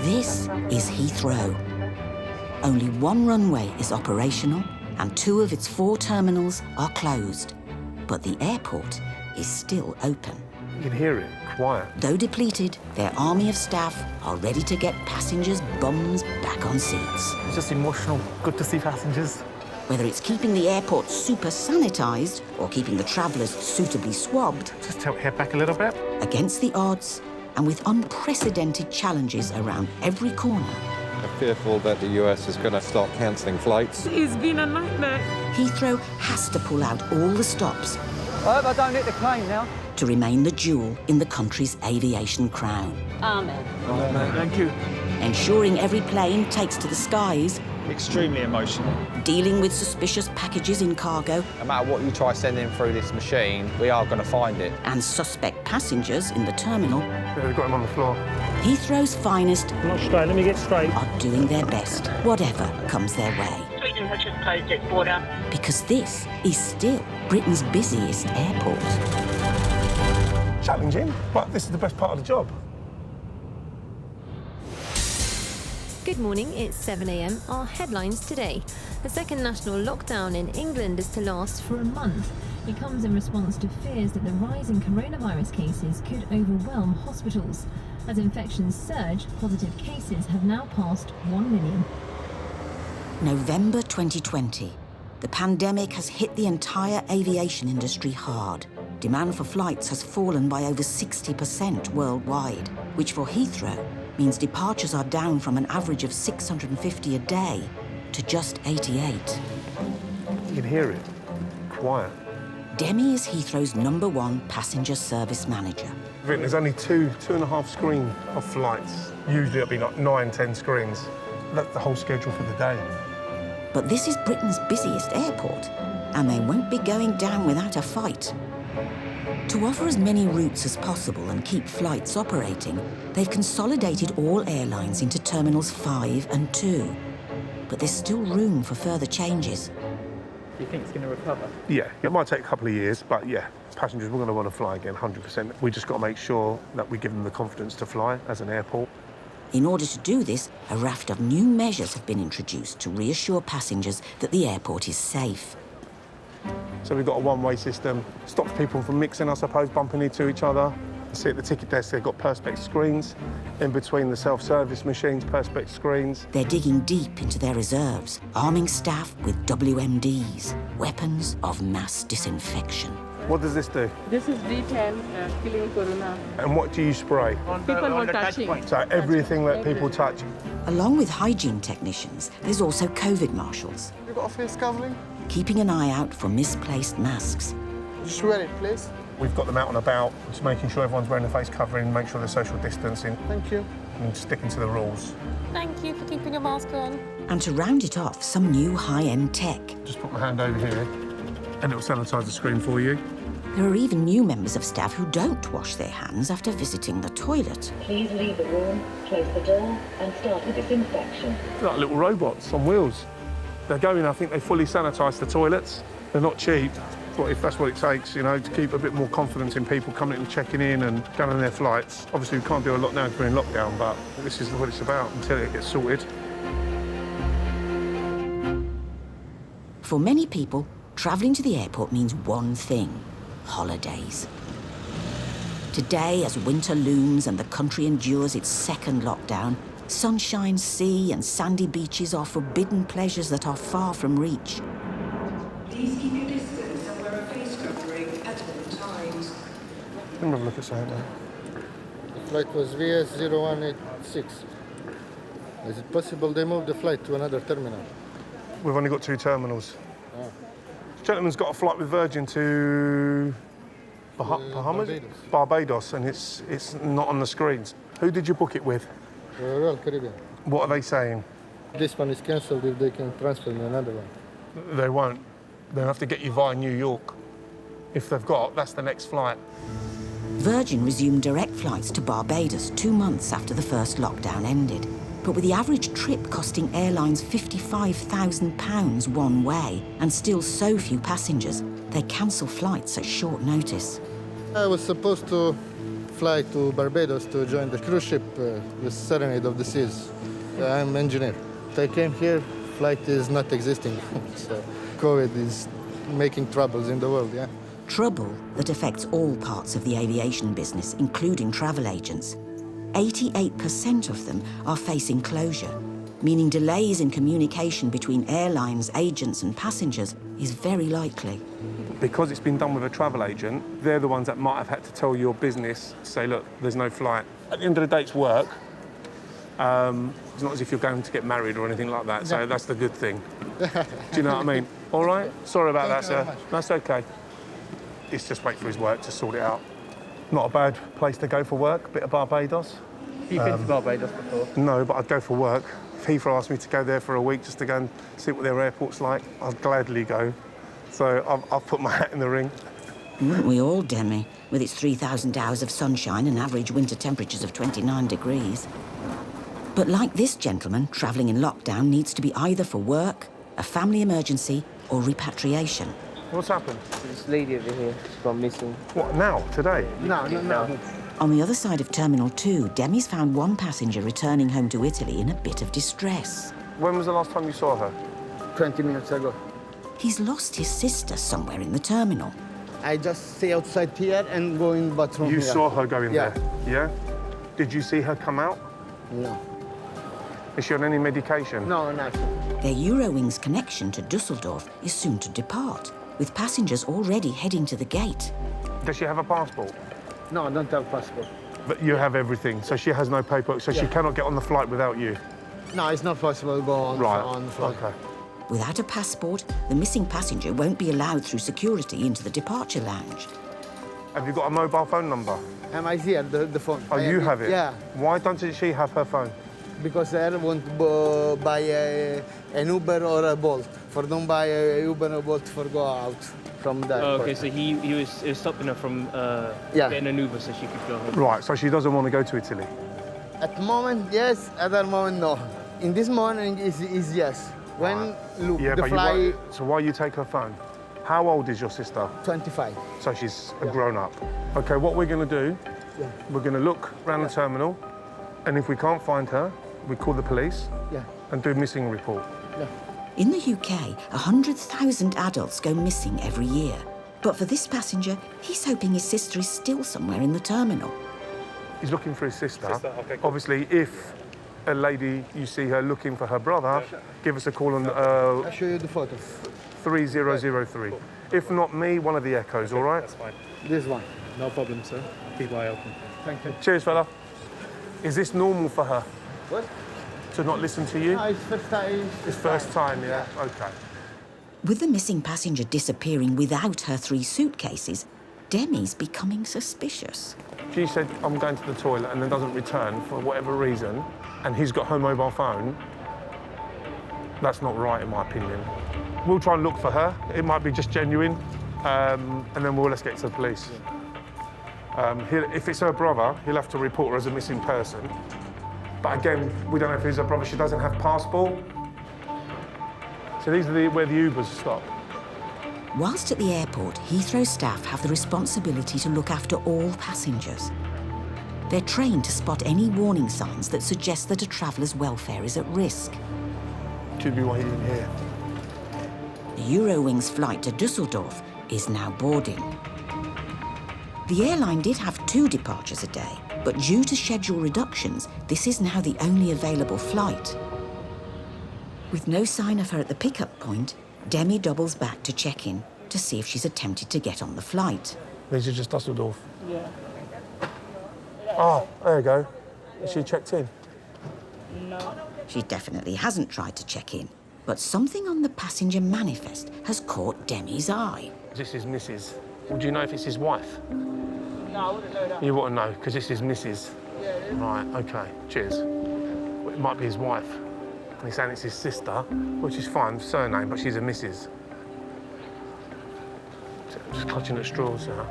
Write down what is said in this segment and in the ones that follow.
This is Heathrow. Only one runway is operational and 2 of its 4 terminals are closed. But the airport is still open. You can hear it, quiet. Though depleted, their army of staff are ready to get passengers' bums back on seats. It's just emotional. Good to see passengers. Whether it's keeping the airport super sanitised or keeping the travellers suitably swabbed, Just head back a little bit. against the odds and with unprecedented challenges around every corner, I'm fearful that the US is going to start cancelling flights. It's been a nightmare. Heathrow has to pull out all the stops I hope I don't hit the plane now. to remain the jewel in the country's aviation crown. Amen. Thank you. Ensuring every plane takes to the skies, Extremely emotional. dealing with suspicious packages in cargo No matter what you try sending through this machine, we are going to find it. and suspect passengers in the terminal, Yeah, they've got him on the floor. Heathrow's finest Not straight, let me get straight. are doing their best, whatever comes their way. Sweden has just closed its border. Because this is still Britain's busiest airport. Challenging, but this is the best part of the job. Good morning, it's 7 a.m. Our headlines today. The second national lockdown in England is to last for a month. It comes in response to fears that the rise in coronavirus cases could overwhelm hospitals. As infections surge, positive cases have now passed 1 million. November 2020. The pandemic has hit the entire aviation industry hard. Demand for flights has fallen by over 60% worldwide, which for Heathrow means departures are down from an average of 650 a day to just 88. You can hear it, quiet. Demi is Heathrow's #1 passenger service manager. There's only two and a half screens of flights. Usually it'll be like 9, 10 screens. That's the whole schedule for the day. But this is Britain's busiest airport, and they won't be going down without a fight. To offer as many routes as possible and keep flights operating, they've consolidated all airlines into Terminals 5 and 2. But there's still room for further changes. Do you think it's going to recover? Yeah, it might take a couple of years, but yeah, passengers are going to want to fly again, 100%. We just got to make sure that we give them the confidence to fly as an airport. In order to do this, a raft of new measures have been introduced to reassure passengers that the airport is safe. So we've got a one-way system, stops people from mixing, I suppose, bumping into each other. See at the ticket desk, they've got perspex screens. In between the self-service machines, perspex screens. They're digging deep into their reserves, arming staff with WMDs, weapons of mass disinfection. What does this do? This is D10, killing corona. And what do you spray? People were touching. So everything that people touch. Along with hygiene technicians, there's also COVID marshals, You got a face covering? keeping an eye out for misplaced masks. Just wear it, please. We've got them out and about, just making sure everyone's wearing a face covering, make sure there's social distancing, Thank you. and sticking to the rules. Thank you for keeping your mask on. And to round it off, some new high-end tech. Just put my hand over here, and it'll sanitise the screen for you. There are even new members of staff who don't wash their hands after visiting the toilet. Please leave the room, close the door, and start the disinfection. They're like little robots on wheels. They're going, I think they fully sanitise the toilets. They're not cheap, but if that's what it takes, you know, to keep a bit more confidence in people coming in and checking in and going on their flights. Obviously, we can't do a lot now because we're in lockdown, but this is what it's about until it gets sorted. For many people, travelling to the airport means one thing: holidays. Today, as winter looms and the country endures its second lockdown, sunshine, sea and sandy beaches are forbidden pleasures that are far from reach. Please keep your distance and wear a face covering at all times. Let me have a look at something now. The flight was VS0186. Is it possible they move the flight to another terminal? We've only got 2 terminals. This gentleman's got a flight with Virgin to Bahamas? Barbados, and it's not on the screens. Who did you book it with? Royal Caribbean. What are they saying? This one is cancelled if they can transfer me another one. They won't. They'll have to get you via New York. If they've got, that's the next flight. Virgin resumed direct flights to Barbados 2 months after the first lockdown ended. But with the average trip costing airlines £55,000 one way and still so few passengers, they cancel flights at short notice. I was supposed to fly to Barbados to join the cruise ship, the Serenade of the Seas. I'm engineer. I came here, flight is not existing. So COVID is making troubles in the world, yeah. Trouble that affects all parts of the aviation business, including travel agents. 88% of them are facing closure, meaning delays in communication between airlines, agents and passengers is very likely. Because it's been done with a travel agent, they're the ones that might have had to tell your business, say, look, there's no flight. At the end of the day, it's work. It's not as if you're going to get married or anything like that, so that's the good thing. Do you know what I mean? All right? Sorry about that, sir. That's OK. It's just wait for his work to sort it out. Not a bad place to go for work, a bit of Barbados. You've been to Barbados before? No, but I'd go for work. If Heathrow asked me to go there for a week just to go and see what their airport's like, I'd gladly go. So I've put my hat in the ring. Wouldn't we all, Demi, with its 3,000 hours of sunshine and average winter temperatures of 29 degrees. But like this gentleman, travelling in lockdown needs to be either for work, a family emergency or repatriation. What's happened? This lady over here, she's gone missing. What, now? Today? No. On the other side of Terminal 2, Demi's found one passenger returning home to Italy in a bit of distress. When was the last time you saw her? 20 minutes ago. He's lost his sister somewhere in the terminal. I just stay outside here and go in bathroom. You here. saw her go in Yeah. there? Yeah? Did you see her come out? No. Is she on any medication? No, nothing. Their Eurowings connection to Dusseldorf is soon to depart, with passengers already heading to the gate. Does she have a passport? No, I don't have passport. But you have everything, so she has no paperwork, so she cannot get on the flight without you? No, it's not possible to go on, on the flight. OK. Without a passport, the missing passenger won't be allowed through security into the departure lounge. Have you got a mobile phone number? Am I here, the phone? Oh, you have it? Yeah. Why don't she have her phone? Because I want to buy an Uber or a Bolt. For don't buy a Uber or Bolt for go out from that. Oh, okay, so he was stopping her from getting an Uber so she could go home. Right, so she doesn't want to go to Italy? At the moment, yes. Other moment, no. In this morning, is yes. When look, Yeah, the but fly... so why you take her phone? How old is your sister? 25. So she's a grown-up. OK, what we're going to do, we're going to look around the terminal, and if we can't find her, we call the police and do a missing report. In the UK, 100,000 adults go missing every year. But for this passenger, he's hoping his sister is still somewhere in the terminal. He's looking for his sister. Okay, cool. Obviously, if a lady, you see her looking for her brother, give us a call on I'll show you the photo. 3003. If not me, one of the Echoes, all right? That's fine. This one. No problem, sir. Keep eye open. Thank you. Cheers, fella. Is this normal for her? What? To not listen to you? No, it's first time. It's first time, yeah? OK. With the missing passenger disappearing without her 3 suitcases, Demi's becoming suspicious. She said, I'm going to the toilet, and then doesn't return for whatever reason, and he's got her mobile phone. That's not right, in my opinion. We'll try and look for her. It might be just genuine, and then let's get to the police. If it's her brother, he'll have to report her as a missing person. But again, we don't know if it's her brother. She doesn't have passport. So these are where the Ubers stop. Whilst at the airport, Heathrow staff have the responsibility to look after all passengers. They're trained to spot any warning signs that suggest that a traveller's welfare is at risk. To be waiting here. The Eurowings flight to Dusseldorf is now boarding. The airline did have 2 departures a day, but due to schedule reductions, this is now the only available flight. With no sign of her at the pickup point, Demi doubles back to check in to see if she's attempted to get on the flight. These are just Dusseldorf. Yeah. Oh, there you go. Is she checked in? No. She definitely hasn't tried to check in, but something on the passenger manifest has caught Demi's eye. This is Mrs. Would you know if it's his wife? No, I wouldn't know that. You want to know, because this is Mrs. Yeah, it is. Right, OK, cheers. Well, it might be his wife. And he's saying it's his sister, which is fine, surname, but she's a Mrs. Just clutching at straws now.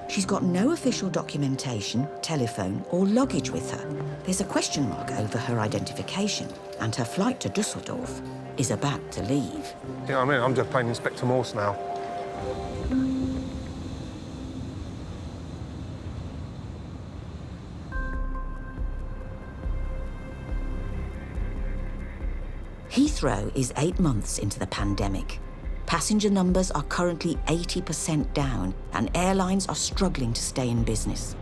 She's got no official documentation, telephone or luggage with her. There's a question mark over her identification, and her flight to Dusseldorf is about to leave. You know what I mean? I'm just playing Inspector Morse now. Heathrow is 8 months into the pandemic. Passenger numbers are currently 80% down and airlines are struggling to stay in business.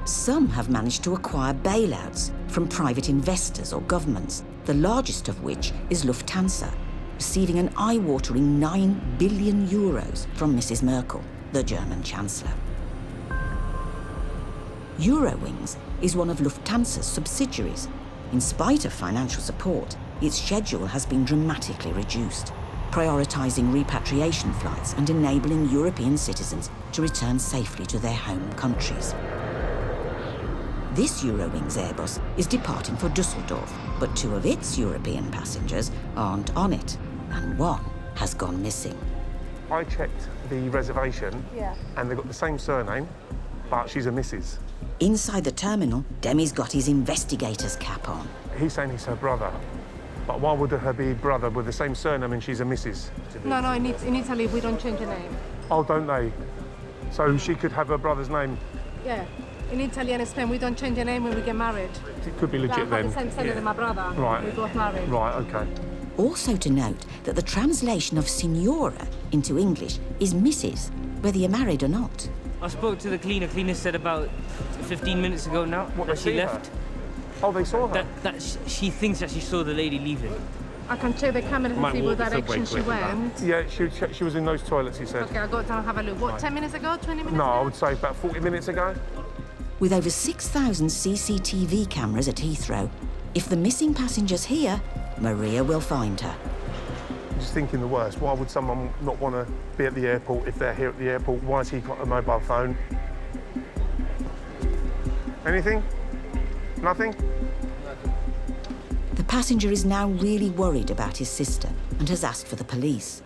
Some have managed to acquire bailouts from private investors or governments, the largest of which is Lufthansa, receiving an eye-watering €9 billion from Mrs. Merkel, the German Chancellor. Eurowings is one of Lufthansa's subsidiaries. In spite of financial support, its schedule has been dramatically reduced, prioritising repatriation flights and enabling European citizens to return safely to their home countries. This Eurowings Airbus is departing for Düsseldorf, but 2 of its European passengers aren't on it, and 1 has gone missing. I checked the reservation, and they've got the same surname, but she's a Mrs. Inside the terminal, Demi's got his investigator's cap on. He's saying he's her brother, but why would her be brother with the same surname and she's a Mrs.? No, in Italy we don't change the name. Oh, don't they? So she could have her brother's name? Yeah. In Italy and Spain, we don't change the name when we get married. It could be legit then. I have the same surname as my brother. Right. We got married. Right, OK. Also to note that the translation of Signora into English is Mrs., whether you're married or not. I spoke to the cleaner. Cleaner said about 15 minutes ago now that she left. Her? Oh, they saw her? She thinks that she saw the lady leaving. I can check the camera and see what direction she went. Yeah, she was in those toilets, he said. OK, I'll go down and have a look. What, right. 10 minutes ago, 20 minutes ago? ago? I would say about 40 minutes ago. With over 6,000 CCTV cameras at Heathrow, if the missing passenger's here, Maria will find her. I'm just thinking the worst. Why would someone not want to be at the airport if they're here at the airport? Why has he got a mobile phone? Anything? Nothing? The passenger is now really worried about his sister and has asked for the police.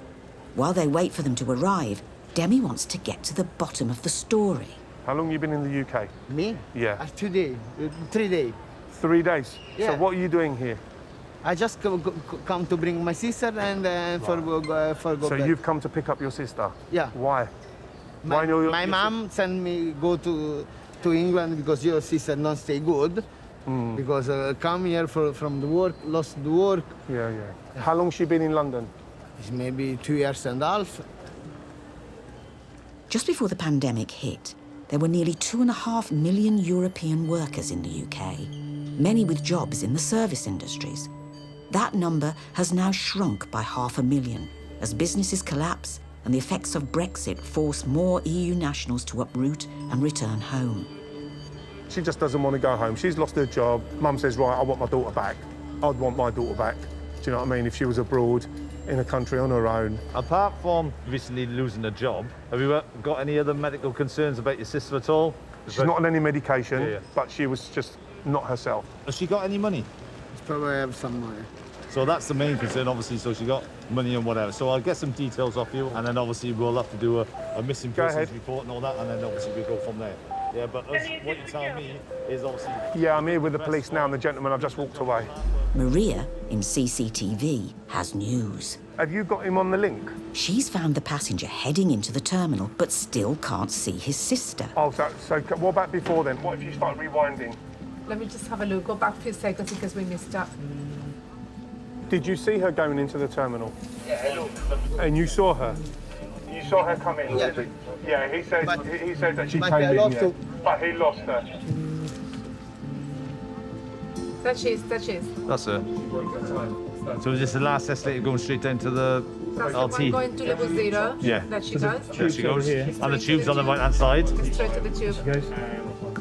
While they wait for them to arrive, Demi wants to get to the bottom of the story. How long have you been in the UK? Me? Yeah. 2 days, 3 days. 3 days? Yeah. So what are you doing here? I just come to bring my sister and for go So back. you've come to pick up your sister? Yeah. Why? My mom sent me go to England because your sister not stay good. Because come here from the work, lost the work. Yeah. How long has she been in London? It's maybe 2.5 years. Just before the pandemic hit, there were nearly 2.5 million European workers in the UK, many with jobs in the service industries. That number has now shrunk by 500,000 as businesses collapse and the effects of Brexit force more EU nationals to uproot and return home. She just doesn't want to go home. She's lost her job. Mum says, right, I want my daughter back. I'd want my daughter back. Do you know what I mean? If she was abroad, in a country on her own. Apart from recently losing a job, have you got any other medical concerns about your sister at all? She's not on any medication, but she was just not herself. Has she got any money? She probably have some money. So that's the main concern, obviously, so she got money and whatever. So I'll get some details off you, and then obviously we'll have to do a missing persons report and all that, and then obviously we'll go from there. Yeah, but what you tell me is obviously... Yeah, I'm here with the police now, and the gentleman, I've just walked away. Maria, in CCTV, has news. Have you got him on the link? She's found the passenger heading into the terminal, but still can't see his sister. Oh, so what about before then? What if you start rewinding? Let me just have a look. Go back a few seconds because we missed up. Did you see her going into the terminal? Yeah, look. And you saw her? You saw her come in? Yeah. Yeah, he said that she but came in, yeah. But he lost her. That she is. That's her. So is this the last escalator going straight down to the That's LT? the one going to level 0. Yeah. That she goes. There she goes. And the tube's on the right-hand side. Straight to the tube.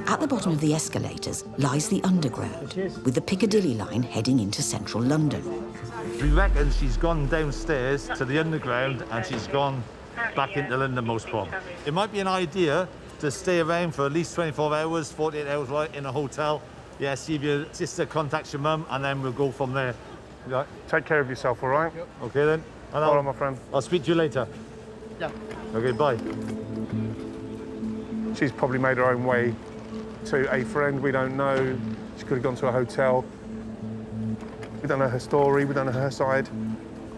At the bottom of the escalators lies the underground, with the Piccadilly line heading into central London. We reckon she's gone downstairs to the underground and she's gone back into London most probably. It might be an idea to stay around for at least 24 hours, 48 hours right in a hotel. Yeah, see if your sister contacts your mum and then we'll go from there. Yeah. Take care of yourself, all right? Yep. Okay then. And all right, my friend. I'll speak to you later. Yeah. Okay, bye. She's probably made her own way to a friend, we don't know. She could have gone to a hotel. We don't know her story, we don't know her side.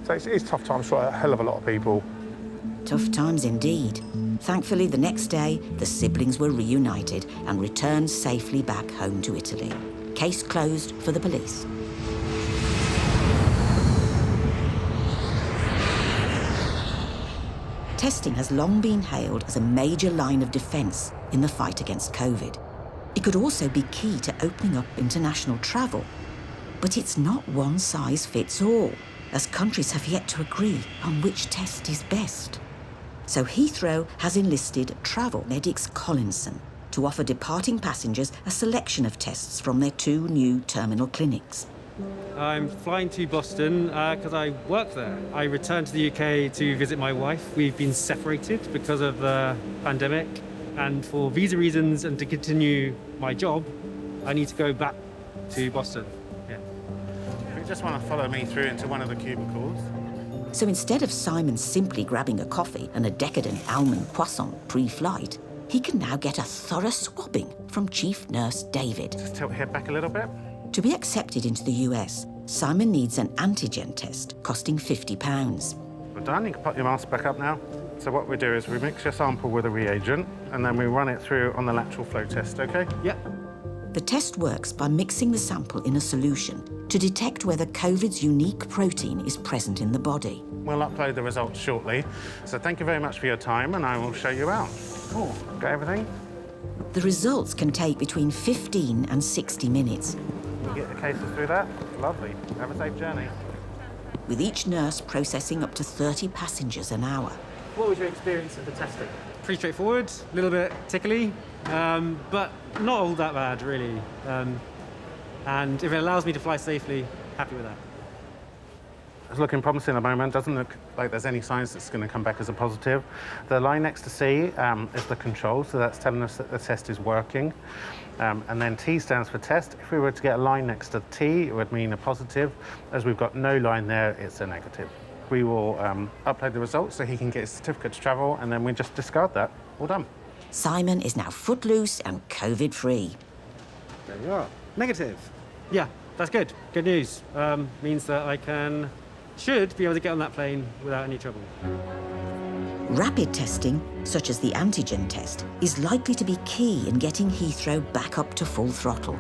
So it's tough times for a hell of a lot of people. Tough times indeed. Thankfully, the next day, the siblings were reunited and returned safely back home to Italy. Case closed for the police. testing has long been hailed as a major line of defence in the fight against COVID. It could also be key to opening up international travel. But it's not one size fits all, as countries have yet to agree on which test is best. So Heathrow has enlisted Travel Medics Collinson to offer departing passengers a selection of tests from their 2 new terminal clinics. I'm flying to Boston because I work there. I returned to the UK to visit my wife. We've been separated because of the pandemic, and for visa reasons and to continue my job, I need to go back to Boston. Yeah. You just want to follow me through into one of the cubicles. So instead of Simon simply grabbing a coffee and a decadent almond croissant pre-flight, he can now get a thorough swabbing from Chief Nurse David. Just tilt your head back a little bit. To be accepted into the US, Simon needs an antigen test costing £50. Well done, you can put your mask back up now. So what we do is we mix your sample with a reagent and then we run it through on the lateral flow test, okay? Yep. The test works by mixing the sample in a solution to detect whether COVID's unique protein is present in the body. We'll upload the results shortly. So thank you very much for your time and I will show you out. Cool. Got everything? The results can take between 15 and 60 minutes. You get the cases through that? Lovely. Have a safe journey. With each nurse processing up to 30 passengers an hour. What was your experience of the testing? Pretty straightforward, a little bit tickly, but not all that bad, really. And if it allows me to fly safely, happy with that. It's looking promising at the moment. Doesn't look like there's any signs that's going to come back as a positive. The line next to C is the control, so that's telling us that the test is working. And then T stands for test. If we were to get a line next to T, it would mean a positive. As we've got no line there, it's a negative. We will upload the results so he can get his certificate to travel, and then we just discard that. All done. Simon is now footloose and COVID-free. There you are. Negative. Yeah, that's good. Good news. Means that I should be able to get on that plane without any trouble. Rapid testing, such as the antigen test, is likely to be key in getting Heathrow back up to full throttle.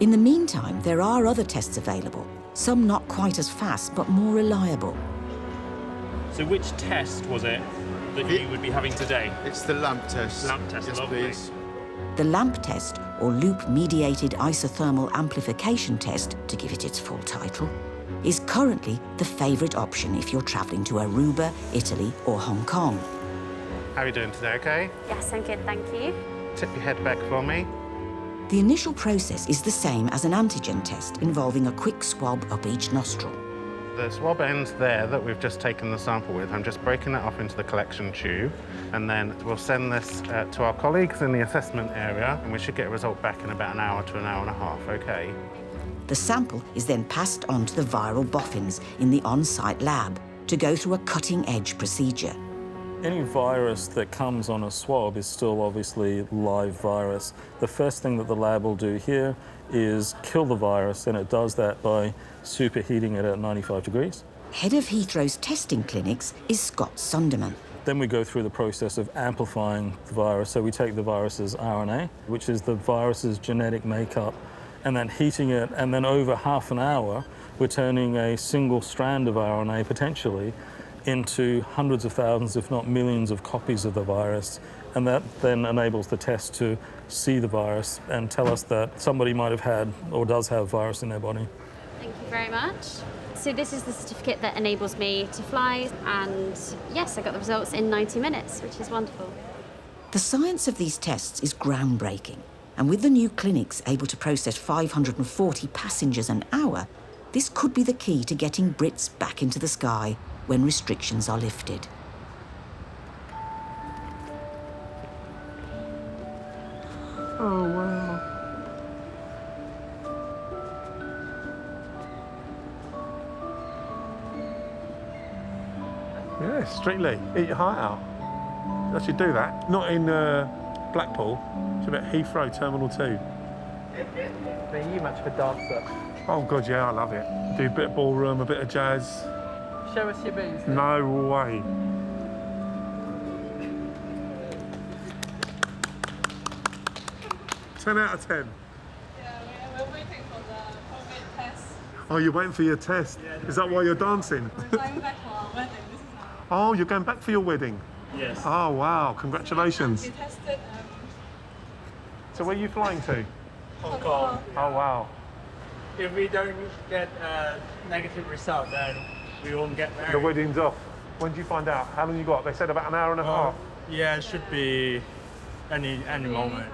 In the meantime, there are other tests available, some not quite as fast but more reliable. So which test was it that you would be having today? It's the LAMP test. LAMP test, yes, lovely. please. The LAMP test, or Loop-Mediated Isothermal Amplification Test, to give it its full title, is currently the favourite option if you're travelling to Aruba, Italy or Hong Kong. How are you doing today, okay? Yes, I'm good, thank you. Tip your head back for me. The initial process is the same as an antigen test, involving a quick swab up each nostril. The swab ends there that we've just taken the sample with. I'm just breaking that off into the collection tube, and then we'll send this to our colleagues in the assessment area, and we should get a result back in about an hour to an hour and a half, okay? The sample is then passed on to the viral boffins in the on-site lab to go through a cutting-edge procedure. Any virus that comes on a swab is still obviously live virus. The first thing that the lab will do here is kill the virus, and it does that by superheating it at 95 degrees. Head of Heathrow's testing clinics is Scott Sunderman. Then we go through the process of amplifying the virus. So we take the virus's RNA, which is the virus's genetic makeup, and then heating it, and then over half an hour, we're turning a single strand of RNA, potentially, into hundreds of thousands, if not millions of copies of the virus. And that then enables the test to see the virus and tell us that somebody might have had or does have virus in their body. Thank you very much. So this is the certificate that enables me to fly, and yes, I got the results in 90 minutes, which is wonderful. The science of these tests is groundbreaking, and with the new clinics able to process 540 passengers an hour, this could be the key to getting Brits back into the sky when restrictions are lifted. Oh, wow. Yeah, Strictly. Eat your heart out. I should do that. Not in Blackpool. It's about Heathrow Terminal 2. Are you much of a dancer? Oh, God, yeah, I love it. Do a bit of ballroom, a bit of jazz. Show us your moves. No way. Ten out of 10. Yeah, we're waiting for the COVID test. Oh, you're waiting for your test? Is that why you're dancing? We're going back for our wedding. This is Oh, you're going back for your wedding? Yes. Oh, wow. Congratulations. We tested. So where are you flying to? Hong Kong. Oh, wow. If we don't get a negative result, then we won't get married. The wedding's off. When do you find out? How long you got? They said about an hour and a half. Yeah, it should be any moment.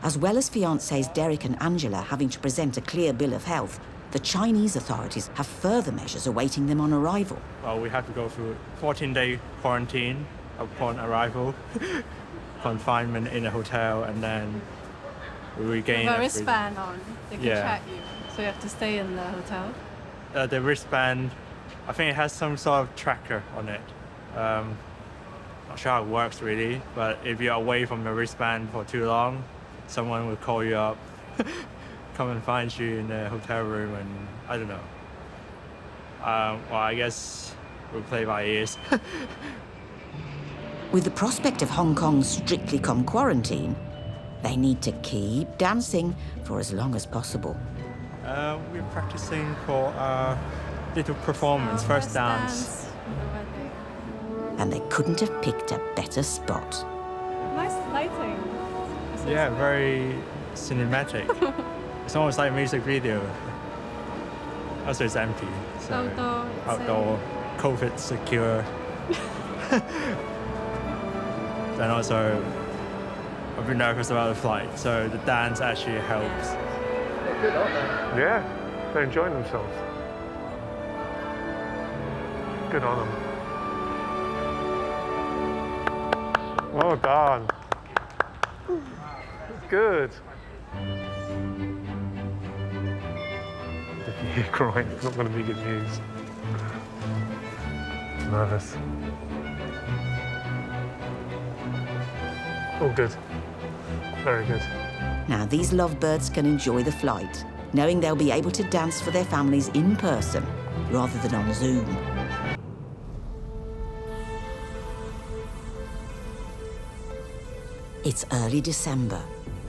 As well as fiancés Derek and Angela having to present a clear bill of health, the Chinese authorities have further measures awaiting them on arrival. Well, we have to go through 14-day quarantine upon arrival, confinement in a hotel, and then we regain a wristband on. They can Yeah. track you. So you have to stay in the hotel. The wristband, I think it has some sort of tracker on it. Not sure how it works really, but if you're away from the wristband for too long, someone will call you up, come and find you in the hotel room, and I don't know. Well, I guess we'll play by ears. With the prospect of Hong Kong's strictly come quarantine, they need to keep dancing for as long as possible. We're practicing for a little performance, first dance. And they couldn't have picked a better spot. Nice lighting. Yeah, very cinematic. It's almost like a music video. Also, it's empty. So outdoor, COVID secure. Then also, I've been nervous about the flight, so the dance actually helps. They're good, aren't they? Yeah, they're enjoying themselves. Good on them. Well done. Good. If you hear crying, it's not going to be good news. Nervous. All good. Very good. Now these lovebirds can enjoy the flight, knowing they'll be able to dance for their families in person rather than on Zoom. It's early December.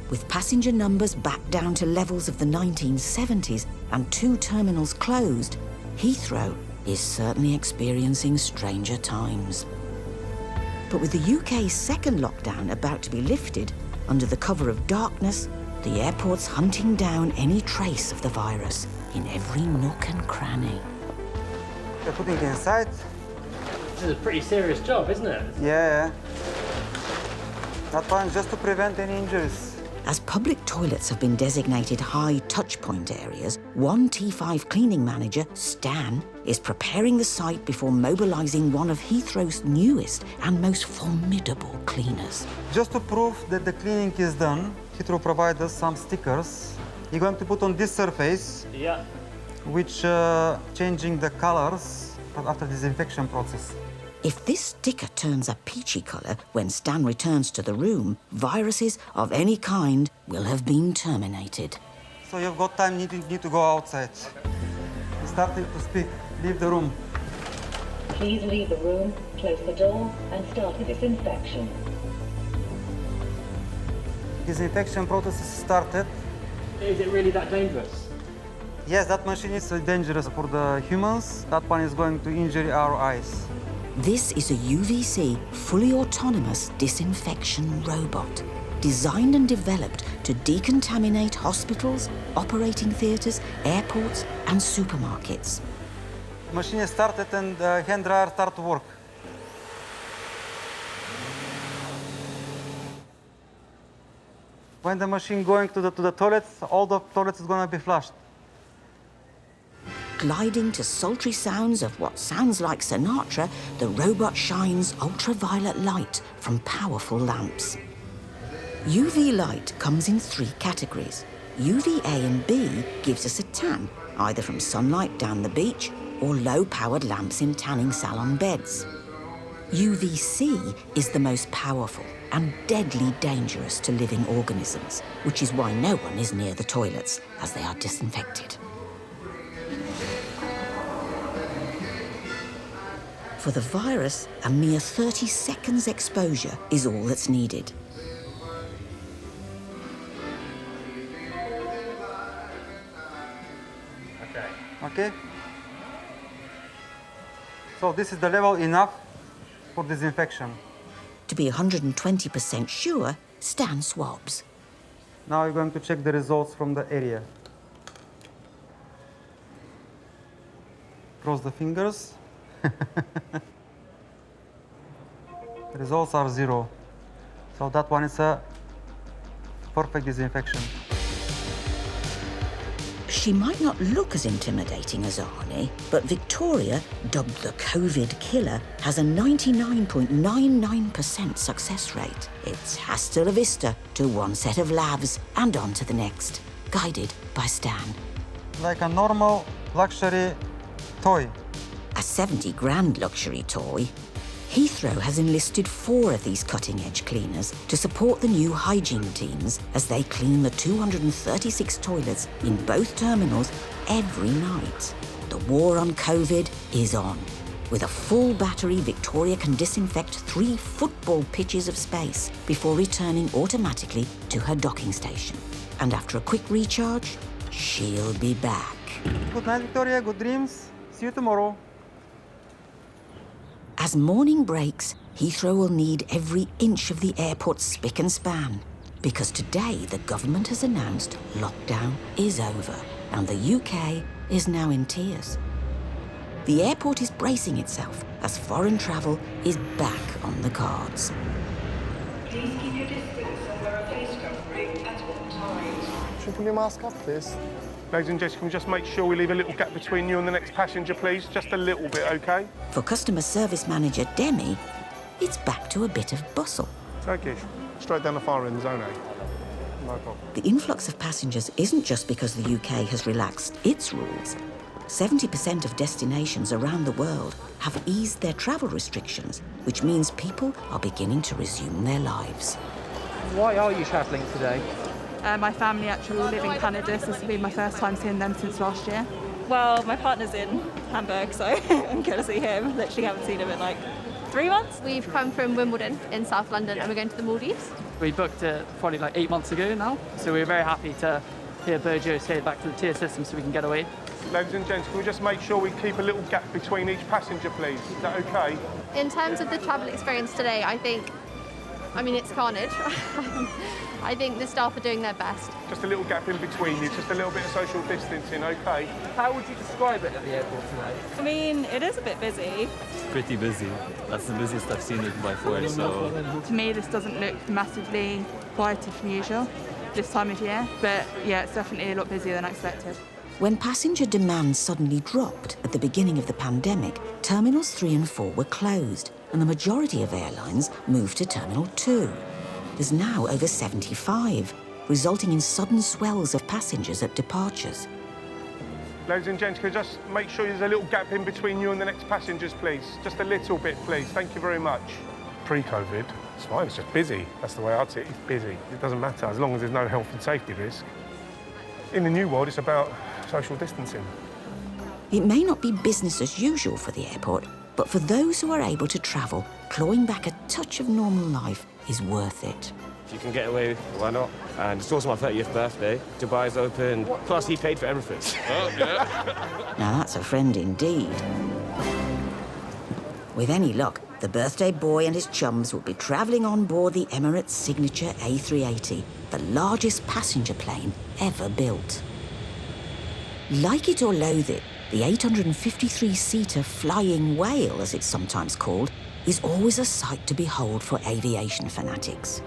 With passenger numbers back down to levels of the 1970s and 2 terminals closed, Heathrow is certainly experiencing stranger times. But with the UK's second lockdown about to be lifted, under the cover of darkness, the airport's hunting down any trace of the virus in every nook and cranny. They're putting it inside. This is a pretty serious job, isn't it? Yeah. That one just to prevent any injuries. As public toilets have been designated high touchpoint areas, one T5 cleaning manager, Stan, is preparing the site before mobilising one of Heathrow's newest and most formidable cleaners. Just to prove that the cleaning is done, Heathrow provides us some stickers. You're going to put on this surface, Yeah. which changing the colors after disinfection process. If this sticker turns a peachy colour when Stan returns to the room, viruses of any kind will have been terminated. So you've got time, need to go outside. You're starting to speak. Leave the room. Please leave the room, close the door, and start the disinfection. Disinfection process is started. Is it really that dangerous? Yes, that machine is dangerous for the humans. That one is going to injure our eyes. This is a UVC, fully autonomous disinfection robot, designed and developed to decontaminate hospitals, operating theatres, airports and supermarkets. Machine is started and hand dryer start to work. When the machine going to the toilets, all the toilets is going to be flushed. Gliding to sultry sounds of what sounds like Sinatra, the robot shines ultraviolet light from powerful lamps. UV light comes in 3 categories. UVA and B gives us a tan, either from sunlight down the beach or low-powered lamps in tanning salon beds. UVC is the most powerful and deadly dangerous to living organisms, which is why no one is near the toilets as they are disinfected. For the virus, a mere 30 seconds exposure is all that's needed. Okay. So this is the level enough for disinfection. To be 120% sure, Stan swabs. Now you're going to check the results from the area. Cross the fingers. The results are 0. So that one is a perfect disinfection. She might not look as intimidating as Arnie, but Victoria, dubbed the COVID killer, has a 99.99% success rate. It's hasta la vista to one set of labs and on to the next, guided by Stan. Like a normal luxury toy. A 70 grand luxury toy. Heathrow has enlisted 4 of these cutting-edge cleaners to support the new hygiene teams as they clean the 236 toilets in both terminals every night. The war on COVID is on. With a full battery, Victoria can disinfect 3 football pitches of space before returning automatically to her docking station. And after a quick recharge, she'll be back. Good night, Victoria. Good dreams. See you tomorrow. As morning breaks, Heathrow will need every inch of the airport's spick and span, because today the government has announced lockdown is over and the UK is now in tears. The airport is bracing itself as foreign travel is back on the cards. Please keep your distance and wear a face covering at all times. Should we pull your mask up, please? Ladies and gents, can we just make sure we leave a little gap between you and the next passenger, please? Just a little bit, OK? For customer service manager Demi, it's back to a bit of bustle. Okay, straight down the far end, zone A. No problem. The influx of passengers isn't just because the UK has relaxed its rules. 70% of destinations around the world have eased their travel restrictions, which means people are beginning to resume their lives. Why are you travelling today? My family actually all live in Canada, so this will be my first time seeing them since last year. Well, my partner's in Hamburg, so I'm going to see him. Literally haven't seen him in like 3 months. We've come from Wimbledon in South London and we're going to the Maldives. We booked it probably like 8 months ago now, so we're very happy to hear Burgos head back to the tier system so we can get away. Ladies and gents, can we just make sure we keep a little gap between each passenger, please? Is that OK? In terms of the travel experience today, I mean, it's carnage. I think the staff are doing their best. Just a little gap in between you, just a little bit of social distancing, OK? How would you describe it at the airport today? I mean, it is a bit busy. Pretty busy. That's the busiest I've seen it by far, so... To me, this doesn't look massively quieter from usual this time of year, but yeah, it's definitely a lot busier than I expected. When passenger demand suddenly dropped at the beginning of the pandemic, Terminals 3 and 4 were closed, and the majority of airlines moved to Terminal 2. There's now over 75, resulting in sudden swells of passengers at departures. Ladies and gents, can you just make sure there's a little gap in between you and the next passengers, please? Just a little bit, please. Thank you very much. Pre-COVID, it's fine, it's just busy. That's the way I'd see it, it's busy. It doesn't matter, as long as there's no health and safety risk. In the new world, it's about social distancing. It may not be business as usual for the airport, but for those who are able to travel, clawing back a touch of normal life is worth it. If you can get away, why not? And it's also my 30th birthday. Dubai's open, plus he paid for everything. Oh, yeah. Now that's a friend indeed. With any luck, the birthday boy and his chums will be travelling on board the Emirates' signature A380, the largest passenger plane ever built. Like it or loathe it, the 853-seater flying whale, as it's sometimes called, is always a sight to behold for aviation fanatics.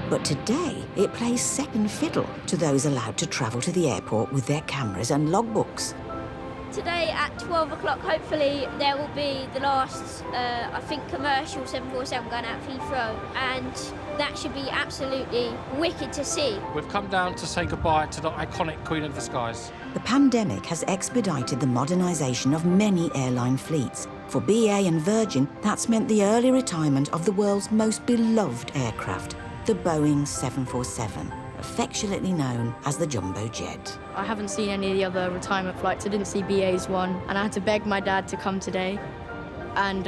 But today, it plays second fiddle to those allowed to travel to the airport with their cameras and logbooks. Today at 12 o'clock, hopefully, there will be the last, I think, commercial 747 going out of Heathrow, and that should be absolutely wicked to see. We've come down to say goodbye to the iconic Queen of the Skies. The pandemic has expedited the modernisation of many airline fleets. For BA and Virgin, that's meant the early retirement of the world's most beloved aircraft, the Boeing 747. Affectionately known as the Jumbo Jet. I haven't seen any of the other retirement flights. I didn't see BA's one, and I had to beg my dad to come today. And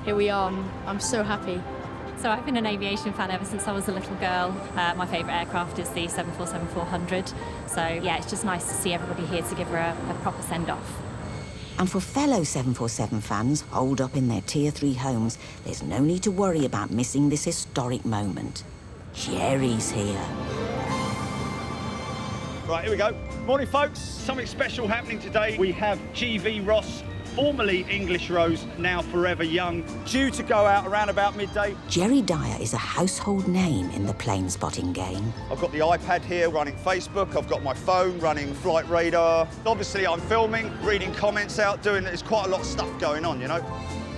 here we are. I'm so happy. So I've been an aviation fan ever since I was a little girl. My favourite aircraft is the 747-400. So yeah, it's just nice to see everybody here to give her a proper send-off. And for fellow 747 fans holed up in their Tier 3 homes, there's no need to worry about missing this historic moment. Jerry's here. Right, here we go. Morning, folks. Something special happening today. We have GV Ross, formerly English Rose, now Forever Young, due to go out around about midday. Jerry Dyer is a household name in the plane spotting game. I've got the iPad here running Facebook. I've got my phone running Flight Radar. Obviously, I'm filming, reading comments out, there's quite a lot of stuff going on, you know.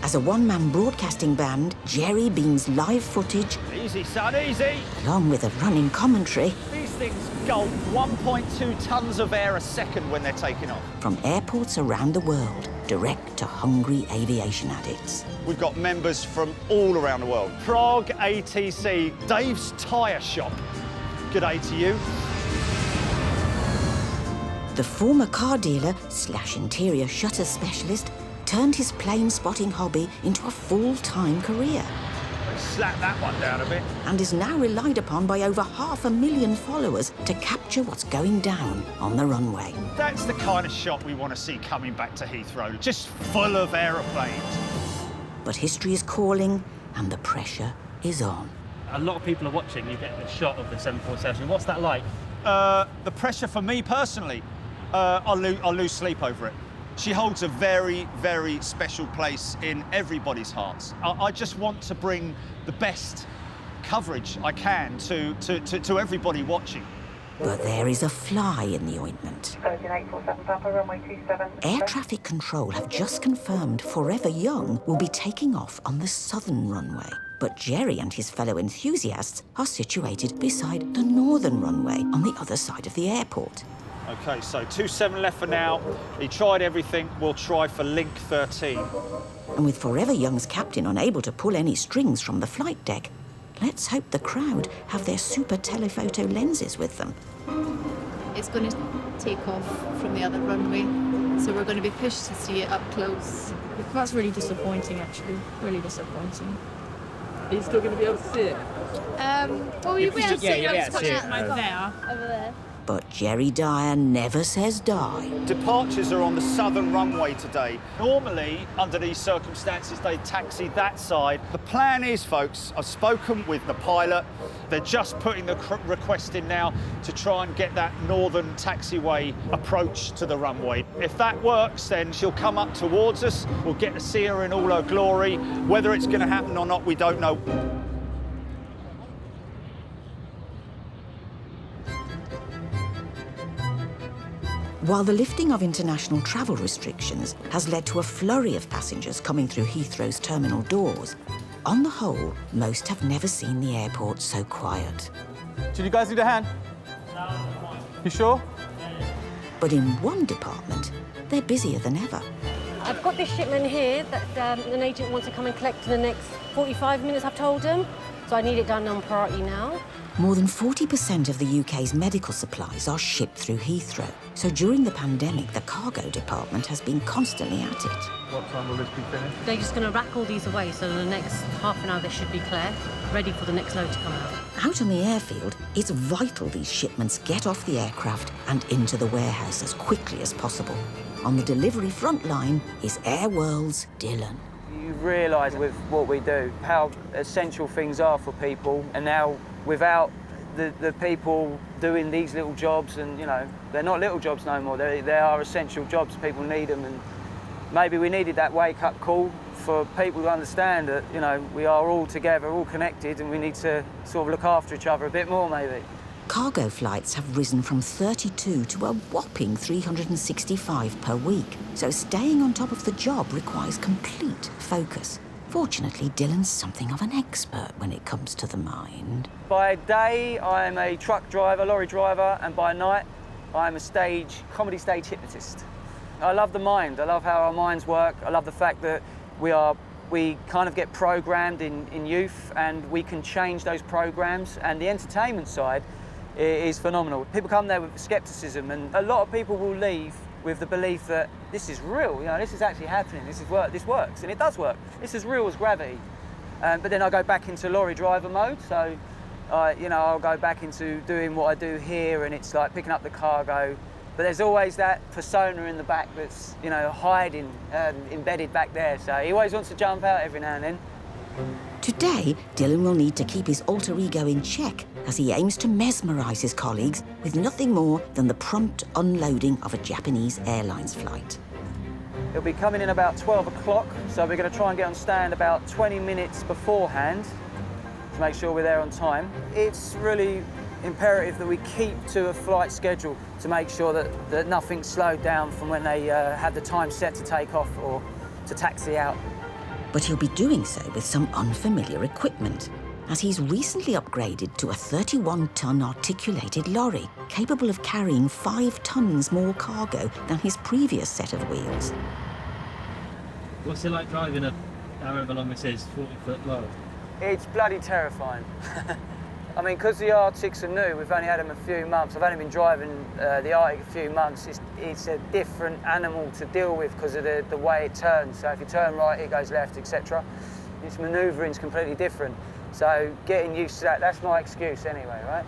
As a one-man broadcasting band, Jerry beams live footage. Easy, son, easy. Along with a running commentary. These things gulp 1.2 tonnes of air a second when they're taking off. From airports around the world, direct to hungry aviation addicts. We've got members from all around the world. Prague ATC, Dave's tyre shop. Good day to you. The former car dealer / interior shutter specialist turned his plane spotting hobby into a full-time career. Slap that one down a bit. And is now relied upon by over 500,000 followers to capture what's going down on the runway. That's the kind of shot we want to see coming back to Heathrow, just full of aeroplanes. But history is calling and the pressure is on. A lot of people are watching. You get the shot of the 747. What's that like? The pressure for me personally, I'll lose sleep over it. She holds a very, very special place in everybody's hearts. I just want to bring the best coverage I can to everybody watching. But there is a fly in the ointment. Air traffic control have just confirmed Forever Young will be taking off on the southern runway. But Jerry and his fellow enthusiasts are situated beside the northern runway on the other side of the airport. OK, so 27 left for now. He tried everything. We'll try for link 13. And with Forever Young's captain unable to pull any strings from the flight deck, let's hope the crowd have their super telephoto lenses with them. It's going to take off from the other runway, so we're going to be pushed to see it up close. That's really disappointing, actually. Really disappointing. Are you still going to be able to see it? Well, you'll be able to see it there. Over there. But Jerry Dyer never says die. Departures are on the southern runway today. Normally, under these circumstances, they taxi that side. The plan is, folks, I've spoken with the pilot. They're just putting the request in now to try and get that northern taxiway approach to the runway. If that works, then she'll come up towards us. We'll get to see her in all her glory. Whether it's going to happen or not, we don't know. While the lifting of international travel restrictions has led to a flurry of passengers coming through Heathrow's terminal doors, on the whole, most have never seen the airport so quiet. Did you guys need a hand? You sure? But in one department, they're busier than ever. I've got this shipment here that an agent wants to come and collect in the next 45 minutes, I've told him. So I need it done on priority now. More than 40% of the UK's medical supplies are shipped through Heathrow. So during the pandemic, the cargo department has been constantly at it. What time will this be finished? They're just going to rack all these away, so in the next half an hour they should be clear, ready for the next load to come out. Out on the airfield, it's vital these shipments get off the aircraft and into the warehouse as quickly as possible. On the delivery front line is Airworld's Dylan. You realise with what we do how essential things are for people, and now without the people doing these little jobs, and you know, they're not little jobs no more, they are essential jobs, people need them, and maybe we needed that wake-up call for people to understand that, you know, we are all together, all connected, and we need to sort of look after each other a bit more maybe. Cargo flights have risen from 32 to a whopping 365 per week, so staying on top of the job requires complete focus. Fortunately, Dylan's something of an expert when it comes to the mind. By day, I'm a truck driver, lorry driver, and by night, I'm a comedy stage hypnotist. I love the mind. I love how our minds work. I love the fact that we kind of get programmed in youth, and we can change those programs, and the entertainment side is phenomenal. People come there with skepticism, and a lot of people will leave with the belief that this is real, you know, this is actually happening, this works, and it does work. It's as real as gravity. But then I go back into lorry driver mode, so you know, I'll go back into doing what I do here, and it's like picking up the cargo, But there's always that persona in the back that's, you know, hiding, embedded back there. So he always wants to jump out every now and then. Today, Dylan will need to keep his alter ego in check as he aims to mesmerise his colleagues with nothing more than the prompt unloading of a Japanese Airlines flight. He'll be coming in about 12 o'clock, so we're going to try and get on stand about 20 minutes beforehand to make sure we're there on time. It's really imperative that we keep to a flight schedule to make sure that nothing's slowed down from when they have the time set to take off or to taxi out. But he'll be doing so with some unfamiliar equipment, as he's recently upgraded to a 31-ton articulated lorry, capable of carrying 5 tons more cargo than his previous set of wheels. What's it like driving a, however long this is, 40-foot lorry? It's bloody terrifying. I mean, because the Arctics are new, we've only had them a few months. I've only been driving the Arctic a few months. It's a different animal to deal with because of the way it turns. So if you turn right, it goes left, etc. Its manoeuvring's completely different. So getting used to that, that's my excuse anyway, right?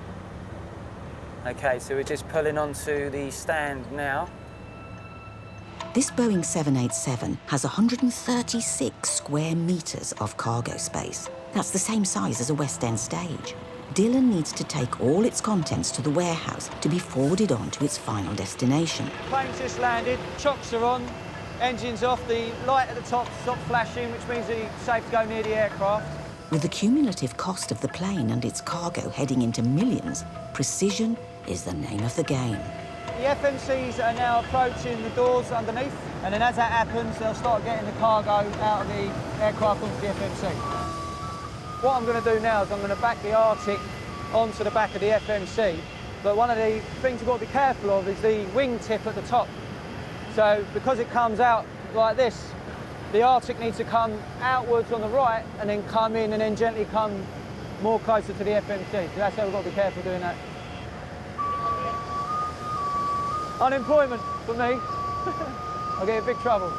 Okay, so we're just pulling onto the stand now. This Boeing 787 has 136 square metres of cargo space. That's the same size as a West End stage. Dylan needs to take all its contents to the warehouse to be forwarded on to its final destination. Plane's just landed, chocks are on, engine's off, the light at the top stopped flashing, which means that it's safe to go near the aircraft. With the cumulative cost of the plane and its cargo heading into millions, precision is the name of the game. The FMCs are now approaching the doors underneath, and then as that happens, they'll start getting the cargo out of the aircraft onto the FMC. What I'm going to do now is I'm going to back the Arctic onto the back of the FMC, but one of the things you've got to be careful of is the wingtip at the top. So because it comes out like this, the Arctic needs to come outwards on the right and then come in and then gently come more closer to the FMC. So that's how we've got to be careful doing that. Unemployment for me. I'll get in big trouble.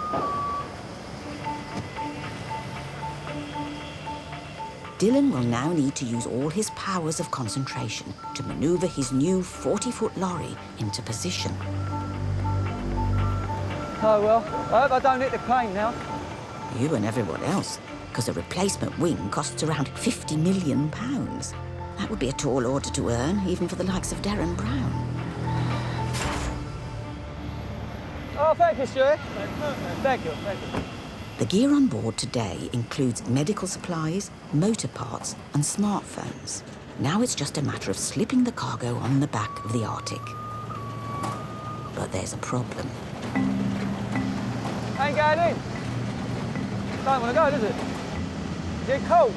Dylan will now need to use all his powers of concentration to manoeuvre his new 40-foot lorry into position. Oh well, I hope I don't hit the plane now. You and everyone else, because a replacement wing costs around £50 million. That would be a tall order to earn, even for the likes of Darren Brown. Oh, thank you, Stuart. Thank you, thank you. The gear on board today includes medical supplies, motor parts and smartphones. Now it's just a matter of slipping the cargo on the back of the Arctic. But there's a problem. Ain't going in. Don't want to go, does it? Is it cold?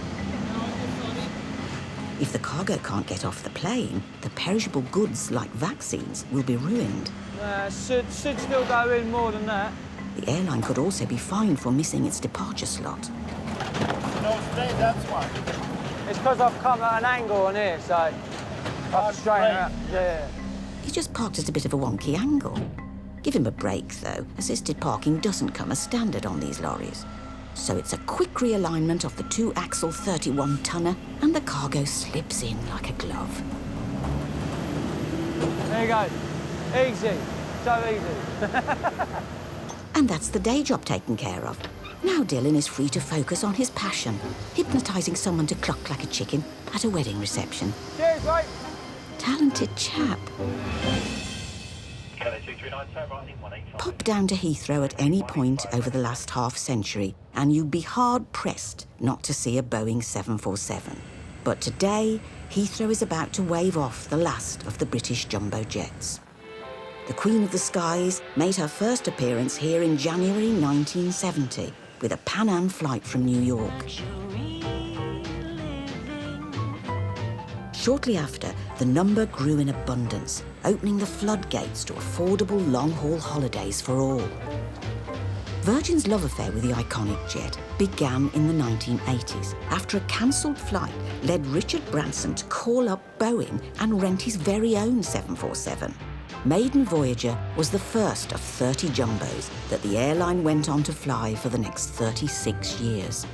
If the cargo can't get off the plane, the perishable goods like vaccines will be ruined. Should still go in more than that. The airline could also be fined for missing its departure slot. No, that's why. It's because I've come at an angle on here, so I have to straighten out. Yeah. He's just parked at a bit of a wonky angle. Give him a break, though. Assisted parking doesn't come as standard on these lorries. So it's a quick realignment of the 2-axle 31-tonner, and the cargo slips in like a glove. There you go. Easy. So easy. And that's the day job taken care of. Now Dylan is free to focus on his passion, hypnotising someone to cluck like a chicken at a wedding reception. Cheers, mate. Talented chap. Pop down to Heathrow at any point over the last half-century and you'd be hard-pressed not to see a Boeing 747. But today, Heathrow is about to wave off the last of the British jumbo jets. The Queen of the Skies made her first appearance here in January 1970 with a Pan Am flight from New York. Shortly after, the number grew in abundance, opening the floodgates to affordable long-haul holidays for all. Virgin's love affair with the iconic jet began in the 1980s after a cancelled flight led Richard Branson to call up Boeing and rent his very own 747. Maiden Voyager was the first of 30 jumbos that the airline went on to fly for the next 36 years.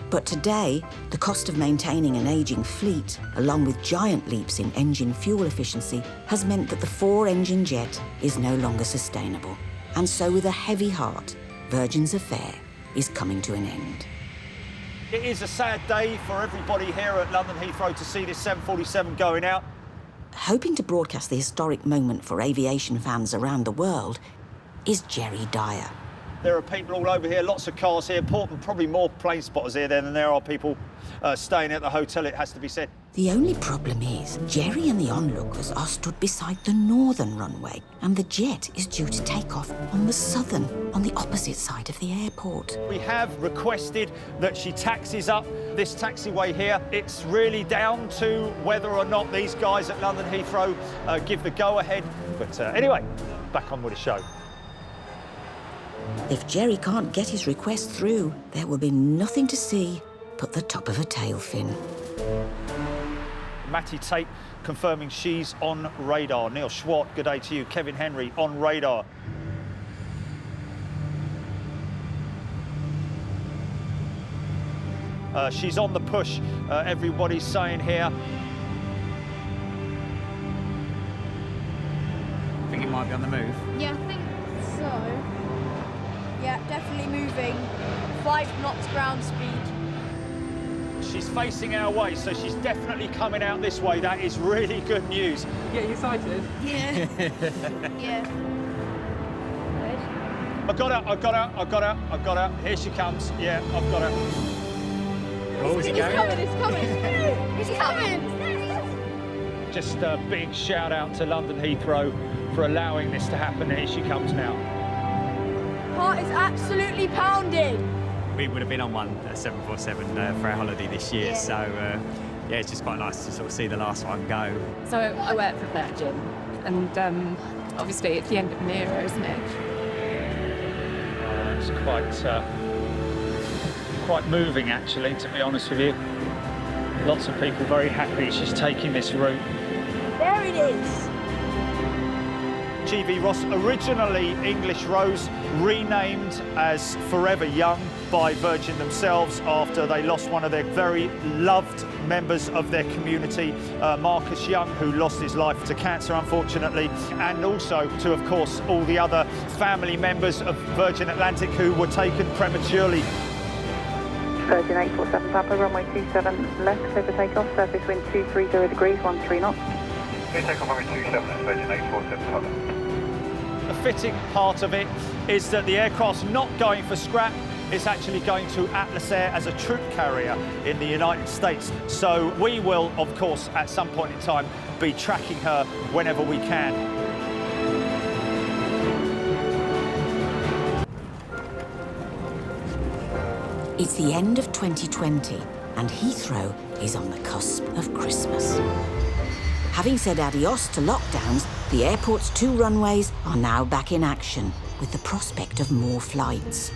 But today, the cost of maintaining an ageing fleet, along with giant leaps in engine fuel efficiency, has meant that the four-engine jet is no longer sustainable. And so with a heavy heart, Virgin's affair is coming to an end. It is a sad day for everybody here at London Heathrow to see this 747 going out. Hoping to broadcast the historic moment for aviation fans around the world is Jerry Dyer. There are people all over here, lots of cars here, probably more plane spotters here than there are people staying at the hotel, it has to be said. The only problem is Jerry and the onlookers are stood beside the northern runway, and the jet is due to take off on the southern, on the opposite side of the airport. We have requested that she taxis up this taxiway here. It's really down to whether or not these guys at London Heathrow give the go-ahead. But anyway, back on with the show. If Jerry can't get his request through, there will be nothing to see but the top of a tail fin. Matty Tate confirming she's on radar. Neil Schwart, good day to you. Kevin Henry on radar. She's on the push, everybody's saying here. I think it might be on the move. Yeah, I think so. Yeah, definitely moving. 5 knots ground speed. She's facing our way, so she's definitely coming out this way. That is really good news. Yeah, you excited? Yeah. Yeah. I got her. Here she comes. Yeah, I've got her. Oh, It's coming. Just a big shout out to London Heathrow for allowing this to happen. Here she comes now. Heart is absolutely pounding. We would have been on one, a 747, for our holiday this year, so yeah, it's just quite nice to sort of see the last one go. So I work for Virgin, and obviously it's the end of an era, isn't it? It's quite moving, actually, to be honest with you. Lots of people very happy she's taking this route. There it is. G.V. Ross, originally English Rose, renamed as Forever Young by Virgin themselves after they lost one of their very loved members of their community, Marcus Young, who lost his life to cancer, unfortunately, and also to, of course, all the other family members of Virgin Atlantic who were taken prematurely. Virgin 847 Papa, runway 27 left, clear for takeoff, surface wind 230 degrees, 13 knots. Clear takeoff runway 27, that's Virgin 847 Papa. The fitting part of it is that the aircraft's not going for scrap. It's actually going to Atlas Air as a troop carrier in the United States. So we will, of course, at some point in time, be tracking her whenever we can. It's the end of 2020, and Heathrow is on the cusp of Christmas. Having said adios to lockdowns, the airport's 2 runways are now back in action, with the prospect of more flights.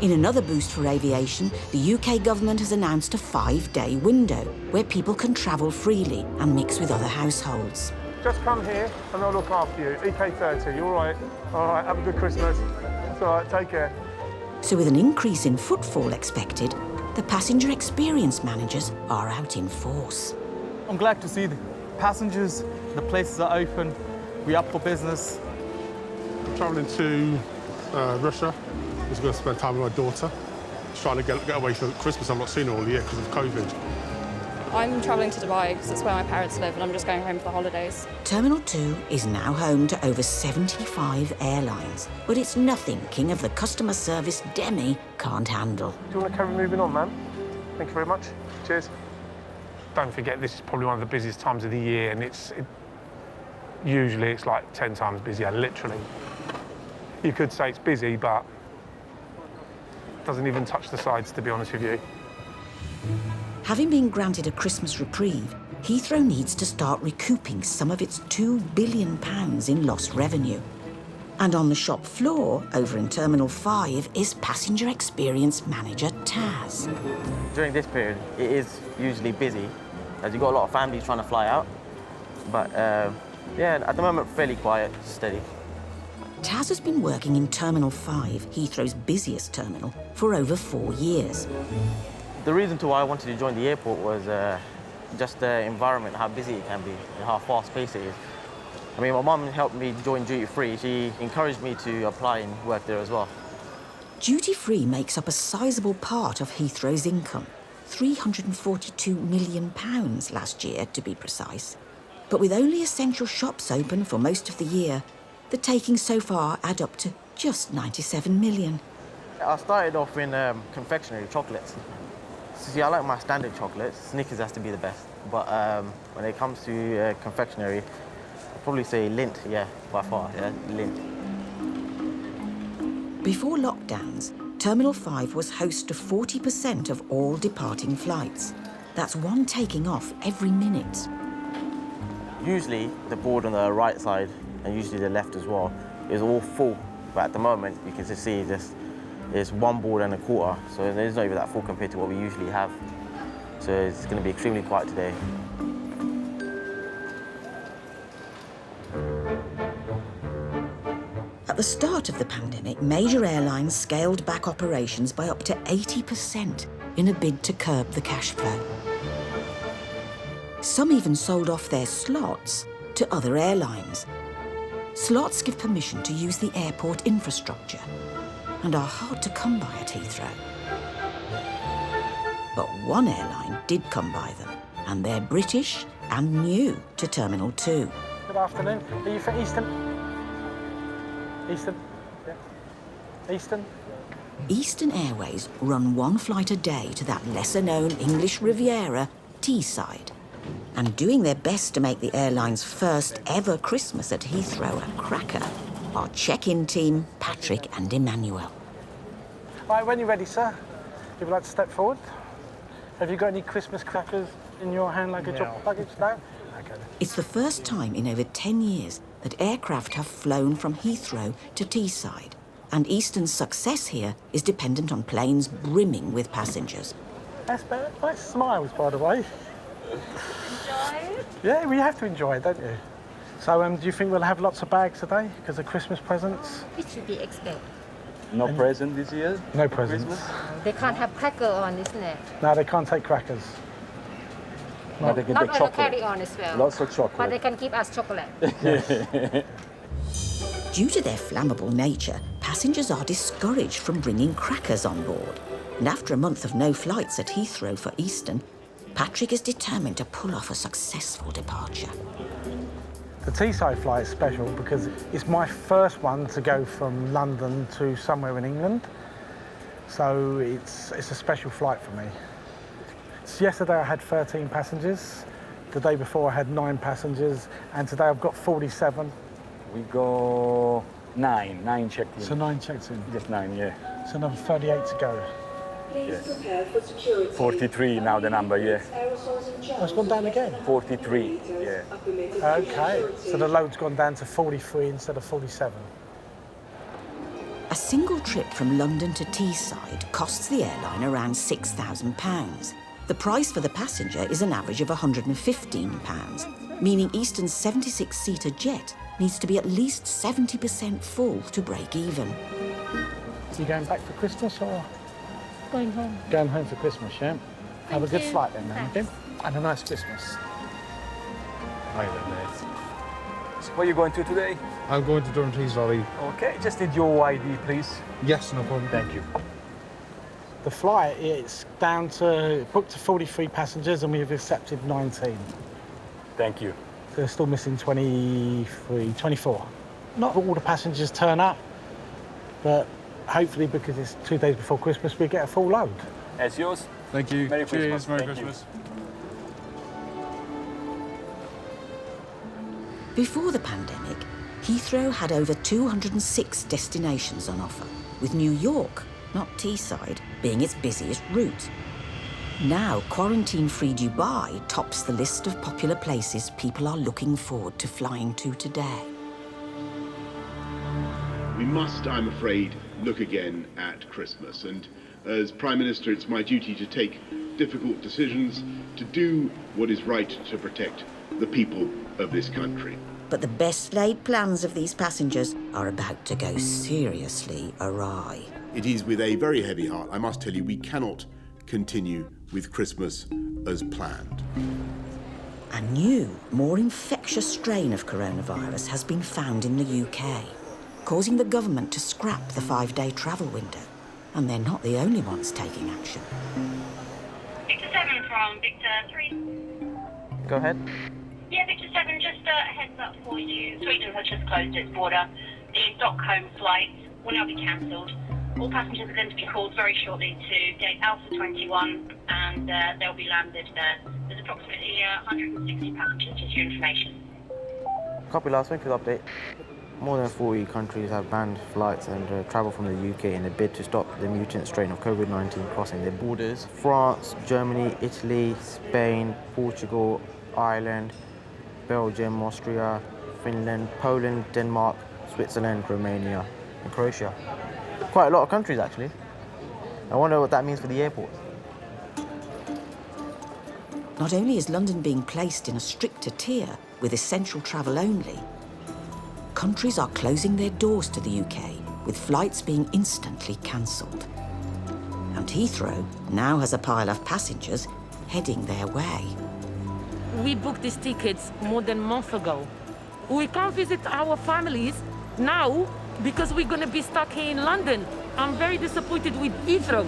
In another boost for aviation, the UK government has announced a 5-day window where people can travel freely and mix with other households. Just come here and I'll look after you. EK30, you all right? All right, have a good Christmas. It's all right, take care. So with an increase in footfall expected, the passenger experience managers are out in force. I'm glad to see the passengers, the places are open, we're up for business. I'm travelling to Russia. I was going to spend time with my daughter. Just trying to get away for Christmas. I'm not seeing her all year because of COVID. I'm travelling to Dubai because it's where my parents live and I'm just going home for the holidays. Terminal 2 is now home to over 75 airlines, but it's nothing King of the Customer Service Demi can't handle. Do you want to carry moving on, ma'am? Thank you very much. Cheers. Don't forget, this is probably one of the busiest times of the year, and usually it's like 10 times busier, literally. You could say it's busy, but it doesn't even touch the sides, to be honest with you. Having been granted a Christmas reprieve, Heathrow needs to start recouping some of its £2 billion in lost revenue. And on the shop floor, over in Terminal 5, is passenger experience manager Taz. During this period, it is usually busy, as you've got a lot of families trying to fly out. But yeah, at the moment, fairly quiet, steady. Taz has been working in Terminal 5, Heathrow's busiest terminal, for over 4 years. The reason why I wanted to join the airport was just the environment, how busy it can be, and how fast-paced it is. I mean, my mum helped me join duty-free. She encouraged me to apply and work there as well. Duty-free makes up a sizable part of Heathrow's income, £342 million last year, to be precise. But with only essential shops open for most of the year, the takings so far add up to just 97 million. I started off in confectionery, chocolates. See, I like my standard chocolates. Snickers has to be the best. But when it comes to confectionery, I'd probably say Lindt, yeah, by far, yeah, Lindt. Before lockdowns, Terminal 5 was host to 40% of all departing flights. That's one taking off every minute. Usually, the board on the right side, and usually the left as well, is all full. But at the moment, you can just see there's one board and a quarter, so it's not even that full compared to what we usually have. So it's going to be extremely quiet today. At the start of the pandemic, major airlines scaled back operations by up to 80% in a bid to curb the cash flow. Some even sold off their slots to other airlines. Slots give permission to use the airport infrastructure and are hard to come by at Heathrow. But one airline did come by them, and they're British and new to Terminal 2. Good afternoon. Are you from Eastern? Eastern? Yeah. Eastern? Eastern Airways run one flight a day to that lesser-known English Riviera, Teesside, and doing their best to make the airline's first ever Christmas at Heathrow a cracker are check-in team Patrick and Emmanuel. Right, when you're ready, sir, if you'd like to step forward. Have you got any Christmas crackers in your hand luggage or luggage? No? Okay. It's the first time in over 10 years that aircraft have flown from Heathrow to Teesside, and Eastern's success here is dependent on planes brimming with passengers. That's better. Nice smiles, by the way. Enjoy? Yeah, we have to enjoy it, don't you? So, do you think we'll have lots of bags today because of Christmas presents? It should be expected. No present this year? No presents. Christmas? They can't have cracker on, isn't it? No, they can't take crackers. But they can Not take on the chocolate. carry on as well. Lots of chocolate. But they can give us chocolate. Due to their flammable nature, passengers are discouraged from bringing crackers on board. And after a month of no flights at Heathrow for Eastern, Patrick is determined to pull off a successful departure. The Teesside flight is special because it's my first one to go from London to somewhere in England. So it's a special flight for me. So yesterday I had 13 passengers. The day before I had 9 passengers. And today I've got 47. We go 9 checked in. So 9 checked in? Just 9, yeah. So another 38 to go. Yes. 43 now the number, yeah. Oh, it's gone down again? 43, yeah. Okay, so the load's gone down to 43 instead of 47. A single trip from London to Teesside costs the airline around £6,000. The price for the passenger is an average of £115, meaning Eastern's 76-seater jet needs to be at least 70% full to break even. So you going back for Christmas or? Going home. Going home for Christmas, yeah? Have a good you. flight then, okay? And a nice Christmas. Hi there, mate. So where are you going to today? I'm going to Documentaries Valley. Okay, just need your ID, please. Yes, no problem. Thank you. The flight is down to, booked to 43 passengers and we've accepted 19. Thank you. They're still missing 24. Not all the passengers turn up, but hopefully because it's 2 days before Christmas, we get a full load. That's yours. Thank you. Merry Cheers, Christmas. Merry Thank Christmas. Before the pandemic, Heathrow had over 206 destinations on offer, with New York, not Teesside, being its busiest route. Now, quarantine-free Dubai tops the list of popular places people are looking forward to flying to today. We must, I'm afraid, look again at Christmas. And as Prime Minister, it's my duty to take difficult decisions, to do what is right to protect the people of this country. But the best laid plans of these passengers are about to go seriously awry. It is with a very heavy heart, I must tell you, we cannot continue with Christmas as planned. A new, more infectious strain of coronavirus has been found in the UK, causing the government to scrap the 5-day travel window. And they're not the only ones taking action. Victor 7 from Victor 3. Go ahead. Yeah, Victor 7, just a heads up for you. Sweden has just closed its border. The Stockholm flight will now be cancelled. All passengers are going to be called very shortly to gate Alpha 21 and they'll be landed there. There's approximately 160 passengers, just your information. Copy last week's update. More than 40 countries have banned flights and travel from the UK in a bid to stop the mutant strain of COVID-19 crossing their borders. France, Germany, Italy, Spain, Portugal, Ireland, Belgium, Austria, Finland, Poland, Denmark, Switzerland, Romania and Croatia. Quite a lot of countries actually. I wonder what that means for the airport. Not only is London being placed in a stricter tier with essential travel only, countries are closing their doors to the UK, with flights being instantly cancelled. And Heathrow now has a pile of passengers heading their way. We booked these tickets more than a month ago. We can't visit our families now because we're going to be stuck here in London. I'm very disappointed with Heathrow,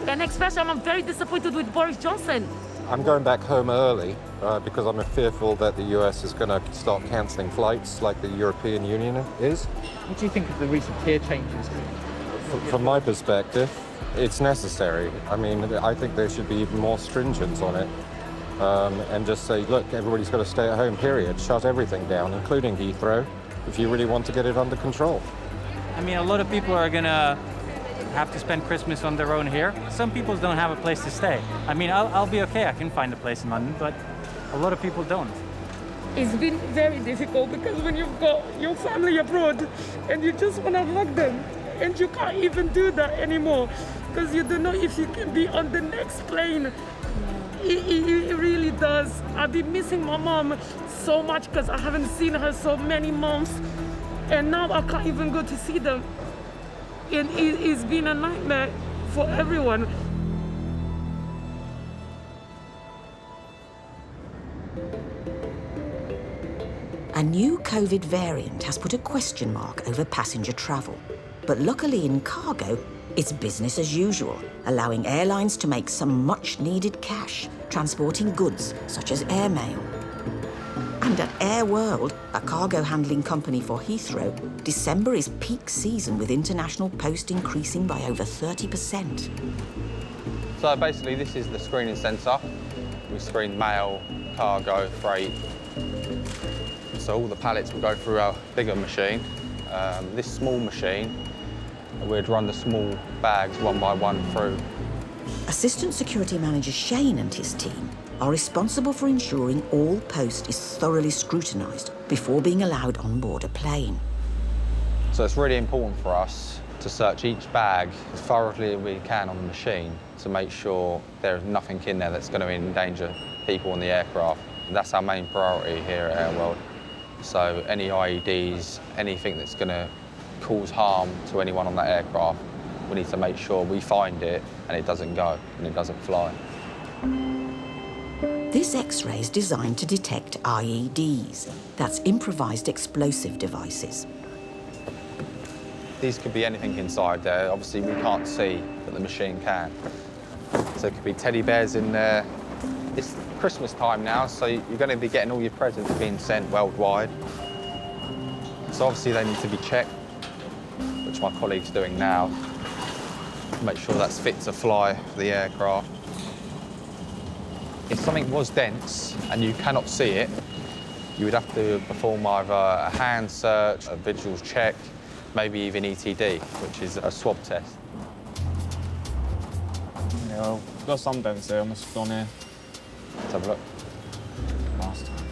and especially I'm very disappointed with Boris Johnson. I'm going back home early because I'm fearful that the US is going to start cancelling flights like the European Union is. What do you think of the recent tier changes? From my perspective, it's necessary. I mean, I think there should be even more stringent on it and just say, look, everybody's got to stay at home, period. Shut everything down, including Heathrow, if you really want to get it under control. I mean, a lot of people are going to have to spend Christmas on their own here. Some people don't have a place to stay. I mean, I'll be okay, I can find a place in London, but a lot of people don't. It's been very difficult because when you've got your family abroad and you just want to hug them and you can't even do that anymore because you don't know if you can be on the next plane. It really does. I've been missing my mom so much because I haven't seen her so many months, and now I can't even go to see them. And it's been a nightmare for everyone. A new COVID variant has put a question mark over passenger travel. But luckily in cargo, it's business as usual, allowing airlines to make some much-needed cash, transporting goods such as airmail. And at Air World, a cargo handling company for Heathrow, December is peak season with international post increasing by over 30%. So basically this is the screening centre. We screen mail, cargo, freight. So all the pallets will go through our bigger machine. This small machine, we'd run the small bags one by one through. Assistant Security Manager Shane and his team are responsible for ensuring all post is thoroughly scrutinised before being allowed on board a plane. So it's really important for us to search each bag as thoroughly as we can on the machine to make sure there's nothing in there that's going to endanger people on the aircraft. That's our main priority here at Air World. So any IEDs, anything that's going to cause harm to anyone on that aircraft, we need to make sure we find it and it doesn't go and it doesn't fly. This X-ray is designed to detect IEDs, that's improvised explosive devices. These could be anything inside there. Obviously we can't see, but the machine can. So it could be teddy bears in there. It's Christmas time now, so you're going to be getting all your presents being sent worldwide. So obviously they need to be checked, which my colleague's doing now, to make sure that's fit to fly for the aircraft. If something was dense and you cannot see it, you would have to perform either a hand search, a visuals check, maybe even ETD, which is a swab test. Yeah, well, we've got some dents here, I must have gone here. Let's have a look. Last time.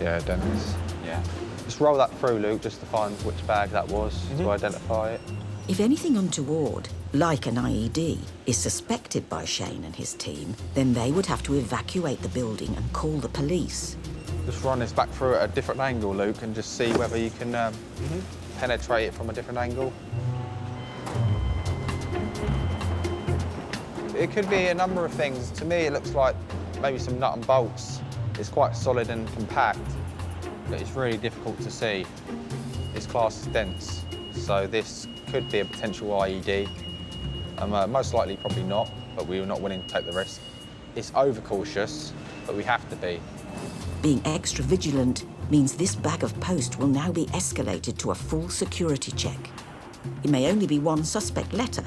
Yeah, dents. Yeah. Just roll that through, Luke, just to find which bag that was, to identify it. If anything untoward, like an IED, is suspected by Shane and his team, then they would have to evacuate the building and call the police. Just run this back through at a different angle, Luke, and just see whether you can penetrate it from a different angle. It could be a number of things. To me, it looks like maybe some nut and bolts. It's quite solid and compact, but it's really difficult to see. It's classed as dense, so this could be a potential IED. Most likely, probably not, but we were not willing to take the risk. It's overcautious, but we have to be. Being extra vigilant means this bag of post will now be escalated to a full security check. It may only be one suspect letter,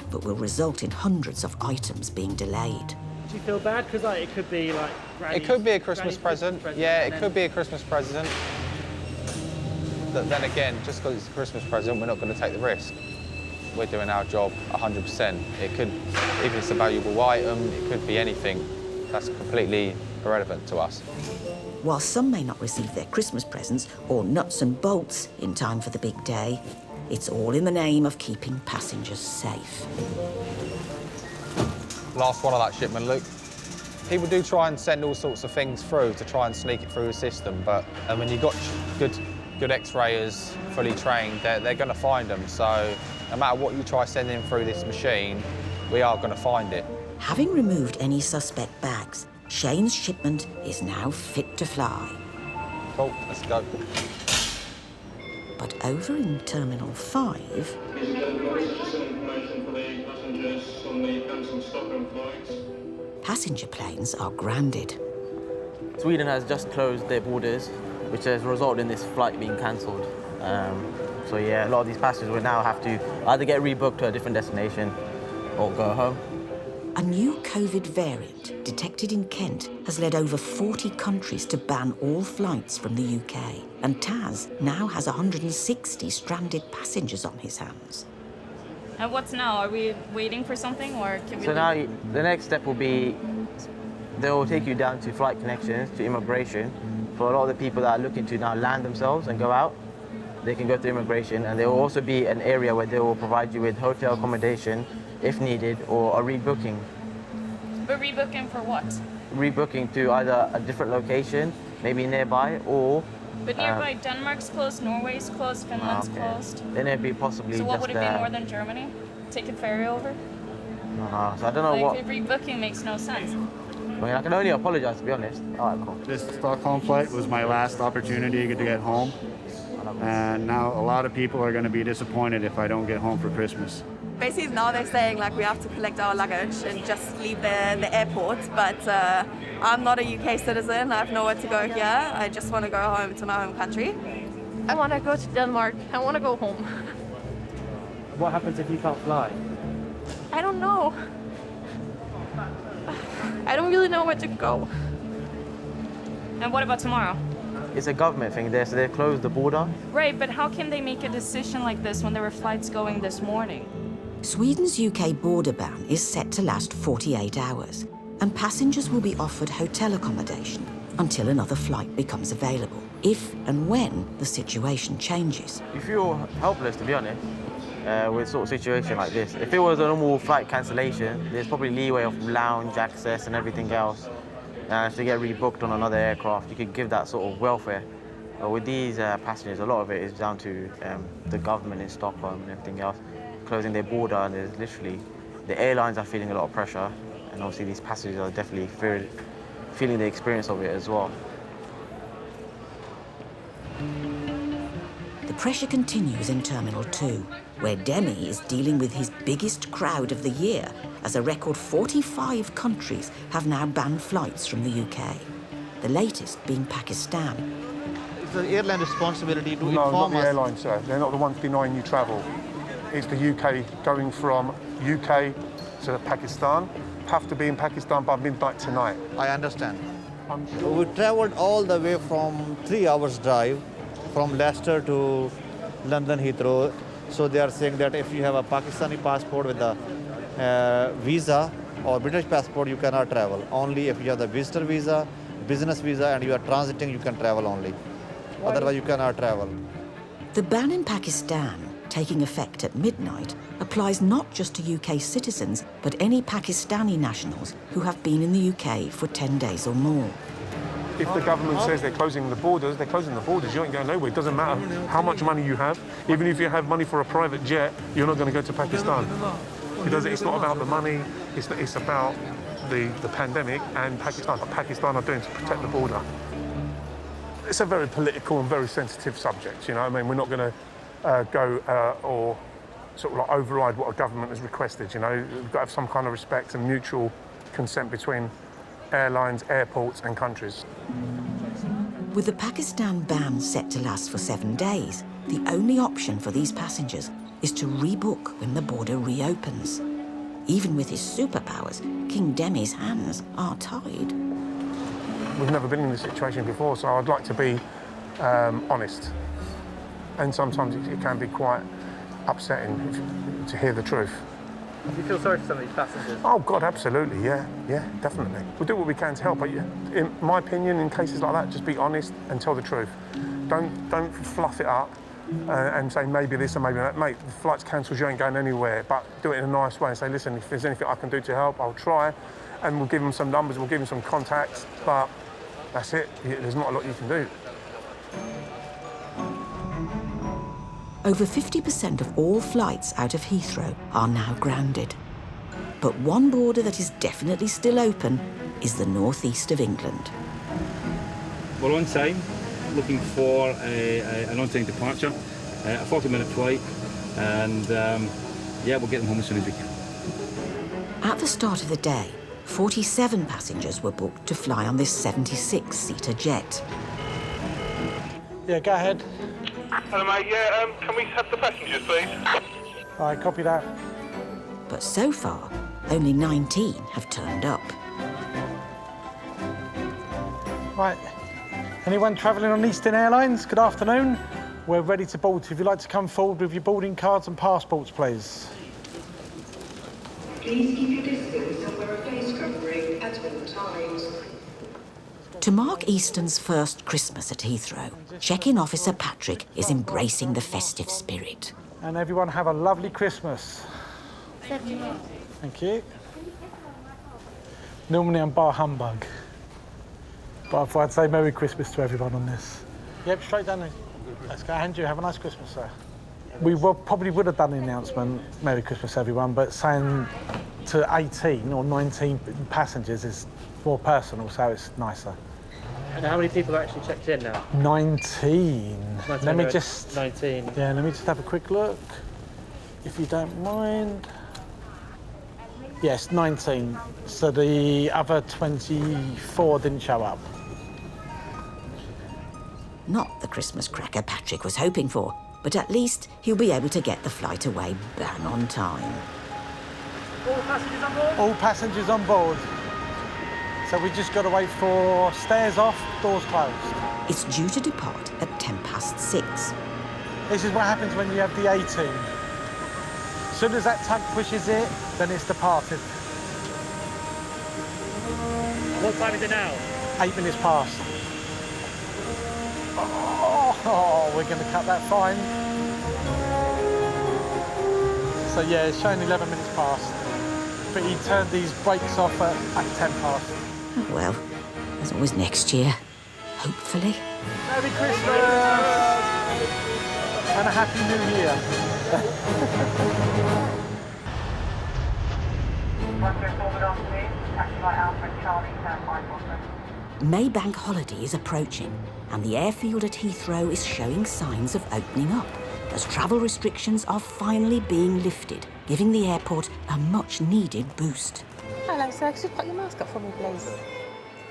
but will result in hundreds of items being delayed. Do you feel bad? Because it could be like It could be a Christmas present. Yeah, it could be a Christmas present. But then again, just because it's a Christmas present, we're not going to take the risk. We're doing our job 100%. It could, even if it's a valuable item, it could be anything. That's completely irrelevant to us. While some may not receive their Christmas presents or nuts and bolts in time for the big day, it's all in the name of keeping passengers safe. Last one of that shipment, Luke. People do try and send all sorts of things through to try and sneak it through the system, but when you've got good X-rayers, fully trained, they're going to find them. So no matter what you try sending through this machine, we are going to find it. Having removed any suspect bags, Shane's shipment is now fit to fly. Cool, let's go. But over in Terminal 5... passenger planes are grounded. Sweden has just closed their borders, which has resulted in this flight being cancelled. So yeah, a lot of these passengers will now have to either get rebooked to a different destination or go home. A new COVID variant detected in Kent has led over 40 countries to ban all flights from the UK. And Taz now has 160 stranded passengers on his hands. And what's now? Are we waiting for something, or can we... So now the next step will be, they'll take you down to flight connections, to immigration. For a lot of the people that are looking to now land themselves and go out, they can go to immigration, and there will also be an area where they will provide you with hotel accommodation, if needed, or a rebooking. But rebooking for what? Rebooking to either a different location, maybe nearby, or... But nearby, Denmark's closed, Norway's closed, Finland's closed. Then it'd be possibly So what just, would it be, northern Germany? Take a ferry over? So I don't know like, rebooking makes no sense. I mean, I can only apologise, to be honest. All right, cool. This Stockholm flight was my last opportunity to get home. And now a lot of people are going to be disappointed if I don't get home for Christmas. Basically now they're saying like we have to collect our luggage and just leave the airport, but I'm not a UK citizen, I have nowhere to go here, I just want to go home to my home country. I want to go to Denmark. I want to go home. What happens if you can't fly? I don't know. I don't really know where to go. And what about tomorrow? It's a government thing there, so they've closed the border. Right, but how can they make a decision like this when there were flights going this morning? Sweden's UK border ban is set to last 48 hours, and passengers will be offered hotel accommodation until another flight becomes available, if and when the situation changes. You feel helpless, to be honest, with sort of situation like this. If it was a normal flight cancellation, there's probably leeway of lounge access and everything else. And if they get rebooked on another aircraft, you could give that sort of welfare. But with these passengers, a lot of it is down to the government in Stockholm and everything else, closing their border, and there's literally, the airlines are feeling a lot of pressure, and obviously these passengers are definitely feeling the experience of it as well. The pressure continues in Terminal 2, where Demi is dealing with his biggest crowd of the year, as a record 45 countries have now banned flights from the UK, the latest being Pakistan. It's the airline responsibility to inform us. No, not the airline, sir. They're not the ones denying you travel. It's the UK going from UK to Pakistan. Have to be in Pakistan by midnight tonight. I understand. We travelled all the way from 3 hours drive from Leicester to London Heathrow. So they are saying that if you have a Pakistani passport with a visa or British passport, you cannot travel. Only if you have the visitor visa, business visa, and you are transiting, you can travel only. Otherwise, you cannot travel. The ban in Pakistan, taking effect at midnight, applies not just to UK citizens, but any Pakistani nationals who have been in the UK for 10 days or more. If the government says they're closing the borders, they're closing the borders. You ain't going nowhere. It doesn't matter how much money you have. Even if you have money for a private jet, you're not going to go to Pakistan. It's not about the money. It's about the pandemic and Pakistan. What Pakistan are doing to protect the border. It's a very political and very sensitive subject. You know, I mean, we're not going to go or sort of like override what a government has requested. You know, we've got to have some kind of respect and mutual consent between airlines, airports and countries. With the Pakistan ban set to last for 7 days, the only option for these passengers is to rebook when the border reopens. Even with his superpowers, King Demi's hands are tied. We've never been in this situation before, so I'd like to be honest. And sometimes it can be quite upsetting to hear the truth. Do you feel sorry for some of these passengers? Oh God, absolutely, yeah, definitely. We'll do what we can to help, but in my opinion, in cases like that, just be honest and tell the truth. Don't fluff it up and say maybe this and maybe that. Mate, the flight's cancelled, you ain't going anywhere, but do it in a nice way and say, listen, if there's anything I can do to help, I'll try. And we'll give them some numbers, we'll give them some contacts, but that's it. There's not a lot you can do. Over 50% of all flights out of Heathrow are now grounded. But one border that is definitely still open is the northeast of England. We're on time, looking for an on-time departure, a 40-minute flight, and we'll get them home as soon as we can. At the start of the day, 47 passengers were booked to fly on this 76-seater jet. Yeah, go ahead. Hello, mate. Yeah, can we have the passengers, please? All right, copy that. But so far, only 19 have turned up. Right. Anyone travelling on Eastern Airlines? Good afternoon. We're ready to board. If you'd like to come forward with your boarding cards and passports, please. Please keep your distance and wear a face covering at all times. To mark Easton's first Christmas at Heathrow, check-in officer Patrick is embracing the festive spirit. And everyone have a lovely Christmas. Thank you. Normally I'm bar humbug, but I thought I'd say Merry Christmas to everyone on this. Yep, straight down there. Let's go. And you have a nice Christmas, sir. We probably would have done the announcement, Merry Christmas everyone, but saying to 18 or 19 passengers is more personal, so it's nicer. And how many people are actually checked in now? 19. Let me just... 19. Yeah, let me just have a quick look, if you don't mind. Yes, 19. So the other 24 didn't show up. Not the Christmas cracker Patrick was hoping for, but at least he'll be able to get the flight away bang on time. All passengers on board? All passengers on board. So we just got to wait for stairs off, doors closed. It's due to depart at 6:10. This is what happens when you have the 18. As soon as that tug pushes it, then it's departed. What time is it now? 8 minutes past. Oh, we're going to cut that fine. So yeah, it's showing 11 minutes past. But he turned these brakes off at 10 past. Oh, well, there's always next year, hopefully. Merry Christmas! And a Happy New Year. Maybank holiday is approaching, and the airfield at Heathrow is showing signs of opening up, as travel restrictions are finally being lifted, giving the airport a much-needed boost. Hello, sir. Could you put your mask up for me, please?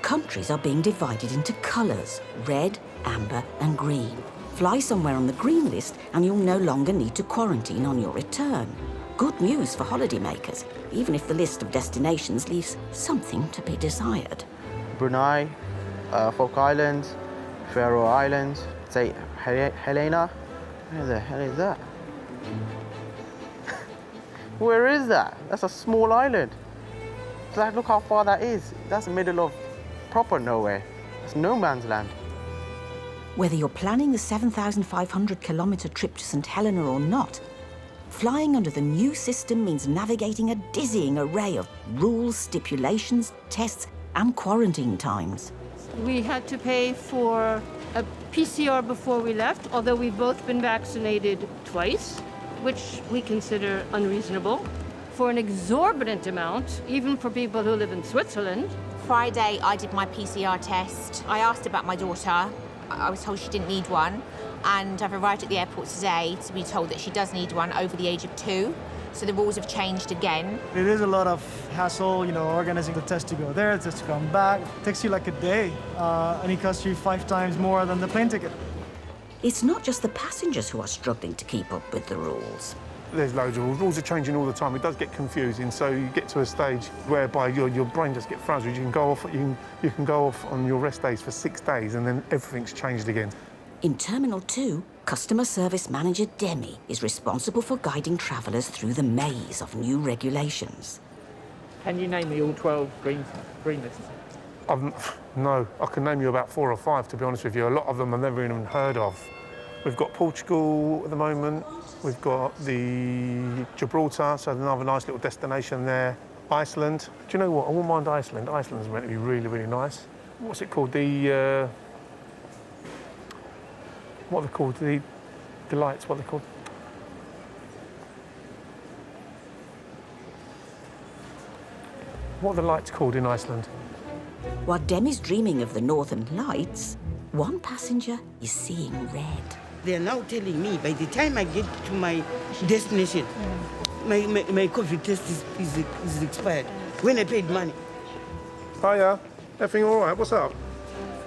Countries are being divided into colours, red, amber and green. Fly somewhere on the green list and you'll no longer need to quarantine on your return. Good news for holidaymakers, even if the list of destinations leaves something to be desired. Brunei, Falk Islands, Faroe Islands, St. Helena. Where the hell is that? Where is that? That's a small island. Like, look how far that is. That's the middle of proper nowhere. It's no man's land. Whether you're planning the 7,500-kilometre trip to St Helena or not, flying under the new system means navigating a dizzying array of rules, stipulations, tests and quarantine times. We had to pay for a PCR before we left, although we've both been vaccinated twice, which we consider unreasonable, for an exorbitant amount, even for people who live in Switzerland. Friday, I did my PCR test. I asked about my daughter. I was told she didn't need one, and I've arrived at the airport today to be told that she does need one over the age of 2. So the rules have changed again. It is a lot of hassle, you know, organizing the test to go there, the test to come back. It takes you like a day, and it costs you 5 times more than the plane ticket. It's not just the passengers who are struggling to keep up with the rules. There's loads of rules. Rules are changing all the time. It does get confusing, so you get to a stage whereby your brain just gets frazzled. You can go off on your rest days for 6 days, and then everything's changed again. In Terminal 2, Customer Service Manager Demi is responsible for guiding travellers through the maze of new regulations. Can you name me all 12 green lists? No, I can name you about 4 or 5, to be honest with you. A lot of them I've never even heard of. We've got Portugal at the moment. We've got the Gibraltar, so another nice little destination there. Iceland. Do you know what? I wouldn't mind Iceland. Iceland's meant to be really, really nice. What's it called? What are they called? The lights, what are they called? What are the lights called in Iceland? While Demi's dreaming of the Northern Lights, one passenger is seeing red. They're now telling me by the time I get to my destination, my COVID test is expired. When I paid money. Hiya, everything all right? What's up?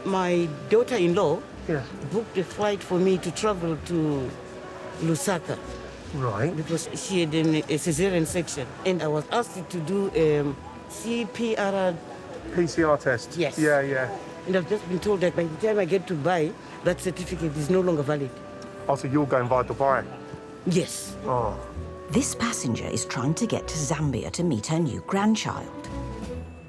My daughter-in-law Yes. booked a flight for me to travel to Lusaka. Right. Because she had a cesarean section. And I was asked to do CPR. PCR test? Yes. Yeah, yeah. And I've just been told that by the time I get to Dubai, that certificate is no longer valid. Oh, so you're going via Dubai? Yes. Oh. This passenger is trying to get to Zambia to meet her new grandchild.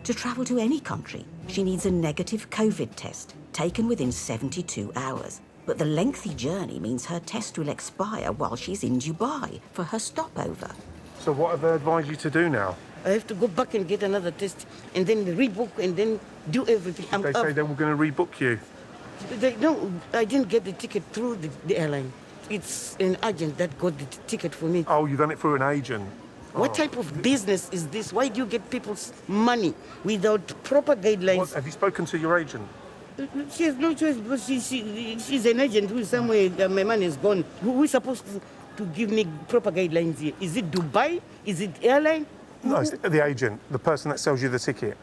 To travel to any country, she needs a negative COVID test taken within 72 hours. But the lengthy journey means her test will expire while she's in Dubai for her stopover. So what have they advised you to do now? I have to go back and get another test and then rebook and then do everything. They say they were going to rebook you. No, I didn't get the ticket through the airline. It's an agent that got the ticket for me. Oh, you've done it through an agent? What type of business is this? Why do you get people's money without proper guidelines? What, have you spoken to your agent? She has no choice because she's an agent who is somewhere, my money is gone. Who is supposed to give me proper guidelines here? Is it Dubai? Is it airline? No, it's the agent, the person that sells you the ticket.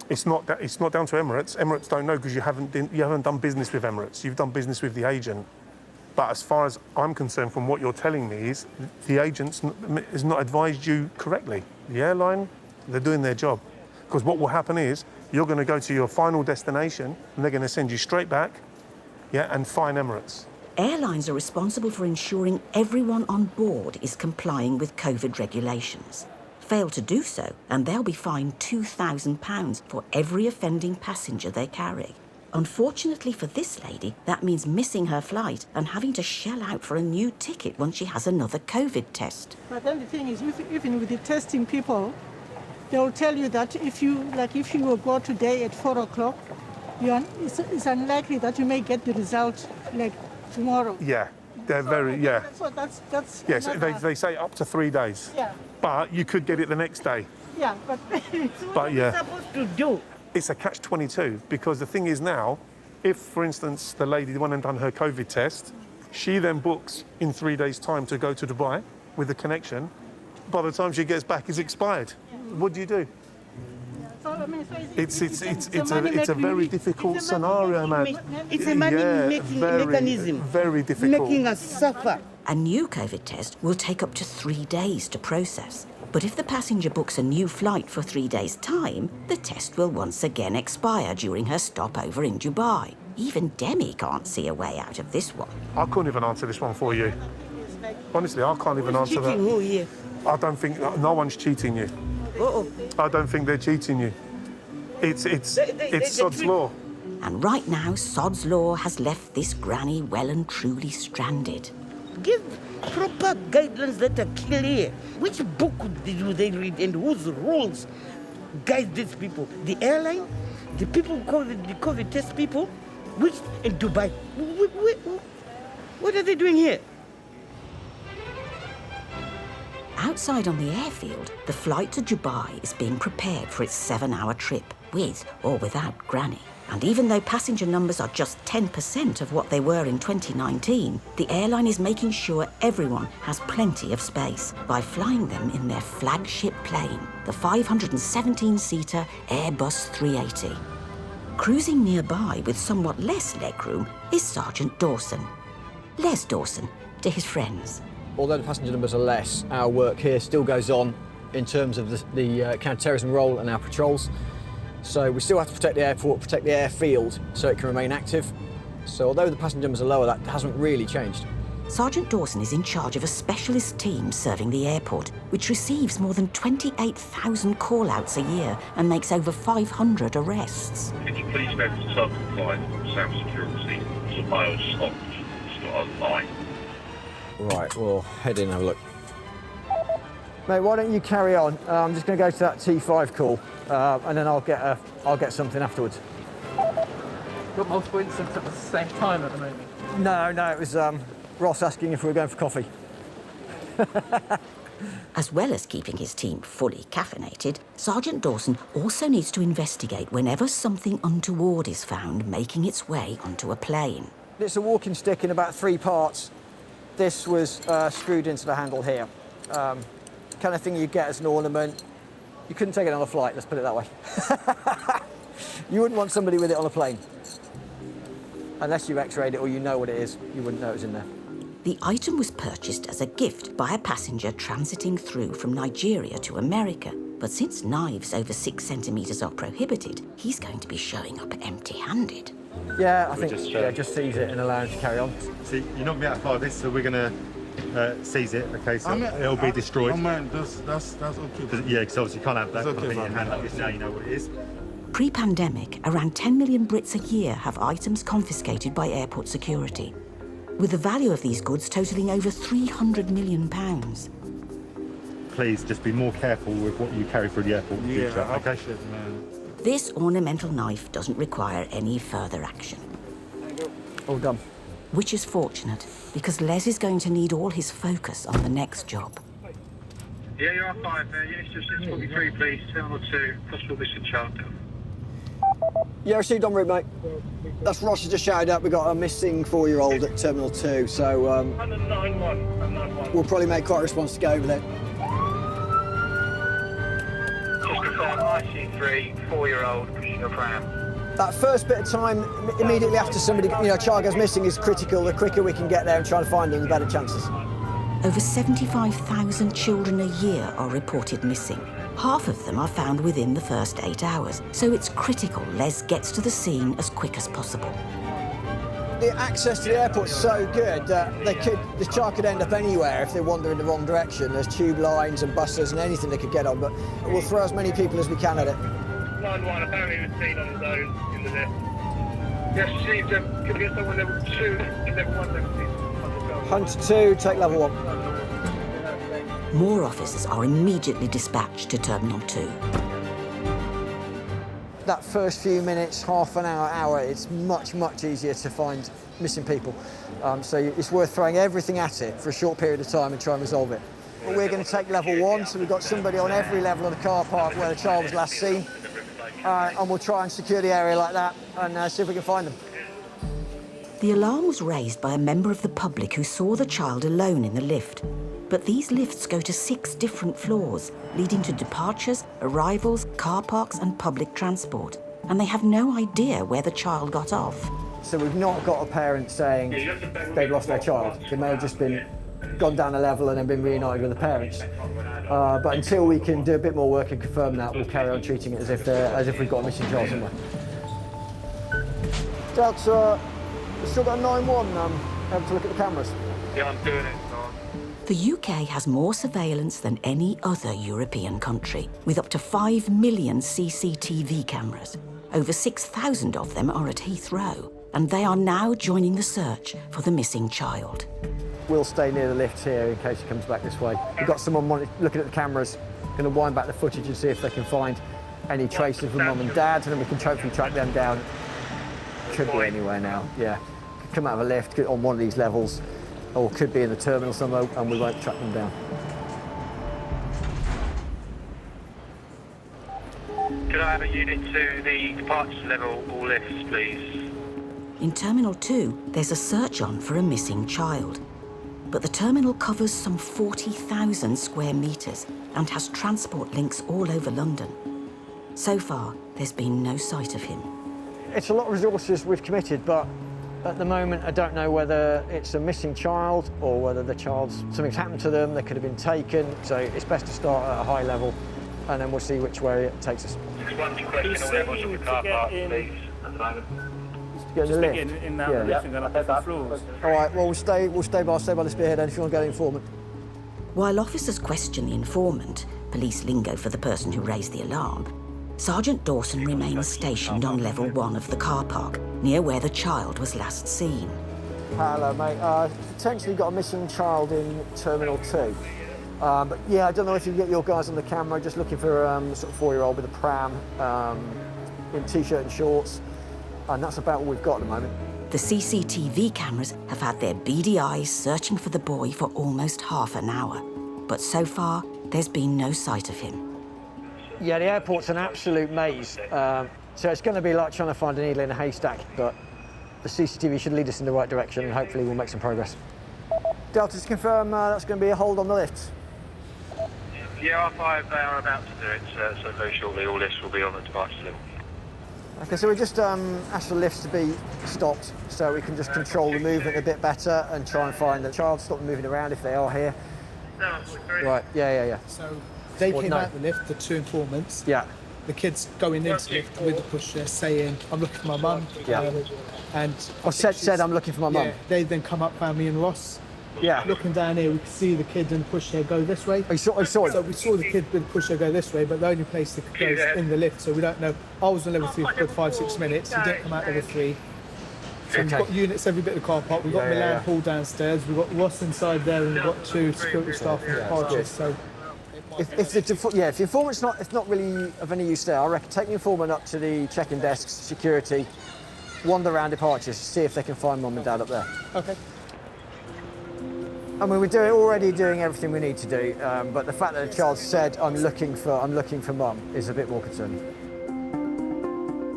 It's not down to Emirates. Emirates don't know because you haven't done business with Emirates. You've done business with the agent. But as far as I'm concerned, from what you're telling me, is the agent has not advised you correctly. The airline, they're doing their job. Because what will happen is you're going to go to your final destination and they're going to send you straight back, and fine Emirates. Airlines are responsible for ensuring everyone on board is complying with COVID regulations. Fail to do so, and they'll be fined £2,000 for every offending passenger they carry. Unfortunately for this lady, that means missing her flight and having to shell out for a new ticket once she has another COVID test. But then the thing is, even with the testing people, they'll tell you that if you will go today at 4 o'clock, it's unlikely that you may get the result tomorrow. Yeah, they're That's yes, they say up to 3 days. Yeah. But you could get it the next day. Yeah, but What are you supposed to do? It's a catch-22 because the thing is now, if, for instance, the lady went and done her COVID test, she then books in 3 days' time to go to Dubai with the connection. By the time she gets back, it's expired. What do you do? It's a very difficult scenario, man. It's a money-making mechanism. Very difficult. Making us suffer. A new COVID test will take up to 3 days to process. But if the passenger books a new flight for 3 days' time, the test will once again expire during her stopover in Dubai. Even Demi can't see a way out of this one. I couldn't even answer this one for you. Honestly, I can't even answer that. Cheating who here? I don't think no one's cheating you. I don't think they're cheating you. It's Sod's law. And right now, Sod's law has left this granny well and truly stranded. Give proper guidelines that are clear. Which book do they read and whose rules guide these people? The airline? The people COVID test people, which in Dubai. What are they doing here? Outside on the airfield, the flight to Dubai is being prepared for its 7-hour trip, with or without Granny. And even though passenger numbers are just 10% of what they were in 2019, the airline is making sure everyone has plenty of space by flying them in their flagship plane, the 517-seater Airbus 380. Cruising nearby with somewhat less legroom is Sergeant Dawson. Les Dawson to his friends. Although the passenger numbers are less, our work here still goes on in terms of the counter-terrorism role and our patrols. So we still have to protect the airport, protect the airfield so it can remain active. So although the passenger numbers are lower, that hasn't really changed. Sergeant Dawson is in charge of a specialist team serving the airport, which receives more than 28,000 call-outs a year and makes over 500 arrests. Can you please go to self-compliant, Sam Security, so miles stopped, it's not online. Right, we'll head in and have a look. Mate, why don't you carry on? I'm just going to go to that T5 call, and then I'll get something afterwards. Got multiple incidents at the same time at the moment? No, it was Ross asking if we were going for coffee. As well as keeping his team fully caffeinated, Sergeant Dawson also needs to investigate whenever something untoward is found making its way onto a plane. It's a walking stick in about 3 parts. This was screwed into the handle here. Kind of thing you get as an ornament. You couldn't take it on a flight, let's put it that way. You wouldn't want somebody with it on a plane. Unless you've x-rayed it or you know what it is, you wouldn't know it was in there. The item was purchased as a gift by a passenger transiting through from Nigeria to America. But since knives over 6 centimetres are prohibited, he's going to be showing up empty-handed. Yeah, I think just seize it and allow him to carry on. See, you're not going to be able to fire this, so we're going to seize it, okay, so it'll be destroyed. Oh man, that's okay. Yeah, because obviously you can't have that okay, in your hand like this, now you know what it is. Pre-pandemic, around 10 million Brits a year have items confiscated by airport security, with the value of these goods totalling over £300 million. Please, just be more careful with what you carry through the airport in the future, okay? Man. This ornamental knife doesn't require any further action. All done. Which is fortunate, because Les is going to need all his focus on the next job. Yeah, you're on 5 there. Yes, just 643, please. Terminal 2, possible missing child. Yeah, received en route, mate. That's Ross has just shouted out we've got a missing 4-year-old at Terminal 2, so 191. we'll probably make quite a response to go over there. Just confirm, IC3, 4-year-old, pushing a pram. That first bit of time immediately after somebody, a child goes missing is critical. The quicker we can get there and try and find them, the better chances. Over 75,000 children a year are reported missing. Half of them are found within the first 8 hours, so it's critical Les gets to the scene as quick as possible. The access to the airport's so good that the child could end up anywhere if they wander in the wrong direction. There's tube lines and buses and anything they could get on, but we'll throw as many people as we can at it. 9-1, apparently he was seen on his own in the lift. Yes, received him. Can we get someone level 2 and level 1 level 2? Hunter 2, take level 1. More officers are immediately dispatched to Terminal 2. That first few minutes, half an hour, it's much, much easier to find missing people. So it's worth throwing everything at it for a short period of time and try and resolve it. But we're going to take level 1, so we've got somebody on every level of the car park where the child was last seen. And we'll try and secure the area like that and see if we can find them. The alarm was raised by a member of the public who saw the child alone in the lift. But these lifts go to 6 different floors, leading to departures, arrivals, car parks and public transport. And they have no idea where the child got off. So we've not got a parent saying they've lost their child. They may have just gone down a level and then been reunited with the parents. But until we can do a bit more work and confirm that, we'll carry on treating it as if we've got a missing child somewhere. Delta, we've still got a 9-1, able to look at the cameras. Yeah, I'm doing it. The UK has more surveillance than any other European country, with up to 5 million CCTV cameras. Over 6,000 of them are at Heathrow, and they are now joining the search for the missing child. We'll stay near the lift here in case he comes back this way. We've got someone looking at the cameras, going to wind back the footage and see if they can find any traces of mum and dad, and then we can hopefully track them down. Could be anywhere now, yeah. Could come out of a lift on one of these levels, or could be in the terminal somewhere, and we won't track them down. Could I have a unit to the departures level, all lifts, please? In Terminal 2, there's a search on for a missing child. But the terminal covers some 40,000 square metres and has transport links all over London. So far, there's been no sight of him. It's a lot of resources we've committed, but at the moment I don't know whether it's a missing child or whether something's happened to them, they could have been taken, so it's best to start at a high level and then we'll see which way it takes us. Just one question, all levels of the car park, please, at the moment. Get in the lift. In that lift and then up the floors. All right, well, we'll stay by the spearhead then if you want to go to the informant. While officers question the informant, police lingo for the person who raised the alarm, Sergeant Dawson remains stationed on level 1 of the car park, near where the child was last seen. Hello, mate. Potentially got a missing child in Terminal 2. But yeah, I don't know if you can get your guys on the camera, just looking for sort of 4-year-old with a pram, in t-shirt and shorts. And that's about all we've got at the moment. The CCTV cameras have had their beady eyes searching for the boy for almost half an hour. But so far, there's been no sight of him. Yeah, the airport's an absolute maze. So it's going to be like trying to find a needle in a haystack, but the CCTV should lead us in the right direction and hopefully we'll make some progress. Delta, just confirm that's going to be a hold on the lift. Yeah, R5, they are about to do it, so very shortly all lifts will be on the departure level. Okay, so we just asked for lifts to be stopped so we can just control the movement a bit better and try and find the child, stop them moving around if they are here. Right, yeah. So they came out the lift, the 2 informants. Yeah. The kids going into the lift with the pusher saying, I'm looking for my mum. Yeah. And I said I'm looking for my mum. Yeah, they then come up, found me and Ross. Yeah. Looking down here, we could see the kid and the pushchair go this way. I saw it. So we saw the kid with the pushchair go this way, but the only place they could go is in the lift, so we don't know. I was on level 3 for good 5-6 minutes. He didn't come out level 3. So we've got units every bit of the car park. We've got Milan Hall downstairs. We've got Ross inside there, and we've got 2 security staff in the departures. So if the informant's not really of any use there, I reckon take the informant up to the check-in desks, security, wander around departures, see if they can find mum and dad up there. Okay. I mean, we're already doing everything we need to do, but the fact that the child said, I'm looking for mum, is a bit more concerning.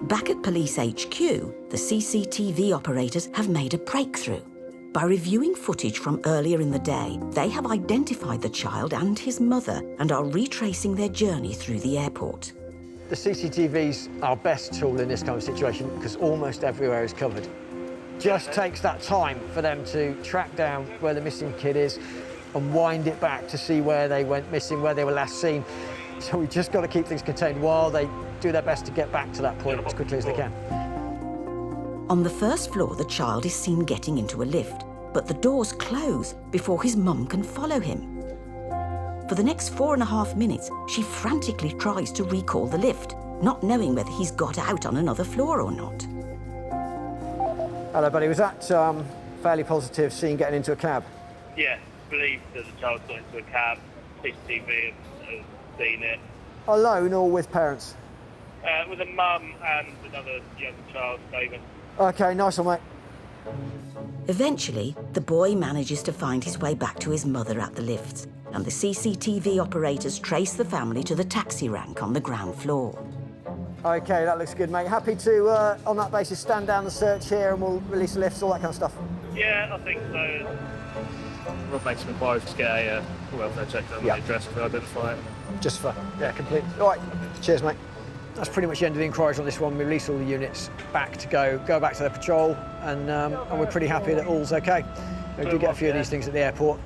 Back at Police HQ, the CCTV operators have made a breakthrough. By reviewing footage from earlier in the day, they have identified the child and his mother and are retracing their journey through the airport. The CCTV's our best tool in this kind of situation because almost everywhere is covered. Just takes that time for them to track down where the missing kid is and wind it back to see where they went missing, where they were last seen. So we've just got to keep things contained while they do their best to get back to that point as quickly as they can. On the first floor, the child is seen getting into a lift, but the doors close before his mum can follow him. For the next 4.5 minutes, she frantically tries to recall the lift, not knowing whether he's got out on another floor or not. Hello, buddy. Was that fairly positive, seeing getting into a cab? Yeah, believe that the child got into a cab. CCTV has seen it. Alone or with parents? With a mum and another young child, David. Okay, nice one, mate. Eventually, the boy manages to find his way back to his mother at the lifts, and the CCTV operators trace the family to the taxi rank on the ground floor. Okay, that looks good, mate. Happy to, on that basis, stand down the search here and we'll release the lifts, all that kind of stuff. Yeah, I think so. We'll make some inquiries to get a welfare check on the address if we identify it. Just for, complete. All right, cheers, mate. That's pretty much the end of the inquiries on this one. We release all the units back to go back to their patrol, and we're pretty happy that all's okay. We did get a few of these things at the airport,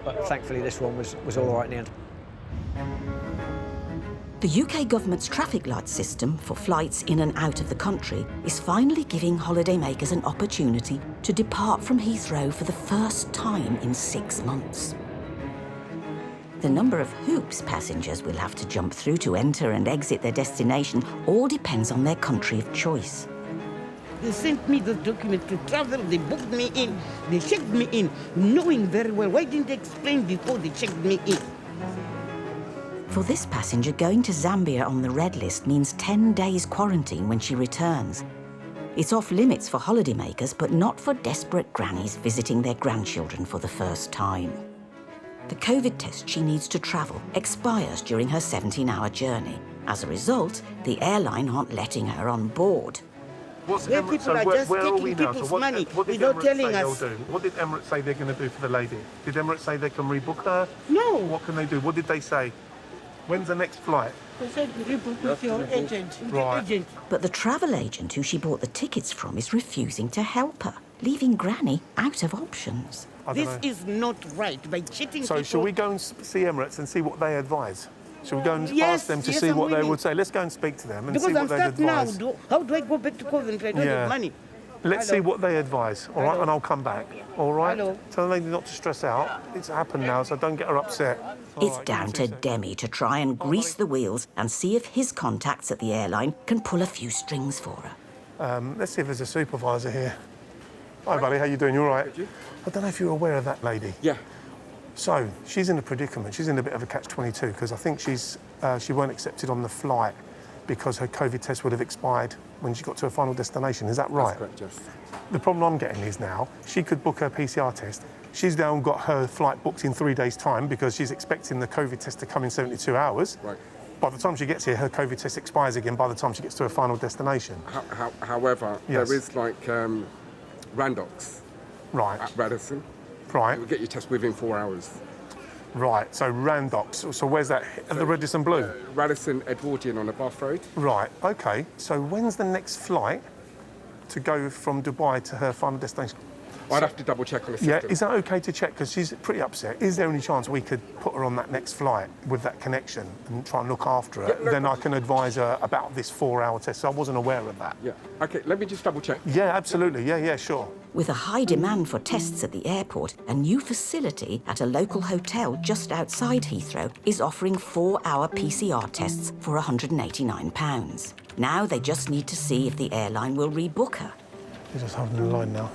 but thankfully this one was all right in the end. The UK government's traffic light system for flights in and out of the country is finally giving holidaymakers an opportunity to depart from Heathrow for the first time in 6 months. The number of hoops passengers will have to jump through to enter and exit their destination all depends on their country of choice. They sent me the document to travel, they booked me in, they checked me in, knowing very well. Why didn't they explain before they checked me in? For this passenger, going to Zambia on the red list means 10 days quarantine when she returns. It's off limits for holidaymakers, but not for desperate grannies visiting their grandchildren for the first time. The COVID test she needs to travel expires during her 17-hour journey. As a result, the airline aren't letting her on board. What's Where Emirates, people so are where, just where are taking we now? people's So what, money what did without Emirates telling say us. they'll do? What did Emirates say they're going to do for the lady? Did Emirates say they can rebook her? No. What can they do? What did they say? When's the next flight? They said rebook with your agent. Right. But the travel agent who she bought the tickets from is refusing to help her, leaving Granny out of options. This is not right by cheating So people. shall we go and see Emirates and see what they advise? Shall we go and Yes, ask them to yes, see I'm what they willing. would say? Let's go and speak to them and Because see I'm what they'd stuck now. advise. How do I go back to Coventry? I don't have money. Let's see what they advise, all right? Hello. And I'll come back, all right? Hello. Tell the lady not to stress out. It's happened now, so don't get her upset. It's down to Demi to try and grease the wheels and see if his contacts at the airline can pull a few strings for her. Let's see if there's a supervisor here. Hi, buddy. How you doing? You all right? I don't know if you're aware of that lady. Yeah. So she's in a predicament. She's in a bit of a catch-22 because I think she weren't accepted on the flight because her COVID test would have expired when she got to her final destination. Is that right? That's correct, yes. The problem I'm getting is now she could book her PCR test. She's now got her flight booked in 3 days' time because she's expecting the COVID test to come in 72 hours. Right. By the time she gets here, her COVID test expires again by the time she gets to her final destination. However, Yes. there is like Randox Right. at Radisson. Right. You will get your test within 4 hours. Right, so Randox. So where's that? At the Radisson Blue? Radisson Edwardian on the Bath Road. Right, OK. So when's the next flight to go from Dubai to her final destination? I'd have to double check on the system. Yeah, is that OK to check? Because she's pretty upset. Is there any chance we could put her on that next flight with that connection and try and look after her? Yeah, no then problem. I can advise her about this 4-hour test. So I wasn't aware of that. Yeah. OK, let me just double check. Yeah, absolutely. Yeah, sure. With a high demand for tests at the airport, a new facility at a local hotel just outside Heathrow is offering 4-hour PCR tests for £189. Now they just need to see if the airline will rebook her. He's just holding the line now.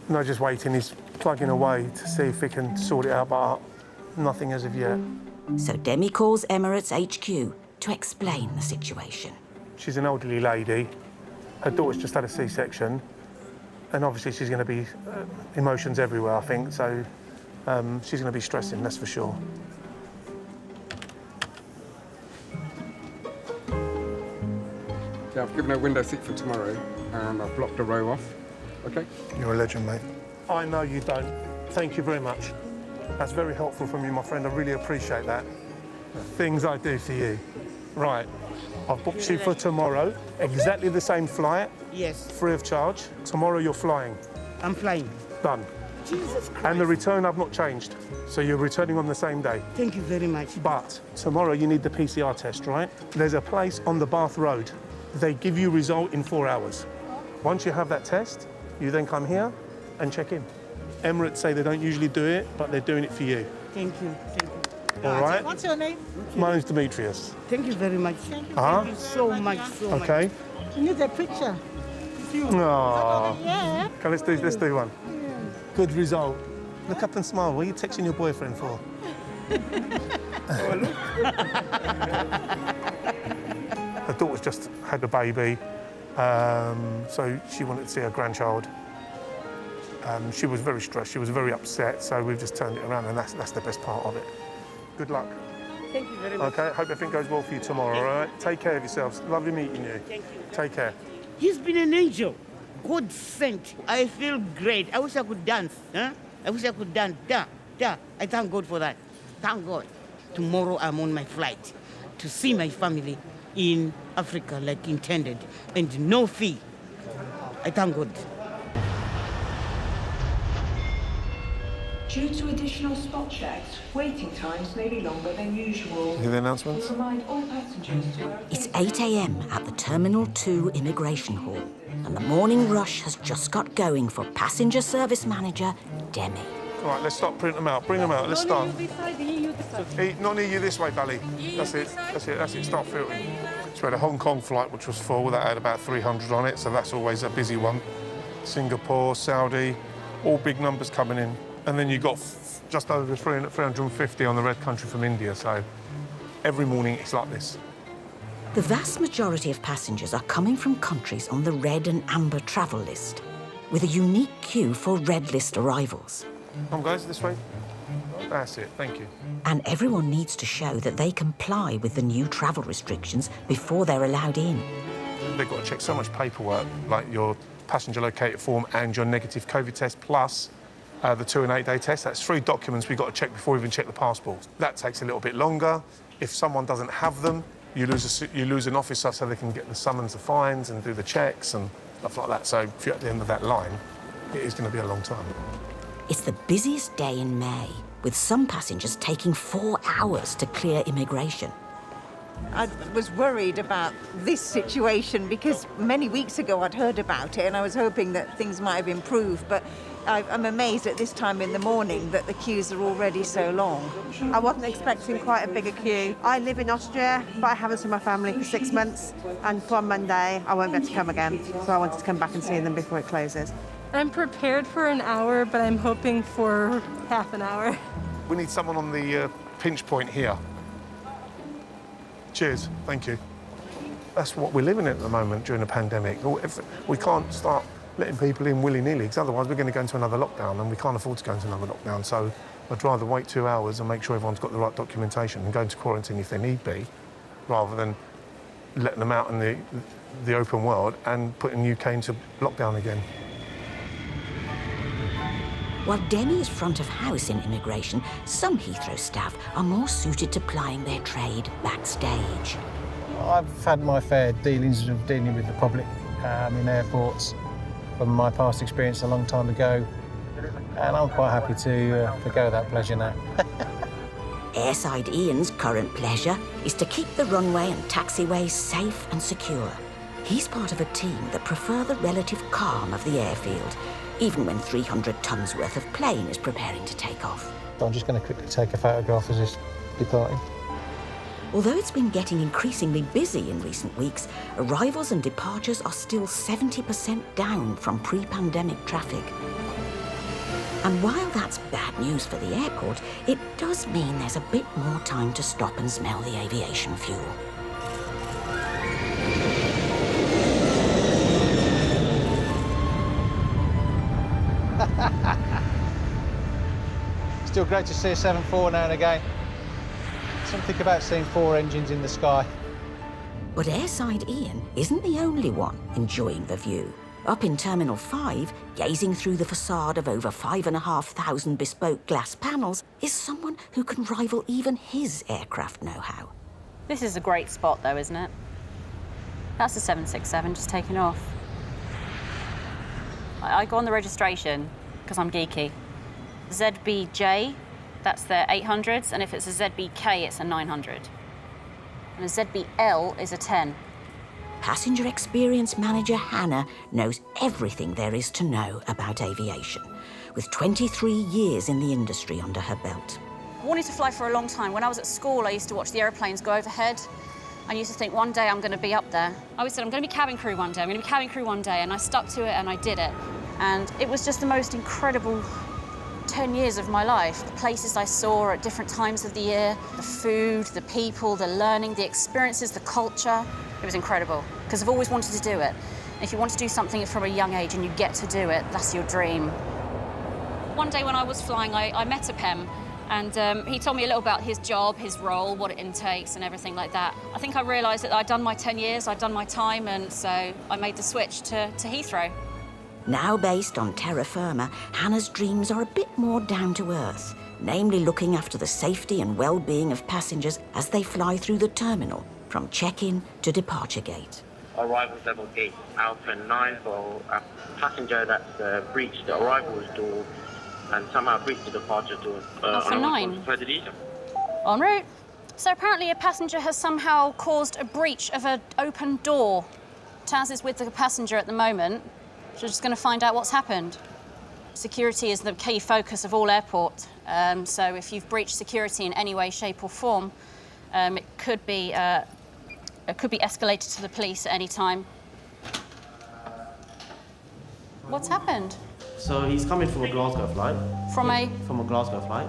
No, just waiting. He's plugging away to see if he can sort it out, but nothing as of yet. So Demi calls Emirates HQ to explain the situation. She's an elderly lady. Her daughter's just had a C-section. And obviously she's going to be emotions everywhere, I think. So she's going to be stressing, that's for sure. Yeah, I've given her a window seat for tomorrow and I've blocked a row off. OK? You're a legend, mate. I know you don't. Thank you very much. That's very helpful from you, my friend. I really appreciate that. The things I do for you. Right. I've booked you for tomorrow. Exactly the same flight. Yes. Free of charge. Tomorrow you're flying. I'm flying. Done. Jesus Christ. And the return I've not changed. So you're returning on the same day. Thank you very much. But tomorrow you need the PCR test, right? There's a place on the Bath Road. They give you result in 4 hours. Once you have that test, you then come here and check in. Emirates say they don't usually do it, but they're doing it for you. Thank you. All right? What's your name? My name's Demetrius. Thank you very much. Thank you. Thank you so much, so much. Okay. You need a picture. Aww. Yeah. Okay, let's do one. Good result. Look up and smile. What are you texting your boyfriend for? Her daughter's just had a baby, so she wanted to see her grandchild. She was very stressed, she was very upset, so we've just turned it around, and that's the best part of it. Good luck. Thank you very much. Okay, hope everything goes well for you tomorrow, all right? Take care of yourselves. Lovely meeting you. Thank you. Take care. He's been an angel. God sent. I feel great. I wish I could dance. Huh? I wish I could dance. Da. I thank God for that. Thank God. Tomorrow I'm on my flight to see my family in Africa like intended, and no fee. I thank God. Due to additional spot checks, waiting times may be longer than usual. Hear the announcements? We remind all passengers to... It's 8 a.m. at the Terminal 2 Immigration Hall, and the morning rush has just got going for Passenger Service Manager Demi. All right, let's start printing them out. Bring them out. Let's start. Not near you this way, Bally. That's it. Start filtering. So we had a Hong Kong flight, which was full. That had about 300 on it, so that's always a busy one. Singapore, Saudi, all big numbers coming in. And then you've got just over 350 on the red country from India, so every morning it's like this. The vast majority of passengers are coming from countries on the red and amber travel list, with a unique queue for red list arrivals. Come guys, this way. That's it, thank you. And everyone needs to show that they comply with the new travel restrictions before they're allowed in. They've got to check so much paperwork, like your passenger locator form and your negative COVID test, plus the 2 and 8 day test. That's 3 documents we've got to check before we even check the passport. That takes a little bit longer. If someone doesn't have them, you lose an officer so they can get the summons, the fines, and do the checks and stuff like that. So if you're at the end of that line, it is going to be a long time. It's the busiest day in May, with some passengers taking 4 hours to clear immigration. I was worried about this situation because many weeks ago I'd heard about it and I was hoping that things might have improved, but I'm amazed at this time in the morning that the queues are already so long. I wasn't expecting quite a bigger queue. I live in Austria, but I haven't seen my family for 6 months, and from Monday I won't be able to come again, so I wanted to come back and see them before it closes. I'm prepared for an hour, but I'm hoping for half an hour. We need someone on the pinch point here. Cheers, thank you. That's what we're living in at the moment during the pandemic. We can't start letting people in willy-nilly, because otherwise we're going to go into another lockdown, and we can't afford to go into another lockdown. So I'd rather wait 2 hours and make sure everyone's got the right documentation and go into quarantine if they need be, rather than letting them out in the open world and putting the UK into lockdown again. While Demi is front of house in immigration, some Heathrow staff are more suited to plying their trade backstage. I've had my fair dealings of dealing with the public in airports from my past experience a long time ago, and I'm quite happy to forgo that pleasure now. Airside Ian's current pleasure is to keep the runway and taxiways safe and secure. He's part of a team that prefer the relative calm of the airfield, even when 300 tons worth of plane is preparing to take off. I'm just going to quickly take a photograph as it's departing. Although it's been getting increasingly busy in recent weeks, arrivals and departures are still 70% down from pre-pandemic traffic. And while that's bad news for the airport, it does mean there's a bit more time to stop and smell the aviation fuel. Still great to see a 747 now and again. Something about seeing 4 engines in the sky. But Airside Ian isn't the only one enjoying the view. Up in Terminal 5, gazing through the facade of over 5,500 bespoke glass panels, is someone who can rival even his aircraft know-how. This is a great spot, though, isn't it? That's the 767 just taking off. I go on the registration because I'm geeky. ZBJ, that's their 800s, and if it's a ZBK, it's a 900. And a ZBL is a 10. Passenger Experience Manager Hannah knows everything there is to know about aviation, with 23 years in the industry under her belt. I wanted to fly for a long time. When I was at school, I used to watch the airplanes go overhead. I used to think one day I'm going to be up there. I always said, I'm going to be cabin crew one day, I'm going to be cabin crew one day, and I stuck to it and I did it. And it was just the most incredible 10 years of my life. The places I saw at different times of the year, the food, the people, the learning, the experiences, the culture. It was incredible, because I've always wanted to do it. And if you want to do something from a young age and you get to do it, that's your dream. One day when I was flying, I met a PEM, and he told me a little about his job, his role, what it intakes and everything like that. I think I realised that I'd done my 10 years, I'd done my time, and so I made the switch to Heathrow. Now based on terra firma, Hannah's dreams are a bit more down to earth, namely looking after the safety and well-being of passengers as they fly through the terminal, from check-in to departure gate. Arrivals level gate Alpha 9 for a passenger that's breached the arrivals door and somehow breached the departure door. Alpha 9? En route. So apparently a passenger has somehow caused a breach of an open door. Taz is with the passenger at the moment. So we're just going to find out what's happened. Security is the key focus of all airports. So if you've breached security in any way, shape or form, it could be escalated to the police at any time. What's happened? So he's coming from a Glasgow flight. From a? From a Glasgow flight.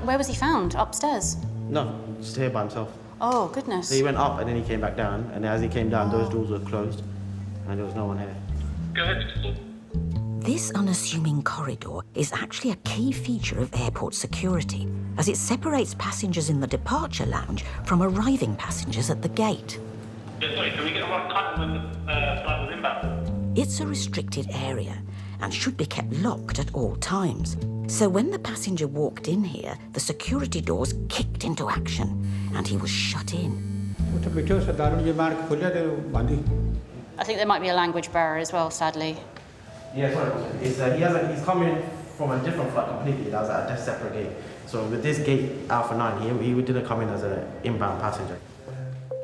Where was he found? Upstairs? No, just here by himself. Oh, goodness. So he went up and then he came back down, and as he came down, those doors were closed, and there was no one here. Go ahead. This unassuming corridor is actually a key feature of airport security, as it separates passengers in the departure lounge from arriving passengers at the gate. Yeah, sorry, can we get a rough time when the flight was inbound? It's a restricted area and should be kept locked at all times. So when the passenger walked in here, the security doors kicked into action and he was shut in. I think there might be a language barrier as well, sadly. Yeah, sorry. He's coming from a different flight completely. That was at a separate gate. So with this gate, Alpha 9, he didn't come in as an inbound passenger.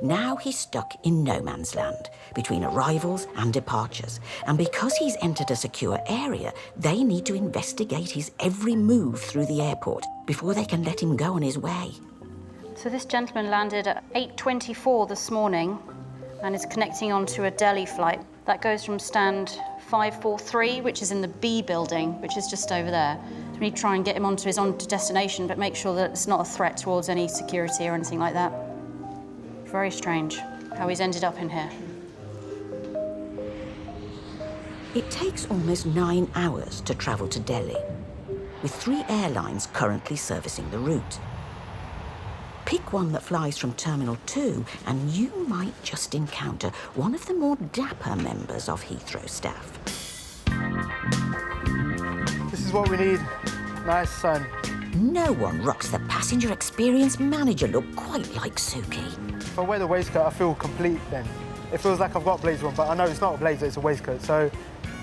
Now he's stuck in no man's land, between arrivals and departures. And because he's entered a secure area, they need to investigate his every move through the airport before they can let him go on his way. So this gentleman landed at 8:24 this morning and is connecting onto a Delhi flight. That goes from stand 543, which is in the B building, which is just over there. So we need to try and get him onto his destination, but make sure that it's not a threat towards any security or anything like that. Very strange how he's ended up in here. It takes almost 9 hours to travel to Delhi, with 3 airlines currently servicing the route. Pick one that flies from Terminal 2 and you might just encounter one of the more dapper members of Heathrow staff. This is what we need. Nice sun. No one rocks the passenger experience manager look quite like Suki. If I wear the waistcoat, I feel complete then. It feels like I've got a blazer on, but I know it's not a blazer, it's a waistcoat. So,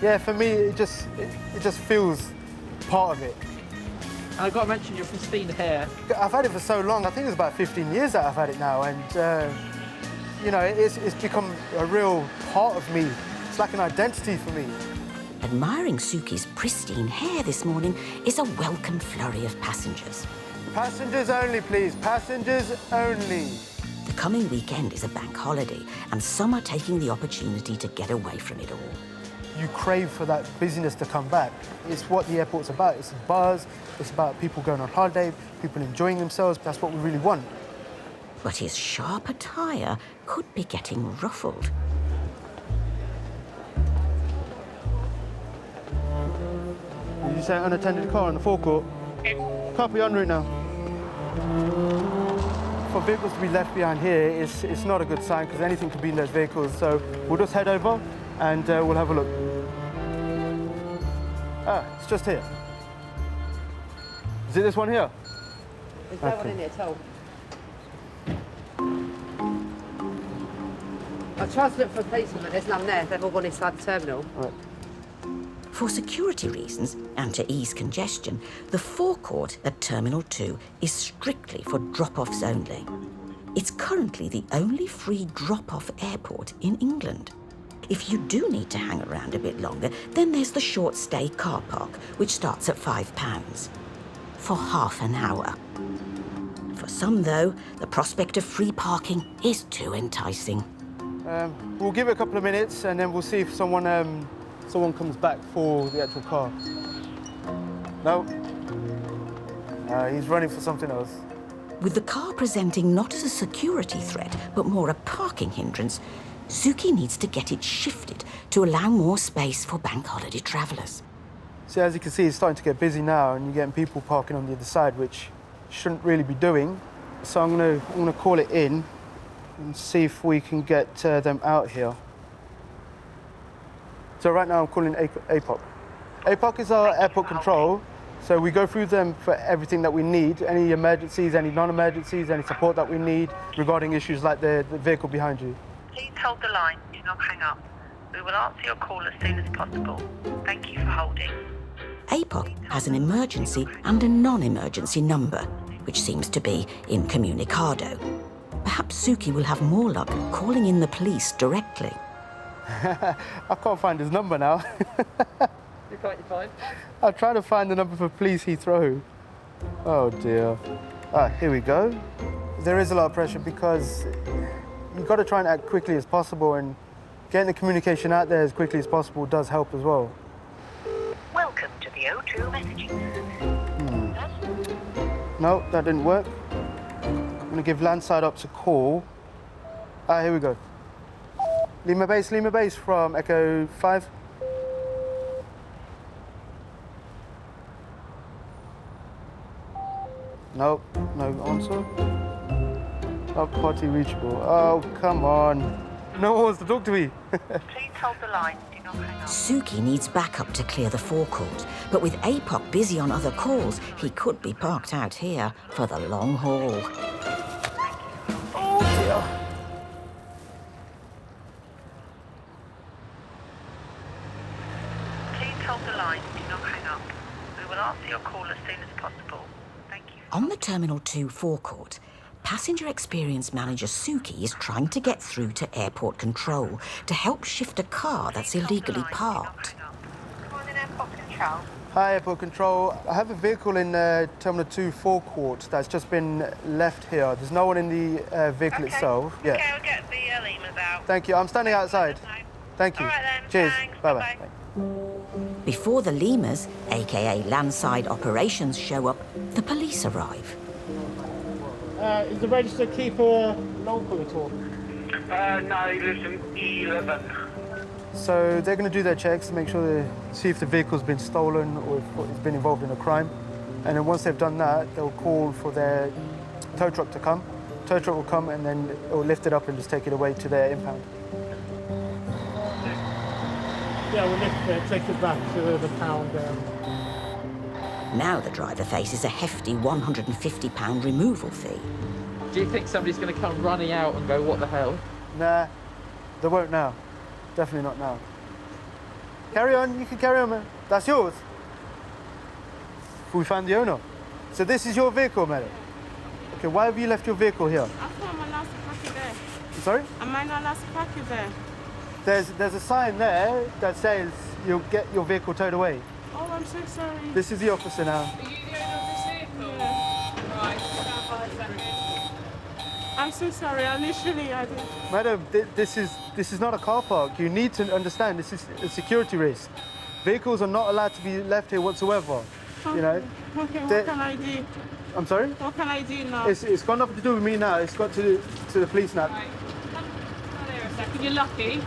yeah, for me, it just feels part of it. And I've got to mention your pristine hair. I've had it for so long. I think it's about 15 years that I've had it now, and you know, it's become a real part of me. It's like an identity for me. Admiring Suki's pristine hair this morning is a welcome flurry of passengers. Passengers only, please. Passengers only. The coming weekend is a bank holiday, and some are taking the opportunity to get away from it all. You crave for that busyness to come back. It's what the airport's about. It's a buzz. It's about people going on holiday, people enjoying themselves. That's what we really want. But his sharp attire could be getting ruffled. Did you say unattended car on the forecourt? Can't be en route now. For vehicles to be left behind here, it's not a good sign because anything could be in those vehicles. So we'll just head over and we'll have a look. Ah, it's just here. Is it this one here? There's no one in here at all. I tried to look for a policeman, but there's none there. They've all gone inside the terminal. Right. For security reasons and to ease congestion, the forecourt at Terminal 2 is strictly for drop-offs only. It's currently the only free drop-off airport in England. If you do need to hang around a bit longer, then there's the short-stay car park, which starts at £5 for half an hour. For some, though, the prospect of free parking is too enticing. We'll give it a couple of minutes and then we'll see if someone comes back for the actual car. No. He's running for something else. With the car presenting not as a security threat, but more a parking hindrance, Suki needs to get it shifted to allow more space for bank holiday travellers. See, as you can see, it's starting to get busy now and you're getting people parking on the other side, which you shouldn't really be doing. So I'm gonna call it in and see if we can get them out here. So right now I'm calling APOC. APOC is our airport control, so we go through them for everything that we need, any emergencies, any non-emergencies, any support that we need regarding issues like the vehicle behind you. Please hold the line, do not hang up. We will answer your call as soon as possible. Thank you for holding. APOC has an emergency and a non-emergency number, which seems to be incommunicado. Perhaps Suki will have more luck calling in the police directly. I can't find his number now. You can't find? I'm trying to find the number for Police Heathrow. Oh dear. Here we go. There is a lot of pressure because you've got to try and act quickly as possible, and getting the communication out there as quickly as possible does help as well. Welcome O2 messaging service. No, that didn't work. I'm gonna give Landside Ops a call. Here we go. Lima Base from Echo 5. Nope, no answer. Not party reachable. Oh, come on. No one wants to talk to me. Please hold the line. Do not hang up. Suki needs backup to clear the forecourt, but with APOC busy on other calls, he could be parked out here for the long haul. Oh dear. Please hold the line. Do not hang up. We will answer your call as soon as possible. Thank you. On the Terminal 2 forecourt, passenger experience manager Suki is trying to get through to airport control to help shift a car that's illegally parked. Come on in, airport control. Hi, Airport Control. I have a vehicle in Terminal 2 forecourt that's just been left here. There's no one in the vehicle itself. Yeah. Okay, we'll get the lemurs out. Thank you. I'm standing outside. Thank you. All right then. Cheers. Thanks. Bye-bye. Before the lemurs, aka landside operations, show up, the police arrive. Is the registered keeper local at all? No, he lives in E11. So they're going to do their checks to make sure see if the vehicle's been stolen or if it's been involved in a crime. And then once they've done that, they'll call for their tow truck to come. Tow truck will come and then it will lift it up and just take it away to their impound. Yeah, we'll lift it, take it back to the pound. Now the driver faces a hefty £150 removal fee. Do you think somebody's going to come running out and go, what the hell? Nah, they won't now. Definitely not now. Carry on, you can carry on, man. That's yours. We found the owner. So this is your vehicle, madam? Okay, why have you left your vehicle here? I thought I'm allowed to park it there. Sorry? Am I not allowed to park it there? There's a sign there that says you'll get your vehicle towed away. Oh, I'm so sorry. This is the officer now. Are you the owner of this vehicle? Yeah. Right, stand by a second. I'm so sorry, I didn't. Madam, this is not a car park. You need to understand this is a security risk. Vehicles are not allowed to be left here whatsoever. Okay. You know. Okay, what can I do? I'm sorry? What can I do now? It's got nothing to do with me now. It's got to the police now. Right. Stand here a second. You're lucky.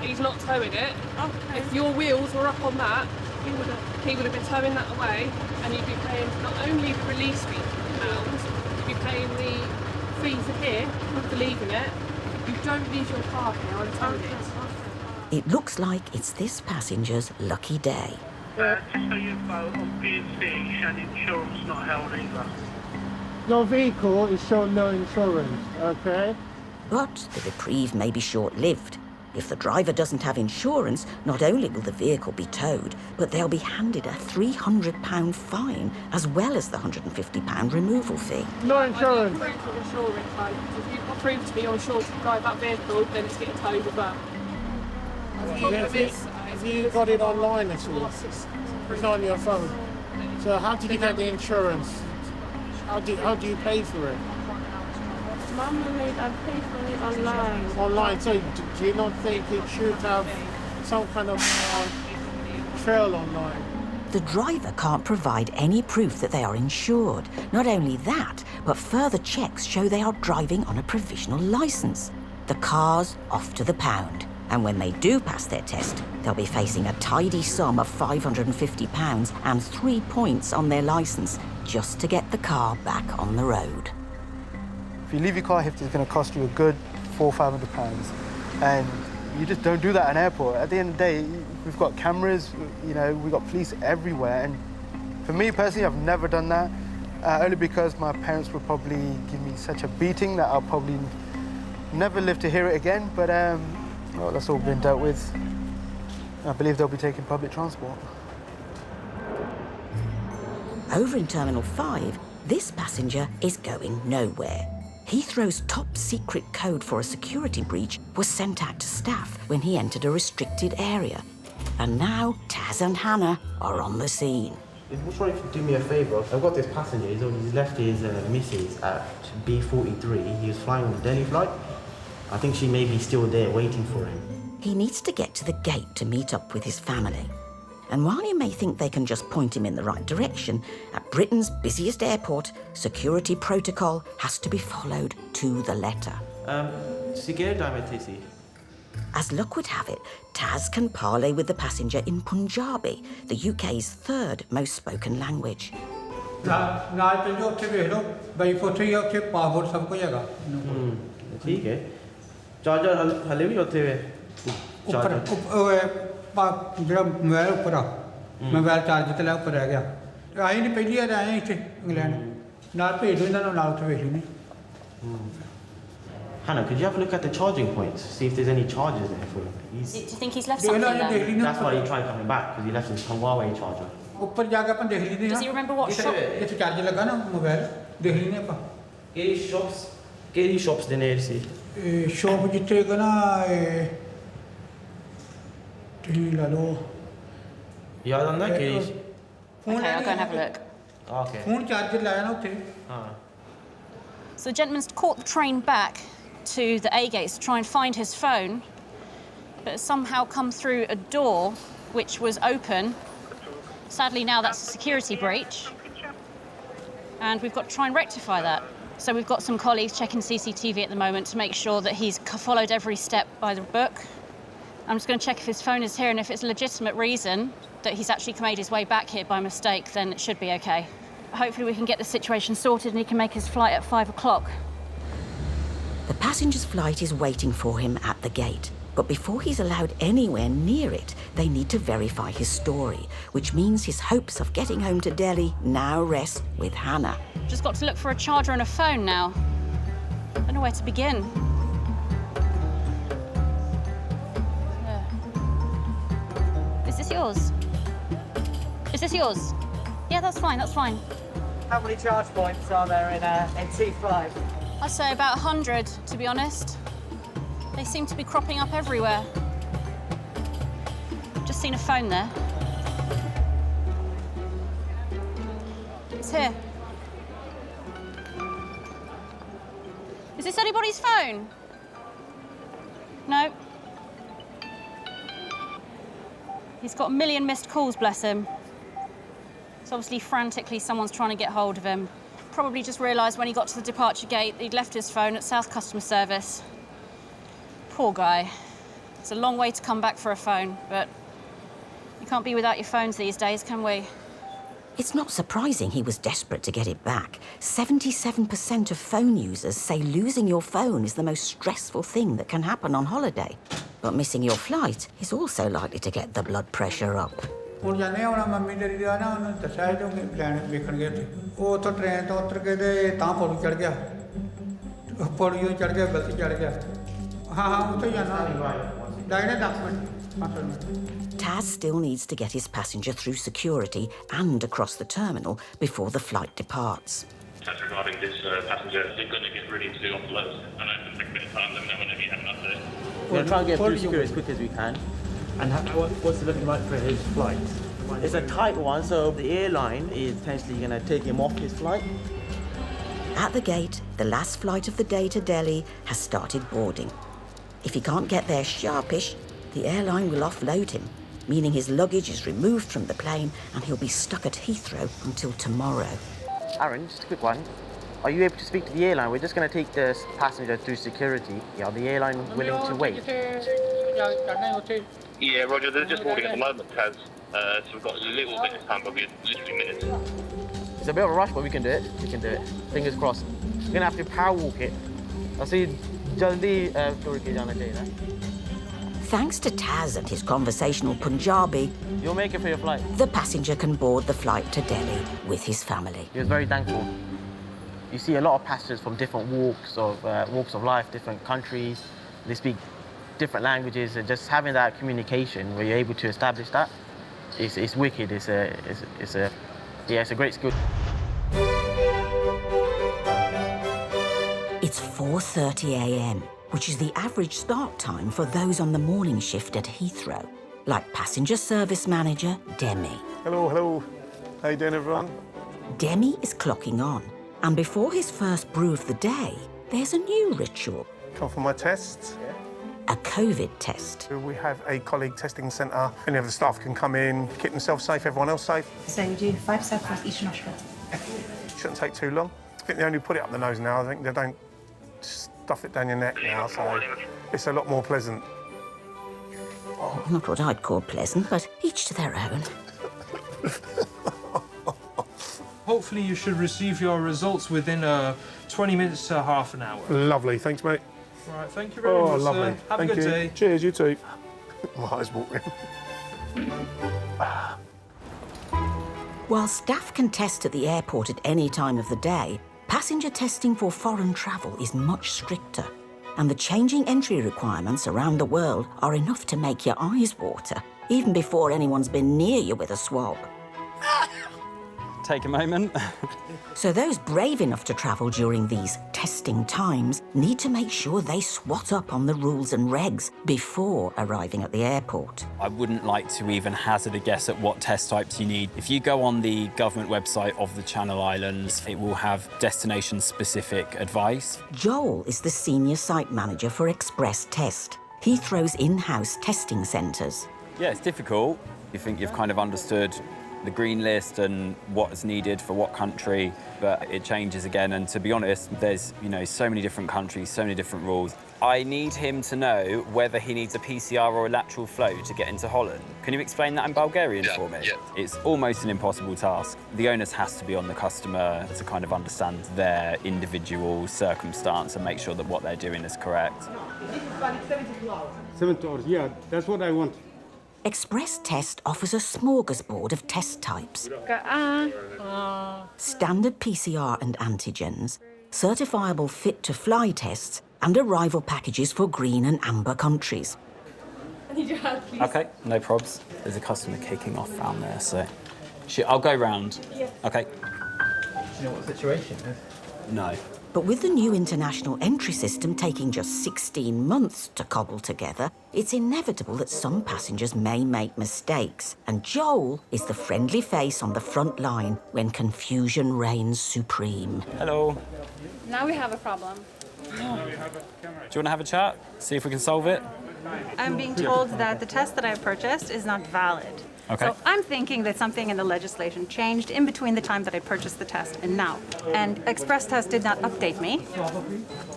He's not towing it. Okay. If your wheels were up on that, he would have been towing that away, and you'd be paying not only the release fee £50, you'd be paying the fee for here for leaving it. You don't leave your car here, I'm telling you. It looks like it's this passenger's lucky day. Just so you know, on B&C and insurance not held either. Your vehicle is showing no insurance, okay? But the reprieve may be short-lived. If the driver doesn't have insurance, not only will the vehicle be towed, but they'll be handed a £300 fine, as well as the £150 removal fee. No insurance. I need proof of insurance, like, if you've got proof to be on insurance to drive that vehicle, then it's getting towed as well. Have you got it online at all? It's not on your phone. So how did you get the insurance? How do you pay for it? Mum made I paid for it online. Online. So do you not think it should have some kind of trail online? The driver can't provide any proof that they are insured. Not only that, but further checks show they are driving on a provisional licence. The car's off to the pound. And when they do pass their test, they'll be facing a tidy sum of £550 and 3 points on their licence just to get the car back on the road. If you leave your car here, it's going to cost you a good £400 or £500, and you just don't do that at an airport. At the end of the day, we've got cameras, you know, we've got police everywhere, and for me personally, I've never done that, only because my parents would probably give me such a beating that I'll probably never live to hear it again, but well, that's all been dealt with. I believe they'll be taking public transport. Over in Terminal 5, this passenger is going nowhere. Heathrow's top secret code for a security breach was sent out to staff when he entered a restricted area. And now Taz and Hannah are on the scene. Which one, if you do me a favour, I've got this passenger, he's left his missus at B43. He was flying on the Delhi flight. I think she may be still there waiting for him. He needs to get to the gate to meet up with his family. And while you may think they can just point him in the right direction, at Britain's busiest airport, security protocol has to be followed to the letter. As luck would have it, Taz can parley with the passenger in Punjabi, the UK's third most spoken language. Hannah, could you have a look at the charging points? See if there's any charges there for him. Do you think he's left something there? That's why he tried coming back, because he left his Huawei charger. Does he remember what shop? Kehdi shops the near see? Shop jitte gana Yaad aanda kehdi? Okay, I'll go and have a look. Okay. Phone charger laya na utte. So the gentleman's caught the train back to the A gates to try and find his phone, but has somehow come through a door which was open. Sadly, now that's a security breach, and we've got to try and rectify that. So we've got some colleagues checking CCTV at the moment to make sure that he's followed every step by the book. I'm just going to check if his phone is here, and if it's a legitimate reason that he's actually made his way back here by mistake, then it should be okay. Hopefully we can get the situation sorted and he can make his flight at 5 o'clock. The passenger's flight is waiting for him at the gate, but before he's allowed anywhere near it, they need to verify his story, which means his hopes of getting home to Delhi now rest with Hannah. Just got to look for a charger and a phone now. I don't know where to begin. Is this yours? Is this yours? Yeah, that's fine, that's fine. How many charge points are there in T5? I'd say about 100, to be honest. They seem to be cropping up everywhere. Just seen a phone there. It's here. Is this anybody's phone? No. He's got a million missed calls, bless him. So obviously, frantically, someone's trying to get hold of him. Probably just realised when he got to the departure gate, he'd left his phone at South Customer Service. Poor guy. It's a long way to come back for a phone, but you can't be without your phones these days, can we? It's not surprising he was desperate to get it back. 77% of phone users say losing your phone is the most stressful thing that can happen on holiday. But missing your flight is also likely to get the blood pressure up. ਹੁਣ ਜਾਣੇ ਆ ਉਹਨਾਂ mummy daddy ਦਾ ਨਾ ਉਹਨੂੰ ਦੱਸਿਆ ਜੋ ਕਿ plan ਵੇਖਣ ਗਏ ਉੱਥੇ ਉਹ ਉੱਥੋਂ ਟ੍ਰੇਨ ਤੋਂ ਉਤਰ ਕੇ ਤੇ ਤਾਂ ਪੌੜੀ ਚੜ ਗਿਆ ਪੌੜੀਓ ਚੜ ਗਿਆ ਗਲਤੀ ਚੜ ਗਿਆ ਹਾਂ ਉੱਥੇ ਜਾਣਾ ਡਾਇਰੇ document Taz still needs to get his passenger through security and across the terminal before the flight departs. Taz, regarding this passenger, they're going to get ready to offload. I know it's going to take a bit of time, let me know whenever you have an update. We're going to try and get through security as quick as we can. And what's it looking like for his flight? It's a tight one, so the airline is potentially going to take him off his flight. At the gate, the last flight of the day to Delhi has started boarding. If he can't get there sharpish, the airline will offload him, meaning his luggage is removed from the plane and he'll be stuck at Heathrow until tomorrow. Aaron, just a quick one. Are you able to speak to the airline? We're just going to take the passenger through security. Yeah, the airline willing to wait? Yeah, Roger, they're just boarding at the moment, Taz. So we've got a little bit of time, but we're literally minutes. It's a bit of a rush, but we can do it. We can do it. Fingers crossed. We're going to have to power walk it. I'll see you jaldi tour ke jana chahiye. Thanks to Taz and his conversational Punjabi, you'll make it for your flight. The passenger can board the flight to Delhi with his family. He was very thankful. You see a lot of passengers from different walks of life, different countries. They speak different languages, and just having that communication where you're able to establish that, it's wicked. It's a great skill. It's 4:30 a.m, which is the average start time for those on the morning shift at Heathrow, like passenger service manager Demi. Hello. How you doing, everyone? Demi is clocking on, and before his first brew of the day, there's a new ritual. Come for my tests? a COVID test. We have a colleague testing centre. Any of the staff can come in, keep themselves safe, everyone else safe. So you do 5 cycles each nostril. Shouldn't take too long. I think they only put it up the nose now. I think they don't stuff it down your neck now, so it's a lot more pleasant. Oh, not what I'd call pleasant, but each to their own. Hopefully you should receive your results within 20 minutes to half an hour. Lovely, thanks, mate. All right, thank you very much, lovely. sir. Have Thank a good you. day. Cheers, you too. My eyes watering. While staff can test at the airport at any time of the day, passenger testing for foreign travel is much stricter. And the changing entry requirements around the world are enough to make your eyes water, even before anyone's been near you with a swab. Take a moment. So those brave enough to travel during these testing times need to make sure they swat up on the rules and regs before arriving at the airport. I wouldn't like to even hazard a guess at what test types you need. If you go on the government website of the Channel Islands, it will have destination-specific advice. Joel is the senior site manager for Express Test, Heathrow's in-house testing centres. Yeah, it's difficult. You think you've kind of understood the green list and what is needed for what country, but it changes again. And to be honest, there's so many different countries, so many different rules. I need him to know whether he needs a PCR or a lateral flow to get into Holland. Can you explain that in Bulgarian for me? Yeah. It's almost an impossible task. The onus has to be on the customer to kind of understand their individual circumstance and make sure that what they're doing is correct. 70 hours, yeah, that's what I want. Express Test offers a smorgasbord of test types. Standard PCR and antigens, certifiable fit-to-fly tests, and arrival packages for green and amber countries. I need your help, please. OK, no probs. There's a customer kicking off round there, so... I'll go round. Yeah. OK. Do you know what the situation is? No. But with the new international entry system taking just 16 months to cobble together, it's inevitable that some passengers may make mistakes. And Joel is the friendly face on the front line when confusion reigns supreme. Hello. Now we have a problem. Do you want to have a chat? See if we can solve it? I'm being told that the test that I purchased is not valid. Okay. So I'm thinking that something in the legislation changed in between the time that I purchased the test and now. And Express Test did not update me.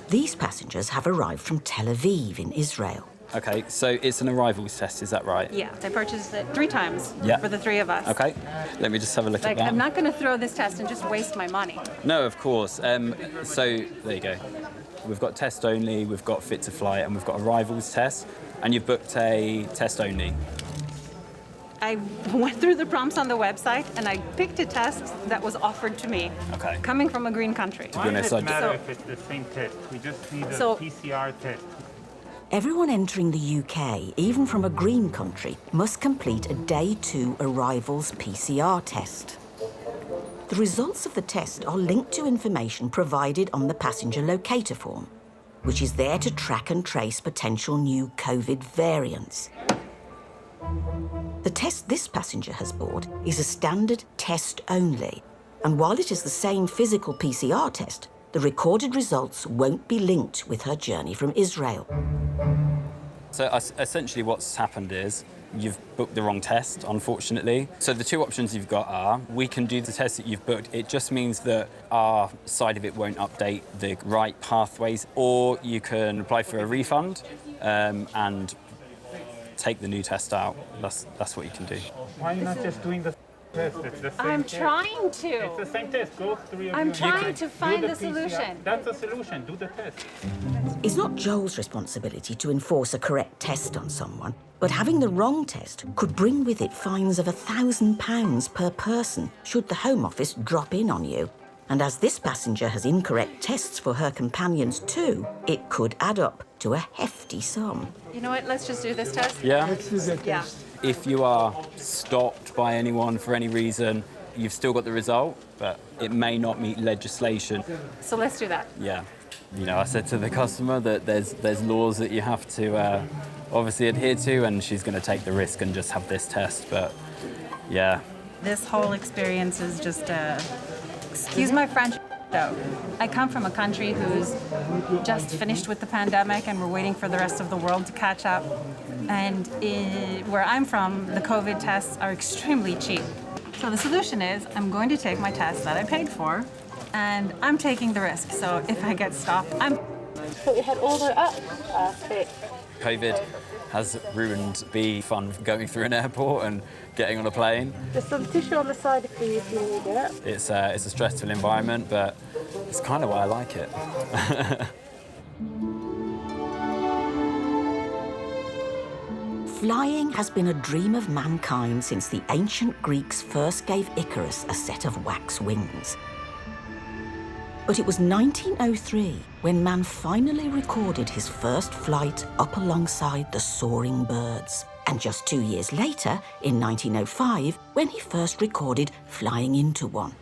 These passengers have arrived from Tel Aviv in Israel. OK, so it's an arrivals test, is that right? Yeah, I purchased it 3 times for the 3 of us. OK, let me just have a look at that. I'm not going to throw this test and just waste my money. No, of course. So there you go. We've got test only, we've got fit to fly, and we've got arrivals test. And you've booked a test only. I went through the prompts on the website and I picked a test that was offered to me. Okay. Coming from a green country. To be honest, Why does it matter if it's the same test? We just need a PCR test. Everyone entering the UK, even from a green country, must complete a Day 2 arrivals PCR test. The results of the test are linked to information provided on the passenger locator form, which is there to track and trace potential new COVID variants. The test this passenger has bought is a standard test only, and while it is the same physical PCR test, the recorded results won't be linked with her journey from Israel. So essentially what's happened is you've booked the wrong test, unfortunately. So the 2 options you've got are, we can do the test that you've booked. It just means that our side of it won't update the right pathways, or you can apply for a refund and take the new test out. That's what you can do. Why are you not just doing the test? It's the same I'm test. trying to. It's the same test. Go through I'm trying to find the solution. That's the solution. Do the test. It's not Joel's responsibility to enforce a correct test on someone, but having the wrong test could bring with it fines of £1,000 per person should the Home Office drop in on you. And as this passenger has incorrect tests for her companions too, it could add up to a hefty sum. You know what? Let's just do this test. Yeah? Let's do that test. If you are stopped by anyone for any reason, you've still got the result, but it may not meet legislation. So let's do that. Yeah. I said to the customer that there's laws that you have to obviously adhere to, and she's going to take the risk and just have this test, but yeah. This whole experience is just excuse my French, So I come from a country who's just finished with the pandemic and we're waiting for the rest of the world to catch up. And where I'm from, the COVID tests are extremely cheap. So the solution is I'm going to take my test that I paid for and I'm taking the risk. So if I get stopped, Put your head all the way up. Perfect. COVID has ruined the fun of going through an airport and getting on a plane. There's some tissue on the side if you need it. It's a stressful environment, but it's kind of why I like it. Flying has been a dream of mankind since the ancient Greeks first gave Icarus a set of wax wings. But it was 1903 when man finally recorded his first flight up alongside the soaring birds. And just 2 years later, in 1905, when he first recorded flying into one.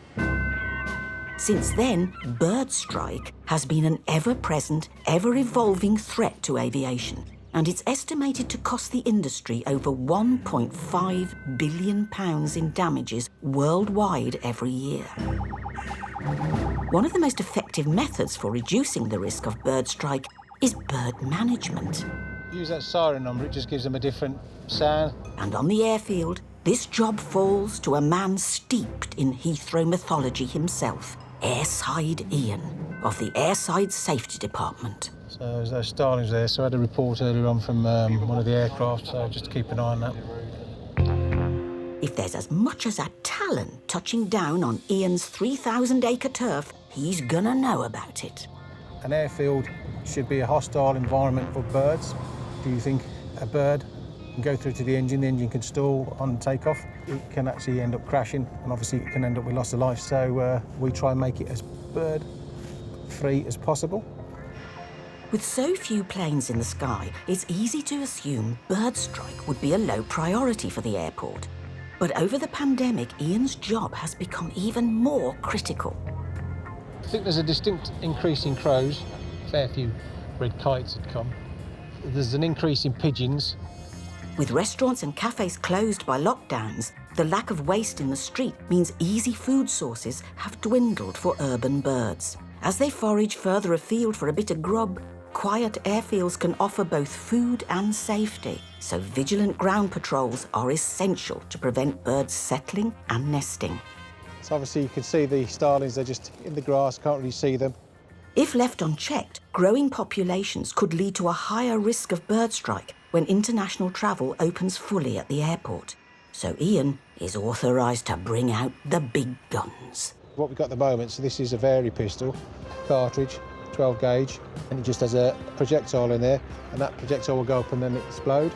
Since then, bird strike has been an ever-present, ever-evolving threat to aviation. And it's estimated to cost the industry over £1.5 billion in damages worldwide every year. One of the most effective methods for reducing the risk of bird strike is bird management. Use that siren number, it just gives them a different sound. And on the airfield, this job falls to a man steeped in Heathrow mythology himself, Airside Ian, of the Airside Safety Department. So there's those starlings there, so I had a report earlier on from one of the aircraft, so just keep an eye on that. If there's as much as a talon touching down on Ian's 3,000-acre turf, he's gonna know about it. An airfield should be a hostile environment for birds. Do you think a bird can go through to the engine can stall on takeoff? It can actually end up crashing, and obviously it can end up with loss of life, so we try and make it as bird-free as possible. With so few planes in the sky, it's easy to assume bird strike would be a low priority for the airport. But over the pandemic, Ian's job has become even more critical. I think there's a distinct increase in crows. A fair few red kites had come. There's an increase in pigeons. With restaurants and cafes closed by lockdowns, the lack of waste in the street means easy food sources have dwindled for urban birds. As they forage further afield for a bit of grub, quiet airfields can offer both food and safety, so vigilant ground patrols are essential to prevent birds settling and nesting. So obviously you can see the starlings, they're just in the grass, can't really see them. If left unchecked, growing populations could lead to a higher risk of bird strike when international travel opens fully at the airport. So Ian is authorised to bring out the big guns. What we've got at the moment, so this is a vari pistol, cartridge, 12 gauge, and it just has a projectile in there, and that projectile will go up and then explode.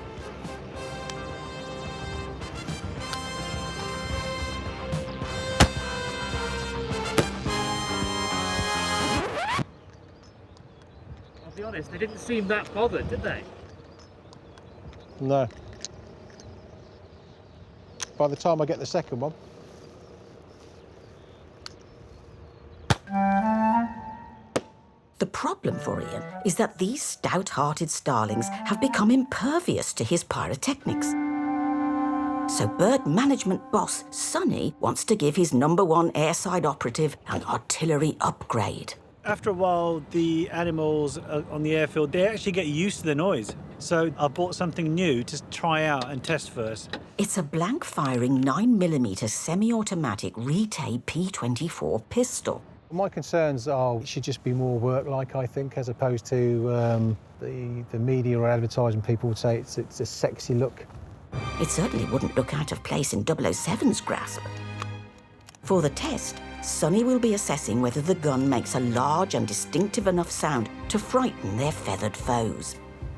I'll be honest, they didn't seem that bothered, did they? No. By the time I get the second one. The problem for Ian is that these stout-hearted starlings have become impervious to his pyrotechnics. So bird management boss Sonny wants to give his #1 airside operative an artillery upgrade. After a while, the animals on the airfield, they actually get used to the noise. So I bought something new to try out and test first. It's a blank-firing 9mm semi-automatic Retay P24 pistol. My concerns are it should just be more work-like, I think, as opposed to the media or advertising people would say it's a sexy look. It certainly wouldn't look out of place in 007's grasp. For the test, Sonny will be assessing whether the gun makes a large and distinctive enough sound to frighten their feathered foes.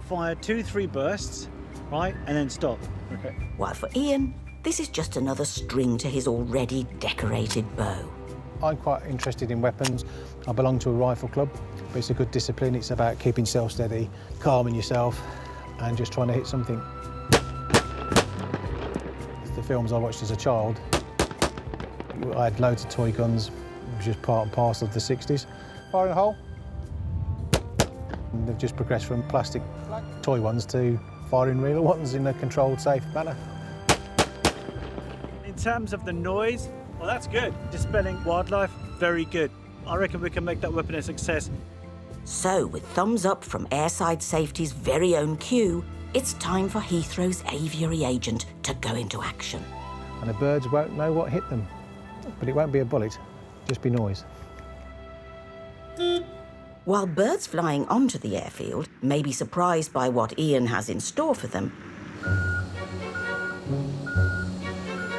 Fire 2-3 bursts, right, and then stop. Okay. While for Ian, this is just another string to his already decorated bow. I'm quite interested in weapons. I belong to a rifle club, but it's a good discipline. It's about keeping yourself steady, calming yourself, and just trying to hit something. The films I watched as a child, I had loads of toy guns, it was just part and parcel of the 60s. Firing a hole. And they've just progressed from plastic toy ones to firing real ones in a controlled, safe manner. In terms of the noise, well, that's good. Dispelling wildlife, very good. I reckon we can make that weapon a success. So, with thumbs up from Airside Safety's very own Q, it's time for Heathrow's aviary agent to go into action. And the birds won't know what hit them. But it won't be a bullet, just be noise. While birds flying onto the airfield may be surprised by what Ian has in store for them,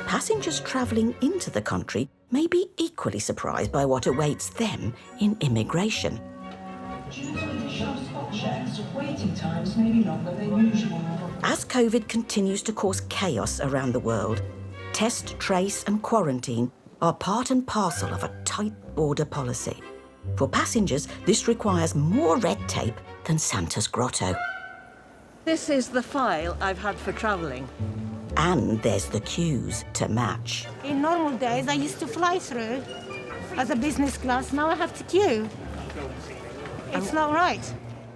passengers travelling into the country may be equally surprised by what awaits them in immigration. As COVID continues to cause chaos around the world, test, trace and quarantine are part and parcel of a tight border policy. For passengers, this requires more red tape than Santa's grotto. This is the file I've had for travelling. And there's the queues to match. In normal days, I used to fly through as a business class. Now I have to queue. It's not right.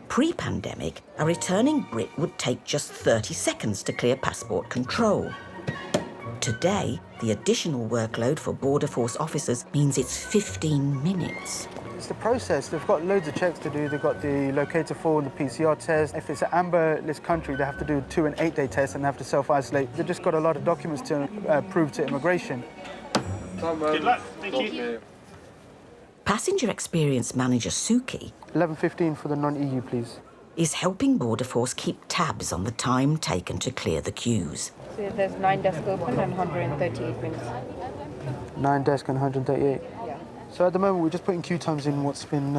Pre-pandemic, a returning Brit would take just 30 seconds to clear passport control. Today, the additional workload for Border Force officers means it's 15 minutes. It's the process. They've got loads of checks to do. They've got the locator 4 and the PCR test. If it's an amber list country, they have to do 2 and 8 day tests and they have to self-isolate. They've just got a lot of documents to prove to immigration. Good luck. Thank you. Passenger Experience Manager Suki 11:15 for the non-EU, please. is helping Border Force keep tabs on the time taken to clear the queues. So there's 9 desks open and 138 minutes. 9 desks and 138. Yeah. So at the moment, we're just putting queue times in what's been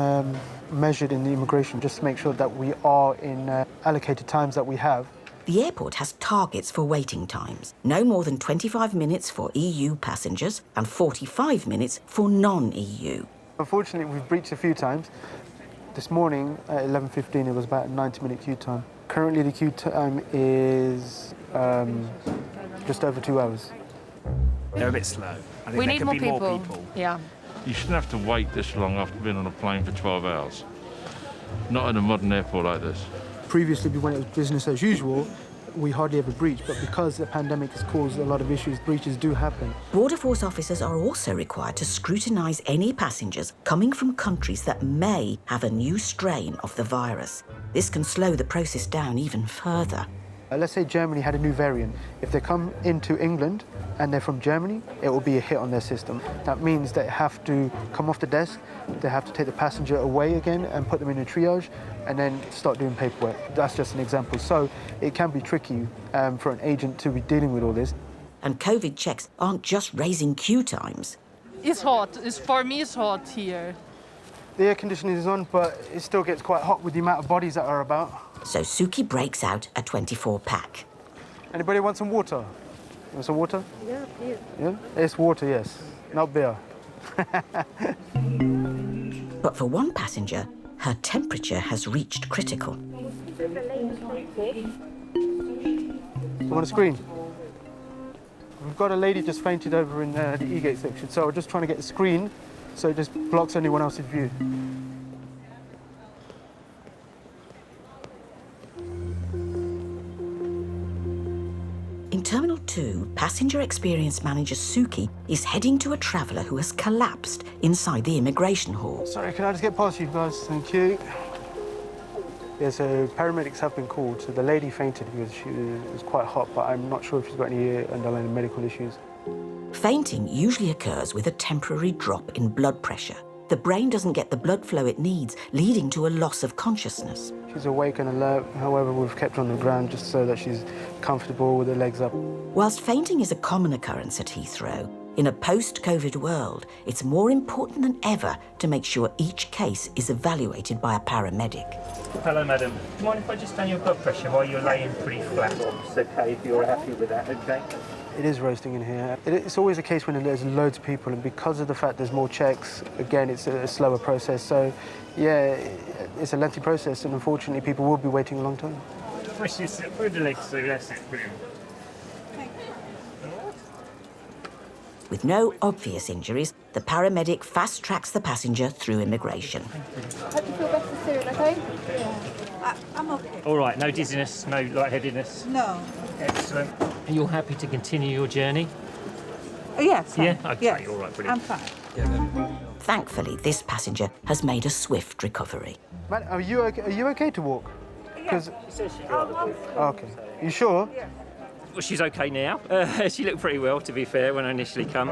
measured in the immigration, just to make sure that we are in allocated times that we have. The airport has targets for waiting times. No more than 25 minutes for EU passengers and 45 minutes for non-EU. Unfortunately, we've breached a few times. This morning at 11:15, it was about a 90-minute queue time. Currently, the queue time is just over 2 hours. They're a bit slow. I think We there need could more be people. more people. Yeah. You shouldn't have to wait this long after being on a plane for 12 hours. Not in a modern airport like this. Previously, when it was business as usual, we hardly ever breached, but because the pandemic has caused a lot of issues, breaches do happen. Border Force officers are also required to scrutinise any passengers coming from countries that may have a new strain of the virus. This can slow the process down even further. Let's say Germany had a new variant. If they come into England and they're from Germany, it will be a hit on their system. That means they have to come off the desk, they have to take the passenger away again and put them in a triage and then start doing paperwork. That's just an example. So it can be tricky for an agent to be dealing with all this. And COVID checks aren't just raising queue times. It's hot. For me, it's hot here. The air conditioning is on, but it still gets quite hot with the amount of bodies that are about. So Suki breaks out a 24-pack. Anybody want some water? You want some water? Yeah, please. Yeah? It's water, yes. Not beer. But for one passenger, her temperature has reached critical. You want a screen? We've got a lady just fainted over in the E-gate section, so we're just trying to get a screen so it just blocks anyone else's view. In Terminal 2, Passenger Experience Manager Suki is heading to a traveller who has collapsed inside the immigration hall. Sorry, can I just get past you guys? Thank you. Yeah, so paramedics have been called. So the lady fainted because she was quite hot, but I'm not sure if she's got any underlying medical issues. Fainting usually occurs with a temporary drop in blood pressure. The brain doesn't get the blood flow it needs, leading to a loss of consciousness. She's awake and alert. However, we've kept her on the ground just so that she's comfortable with her legs up. Whilst fainting is a common occurrence at Heathrow, in a post-COVID world, it's more important than ever to make sure each case is evaluated by a paramedic. Hello, madam. Do you mind if I just stand your blood pressure while you're laying pretty flat? It's okay if you're happy with that, okay? It is roasting in here. It's always a case when there's loads of people, and because of the fact there's more checks, again, it's a slower process. So, yeah, it's a lengthy process, and unfortunately, people will be waiting a long time. Wish you sit through the legs, so that's it. Brilliant. With no obvious injuries, the paramedic fast-tracks the passenger through immigration. Hope you feel better soon, okay? Yeah. I'm okay. All right, no dizziness, no lightheadedness? No. Excellent. Are you all happy to continue your journey? Yes. Yeah? Okay, yes. all right, brilliant. I'm fine. Thankfully, this passenger has made a swift recovery. Man, are you okay to walk? Because okay, you sure? Well, she's okay now. She looked pretty well, to be fair, when I initially come.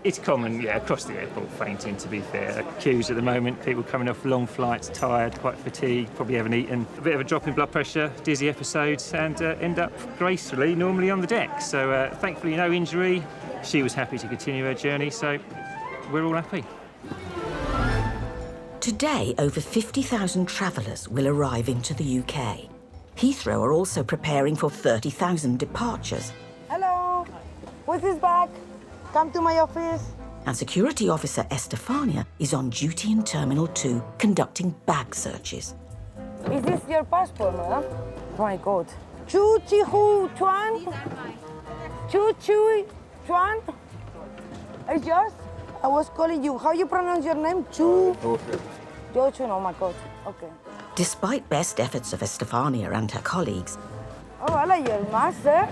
It's common, yeah, across the airport, fainting, to be fair. Queues at the moment, people coming off long flights, tired, quite fatigued, probably haven't eaten. A bit of a drop in blood pressure, dizzy episodes, and end up gracefully, normally on the deck. So thankfully, no injury. She was happy to continue her journey, so we're all happy. Today, over 50,000 travellers will arrive into the UK. Heathrow are also preparing for 30,000 departures. Hello, what's this bag? Come to my office. And security officer Estefania is on duty in Terminal 2 conducting bag searches. Is this your passport, madam? Oh my God. Chu Chi Chuan? Chu Chui Chuan? Is yours? I was calling you. How you pronounce your name? Chu? Jochun. Oh my God. Okay. Despite best efforts of Estefania and her colleagues, oh, I like your master.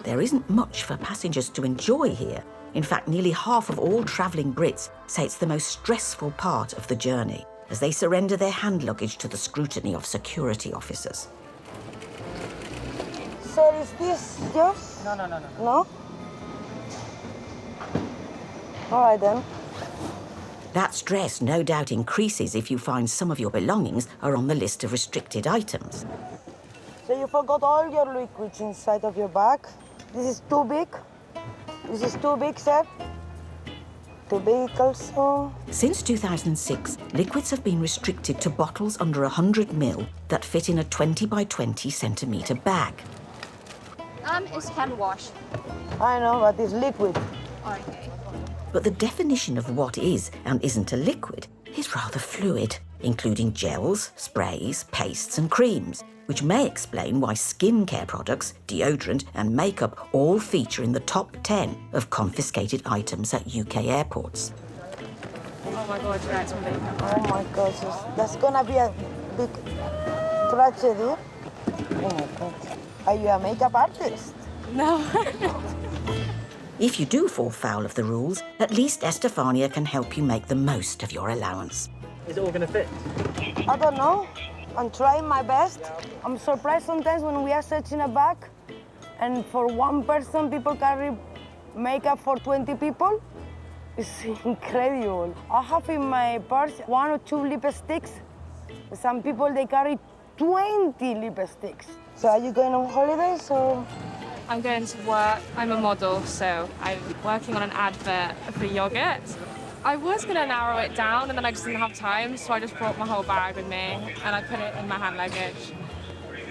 there isn't much for passengers to enjoy here. In fact, nearly half of all travelling Brits say it's the most stressful part of the journey, as they surrender their hand luggage to the scrutiny of security officers. So is this yours? No. No? All right then. That stress no doubt increases if you find some of your belongings are on the list of restricted items. So you forgot all your liquids inside of your bag. This is too big. This is too big, sir. Too big also. Since 2006, liquids have been restricted to bottles under 100 ml that fit in a 20 by 20 centimetre bag. It's hand wash. I know, but it's liquid. Okay. But the definition of what is and isn't a liquid is rather fluid, including gels, sprays, pastes and creams, which may explain why skincare products, deodorant and makeup all feature in the top 10 of confiscated items at UK airports. Oh my God, that's amazing. Oh my God, that's gonna be a big tragedy. Oh my God. Are you a makeup artist? No. If you do fall foul of the rules, at least Estefania can help you make the most of your allowance. Is it all going to fit? I don't know. I'm trying my best. I'm surprised sometimes when we are searching a bag and for one person people carry makeup for 20 people. It's incredible. I have in my purse 1 or 2 lipsticks. Some people, they carry 20 lipsticks. So are you going on holidays or? I'm going to work. I'm a model, so I'm working on an advert for yogurt. I was going to narrow it down, and then I just didn't have time, so I just brought my whole bag with me, and I put it in my hand luggage.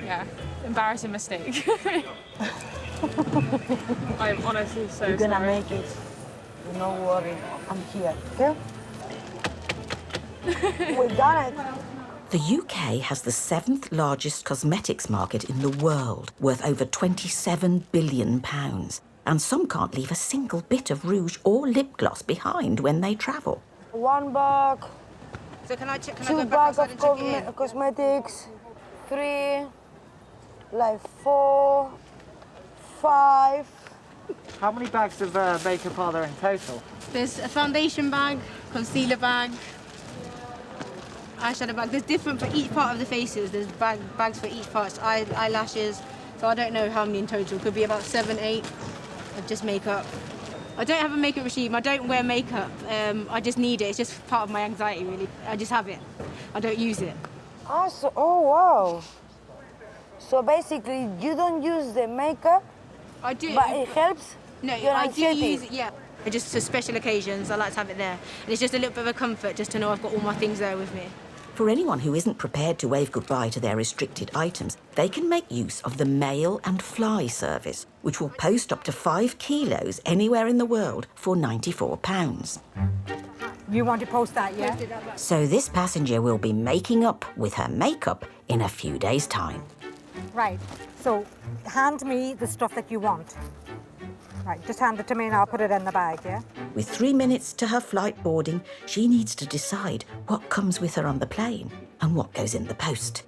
Yeah, embarrassing mistake. I'm honestly so You're gonna sorry. make it. No worry, I'm here, okay? We done it. The UK has the 7th largest cosmetics market in the world, worth over £27 billion. And some can't leave a single bit of rouge or lip gloss behind when they travel. 1 bag, So can I check? Can 2 I go back bags outside of and check it in? cosmetics, 3, like 4, 5. How many bags of makeup are there in total? There's a foundation bag, concealer bag, eyeshadow bag. There's different for each part of the faces. There's bags for each part, eyelashes. So I don't know how many in total. Could be about 7, 8 of just makeup. I don't have a makeup regime. I don't wear makeup. I just need it. It's just part of my anxiety, really. I just have it. I don't use it. Oh, wow. So basically, you don't use the makeup? I do. But it helps? No, your I do anxiety? use it, yeah. Just for special occasions, I like to have it there. And it's just a little bit of a comfort just to know I've got all my things there with me. For anyone who isn't prepared to wave goodbye to their restricted items, they can make use of the Mail and Fly service, which will post up to 5 kilos anywhere in the world for £94. You want to post that, yeah? So this passenger will be making up with her makeup in a few days' time. Right. So hand me the stuff that you want. Right, just hand it to me and I'll put it in the bag, yeah? With 3 minutes to her flight boarding, she needs to decide what comes with her on the plane and what goes in the post.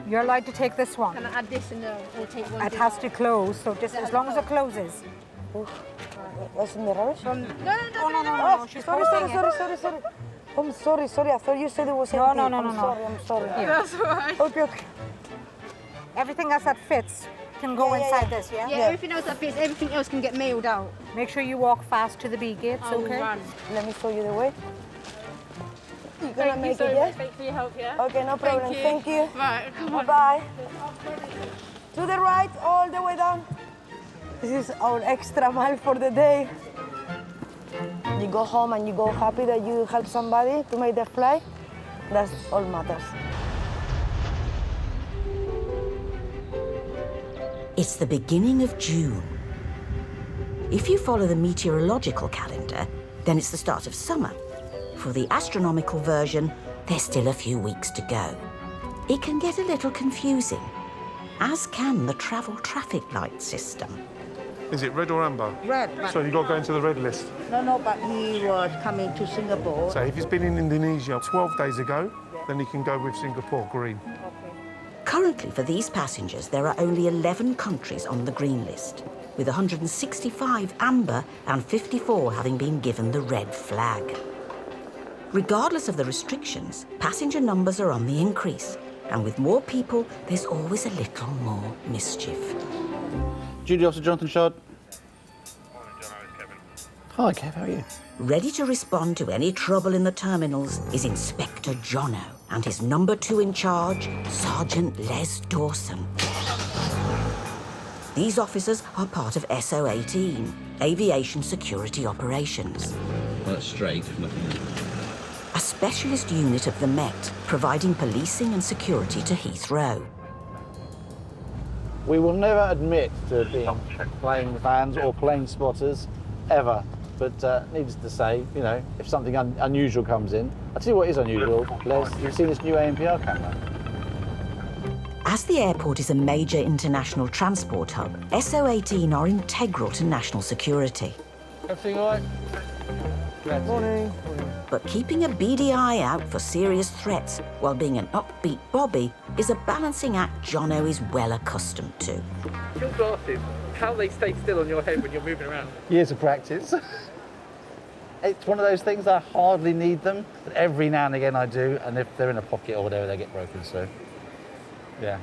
You're allowed to take this one. Can I add this and we'll take one? It has to close, so just as long as it closes. Was in the rubbish? No. She's Sorry. I'm sorry. I thought you said it was empty. I'm sorry. Here. That's all right. Okay. Everything else that fits can go inside this, yeah? Yeah, everything else that fits, everything else can get mailed out. Make sure you walk fast to the B gates, okay? Run. Let me show you the way. You're gonna Thank make you so it, yeah? much. Thanks for your help, yeah? Okay, no problem. Thank you. Right, come on. Bye. To the right, all the way down. This is our extra mile for the day. You go home and you go happy that you help somebody to make the flight. That's all matters. It's the beginning of June. If you follow the meteorological calendar, then it's the start of summer. For the astronomical version, there's still a few weeks to go. It can get a little confusing, as can the travel traffic light system. Is it red or amber? Red. So you've got to go into the red list. No, but he was coming to Singapore. So if he's been in Indonesia 12 days ago, then he can go with Singapore green. Currently, for these passengers, there are only 11 countries on the green list, with 165 amber and 54 having been given the red flag. Regardless of the restrictions, passenger numbers are on the increase, and with more people, there's always a little more mischief. Duty Officer Jonathan Shard. Hi, Kev, how are you? Ready to respond to any trouble in the terminals is Inspector Jono and his number 2 in charge, Sergeant Les Dawson. These officers are part of SO18, Aviation Security Operations. Well, that's straight. A specialist unit of the Met, providing policing and security to Heathrow. We will never admit to being plane fans or plane spotters, ever. But needless to say, you know, if something unusual comes in, I'll tell you what is unusual, Les, you've seen this new ANPR camera. As the airport is a major international transport hub, SO18 are integral to national security. Everything all right? Morning. But keeping a beady eye out for serious threats while being an upbeat Bobby is a balancing act Jono is well accustomed to. Your glasses, how they stay still on your head when you're moving around? Years of practice. It's one of those things I hardly need them, but every now and again I do, and if they're in a pocket or whatever, they get broken, so, yeah.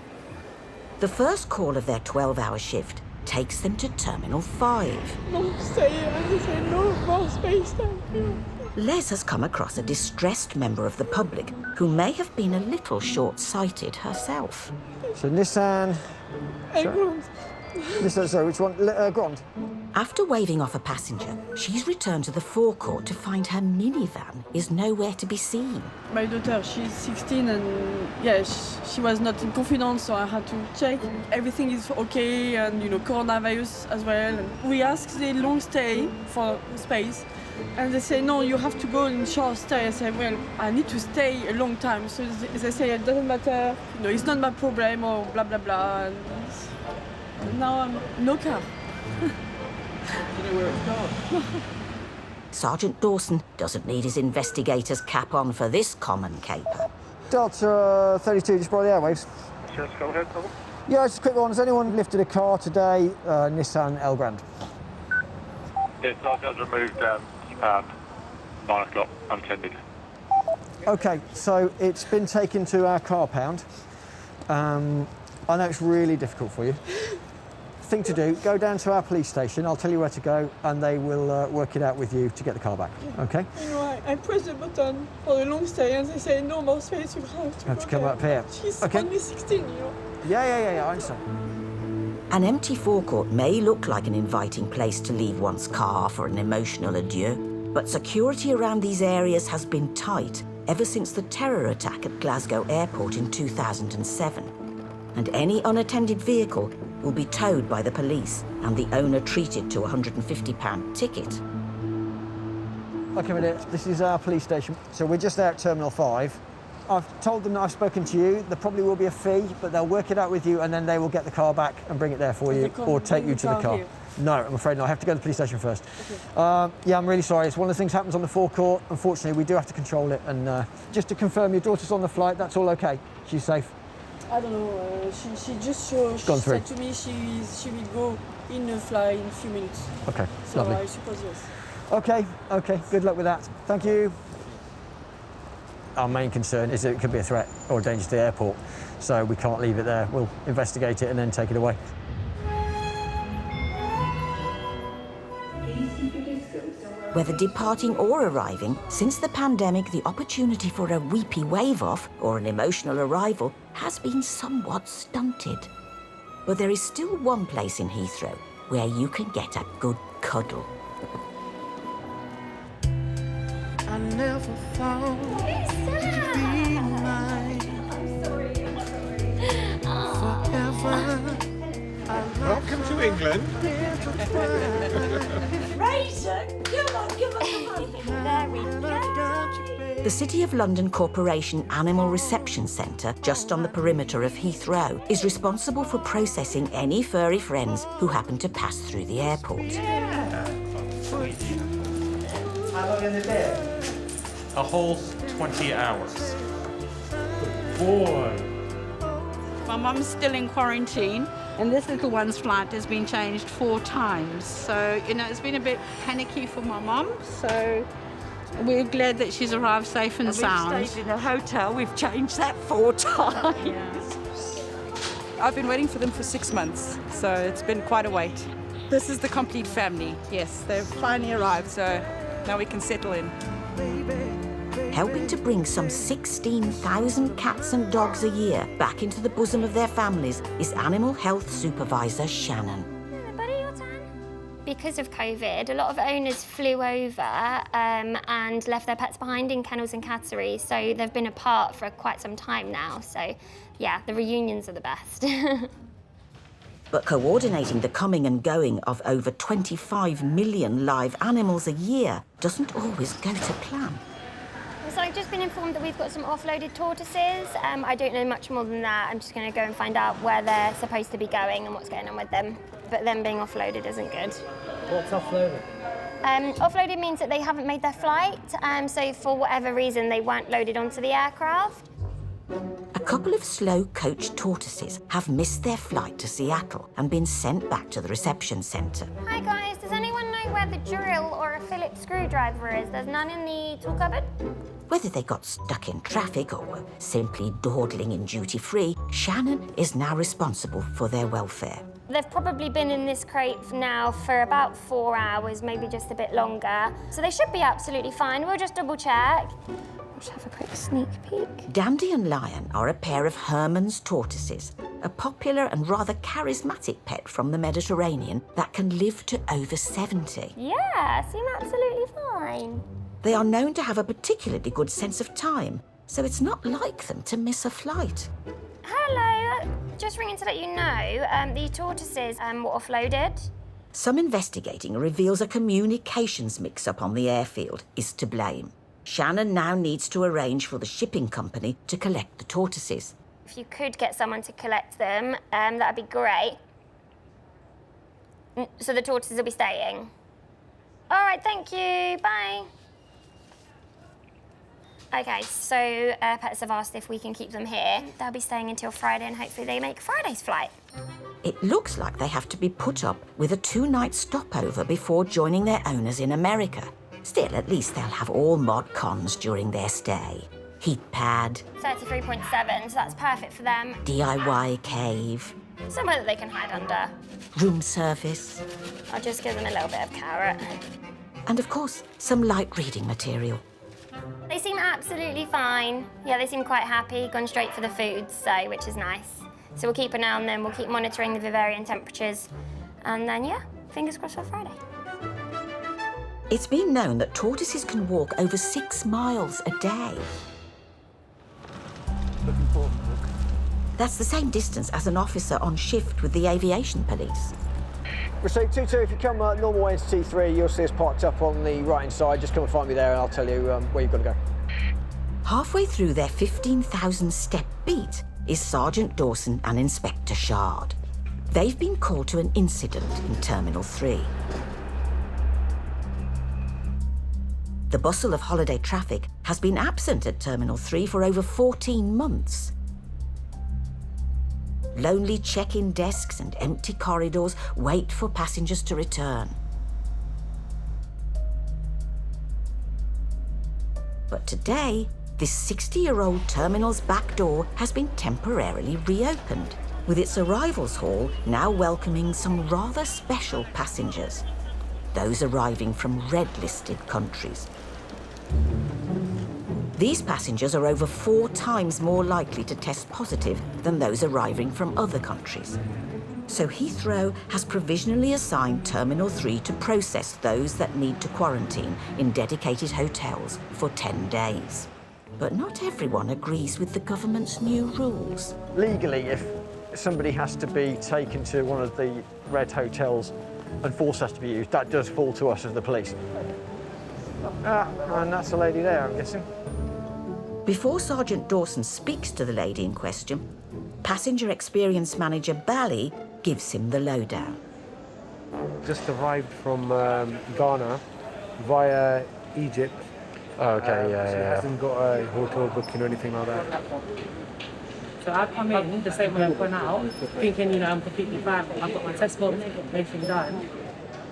The first call of their 12-hour shift takes them to Terminal 5. No, stay here. I say no more space, thank you. Les has come across a distressed member of the public who may have been a little short-sighted herself. So Nissan... Nissan, sorry, which one? Grand? After waving off a passenger, she's returned to the forecourt to find her minivan is nowhere to be seen. My daughter, she's 16 and yeah, she was not in confidence, so I had to check. Everything is okay and, you know, coronavirus as well. And we asked the long stay for space and they say, no, you have to go in short stay. I said, well, I need to stay a long time. So they say, it doesn't matter, you know, it's not my problem or blah, blah, blah. And now I'm no car. You know where it's gone? Sergeant Dawson doesn't need his investigator's cap on for this common caper. Delta 32, just by the airwaves. Yes, go ahead, Tom. Yeah, just a quick one. Has anyone lifted a car today? Nissan L Grand. Yes, I've removed Japan, 9 o'clock, untended. OK, so it's been taken to our car pound. I know it's really difficult for you. Thing to do, go down to our police station, I'll tell you where to go, and they will work it out with you to get the car back, OK? You know, I pressed the button for the long stay and they say no more space, you have to come up here. She's okay. only 16, you know. Yeah, I understand. An empty forecourt may look like an inviting place to leave one's car for an emotional adieu, but security around these areas has been tight ever since the terror attack at Glasgow Airport in 2007. And any unattended vehicle will be towed by the police and the owner treated to a £150 ticket. OK, my dear, this is our police station. So we're just there at Terminal 5. I've told them that I've spoken to you. There probably will be a fee, but they'll work it out with you and then they will get the car back and bring it there for you or take you to the car. Here? No, I'm afraid not. I have to go to the police station first. Okay. Yeah, I'm really sorry. It's one of the things that happens on the forecourt. Unfortunately, we do have to control it. And just to confirm, your daughter's on the flight. That's all OK? She's safe? I don't know. She just gone through. said to me she will go in a fly in a few minutes. Okay, So lovely. I suppose yes. Okay, good luck with that. Thank you. Our main concern is that it could be a threat or a danger to the airport, so we can't leave it there. We'll investigate it and then take it away. Whether departing or arriving, since the pandemic, the opportunity for a weepy wave-off or an emotional arrival has been somewhat stunted. But there is still one place in Heathrow where you can get a good cuddle. I never thought you'd be mine. Forever. Welcome to England. Razor, come on. There we go. The City of London Corporation Animal Reception Centre, just on the perimeter of Heathrow, is responsible for processing any furry friends who happen to pass through the airport. How long in the day? A whole 20 hours. Boy. My mum's still in quarantine, and this little one's flight has been changed 4 times. So, you know, it's been a bit panicky for my mum. So we're glad that she's arrived safe and sound. We've stayed in a hotel, we've changed that 4 times. I've been waiting for them for 6 months, so it's been quite a wait. This is the complete family. Yes, they've finally arrived, so now we can settle in. Helping to bring some 16,000 cats and dogs a year back into the bosom of their families is Animal Health Supervisor Shannon. Because of COVID, a lot of owners flew over and left their pets behind in kennels and catteries, so they've been apart for quite some time now. So, yeah, the reunions are the best. But coordinating the coming and going of over 25 million live animals a year doesn't always go to plan. So I've just been informed that we've got some offloaded tortoises. I don't know much more than that. I'm just going to go and find out where they're supposed to be going and what's going on with them. But them being offloaded isn't good. What's offloaded? Offloaded means that they haven't made their flight, so for whatever reason they weren't loaded onto the aircraft. A couple of slow coach tortoises have missed their flight to Seattle and been sent back to the reception centre. Hi guys, does anyone know where the drill or a Phillips screwdriver is? There's none in the tool cupboard. Whether they got stuck in traffic or were simply dawdling in duty-free, Shannon is now responsible for their welfare. They've probably been in this crate now for about 4 hours, maybe just a bit longer. So they should be absolutely fine. We'll just double check. Let's have a quick sneak peek. Dandy and Lion are a pair of Hermann's tortoises, a popular and rather charismatic pet from the Mediterranean that can live to over 70. Yeah, seem absolutely fine. They are known to have a particularly good sense of time, so it's not like them to miss a flight. Hello, just ringing to let you know, the tortoises were offloaded. Some investigating reveals a communications mix-up on the airfield is to blame. Shannon now needs to arrange for the shipping company to collect the tortoises. If you could get someone to collect them, that'd be great. So the tortoises will be staying. All right, thank you, bye. Okay, so pets have asked if we can keep them here. They'll be staying until Friday and hopefully they make Friday's flight. It looks like they have to be put up with a 2-night stopover before joining their owners in America. Still, at least they'll have all mod cons during their stay. Heat pad, 33.7, so that's perfect for them. DIY cave, Somewhere that they can hide under. room service, I'll just give them a little bit of carrot. and of course, some light reading material. They seem absolutely fine. Yeah, they seem quite happy, gone straight for the food, so which is nice. So we'll keep an eye on them, we'll keep monitoring the vivarium temperatures, and then, yeah, fingers crossed for Friday. It's been known that tortoises can walk over 6 miles a day. Looking forward. That's the same distance as an officer on shift with the aviation police. Receipt 22, if you come normal way into T3, you'll see us parked up on the right-hand side. Just come and find me there and I'll tell you where you've got to go. Halfway through their 15,000-step beat is Sergeant Dawson and Inspector Shard. They've been called to an incident in Terminal 3. The bustle of holiday traffic has been absent at Terminal 3 for over 14 months. Lonely check-in desks and empty corridors wait for passengers to return. But today, this 60-year-old terminal's back door has been temporarily reopened, with its arrivals hall now welcoming some rather special passengers, those arriving from red-listed countries. These passengers are over 4 times more likely to test positive than those arriving from other countries. So Heathrow has provisionally assigned Terminal 3 to process those that need to quarantine in dedicated hotels for 10 days. But not everyone agrees with the government's new rules. Legally, if somebody has to be taken to one of the red hotels and forced has to be used, that does fall to us as the police. And that's the lady there, I'm guessing. Before Sergeant Dawson speaks to the lady in question, Passenger Experience Manager Bally gives him the lowdown. Just arrived from Ghana via Egypt. Oh, okay, She hasn't got a hotel booking or anything like that. So I've come in the same way I've gone out, thinking, you know, I'm completely fine. I've got my test book, everything done.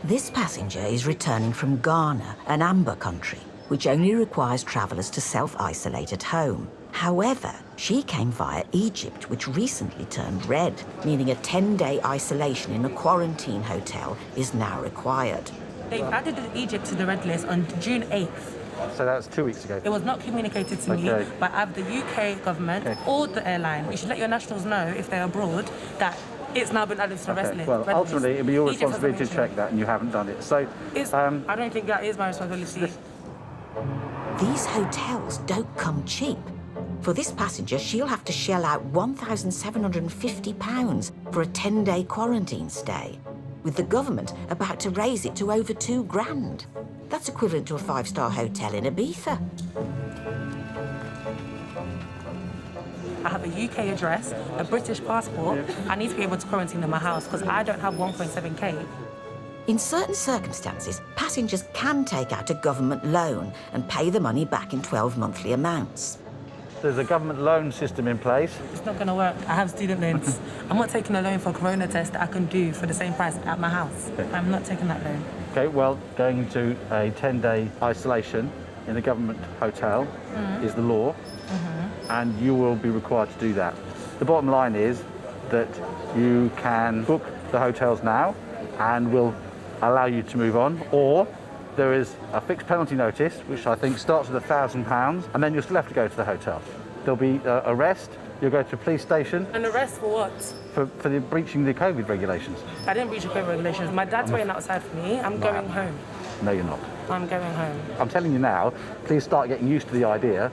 This passenger is returning from Ghana, an amber country, which only requires travellers to self-isolate at home. However, she came via Egypt, which recently turned red, meaning a 10-day isolation in a quarantine hotel is now required. They've added Egypt to the red list on June 8th. So that was 2 weeks ago. It was not communicated to me by either the UK government or the airline. You should let your nationals know if they're abroad that it's now been added to the red list. Well, ultimately, it'll be your Egypt responsibility to check that, and you haven't done it. So, I don't think that is my responsibility. These hotels don't come cheap. For this passenger, she'll have to shell out £1,750 for a 10-day quarantine stay, with the government about to raise it to over £2,000. That's equivalent to a 5-star hotel in Ibiza. I have a UK address, a British passport. I need to be able to quarantine in my house because I don't have 1.7k. In certain circumstances, passengers can take out a government loan and pay the money back in 12 monthly amounts. There's a government loan system in place. It's not going to work. I have student loans. I'm not taking a loan for a corona test that I can do for the same price at my house. I'm not taking that loan. Okay, well, going into a 10-day isolation in a government hotel is the law, and you will be required to do that. The bottom line is that you can book the hotels now and we'll allow you to move on, or there is a fixed penalty notice, which I think starts with £1,000, and then you'll still have to go to the hotel. There'll be arrest, you'll go to a police station. An arrest for what? For breaching the COVID regulations. I didn't breach the COVID regulations. My dad's waiting outside for me. I'm going home. No, you're not. I'm going home. I'm telling you now, please start getting used to the idea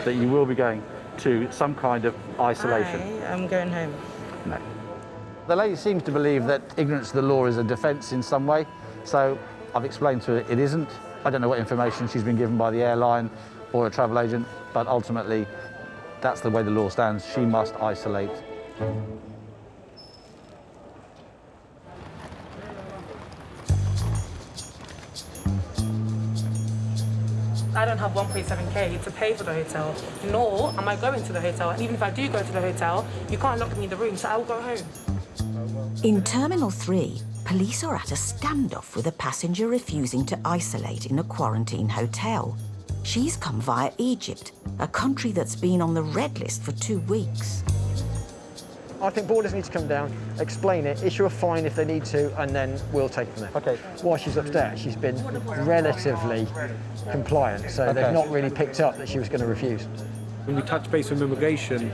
that you will be going to some kind of isolation. I'm going home. No. The lady seems to believe that ignorance of the law is a defence in some way, so I've explained to her it isn't. I don't know what information she's been given by the airline or a travel agent, but ultimately that's the way the law stands. She must isolate. I don't have 1.7k to pay for the hotel, nor am I going to the hotel. And even if I do go to the hotel, you can't lock me in the room, so I will go home. In Terminal 3, police are at a standoff with a passenger refusing to isolate in a quarantine hotel. She's come via Egypt, a country that's been on the red list for 2 weeks. I think borders need to come down, explain it, issue a fine if they need to, and then we'll take it from there. Okay. While she's upstairs, she's been relatively compliant, so they've not really picked up that she was going to refuse. When we touched base with immigration,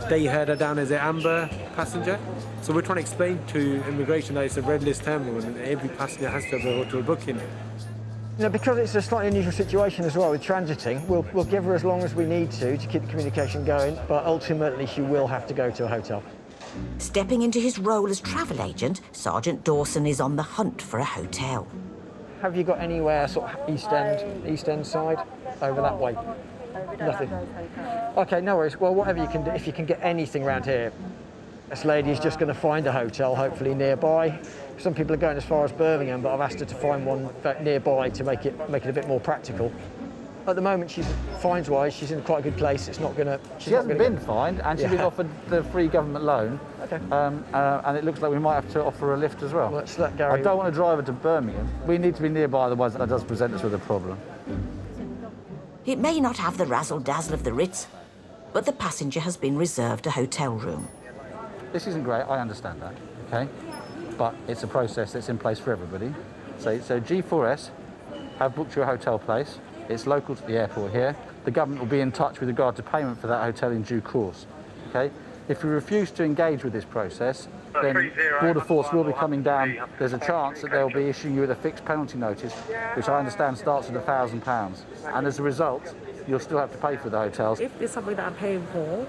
they had her down as an amber passenger. So we're trying to explain to immigration that it's a red list terminal and every passenger has to have a hotel booking. You know, because it's a slightly unusual situation as well with transiting, we'll give her as long as we need to keep the communication going, but ultimately she will have to go to a hotel. Stepping into his role as travel agent, Sergeant Dawson is on the hunt for a hotel. Have you got anywhere sort of East End side, over that way? Nothing. Okay, no worries. Well, whatever you can do, if you can get anything around here. This lady is just going to find a hotel, hopefully nearby. Some people are going as far as Birmingham, but I've asked her to find one nearby to make it a bit more practical. At the moment, fines-wise, she's in quite a good place. It's not going to... She hasn't been fined, and she's been offered the free government loan. Okay. And it looks like we might have to offer a lift as well. Let's let Gary... I don't want to drive her to Birmingham. We need to be nearby, otherwise that does present us with a problem. It may not have the razzle-dazzle of the Ritz, but the passenger has been reserved a hotel room. This isn't great, I understand that, okay? But it's a process that's in place for everybody. So G4S have booked you a hotel place. It's local to the airport here. The government will be in touch with regard to payment for that hotel in due course, okay? If you refuse to engage with this process, then Border Force will be coming down. There's a chance that they'll be issuing you with a fixed penalty notice, which I understand starts at £1,000. And as a result, you'll still have to pay for the hotels. If there's something that I'm paying for,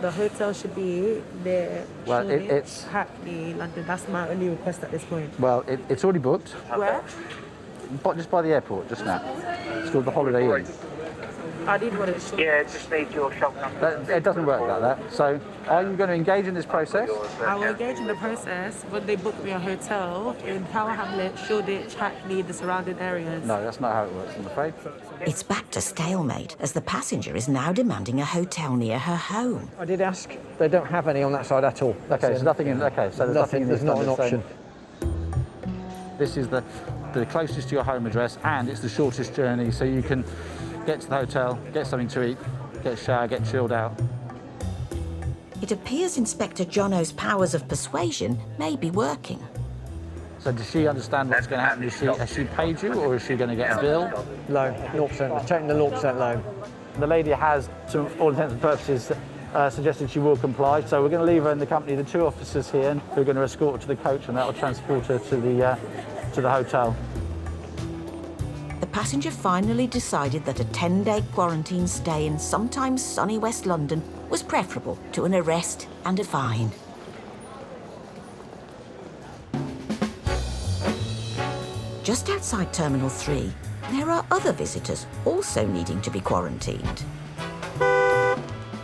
the hotel should be there. Well, it's Hackney, London. That's my only request at this point. Well, it's already booked. Where? Just by the airport, just now. It's called the Holiday Inn. I need what it should. Yeah, just need your shop number. It doesn't work like that. So, are you going to engage in this process? I will engage in the process when they book me a hotel in Tower Hamlet, Shoreditch, Hackney, the surrounding areas. No, that's not how it works, I'm afraid. It's back to stalemate as the passenger is now demanding a hotel near her home. I did ask. They don't have any on that side at all. Okay, so nothing in. Okay, so there's nothing in this. There's not an option. This is the closest to your home address, and it's the shortest journey, so you can get to the hotel, get something to eat, get a shower, get chilled out. It appears Inspector Jono's powers of persuasion may be working. So does she understand what's going to happen? Has she paid you, or is she going to get a bill? Loan, 0%. They're taking the 0% loan. The lady has, to all intents and purposes, suggested she will comply, so we're going to leave her in the company of the 2 officers here who are going to escort her to the coach, and that will transport her to the hotel. The passenger finally decided that a 10-day quarantine stay in sometimes sunny West London was preferable to an arrest and a fine. Just outside Terminal 3, there are other visitors also needing to be quarantined.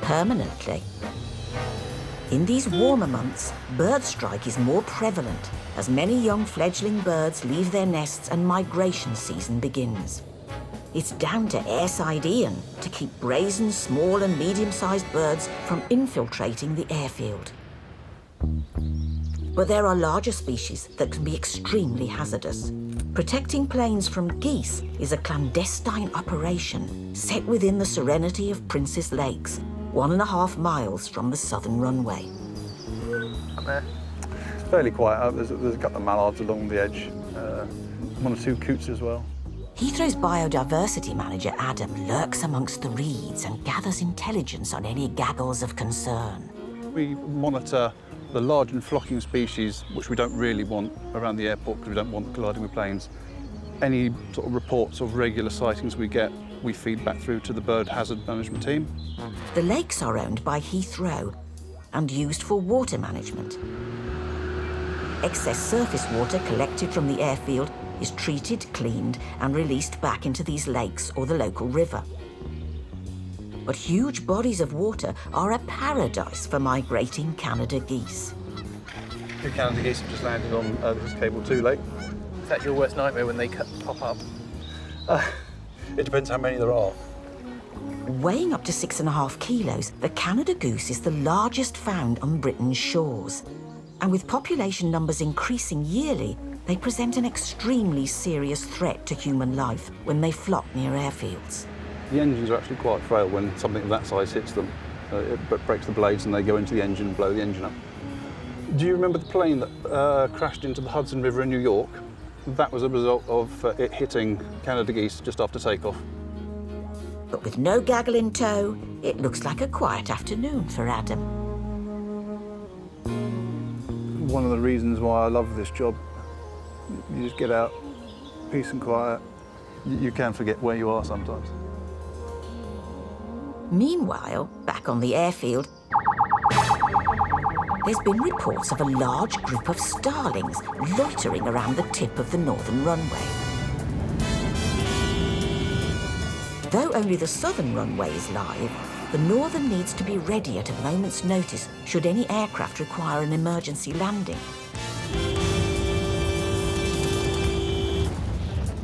Permanently. In these warmer months, bird strike is more prevalent as many young fledgling birds leave their nests and migration season begins. It's down to Airside Ian to keep brazen small and medium-sized birds from infiltrating the airfield. But there are larger species that can be extremely hazardous. Protecting planes from geese is a clandestine operation set within the serenity of Princess Lakes, 1.5 miles from the southern runway. Up there. It's fairly quiet. There's a couple of mallards along the edge, 1 or 2 coots as well. Heathrow's biodiversity manager, Adam, lurks amongst the reeds and gathers intelligence on any gaggles of concern. We monitor the large and flocking species, which we don't really want around the airport because we don't want colliding with planes. Any sort of reports of regular sightings we get, we feed back through to the bird hazard management team. The lakes are owned by Heathrow and used for water management. Excess surface water collected from the airfield is treated, cleaned and released back into these lakes or the local river. But huge bodies of water are a paradise for migrating Canada geese. 2 Canada geese have just landed on this Cable 2 lake. Is that your worst nightmare when they pop up? It depends how many there are. Weighing up to 6.5 kilos, the Canada goose is the largest found on Britain's shores. And with population numbers increasing yearly, they present an extremely serious threat to human life when they flock near airfields. The engines are actually quite frail when something of that size hits them. It breaks the blades and they go into the engine and blow the engine up. Do you remember the plane that crashed into the Hudson River in New York? That was a result of it hitting Canada geese just after takeoff. But with no gaggle in tow, it looks like a quiet afternoon for Adam. One of the reasons why I love this job, you just get out, peace and quiet. You can forget where you are sometimes. Meanwhile, back on the airfield, there's been reports of a large group of starlings loitering around the tip of the northern runway. Though only the southern runway is live, the northern needs to be ready at a moment's notice should any aircraft require an emergency landing.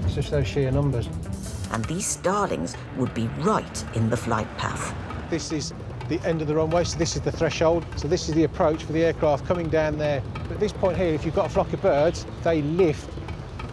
It's just those sheer numbers. and these starlings would be right in the flight path. This is the end of the runway, so this is the threshold. So this is the approach for the aircraft coming down there. But at this point here, if you've got a flock of birds, they lift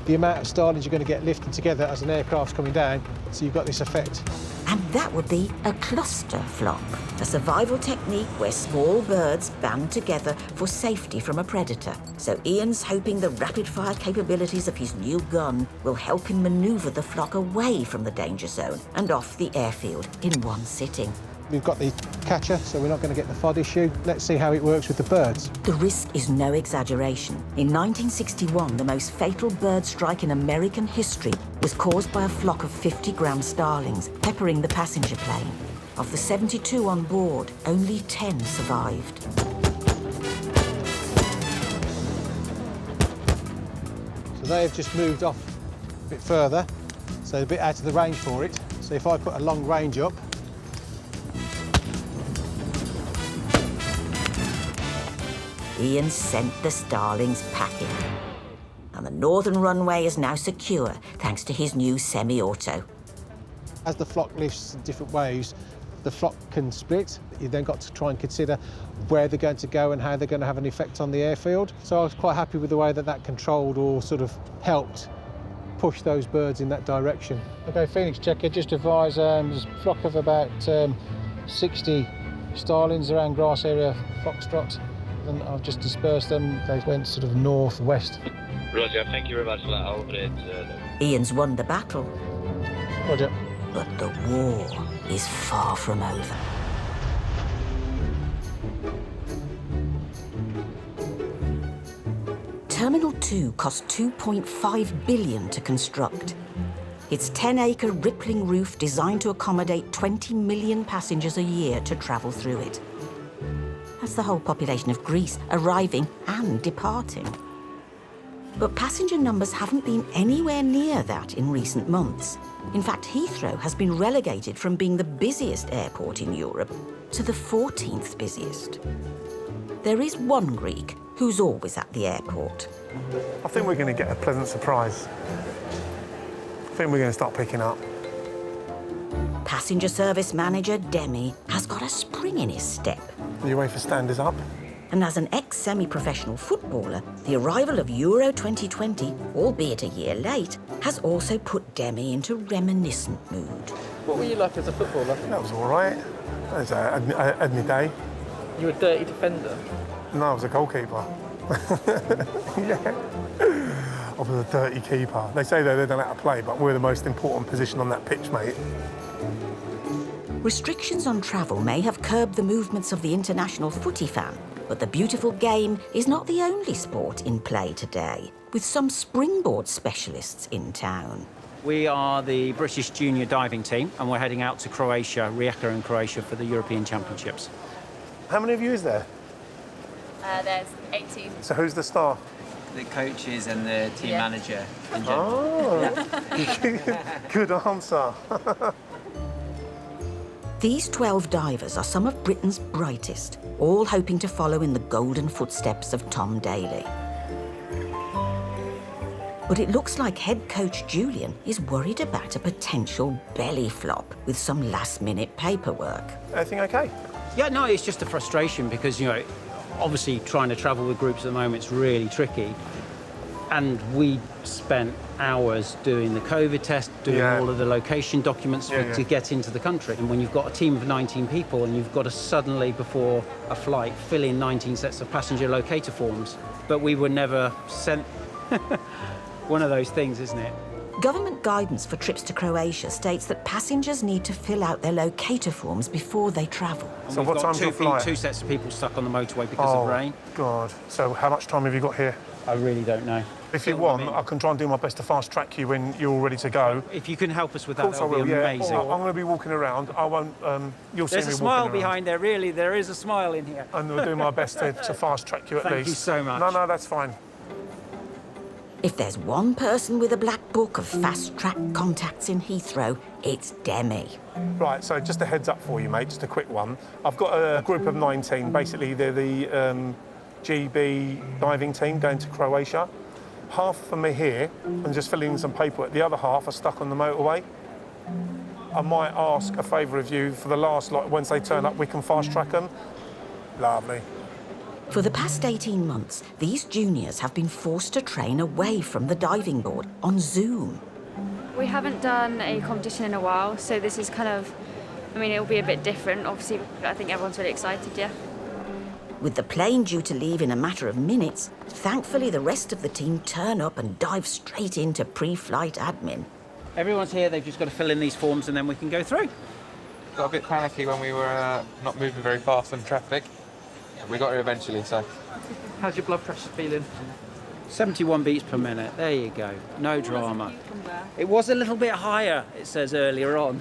the amount of starlings you're going to get lifted together as an aircraft's coming down, so you've got this effect. And that would be a cluster flock, a survival technique where small birds band together for safety from a predator. So Ian's hoping the rapid-fire capabilities of his new gun will help him manoeuvre the flock away from the danger zone and off the airfield in one sitting. We've got the catcher, so we're not going to get the FOD issue. Let's see how it works with the birds. The risk is no exaggeration. In 1961, the most fatal bird strike in American history was caused by a flock of 50-gram starlings peppering the passenger plane. Of the 72 on board, only 10 survived. So they have just moved off a bit further, so a bit out of the range for it. So if I put a long range up, Ian sent the starlings packing. And the northern runway is now secure thanks to his new semi-auto. as the flock lifts in different ways, the flock can split. You've then got to try and consider where they're going to go and how they're going to have an effect on the airfield. So I was quite happy with the way that that controlled or sort of helped push those birds in that direction. Okay, Phoenix checker, just advise there's a flock of about 60 starlings around grass area Foxtrot, and I've just dispersed them. They went sort of northwest. Roger, thank you very much for that. I'll operate. Ian's won the battle. Roger. But the war is far from over. Terminal 2 cost $2.5 billion to construct. Its 10-acre rippling roof designed to accommodate 20 million passengers a year to travel through it. That's the whole population of Greece arriving and departing. But passenger numbers haven't been anywhere near that in recent months. In fact, Heathrow has been relegated from being the busiest airport in Europe to the 14th busiest. There is one Greek who's always at the airport. I think we're going to get a pleasant surprise. I think we're going to start picking up. Passenger service manager Demi has got a spring in his step. The UEFA stand is up. And as an ex-semi-professional footballer, the arrival of Euro 2020, albeit a year late, has also put Demi into reminiscent mood. What were you like as a footballer? That was all right. I had my day. You were a dirty defender? No, I was a goalkeeper. Yeah. I was a dirty keeper. They say they don't know how to play, but we're the most important position on that pitch, mate. Restrictions on travel may have curbed the movements of the international footy fan, but the beautiful game is not the only sport in play today, with some springboard specialists in town. We are the British junior diving team, and we're heading out to Croatia, Rijeka in Croatia, for the European Championships. How many of you is there? There's 18. So who's the star? The coaches and the team manager in general. Oh, good answer. These 12 divers are some of Britain's brightest, all hoping to follow in the golden footsteps of Tom Daley. But it looks like head coach Julian is worried about a potential belly flop with some last-minute paperwork. Everything okay? Yeah, no, it's just a frustration because, you know, obviously trying to travel with groups at the moment is really tricky. And we spent hours doing the COVID test, doing all of the location documents to get into the country. And when you've got a team of 19 people and you've got to suddenly, before a flight, fill in 19 sets of passenger locator forms. But we were never sent one of those things, isn't it? Government guidance for trips to Croatia states that passengers need to fill out their locator forms before they travel. So what time's your flight? Two sets of people stuck on the motorway because of rain. God. So how much time have you got here? I really don't know. If you want, I can try and do my best to fast-track you when you're all ready to go. If you can help us with that, that would be yeah. amazing. I'm going to be walking around. I won't. You'll see me walking around. There's a smile behind there, really. There is a smile in here. And I'll do my best to fast-track you at least. Thank you so much. No, that's fine. If there's one person with a black book of fast-track contacts in Heathrow, it's Demi. Right, so just a heads up for you, mate, just a quick one. I've got a group of 19. Basically, they're the GB diving team going to Croatia. Half of them are here and just filling in some paperwork. The other half are stuck on the motorway. I might ask a favour of you for the last, like, once they turn up, we can fast-track them. Lovely. For the past 18 months, these juniors have been forced to train away from the diving board on Zoom. We haven't done a competition in a while, so this is kind of, I mean, it'll be a bit different. Obviously, I think everyone's really excited, yeah. With the plane due to leave in a matter of minutes, thankfully the rest of the team turn up and dive straight into pre-flight admin. Everyone's here, they've just got to fill in these forms and then we can go through. Got a bit panicky when we were not moving very fast in traffic. We got here eventually, so. How's your blood pressure feeling? 71 beats per minute, there you go, no drama. It was a little bit higher, it says earlier on.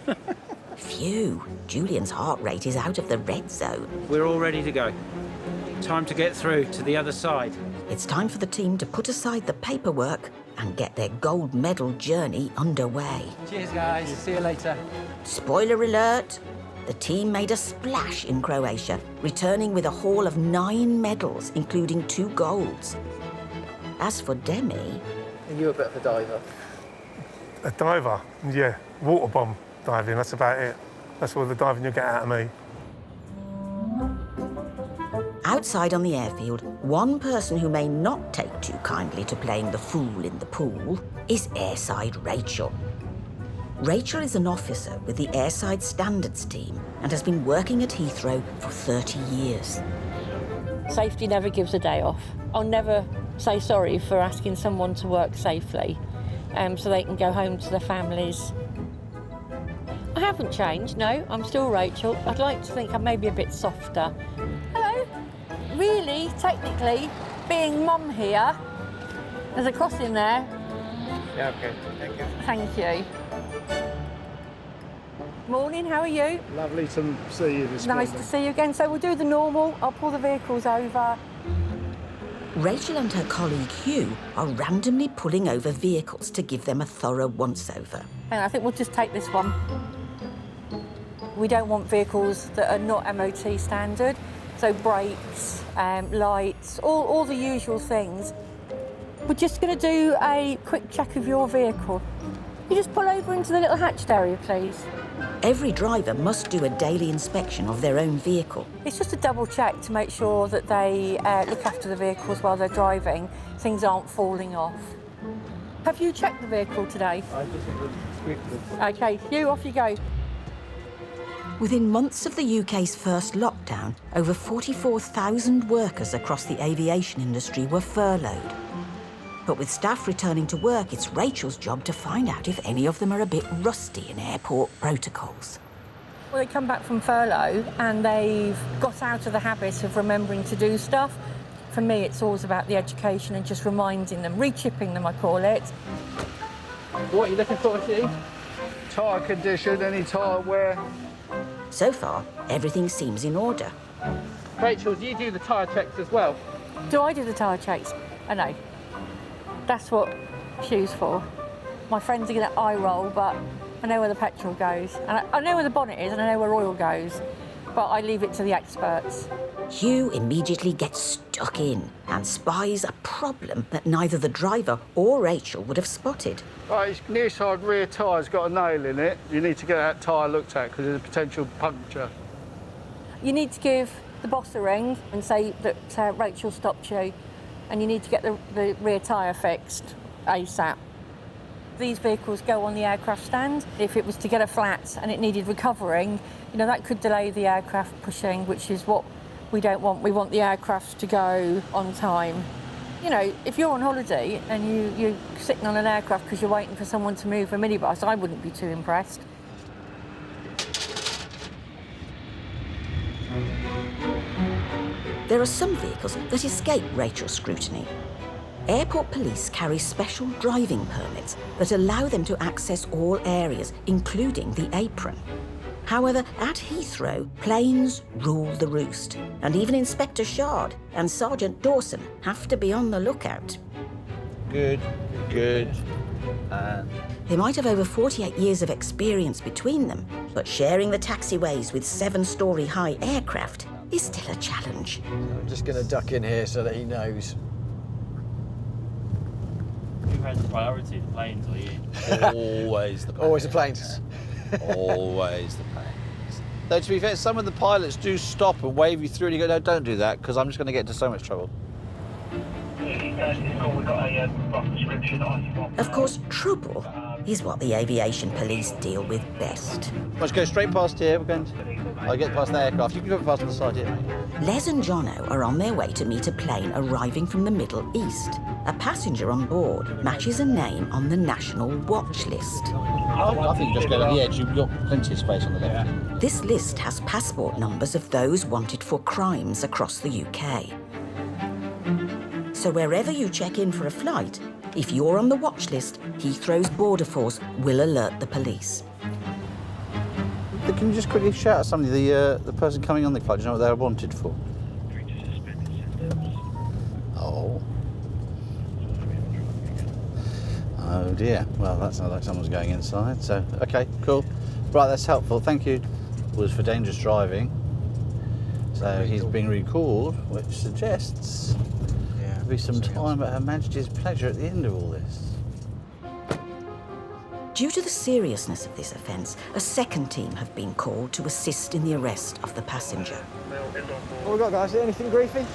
Phew, Julian's heart rate is out of the red zone. We're all ready to go. Time to get through to the other side. It's time for the team to put aside the paperwork and get their gold medal journey underway. Cheers, guys. See you later. Spoiler alert! The team made a splash in Croatia, returning with a haul of 9 medals, including 2 golds. As for Demi... And you're a bit of a diver. A diver? Yeah, water bomb diving, that's about it. That's all the diving you'll get out of me. Outside on the airfield, one person who may not take too kindly to playing the fool in the pool is airside Rachel. Rachel is an officer with the airside standards team and has been working at Heathrow for 30 years. Safety never gives a day off. I'll never say sorry for asking someone to work safely so they can go home to their families. I haven't changed, no, I'm still Rachel. I'd like to think I'm maybe a bit softer. Hello. Really, technically, being mum here, there's a crossing there. Yeah, okay. Thank you. Thank you. Morning, how are you? Lovely to see you this morning. Nice to see you again. So we'll do the normal. I'll pull the vehicles over. Rachel and her colleague Hugh are randomly pulling over vehicles to give them a thorough once-over. And I think we'll just take this one. We don't want vehicles that are not MOT standard, so brakes, lights, all the usual things. We're just going to do a quick check of your vehicle. You just pull over into the little hatched area, please. Every driver must do a daily inspection of their own vehicle. It's just a double check to make sure that they look after the vehicles while they're driving, things aren't falling off. Have you checked the vehicle today? I just quickly. OK, Hugh, off you go. Within months of the UK's first lockdown, over 44,000 workers across the aviation industry were furloughed. But with staff returning to work, it's Rachel's job to find out if any of them are a bit rusty in airport protocols. Well, they come back from furlough and they've got out of the habit of remembering to do stuff. For me, it's always about the education and just reminding them, re-chipping them, I call it. What are you looking for, Hugh? Tyre condition, any tyre wear? So far, everything seems in order. Rachel, do you do the tyre checks as well? Do I do the tyre checks? I know. That's what Hugh's for. My friends are going to eye roll, but I know where the petrol goes. And I know where the bonnet is and I know where oil goes. But I leave it to the experts. Hugh immediately gets stuck in and spies a problem that neither the driver or Rachel would have spotted. Right, his near side rear tyre's got a nail in it. You need to get that tyre looked at because there's a potential puncture. You need to give the boss a ring and say that Rachel stopped you and you need to get the rear tyre fixed ASAP. These vehicles go on the aircraft stand. If it was to get a flat and it needed recovering, you know, that could delay the aircraft pushing, which is what we don't want. We want the aircraft to go on time. You know, if you're on holiday and you're sitting on an aircraft because you're waiting for someone to move a minibus, I wouldn't be too impressed. There are some vehicles that escape Rachel's scrutiny. Airport police carry special driving permits that allow them to access all areas, including the apron. However, at Heathrow, planes rule the roost, and even Inspector Shard and Sergeant Dawson have to be on the lookout. Good. They might have over 48 years of experience between them, but sharing the taxiways with 7-storey high aircraft is still a challenge. I'm just going to duck in here so that he knows. Who has priority, the planes or you? Always the planes. Always the pain. Though, to be fair, some of the pilots do stop and wave you through and you go, no, don't do that, because I'm just going to get into so much trouble. Of course, trouble is what the aviation police deal with best. Let's go straight past here. I get past the aircraft. You can go past on the side here. Les and Jono are on their way to meet a plane arriving from the Middle East. A passenger on board matches a name on the national watch list. I think you just go to the edge. You've got plenty of space on the left. This list has passport numbers of those wanted for crimes across the UK. So wherever you check in for a flight, if you're on the watch list, Heathrow's border force will alert the police. Can you just quickly shout at somebody, the person coming on the flight, do you know what they're wanted for? Oh. Oh dear. Well, that sounds like someone's going inside, so, okay, cool. Right, that's helpful, thank you. Was for dangerous driving. So he's being recalled, which suggests there'll be some time at Her Majesty's pleasure at the end of all this. Due to the seriousness of this offence, a second team have been called to assist in the arrest of the passenger. What we got, guys? Anything griefy?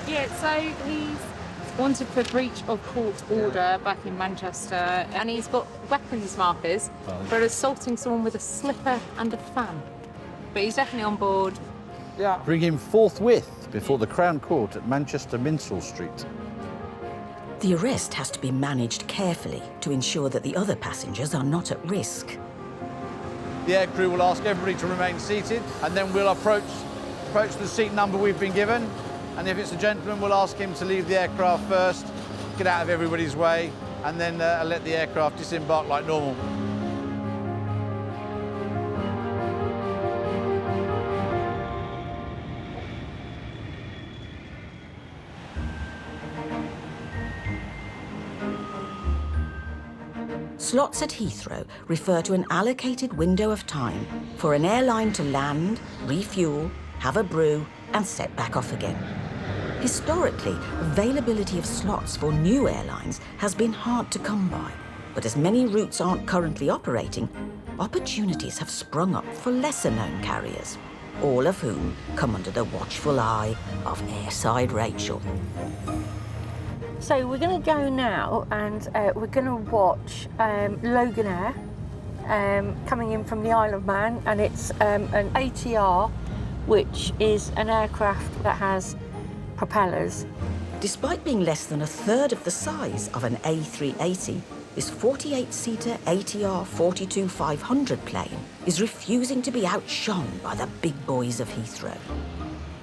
Yeah, so he's wanted for breach of court order back in Manchester, and he's got weapons markers for assaulting someone with a slipper and a fan. But he's definitely on board. Yeah. Bring him forthwith before the Crown Court at Manchester Minster Street. The arrest has to be managed carefully to ensure that the other passengers are not at risk. The aircrew will ask everybody to remain seated, and then we'll approach the seat number we've been given. And if it's a gentleman, we'll ask him to leave the aircraft first, get out of everybody's way, and then let the aircraft disembark like normal. Slots at Heathrow refer to an allocated window of time for an airline to land, refuel, have a brew, and set back off again. Historically, availability of slots for new airlines has been hard to come by, but as many routes aren't currently operating, opportunities have sprung up for lesser-known carriers, all of whom come under the watchful eye of Airside Rachel. So we're going to go now and we're going to watch Logan Air coming in from the Isle of Man, and it's an ATR, which is an aircraft that has propellers. Despite being less than a third of the size of an A380, this 48-seater ATR 42-500 plane is refusing to be outshone by the big boys of Heathrow.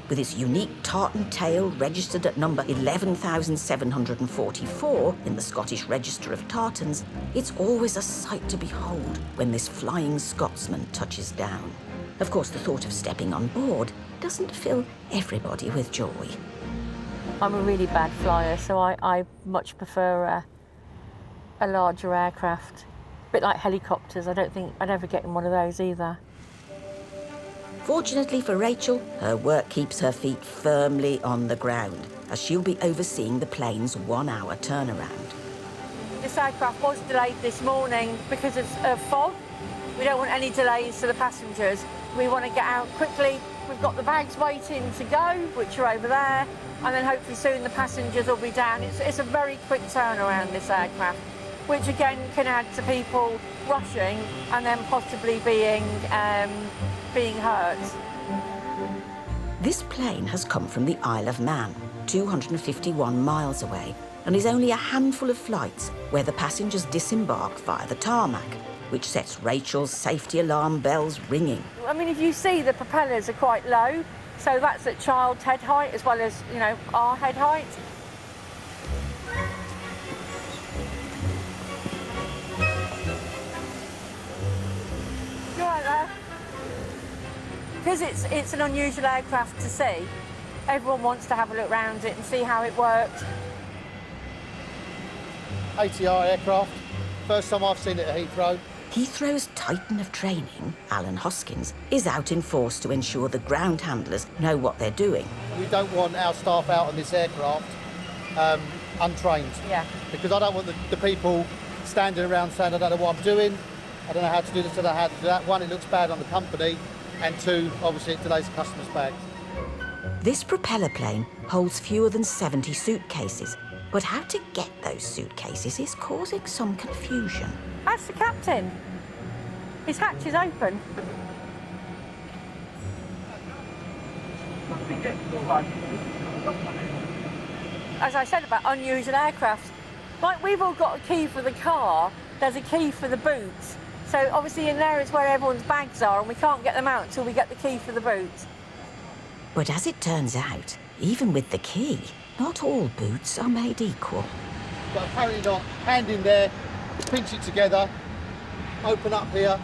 With its unique tartan tail registered at number 11,744 in the Scottish Register of Tartans, it's always a sight to behold when this flying Scotsman touches down. Of course, the thought of stepping on board doesn't fill everybody with joy. I'm a really bad flyer, so I much prefer a larger aircraft. A bit like helicopters. I don't think I'd ever get in one of those either. Fortunately for Rachel, her work keeps her feet firmly on the ground, as she'll be overseeing the plane's 1-hour turnaround. This aircraft was delayed this morning because of fog. We don't want any delays to the passengers. We want to get out quickly. We've got the bags waiting to go, which are over there, and then hopefully soon the passengers will be down. It's a very quick turnaround, this aircraft, which again can add to people rushing and then possibly being hurt. This plane has come from the Isle of Man, 251 miles away, and is only a handful of flights where the passengers disembark via the tarmac, which sets Rachel's safety alarm bells ringing. I mean, if you see, the propellers are quite low, so that's at child's head height as well as, you know, our head height. You're right there. Because it's an unusual aircraft to see, everyone wants to have a look around it and see how it works. ATR aircraft, first time I've seen it at Heathrow. Heathrow's titan of training, Alan Hoskins, is out in force to ensure the ground handlers know what they're doing. We don't want our staff out on this aircraft untrained. Yeah. Because I don't want the people standing around saying, I don't know what I'm doing. I don't know how to do this, I don't know how to do that. One, it looks bad on the company, and two, obviously it delays the customer's bags. This propeller plane holds fewer than 70 suitcases, but how to get those suitcases is causing some confusion. That's the captain. His hatch is open. As I said about unusual aircraft, like we've all got a key for the car, there's a key for the boots. So obviously in there is where everyone's bags are, and we can't get them out until we get the key for the boots. But as it turns out, even with the key, not all boots are made equal. But apparently not. Hand in there, pinch it together, open up here,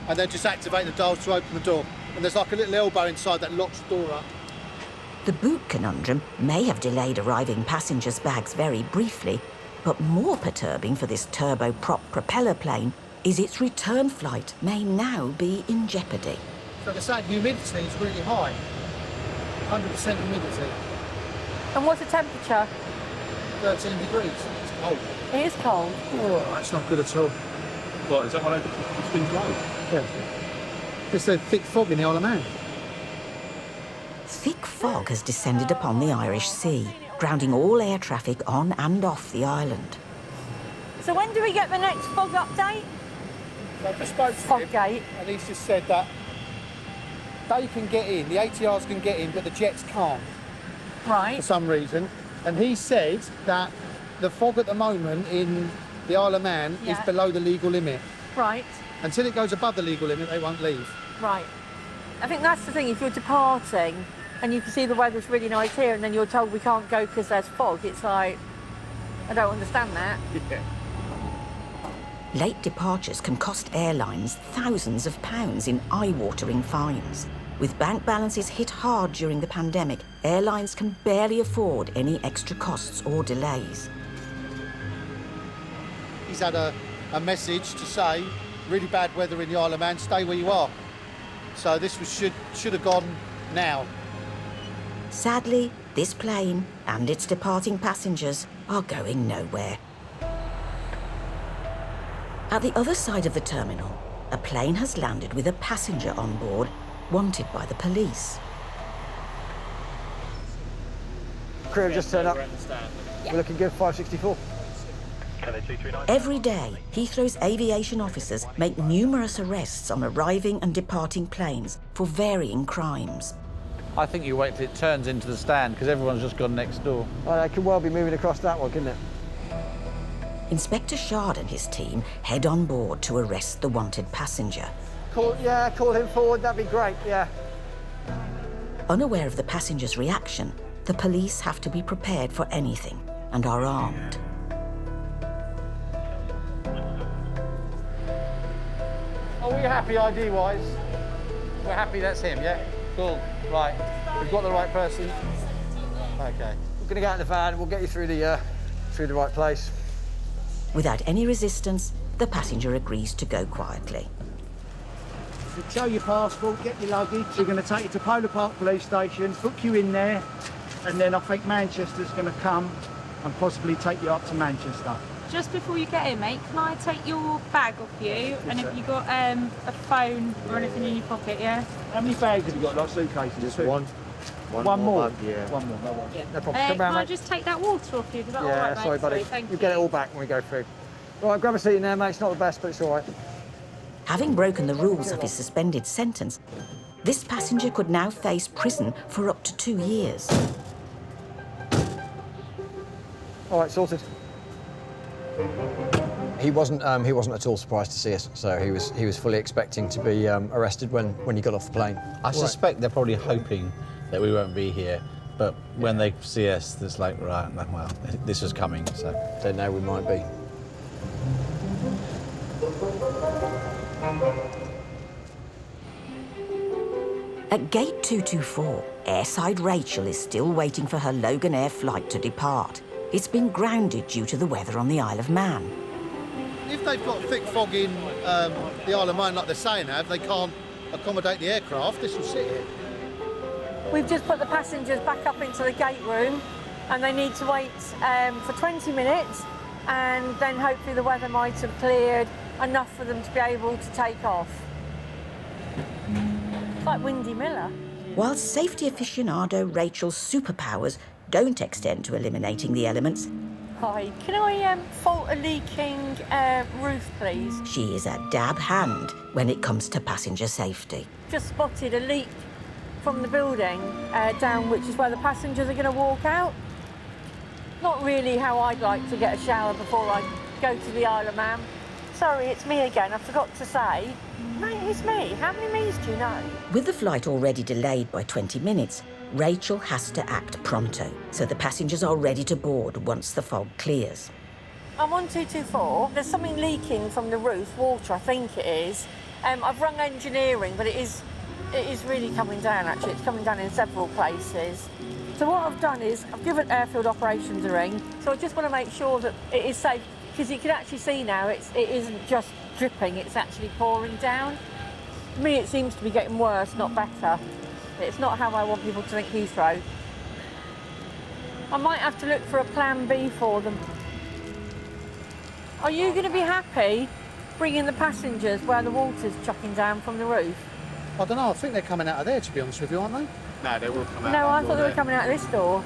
and then just activate the dial to open the door. And there's like a little elbow inside that locks the door up. The boot conundrum may have delayed arriving passengers' bags very briefly, but more perturbing for this turboprop propeller plane is its return flight may now be in jeopardy. So they're saying humidity is really high, 100% humidity. And what's the temperature? 13 degrees, it's cold. It is cold. Oh, that's not good at all. What, is that what it's been blown? Yeah. It's a thick fog in the Isle of Man. Thick fog has descended upon the Irish Sea, grounding all air traffic on and off the island. So when do we get the next fog update? I just spoke to him, and he's just said that they can get in, the ATRs can get in, but the jets can't. Right. For some reason. And he said that the fog at the moment in the Isle of Man is below the legal limit. Right. Until it goes above the legal limit, they won't leave. Right. I think that's the thing, if you're departing and you can see the weather's really nice here and then you're told we can't go because there's fog, it's like, I don't understand that. Yeah. Late departures can cost airlines thousands of pounds in eye-watering fines. With bank balances hit hard during the pandemic, airlines can barely afford any extra costs or delays. He's had a message to say, really bad weather in the Isle of Man, stay where you are. So this should have gone now. Sadly, this plane and its departing passengers are going nowhere. At the other side of the terminal, a plane has landed with a passenger on board, wanted by the police. Crew have just turned up. We're looking good, 564. Every day, Heathrow's aviation officers make numerous arrests on arriving and departing planes for varying crimes. I think you wait till it turns into the stand, because everyone's just gone next door. Oh, it could well be moving across that one, couldn't it? Inspector Shard and his team head on board to arrest the wanted passenger. Call him forward, that'd be great, yeah. Unaware of the passenger's reaction, the police have to be prepared for anything and are armed. Are we happy ID-wise? We're happy that's him, yeah? Cool, right. We've got the right person. Okay. We're going to get out of the van, we'll get you through the right place. Without any resistance, the passenger agrees to go quietly. So show your passport, get your luggage. We're going to take you to Polar Park Police Station, book you in there, and then I think Manchester's going to come and possibly take you up to Manchester. Just before you get in, mate, can I take your bag off you? And have you got a phone or anything in your pocket, yeah? How many bags have you got, like suitcases? Just two? one. One more? Yeah. One more, no one. Yeah. No problem. Come Can round, I mate. just take that water off you? Is that all Yeah, right, mate? sorry, buddy. Thank You'll get it all back when we go through. All right, grab a seat in there, mate. It's not the best, but it's all right. Having broken the rules of his suspended sentence, this passenger could now face prison for up to 2 years. All right, sorted. He wasn't at all surprised to see us, so he was fully expecting to be arrested when he got off the plane. I suspect they're probably hoping that we won't be here, but when they see us, it's like, right, well, this was coming, so. They know we might be. At gate 224, airside Rachel is still waiting for her Logan Air flight to depart. It's been grounded due to the weather on the Isle of Man. If they've got thick fog in the Isle of Man like they're saying they can't accommodate the aircraft, this will sit here. We've just put the passengers back up into the gate room and they need to wait for 20 minutes and then hopefully the weather might have cleared enough for them to be able to take off. It's like Windy Miller. While safety aficionado Rachel's superpowers don't extend to eliminating the elements, Hi, can I fault a leaking roof, please? she is a dab hand when it comes to passenger safety. Just spotted a leak from the building down, which is where the passengers are going to walk out. Not really how I'd like to get a shower before I go to the Isle of Man. Sorry, it's me again. I forgot to say. Mate, it's me. How many me's do you know? With the flight already delayed by 20 minutes, Rachel has to act pronto, so the passengers are ready to board once the fog clears. I'm on 224. There's something leaking from the roof, water, I think it is. I've rung engineering, but it is really coming down, actually. It's coming down in several places. So what I've done is I've given airfield operations a ring. So I just want to make sure that it is safe, because you can actually see now it isn't just dripping, it's actually pouring down. To me, it seems to be getting worse, not better. It's not how I want people to think Heathrow. I might have to look for a plan B for them. Are you going to be happy bringing the passengers where the water's chucking down from the roof? I don't know, I think they're coming out of there, to be honest with you, aren't they? No, they will come out. No, I thought they were coming out of this door.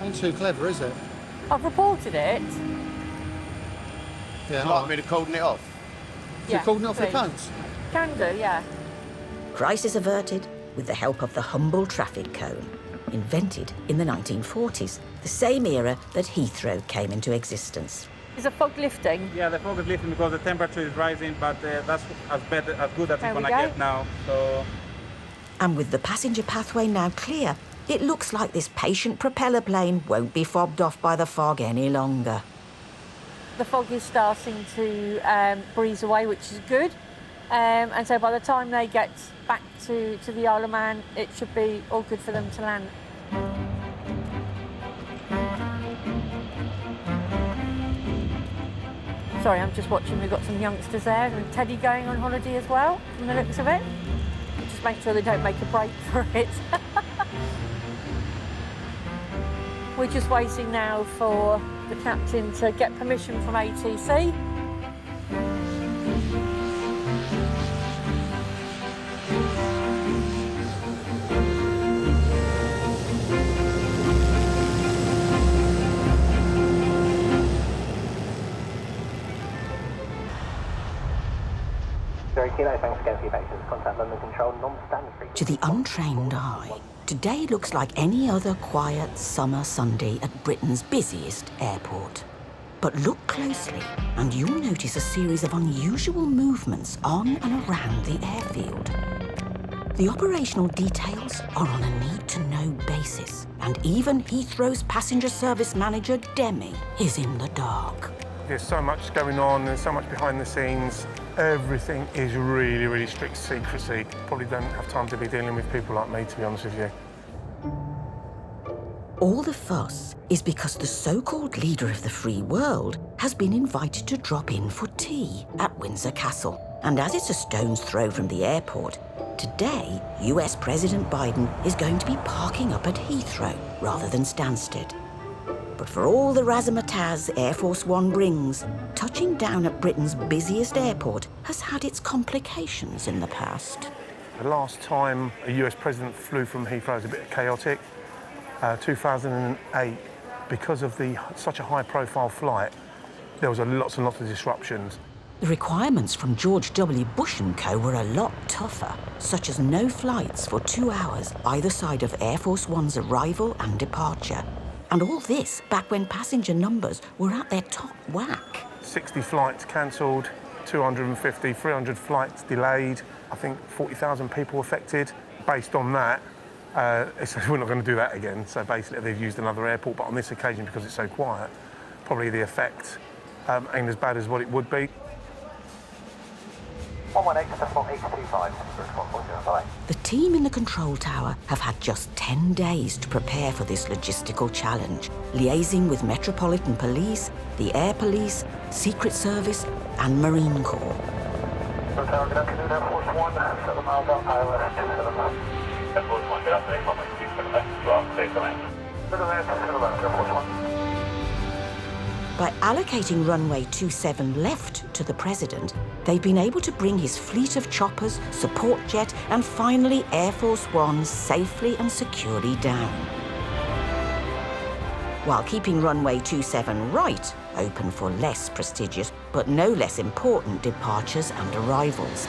Ain't too clever, is it? I've reported it. Yeah. Would you like me to cordon it off? So you're calling it off the please. cones? Can do, yeah. Crisis averted with the help of the humble traffic cone, invented in the 1940s, the same era that Heathrow came into existence. Is the fog lifting? Yeah, the fog is lifting because the temperature is rising, but that's as good as There it's we gonna go. get now. So. And with the passenger pathway now clear, it looks like this patient propeller plane won't be fobbed off by the fog any longer. The fog is starting to breeze away, which is good. And so by the time they get back to the Isle of Man, it should be all good for them to land. Sorry, I'm just watching. We've got some youngsters there and Teddy going on holiday as well, from the looks of it. Just make sure they don't make a break for it. We're just waiting now for the captain to get permission from ATC. To the untrained eye, today looks like any other quiet summer Sunday at Britain's busiest airport. But look closely and you'll notice a series of unusual movements on and around the airfield. The operational details are on a need-to-know basis, and even Heathrow's passenger service manager, Demi, is in the dark. There's so much going on, there's so much behind the scenes. Everything is really, really strict secrecy. Probably don't have time to be dealing with people like me, to be honest with you. All the fuss is because the so-called leader of the free world has been invited to drop in for tea at Windsor Castle. And as it's a stone's throw from the airport, today, US President Biden is going to be parking up at Heathrow rather than Stansted. But for all the razzmatazz Air Force One brings, touching down at Britain's busiest airport has had its complications in the past. The last time a US president flew from Heathrow was a bit chaotic. 2008, because of such a high-profile flight, there was lots and lots of disruptions. The requirements from George W. Bush & Co. were a lot tougher, such as no flights for 2 hours either side of Air Force One's arrival and departure. And all this back when passenger numbers were at their top whack. 60 flights cancelled, 250, 300 flights delayed. I think 40,000 people affected. Based on that, we're not going to do that again. So basically they've used another airport, but on this occasion, because it's so quiet, probably the effect ain't as bad as what it would be. 118.825. The team in the control tower have had just 10 days to prepare for this logistical challenge, liaising with Metropolitan Police, the Air Police, Secret Service and Marine Corps. By allocating runway 27 left to the president, they've been able to bring his fleet of choppers, support jet, and finally Air Force One safely and securely down. While keeping runway 27 right open for less prestigious, but no less important departures and arrivals.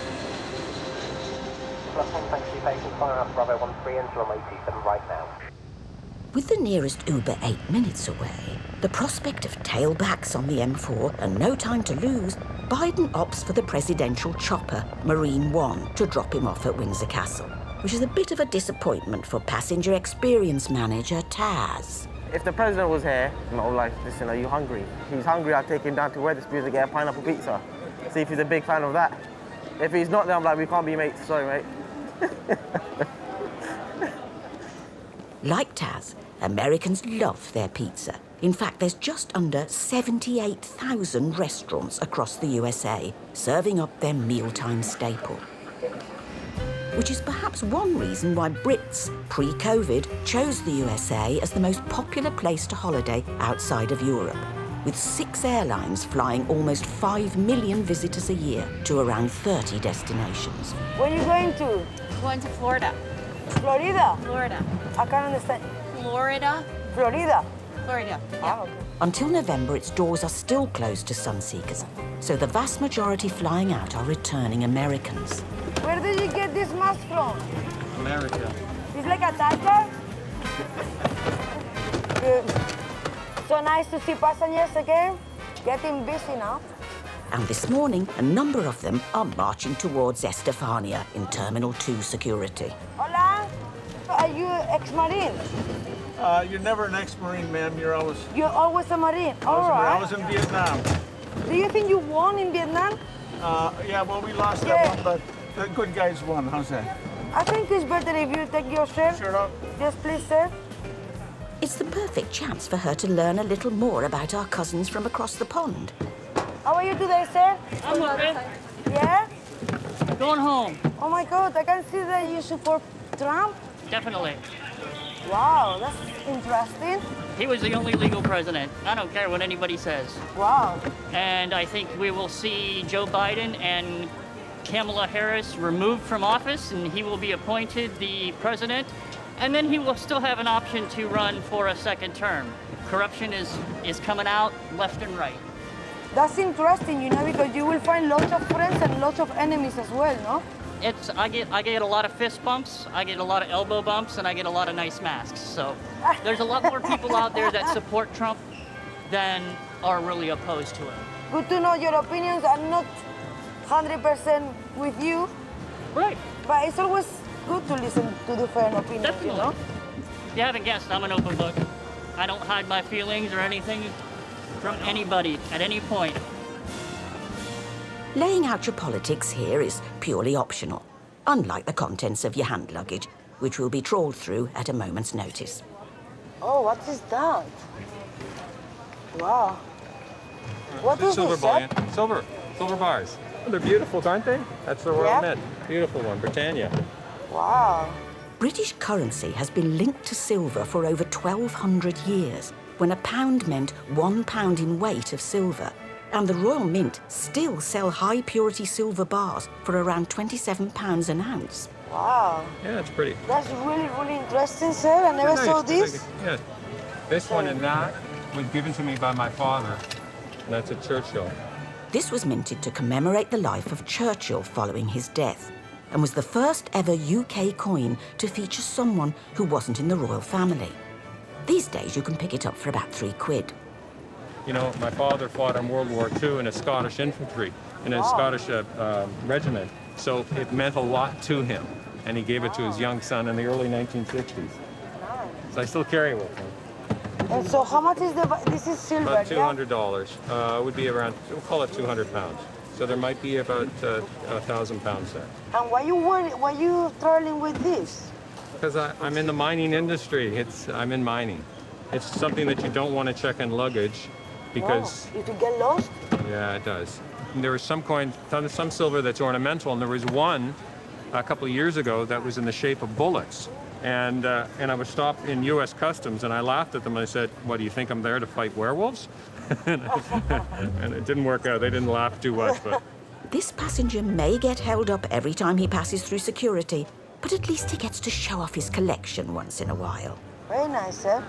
With the nearest Uber 8 minutes away, the prospect of tailbacks on the M4 and no time to lose, Biden opts for the presidential chopper, Marine One, to drop him off at Windsor Castle, which is a bit of a disappointment for passenger experience manager Taz. If the president was here, like, listen, are you hungry? If he's hungry, I'll take him down to Wetherspoons and get a pineapple pizza. See if he's a big fan of that. If he's not, then I'm like, we can't be mates, sorry, mate. Like Taz, Americans love their pizza. In fact, there's just under 78,000 restaurants across the USA serving up their mealtime staple. Which is perhaps one reason why Brits, pre-COVID, chose the USA as the most popular place to holiday outside of Europe, with 6 airlines flying almost 5 million visitors a year to around 30 destinations. Where are you going to? Going to Florida. Florida? Florida. I can't understand. Florida. Florida? Florida. Ah, okay. Until November, its doors are still closed to sunseekers, so the vast majority flying out are returning Americans. Where did you get this mask from? America. It's like a tiger? Good. So nice to see passengers again. Getting busy now. And this morning, a number of them are marching towards Estefania in Terminal 2 security. Hola. Are you ex-Marine? You're never an ex-Marine, ma'am. You're always a Marine. All right. I was in Vietnam. Do you think you won in Vietnam? Yeah, well, we lost that one, but the good guys won. How's that? I think it's better if you take your share. Sure up. Yes, please, sir. It's the perfect chance for her to learn a little more about our cousins from across the pond. How are you today, sir? I'm okay. Yeah? Going home. Oh my God, I can see that you support Trump. Definitely. Wow, that's interesting. He was the only legal president. I don't care what anybody says. Wow. And I think we will see Joe Biden and Kamala Harris removed from office, and he will be appointed the president. And then he will still have an option to run for a second term. Corruption is coming out left and right. That's interesting, you know, because you will find lots of friends and lots of enemies as well, no? I get a lot of fist bumps, I get a lot of elbow bumps, and I get a lot of nice masks. So there's a lot more people out there that support Trump than are really opposed to it. Good to know your opinions are not 100% with you. Right. But it's always good to listen to different opinions, Definitely. you know? You haven't guessed, I'm an open book. I don't hide my feelings or anything from anybody at any point. Laying out your politics here is purely optional, unlike the contents of your hand luggage, which will be trawled through at a moment's notice. Oh, what is that? Wow. What is silver this, sir? bullion. Silver bars. They're beautiful, aren't they? That's the Royal Mint. Beautiful one, Britannia. Wow. British currency has been linked to silver for over 1,200 years, when a pound meant 1 pound in weight of silver. And the Royal Mint still sell high-purity silver bars for around £27 an ounce. Wow. Yeah, it's pretty. That's really, really interesting, sir. I never saw this. Yeah. This one and that was given to me by my father. And that's a Churchill. This was minted to commemorate the life of Churchill following his death, and was the first ever UK coin to feature someone who wasn't in the royal family. These days, you can pick it up for about £3. You know, my father fought in World War II in a Scottish infantry, in a Scottish regiment. So it meant a lot to him. And he gave it to his young son in the early 1960s. So I still carry it with me. And so how much is this is silver, About $200. Would be around, we'll call it 200 pounds. So there might be about 1,000 pounds there. And why you traveling with this? Because I'm in the mining industry. I'm in mining. It's something that you don't want to check in luggage because... Wow. If you get lost? Yeah, it does. And there was some coin, some silver that's ornamental, and there was one a couple of years ago that was in the shape of bullets. And I was stopped in U.S. Customs, and I laughed at them. I said, "What, do you think I'm there to fight werewolves?" And it didn't work out. They didn't laugh too much, but... This passenger may get held up every time he passes through security, but at least he gets to show off his collection once in a while. Very nice, sir.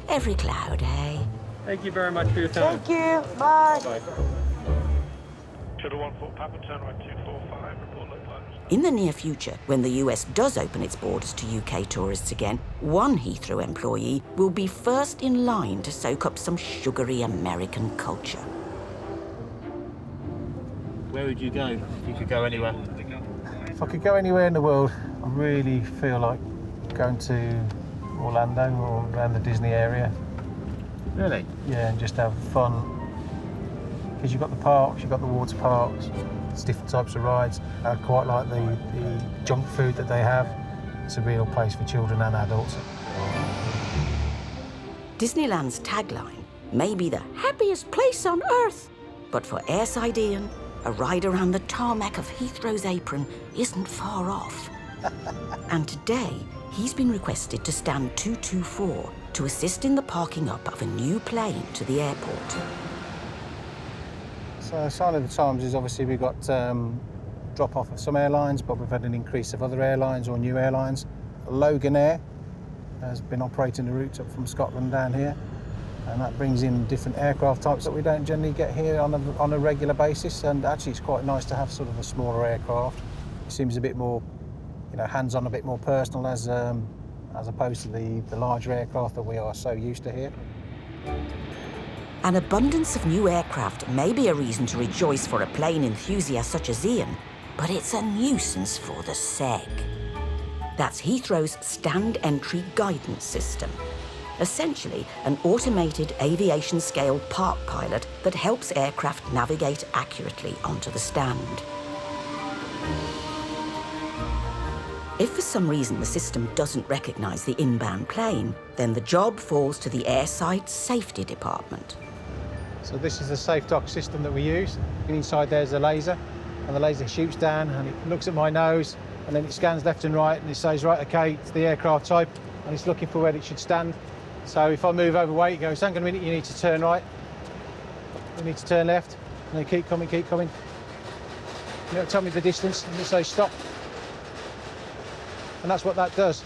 Every cloud, eh? Thank you very much for your time. Thank you. Bye. Bye. To 14 Papa, turn right 245, report low pilot. In the near future, when the US does open its borders to UK tourists again, one Heathrow employee will be first in line to soak up some sugary American culture. Where would you go if you could go anywhere? If I could go anywhere in the world, I really feel like going to Orlando or around the Disney area. Really? Yeah, and just have fun. Because you've got the parks, you've got the water parks, there's different types of rides. I quite like the junk food that they have. It's a real place for children and adults. Disneyland's tagline may be the happiest place on earth, but for Airside Ian, a ride around the tarmac of Heathrow's apron isn't far off. And today, he's been requested to stand 224 to assist in the parking up of a new plane to the airport. So a sign of the times is obviously we've got drop-off of some airlines, but we've had an increase of other airlines or new airlines. Logan Air has been operating the route up from Scotland down here, and that brings in different aircraft types that we don't generally get here on a regular basis. And actually, it's quite nice to have sort of a smaller aircraft. It seems a bit more, hands-on, a bit more personal as opposed to the larger aircraft that we are so used to here. An abundance of new aircraft may be a reason to rejoice for a plane enthusiast such as Ian, but it's a nuisance for the SEG. That's Heathrow's stand entry guidance system. Essentially, an automated aviation-scale park pilot that helps aircraft navigate accurately onto the stand. If for some reason the system doesn't recognise the inbound plane, then the job falls to the airside safety department. So this is the safe dock system that we use. Inside there's a laser, and the laser shoots down and it looks at my nose, and then it scans left and right, and it says, right, okay, it's the aircraft type, and it's looking for where it should stand. So if I move overweight, it goes, hang on a minute, you need to turn right, you need to turn left, and then keep coming, keep coming. And it'll tell me the distance, and it says stop. And that's what that does.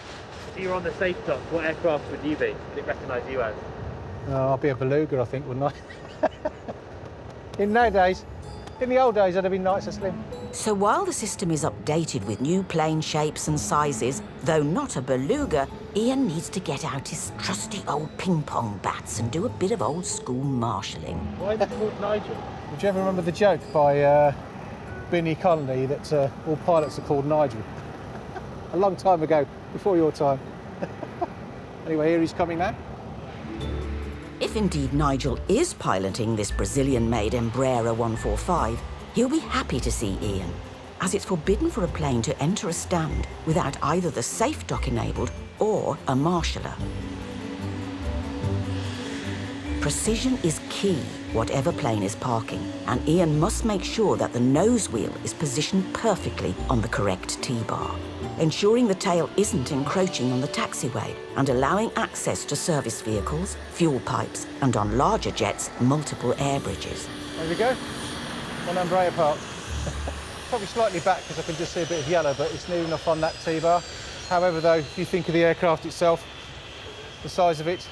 If you were on the safe dock, what aircraft would you be? Would it recognise you as? I'll be a beluga, I think, wouldn't I? In the old days, I'd have been nice and slim. So while the system is updated with new plane shapes and sizes, though not a beluga, Ian needs to get out his trusty old ping-pong bats and do a bit of old-school marshalling. Why is it called Nigel? Would you ever remember the joke by Binny Connolly that all pilots are called Nigel? A long time ago, before your time. Anyway, here he's coming now. If indeed Nigel is piloting this Brazilian-made Embraer 145, he'll be happy to see Ian, as it's forbidden for a plane to enter a stand without either the safe dock enabled or a marshaller. Precision is key, whatever plane is parking, and Ian must make sure that the nose wheel is positioned perfectly on the correct T-bar, ensuring the tail isn't encroaching on the taxiway and allowing access to service vehicles, fuel pipes, and on larger jets, multiple air bridges. There we go. One Embraer parked. Probably slightly back because I can just see a bit of yellow, but it's near enough on that T-bar. However, though, if you think of the aircraft itself, the size of it,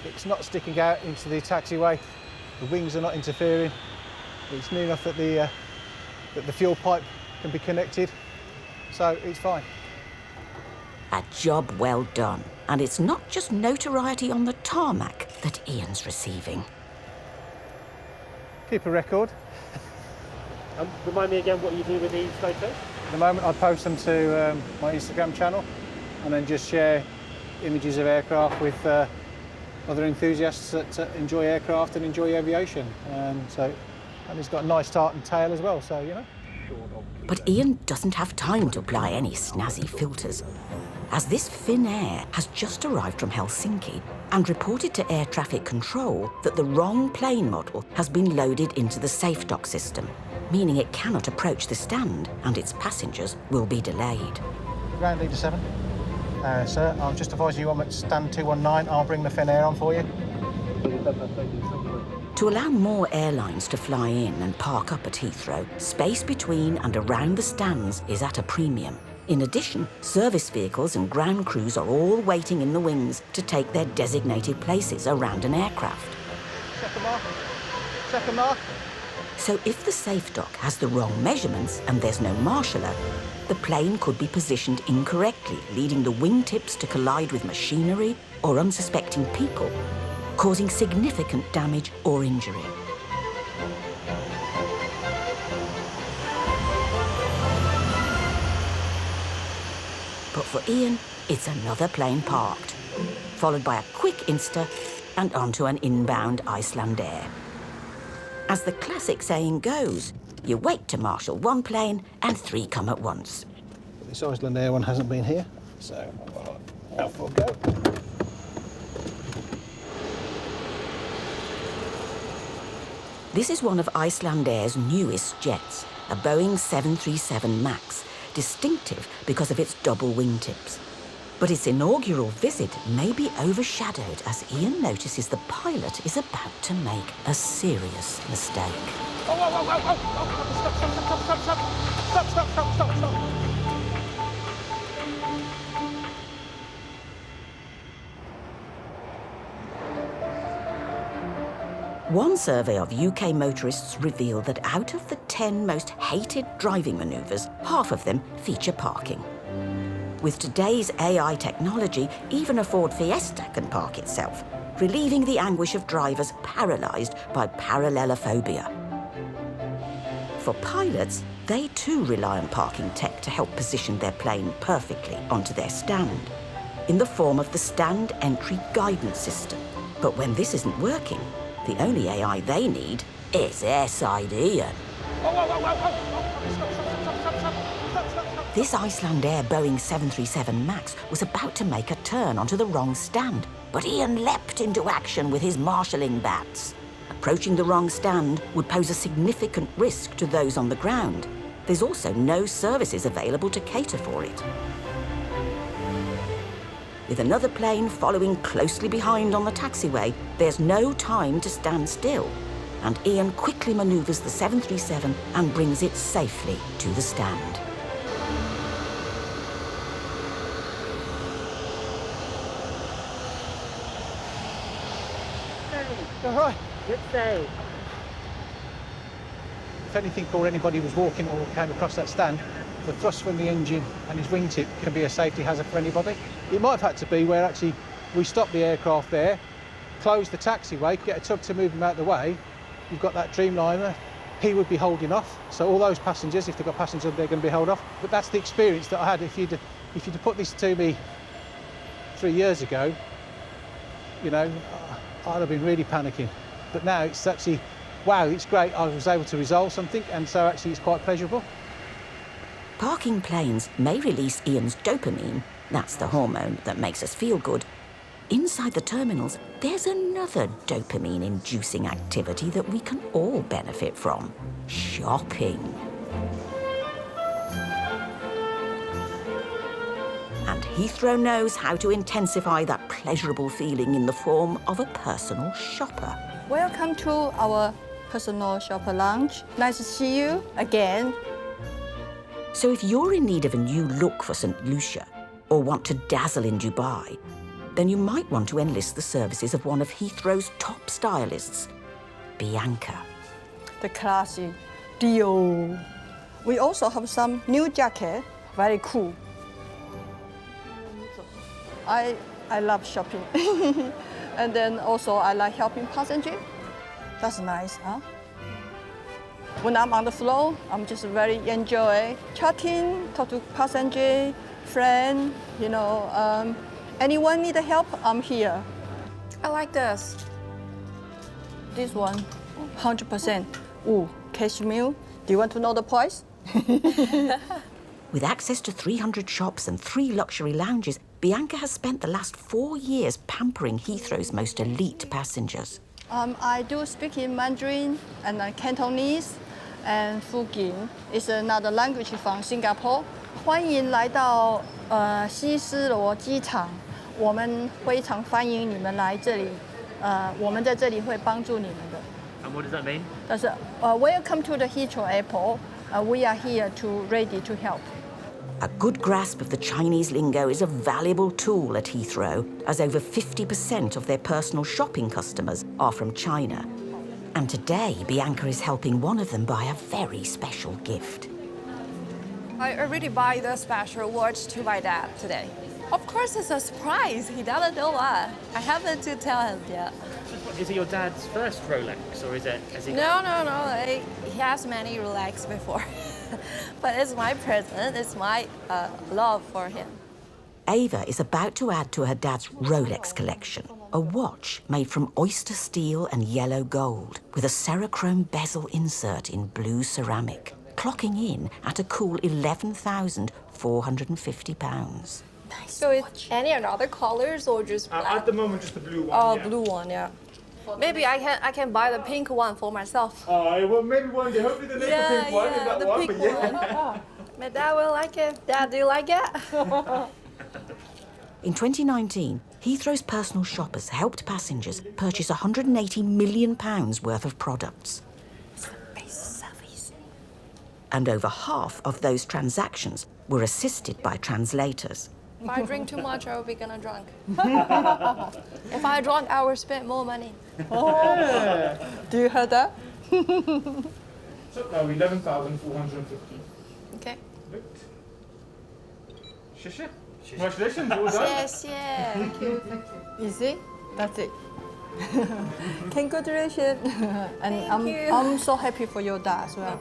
it's not sticking out into the taxiway. The wings are not interfering. It's near enough that the fuel pipe can be connected, so it's fine. A job well done. And it's not just notoriety on the tarmac that Ian's receiving. Keep a record. Remind me again what you do with these photos? At the moment, I post them to my Instagram channel and then just share images of aircraft with other enthusiasts that enjoy aircraft and enjoy aviation. And it's got a nice start and tail as well, so, you know. But Ian doesn't have time to apply any snazzy filters, as this Finnair has just arrived from Helsinki and reported to air traffic control that the wrong plane model has been loaded into the safe dock system, meaning it cannot approach the stand and its passengers will be delayed. Ground leader 7. Sir, I'm just advising you I'm at stand 219. I'll bring the Finnair on for you. To allow more airlines to fly in and park up at Heathrow, space between and around the stands is at a premium. In addition, service vehicles and ground crews are all waiting in the wings to take their designated places around an aircraft. Second mark. Second mark. So if the safe dock has the wrong measurements and there's no marshaller, the plane could be positioned incorrectly, leading the wingtips to collide with machinery or unsuspecting people, causing significant damage or injury. But for Ian, it's another plane parked, followed by a quick Insta and onto an inbound Icelandair. As the classic saying goes, you wait to marshal one plane and three come at once. This Icelandair one hasn't been here, so off we'll go. This is one of Icelandair's newest jets, a Boeing 737 MAX, distinctive because of its double wingtips. But its inaugural visit may be overshadowed as Ian notices the pilot is about to make a serious mistake. Oh, oh, oh, oh, oh, stop, stop, stop, stop, stop, stop, stop, stop, stop. One survey of UK motorists revealed that out of the 10 most hated driving manoeuvres, half of them feature parking. With today's AI technology, even a Ford Fiesta can park itself, relieving the anguish of drivers paralysed by parallelophobia. For pilots, they too rely on parking tech to help position their plane perfectly onto their stand, in the form of the stand entry guidance system. But when this isn't working, the only AI they need is airside Ian. This Icelandair Boeing 737 MAX was about to make a turn onto the wrong stand, but Ian leapt into action with his marshalling bats. Approaching the wrong stand would pose a significant risk to those on the ground. There's also no services available to cater for it. With another plane following closely behind on the taxiway, there's no time to stand still, and Ian quickly manoeuvres the 737 and brings it safely to the stand. All right. Good day. If anything or anybody was walking or came across that stand, the thrust from the engine and his wingtip can be a safety hazard for anybody. It might have had to be where actually we stop the aircraft there, close the taxiway, get a tug to move him out of the way. You've got that Dreamliner, he would be holding off. So all those passengers, if they've got passengers, they're going to be held off. But that's the experience that I had. If you'd put this to me 3 years ago, you know, I'd have been really panicking. But now it's actually, wow, it's great. I was able to resolve something, and so actually it's quite pleasurable. Parking planes may release Ian's dopamine, that's the hormone that makes us feel good. Inside the terminals, there's another dopamine-inducing activity that we can all benefit from: shopping. And Heathrow knows how to intensify that pleasurable feeling in the form of a personal shopper. Welcome to our personal shopper lounge. Nice to see you again. So if you're in need of a new look for St. Lucia, or want to dazzle in Dubai, then you might want to enlist the services of one of Heathrow's top stylists, Bianca. The classy Dio. We also have some new jacket, very cool. I love shopping. And then also I like helping passengers. That's nice, huh? When I'm on the floor, I'm just very enjoy chatting, talk to passenger, friend, you know. Anyone need help, I'm here. I like this. This one, 100%. Ooh, cashmere. Do you want to know the price? With access to 300 shops and 3 luxury lounges, Bianca has spent the last 4 years pampering Heathrow's most elite passengers. I do speak in Mandarin and Cantonese and Fujian. It's another language from Singapore. 欢迎来到希斯罗机场，我们非常欢迎你们来这里，我们在这里会帮助你们的。And what does that mean? 但是welcome to the Heathrow Airport. We are here to ready to help. A good grasp of the Chinese lingo is a valuable tool at Heathrow, as over 50% of their personal shopping customers are from China. And today, Bianca is helping one of them buy a very special gift. I already buy the special watch to my dad today. Of course, it's a surprise. He doesn't know what. I haven't to tell him yet. Is it your dad's first Rolex, or is it? Has he No. He has many Rolex before. But it's my present. It's my love for him. Ava is about to add to her dad's Rolex collection, a watch made from oyster steel and yellow gold, with a Cerachrome bezel insert in blue ceramic, clocking in at a cool £11,450. So it's any other colors or just black? At the moment, just the blue one. Oh, yeah. blue one, yeah. Maybe I can buy the pink one for myself. Well, maybe one day. Hopefully they make a pink one in that the one. pink But yeah. one. My dad will like it. Dad, do you like it? In 2019, Heathrow's personal shoppers helped passengers purchase £180 million worth of products. And over half of those transactions were assisted by translators. If I drink too much, I will be gonna drunk. If I drunk, I will spend more money. Oh. Do you hear that? So now 11,450. Okay. Shit. Congratulations, well done. Yes. Thank you. Easy. That's it. Congratulations. And Thank you. I'm so happy for your dad as well.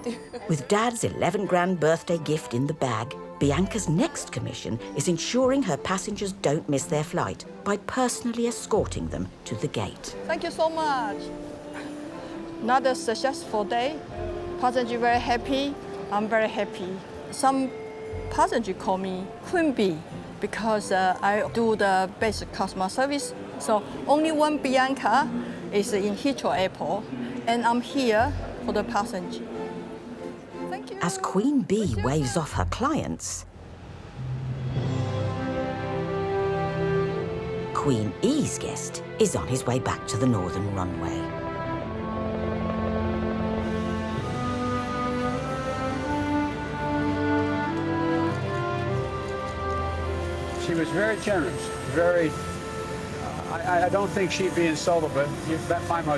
With Dad's 11 grand birthday gift in the bag, Bianca's next commission is ensuring her passengers don't miss their flight by personally escorting them to the gate. Thank you so much. Another successful day. Passenger very happy. I'm very happy. Some passenger call me Queen Bee because I do the basic customer service. So only one Bianca is in Heathrow Airport, and I'm here for the passenger. Thank you. As Queen Bee waves off her clients, Queen E's guest is on his way back to the northern runway. She was very generous, very. I don't think she'd be insulted, but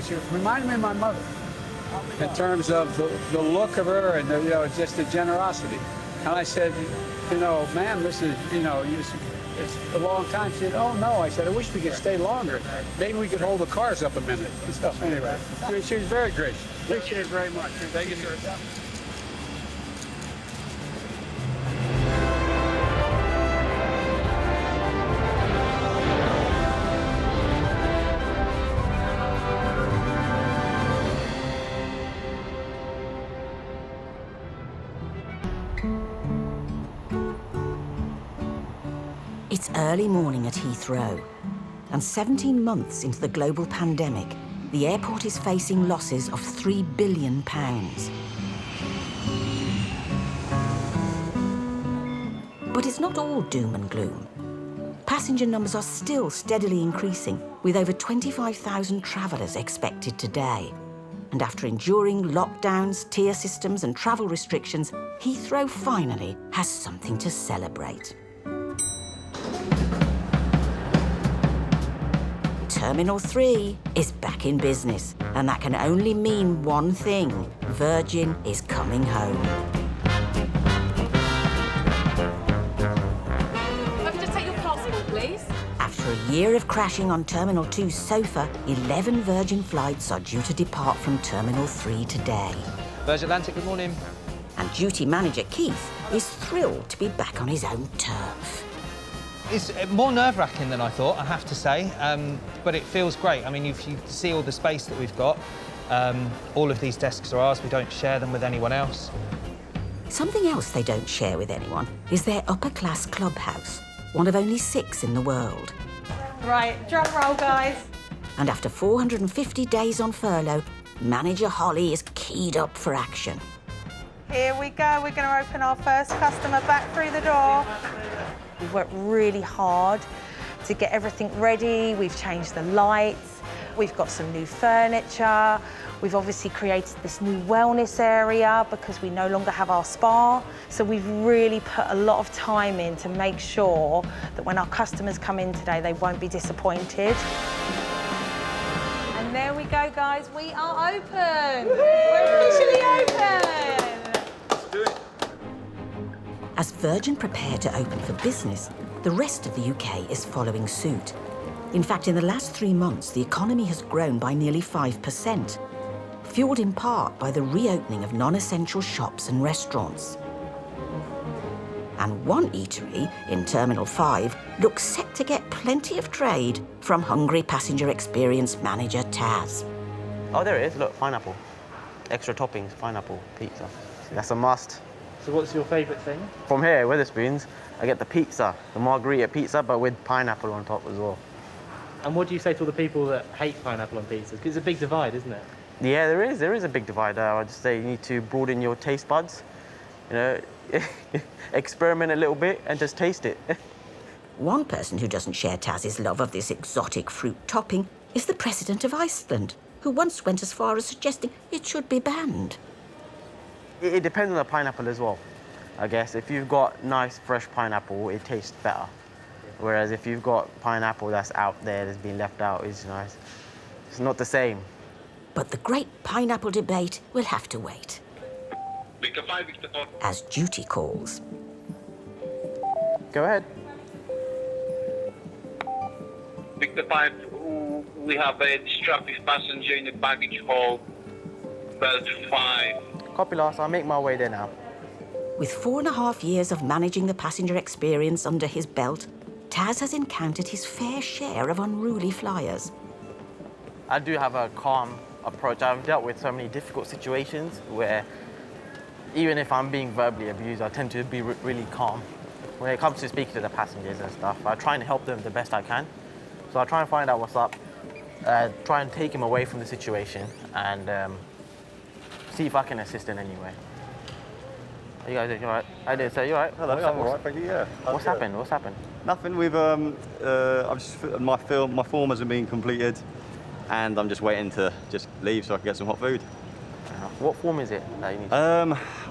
she reminded me of my mother in terms of the look of her and just the generosity. And I said, ma'am, this is it's a long time. She said, oh no. I said, I wish we could stay longer. Maybe we could hold the cars up a minute. So anyway, she was very gracious. Appreciate it very much. Thank you, sir. It's early morning at Heathrow, and 17 months into the global pandemic, the airport is facing losses of £3 billion. But it's not all doom and gloom. Passenger numbers are still steadily increasing, with over 25,000 travellers expected today. And after enduring lockdowns, tier systems and travel restrictions, Heathrow finally has something to celebrate. Terminal 3 is back in business, and that can only mean one thing: Virgin is coming home. Let me just take your passport, please. After a year of crashing on Terminal 2's sofa, 11 Virgin flights are due to depart from Terminal 3 today. Virgin Atlantic, good morning. And duty manager Keith is thrilled to be back on his own turf. It's more nerve-wracking than I thought, I have to say, but it feels great. I mean, if you see all the space that we've got, all of these desks are ours. We don't share them with anyone else. Something else they don't share with anyone is their upper-class clubhouse, one of only 6 in the world. Right, drum roll, guys. And after 450 days on furlough, manager Holly is keyed up for action. Here we go, we're going to open our first customer back through the door. We've worked really hard to get everything ready. We've changed the lights, we've got some new furniture. We've obviously created this new wellness area because we no longer have our spa. So we've really put a lot of time in to make sure that when our customers come in today, they won't be disappointed. And there we go, guys, we are open. We're officially open. Let's do it. As Virgin prepare to open for business, the rest of the UK is following suit. In fact, in the last 3 months, the economy has grown by nearly 5%, fueled in part by the reopening of non-essential shops and restaurants. And one eatery in Terminal 5 looks set to get plenty of trade from hungry passenger experience manager Taz. Oh, there it is. Look, pineapple. Extra toppings, pineapple, pizza. See, that's a must. So what's your favourite thing? From here, Wetherspoons, I get the pizza, the margherita pizza, but with pineapple on top as well. And what do you say to all the people that hate pineapple on pizzas? Because it's a big divide, isn't it? Yeah, there is a big divide. I just say you need to broaden your taste buds, you know, experiment a little bit and just taste it. One person who doesn't share Taz's love of this exotic fruit topping is the President of Iceland, who once went as far as suggesting it should be banned. It depends on the pineapple as well, I guess. If you've got nice, fresh pineapple, it tastes better. Whereas if you've got pineapple that's out there, that's been left out, it's nice. It's not the same. But the great pineapple debate will have to wait. As duty calls. Go ahead. Victor 5, we have a distracted passenger in the baggage hall, belt 5. Copy last, I'll make my way there now. With 4.5 years of managing the passenger experience under his belt, Taz has encountered his fair share of unruly flyers. I do have a calm approach. I've dealt with so many difficult situations where even if I'm being verbally abused, I tend to be really calm. When it comes to speaking to the passengers and stuff, I try and help them the best I can. So I try and find out what's up, try and take him away from the situation and see if I can assist in any way. Are you guys doing all right? I did say, you all right? Hello, I'm all right, thank you, yeah. What's happened? What's happened? Nothing, we've, I've just, my form hasn't been completed and I'm just waiting to just leave so I can get some hot food. What form is it that you need? I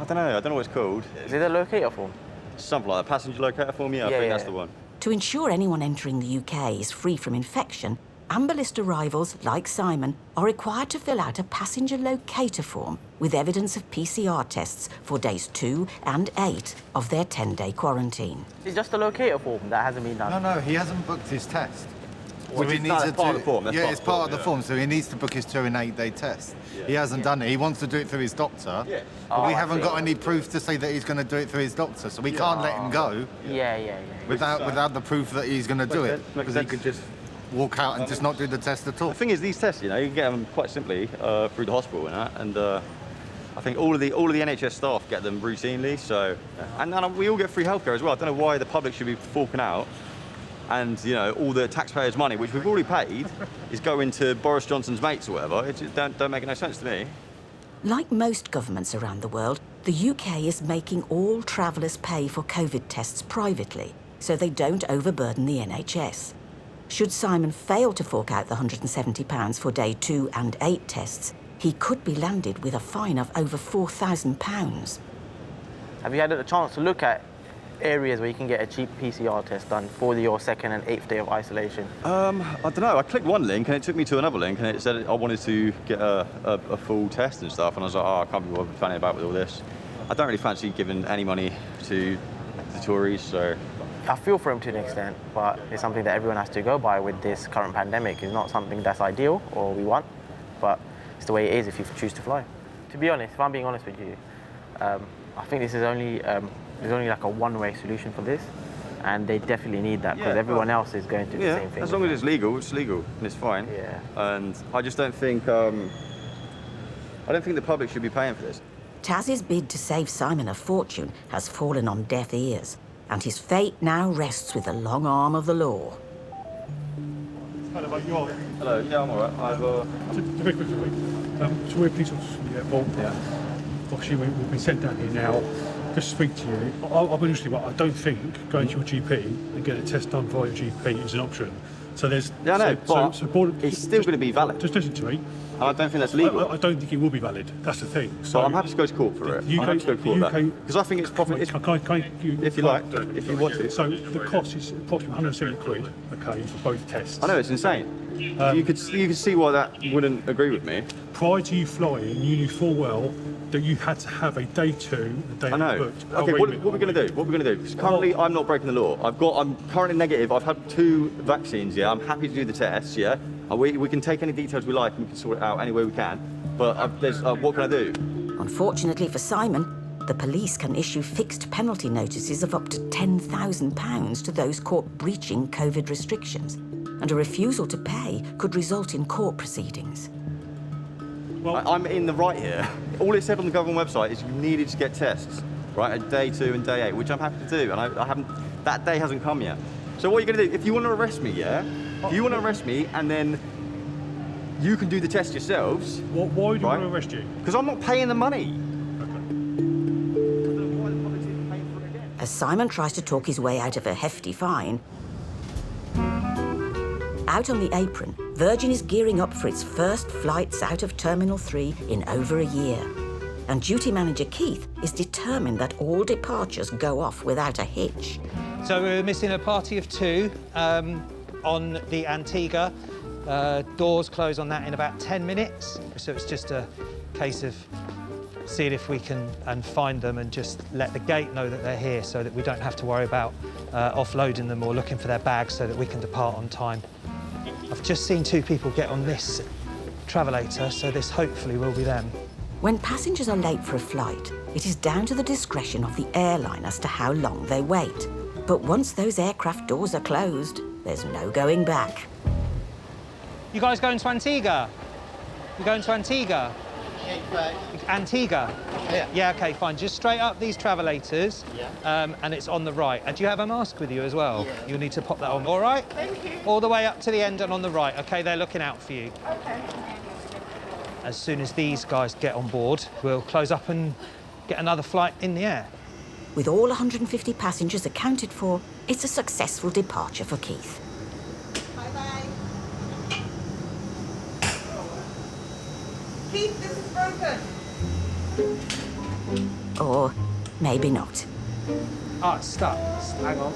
don't know what it's called. Is it a locator form? Something like that, passenger locator form, yeah, I think that's the one. To ensure anyone entering the UK is free from infection, Amber List arrivals, like Simon, are required to fill out a passenger locator form with evidence of PCR tests for days 2 and 8 of their 10-day quarantine. It's just a locator form that hasn't been done. No, he hasn't booked his test. Which is part of the form. Yeah, it's part of the form, so he needs to book his 2 and 8 day test. Yeah. He hasn't done it. He wants to do it through his doctor, but we haven't got any proof to say that he's going to do it through his doctor, so we can't let him go without the proof that he's going to do it, because he could just walk out and just not do the test at all. The thing is, these tests, you know, you can get them quite simply through the hospital and that, and I think all of the NHS staff get them routinely. So, and we all get free healthcare as well. I don't know why the public should be forking out, and you know, all the taxpayers' money, which we've already paid, is going to Boris Johnson's mates or whatever. It just don't make no sense to me. Like most governments around the world, the UK is making all travellers pay for COVID tests privately, so they don't overburden the NHS. Should Simon fail to fork out the £170 for day 2 and 8 tests, he could be landed with a fine of over £4,000. Have you had a chance to look at areas where you can get a cheap PCR test done for your 2nd and 8th day of isolation? I don't know. I clicked one link and it took me to another link and it said I wanted to get a full test and stuff, and I was like, oh, I can't be bothered fanning about with all this. I don't really fancy giving any money to the Tories, so... I feel for him to an extent, but it's something that everyone has to go by with this current pandemic. It's not something that's ideal or we want, but it's the way it is if you choose to fly. To be honest, if I'm being honest with you, I think this is only there's only like a one-way solution for this, and they definitely need that because everyone else is going to do the same thing. As long as it's legal and it's fine. Yeah. And I just don't think I don't think the public should be paying for this. Taz's bid to save Simon a fortune has fallen on deaf ears, and his fate now rests with the long arm of the law. Hello, mate, you all right? Hello, yeah, I'm all right. Very quickly, so we're police officers from the airport. Yeah. obviously we've been sent down here now just to speak to you. I'll be honest with you, I don't think going to your GP and getting a test done by your GP is an option. So there's... Yeah, I know, but it's still going to be valid. Just listen to me. And I don't think that's legal. I don't think it will be valid. That's the thing. So I'm happy to go to court for it. I'm happy to go to court for that. Because I think it's profit. If you like, if you want to. So the cost is approximately 170 quid, okay, for both tests. I know, it's insane. You could see why that wouldn't agree with me. Prior to you flying, you knew full well that you had to have a day 2, a day I know. booked. Okay, what are we going to do? What are we going to do? Because currently I'm not breaking the law. I'm currently negative. I've had 2 vaccines. Yeah, I'm happy to do the tests. Yeah, we can take any details we like and we can sort it out any way we can. But what can I do? Unfortunately for Simon, the police can issue fixed penalty notices of up to £10,000 to those caught breaching COVID restrictions, and a refusal to pay could result in court proceedings. Well, I'm in the right here. All it said on the government website is you needed to get tests, right, at day 2 and day 8, which I'm happy to do, and I haven't. That day hasn't come yet. So what are you going to do? If you want to arrest me, yeah? If you want to arrest me, and then you can do the test yourselves. Why do you want to arrest you? Because I'm not paying the money. As Simon tries to talk his way out of a hefty fine, out on the apron, Virgin is gearing up for its first flights out of Terminal 3 in over a year. And duty manager Keith is determined that all departures go off without a hitch. So we're missing a party of 2 on the Antigua. Doors close on that in about 10 minutes. So it's just a case of seeing if we can find them and just let the gate know that they're here so that we don't have to worry about offloading them or looking for their bags so that we can depart on time. I've just seen 2 people get on this travelator, so this hopefully will be them. When passengers are late for a flight, it is down to the discretion of the airline as to how long they wait. But once those aircraft doors are closed, there's no going back. You guys going to Antigua? You going to Antigua? Antigua? Yeah. Yeah, OK, fine. Just straight up these travelators, Yeah. and it's on the right. And do you have a mask with you as well? Yeah. You'll need to pop that on, all right? Thank you. All the way up to the end and on the right, OK? They're looking out for you. Okay. As soon as these guys get on board, we'll close up and get another flight in the air. With all 150 passengers accounted for, it's a successful departure for Keith. Bye-bye. Keith, this is broken. Or maybe not. Oh, it's stuck. Hang on.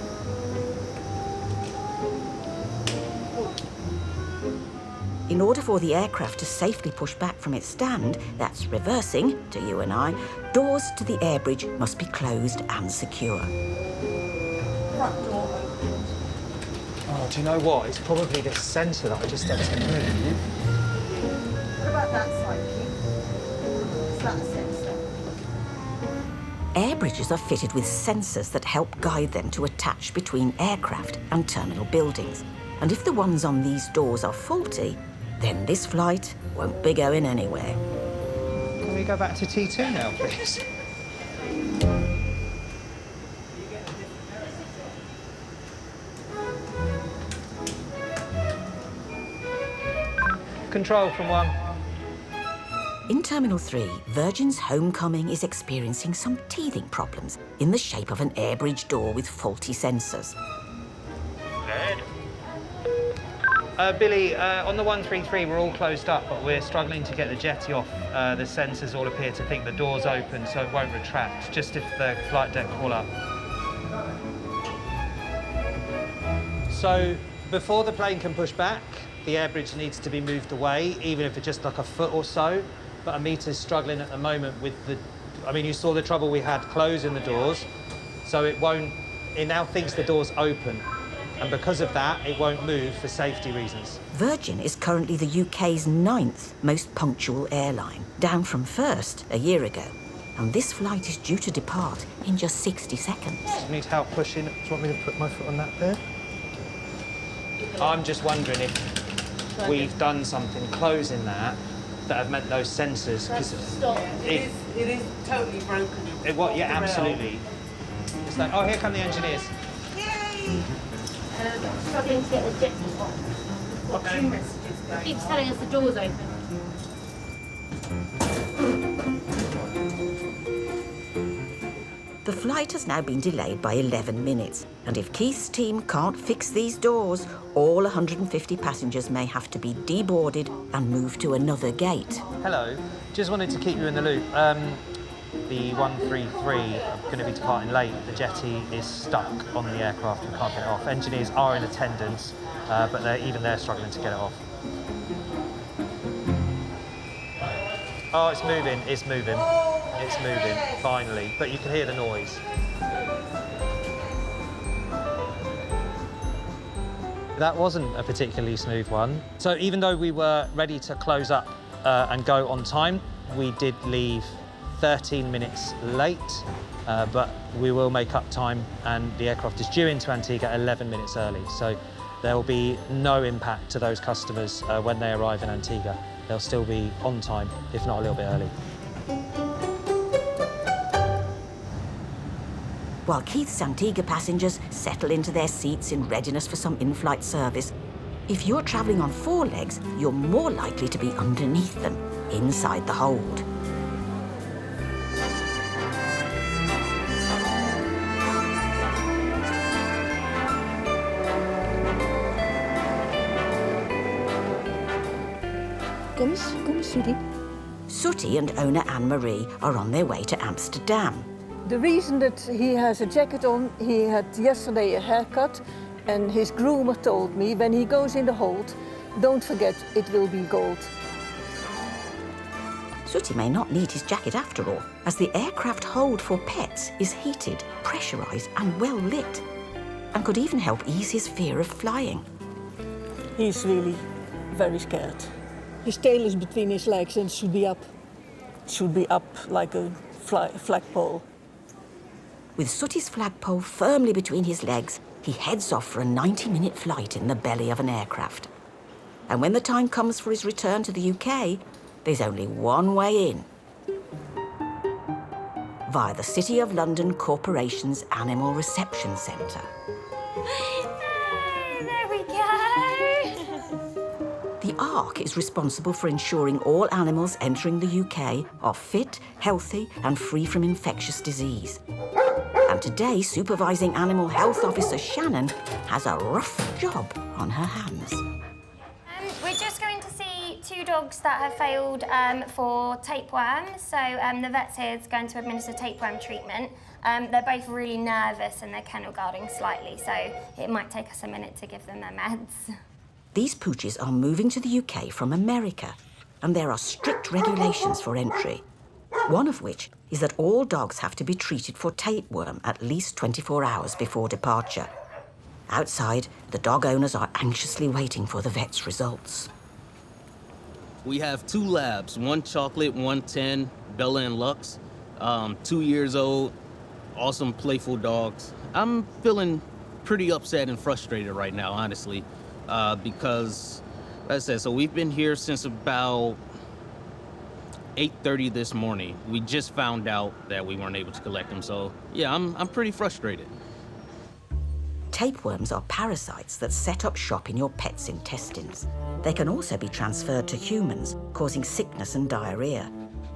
In order for the aircraft to safely push back from its stand, that's reversing, to you and I, doors to the air bridge must be closed and secure. Front door open. Oh, do you know what? It's probably this sensor that I just had to move. What about that side, Keith? Is that a sensor? Air bridges are fitted with sensors that help guide them to attach between aircraft and terminal buildings. And if the ones on these doors are faulty, then this flight won't be going anywhere. Can we go back to T2 now, please? Control from 1. In Terminal 3, Virgin's Homecoming is experiencing some teething problems in the shape of an air bridge door with faulty sensors. Billy, on the 133, we're all closed up, but we're struggling to get the jetty off. The sensors all appear to think the door's open, so it won't retract, just if the flight deck call up. So, before the plane can push back, the air bridge needs to be moved away, even if it's just like a foot or so. But Amita's struggling at the moment with the... I mean, you saw the trouble we had closing the doors, so it now thinks the door's open. And because of that, it won't move for safety reasons. Virgin is currently the UK's 9th most punctual airline, down from 1st a year ago. And this flight is due to depart in just 60 seconds. Do you need help pushing? Do you want me to put my foot on that there? I'm just wondering if we've done something closing that have meant those sensors. Stop. It is totally broken. What? Yeah, absolutely. It's like, oh, here come the engineers. Yay! Struggling to get the jetty off. Got 2 messages going. Keeps telling us the door's open. flight has now been delayed by 11 minutes, and if Keith's team can't fix these doors, all 150 passengers may have to be deboarded and moved to another gate. Hello, just wanted to keep you in the loop. The 133 are going to be departing late. The jetty is stuck on the aircraft and can't get it off. Engineers are in attendance, but they're struggling to get it off. Oh, it's moving, finally. But you can hear the noise. That wasn't a particularly smooth one. So even though we were ready to close up and go on time, we did leave 13 minutes late, but we will make up time, and the aircraft is due into Antigua 11 minutes early. So there will be no impact to those customers when they arrive in Antigua. They'll still be on time, if not a little bit early. While Keith's Antigua passengers settle into their seats in readiness for some in-flight service, if you're travelling on 4 legs, you're more likely to be underneath them, inside the hold. Come, Sooty. Sooty and owner Anne-Marie are on their way to Amsterdam. The reason that he has a jacket on, he had yesterday a haircut, and his groomer told me when he goes in the hold, don't forget it will be gold. Sooty may not need his jacket after all, as the aircraft hold for pets is heated, pressurised and well lit, and could even help ease his fear of flying. He's really very scared. His tail is between his legs and should be up. It should be up like a flagpole. With Sooty's flagpole firmly between his legs, he heads off for a 90-minute flight in the belly of an aircraft. And when the time comes for his return to the UK, there's only one way in. Via the City of London Corporation's Animal Reception Centre. There we go. The ARC is responsible for ensuring all animals entering the UK are fit, healthy and free from infectious disease. And today, Supervising Animal Health Officer Shannon has a rough job on her hands. We're just going to see 2 dogs that have failed for tapeworm. So the vet's here is going to administer tapeworm treatment. They're both really nervous and they're kennel guarding slightly, so it might take us a minute to give them their meds. These pooches are moving to the UK from America, and there are strict regulations for entry. One of which is that all dogs have to be treated for tapeworm at least 24 hours before departure. Outside, the dog owners are anxiously waiting for the vet's results. We have 2 labs, 1 chocolate, 1 tan, Bella and Lux, 2 years old, awesome playful dogs. I'm feeling pretty upset and frustrated right now, honestly, because, as I said, so we've been here since about 8:30 this morning. We just found out that we weren't able to collect them, so yeah, I'm pretty frustrated. Tapeworms are parasites that set up shop in your pet's intestines. They can also be transferred to humans, causing sickness and diarrhea.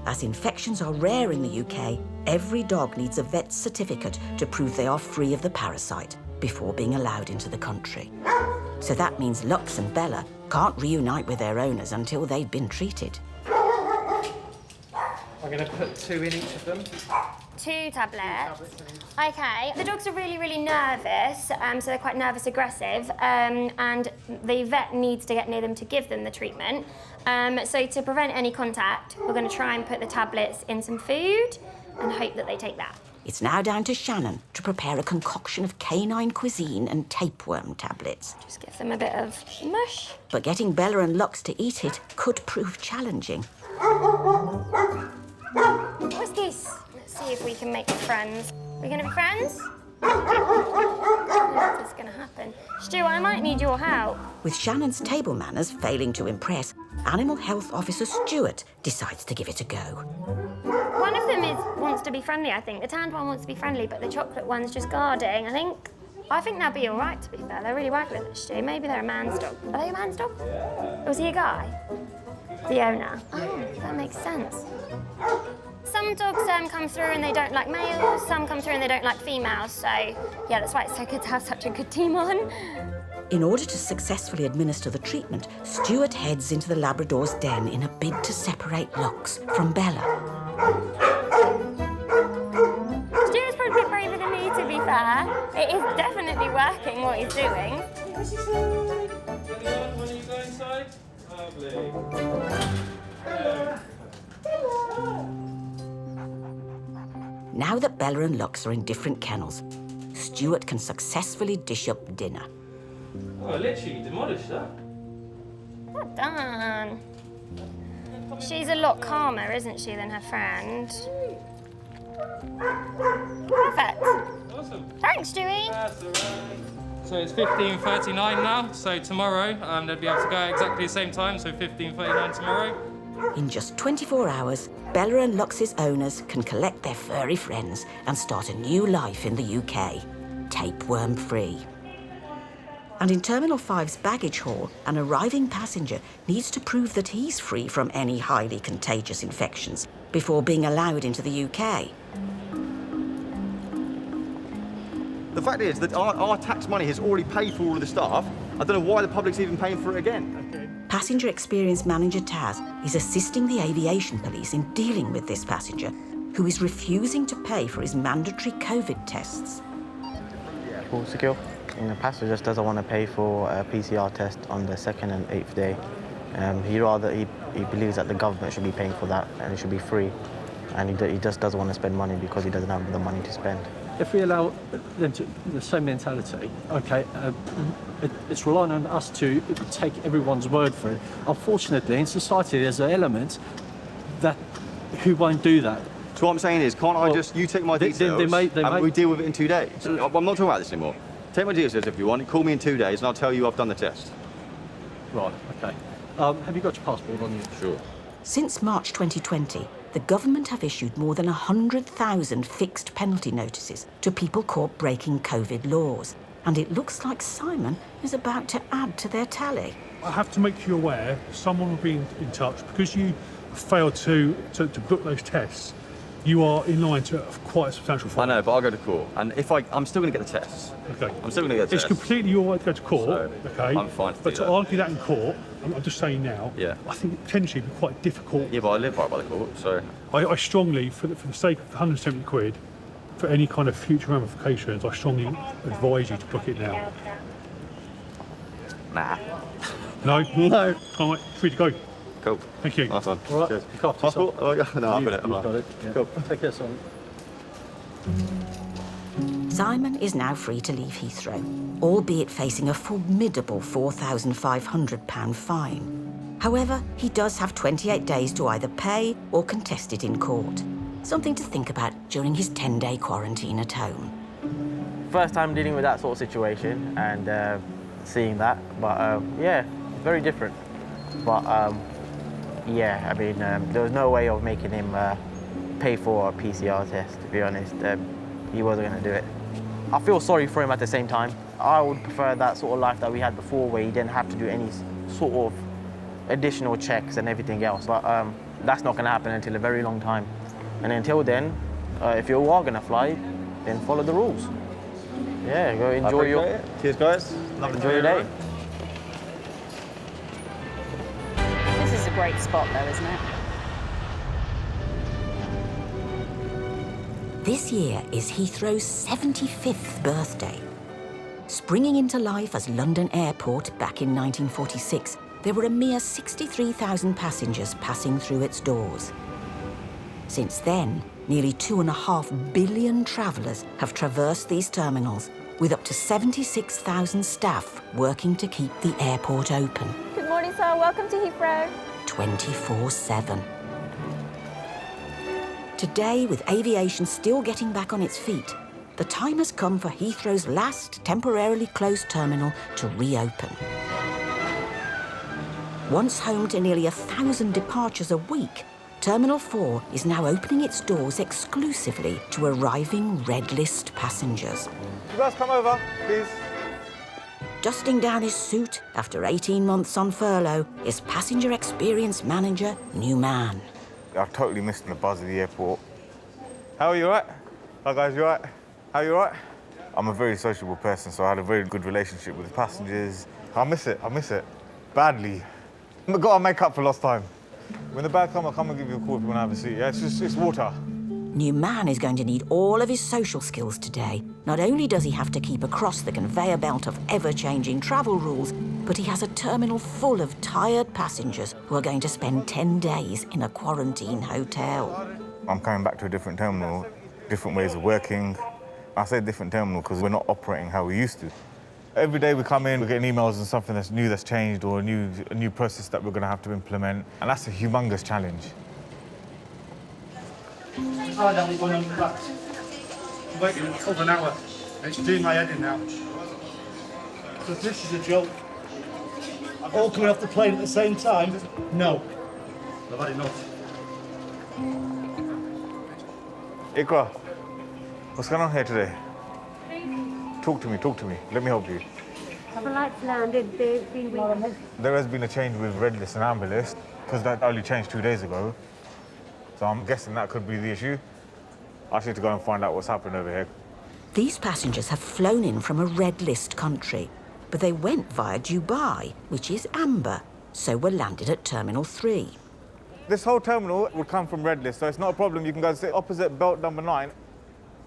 As infections are rare in the UK, every dog needs a vet's certificate to prove they are free of the parasite before being allowed into the country. So that means Lux and Bella can't reunite with their owners until they've been treated. I'm going to put 2 in each of them. 2 tablets. Okay. The dogs are really, really nervous, so they're quite nervous aggressive, and the vet needs to get near them to give them the treatment. So to prevent any contact, we're going to try and put the tablets in some food and hope that they take that. It's now down to Shannon to prepare a concoction of canine cuisine and tapeworm tablets. Just give them a bit of mush. But getting Bella and Lux to eat it could prove challenging. What's this? Let's see if we can make friends. We're going to be friends? I don't know if this is going to happen. Stu, I might need your help. With Shannon's table manners failing to impress, Animal Health Officer Stuart decides to give it a go. One of them wants to be friendly, I think. The tanned one wants to be friendly, but the chocolate one's just guarding. I think they'll be all right, to be fair. They're really waggly, Stu. Maybe they're a man's dog. Are they a man's dog? Or was he a guy? The owner. Oh, that makes sense. So some dogs come through and they don't like males, some come through and they don't like females. So, yeah, that's why it's so good to have such a good team on. In order to successfully administer the treatment, Stuart heads into the Labrador's den in a bid to separate Lux from Bella. Stuart's probably a bit braver than me, to be fair. It is definitely working what he's doing. Now that Bella and Lux are in different kennels, Stuart can successfully dish up dinner. Oh, literally demolished that. Well done. She's a lot calmer, isn't she, than her friend? Perfect. Awesome. Thanks, Stewie. That's all right. So it's 15:39 now, so tomorrow they'll be able to go at exactly the same time, so 15:39 tomorrow. In just 24 hours, Bella and Lux's owners can collect their furry friends and start a new life in the UK, tapeworm-free. And in Terminal 5's baggage hall, an arriving passenger needs to prove that he's free from any highly contagious infections before being allowed into the UK. The fact is that our tax money has already paid for all of the staff. I don't know why the public's even paying for it again. Passenger Experience Manager Taz is assisting the aviation police in dealing with this passenger who is refusing to pay for his mandatory COVID tests. All secure. And the passenger just doesn't want to pay for a PCR test on the 2nd and 8th day. He believes that the government should be paying for that and it should be free. And he just doesn't want to spend money because he doesn't have the money to spend. If we allow them to the same mentality, okay, it's relying on us to take everyone's word for it. Unfortunately, in society, there's an element that who won't do that. So what I'm saying is, can't I just, you take my details and we deal with it in 2 days? I'm not talking about this anymore. Take my details if you want, call me in 2 days and I'll tell you I've done the test. Right, okay. Have you got your passport on you? Sure. Since March 2020, the government have issued more than 100,000 fixed penalty notices to people caught breaking COVID laws. And it looks like Simon is about to add to their tally. I have to make you aware, someone will be in touch. Because you failed to book those tests, you are in line to quite a substantial fine. I know, but I'll go to court. And if I'm still going to get the tests. Okay. I'm still going to get the It's tests. completely your right to go to court, So, okay? I'm fine to But do to that. argue that in court, I'm just saying now, Yeah. I think it potentially would be quite difficult. Yeah, but I live right by the court, so... I strongly, for the sake of 170 quid, for any kind of future ramifications, I strongly advise you to book it now. Nah. No? No. Can't wait. Free to go. Cool. Thank you. Nice one. All right. Cheers. Look after Passport? Oh, yeah. No, I've got it. You've got it. Yeah. Cool. Take care, Simon. Simon is now free to leave Heathrow, albeit facing a formidable £4,500 fine. However, he does have 28 days to either pay or contest it in court. Something to think about during his 10-day quarantine at home. First time dealing with that sort of situation and seeing that, but yeah, very different. But yeah, I mean, there was no way of making him pay for a PCR test, to be honest. He wasn't going to do it. I feel sorry for him at the same time. I would prefer that sort of life that we had before where he didn't have to do any sort of additional checks and everything else. But that's not going to happen until a very long time. And until then, if you are going to fly, then follow the rules. Yeah, go enjoy your... it. Cheers, guys. Enjoy your day. This is a great spot though, isn't it? This year is Heathrow's 75th birthday. Springing into life as London Airport back in 1946, there were a mere 63,000 passengers passing through its doors. Since then, nearly 2.5 billion travellers have traversed these terminals, with up to 76,000 staff working to keep the airport open Good morning, sir. Welcome to Heathrow. 24/7. Today, with aviation still getting back on its feet, the time has come for Heathrow's last temporarily closed terminal to reopen. Once home to nearly 1,000 departures a week, Terminal 4 is now opening its doors exclusively to arriving red list passengers. You guys come over, please. Dusting down his suit after 18 months on furlough is Passenger Experience Manager New Man. I totally missed the buzz of the airport. How are you, all right? Hi, guys, you all right? How are you, all right? I'm a very sociable person, so I had a very good relationship with the passengers. I miss it badly. I've got to make up for lost time. When the bag comes, I'll come and give you a call if you want to have a seat. Yeah, it's water. New man is going to need all of his social skills today. Not only does he have to keep across the conveyor belt of ever-changing travel rules, but he has a terminal full of tired passengers who are going to spend 10 days in a quarantine hotel. I'm coming back to a different terminal, different ways of working. I say different terminal because we're not operating how we used to. Every day we come in, we're getting emails and something that's new that's changed or a new process that we're going to have to implement, and that's a humongous challenge. Oh, that was going on the back. I'm waiting over an hour. It's doing my head in now. So this is a joke. All coming off the plane at the same time? No. I've had enough. Ikra, what's going on here today? Talk to me. Let me help you. Flights landed, they've been waiting. There has been a change with red list and amber list, because that only changed 2 days ago. So I'm guessing that could be the issue. I just need to go and find out what's happened over here. These passengers have flown in from a red list country, but they went via Dubai, which is amber, so were landed at Terminal 3. This whole terminal would come from red list, so it's not a problem. You can go sit opposite belt number 9.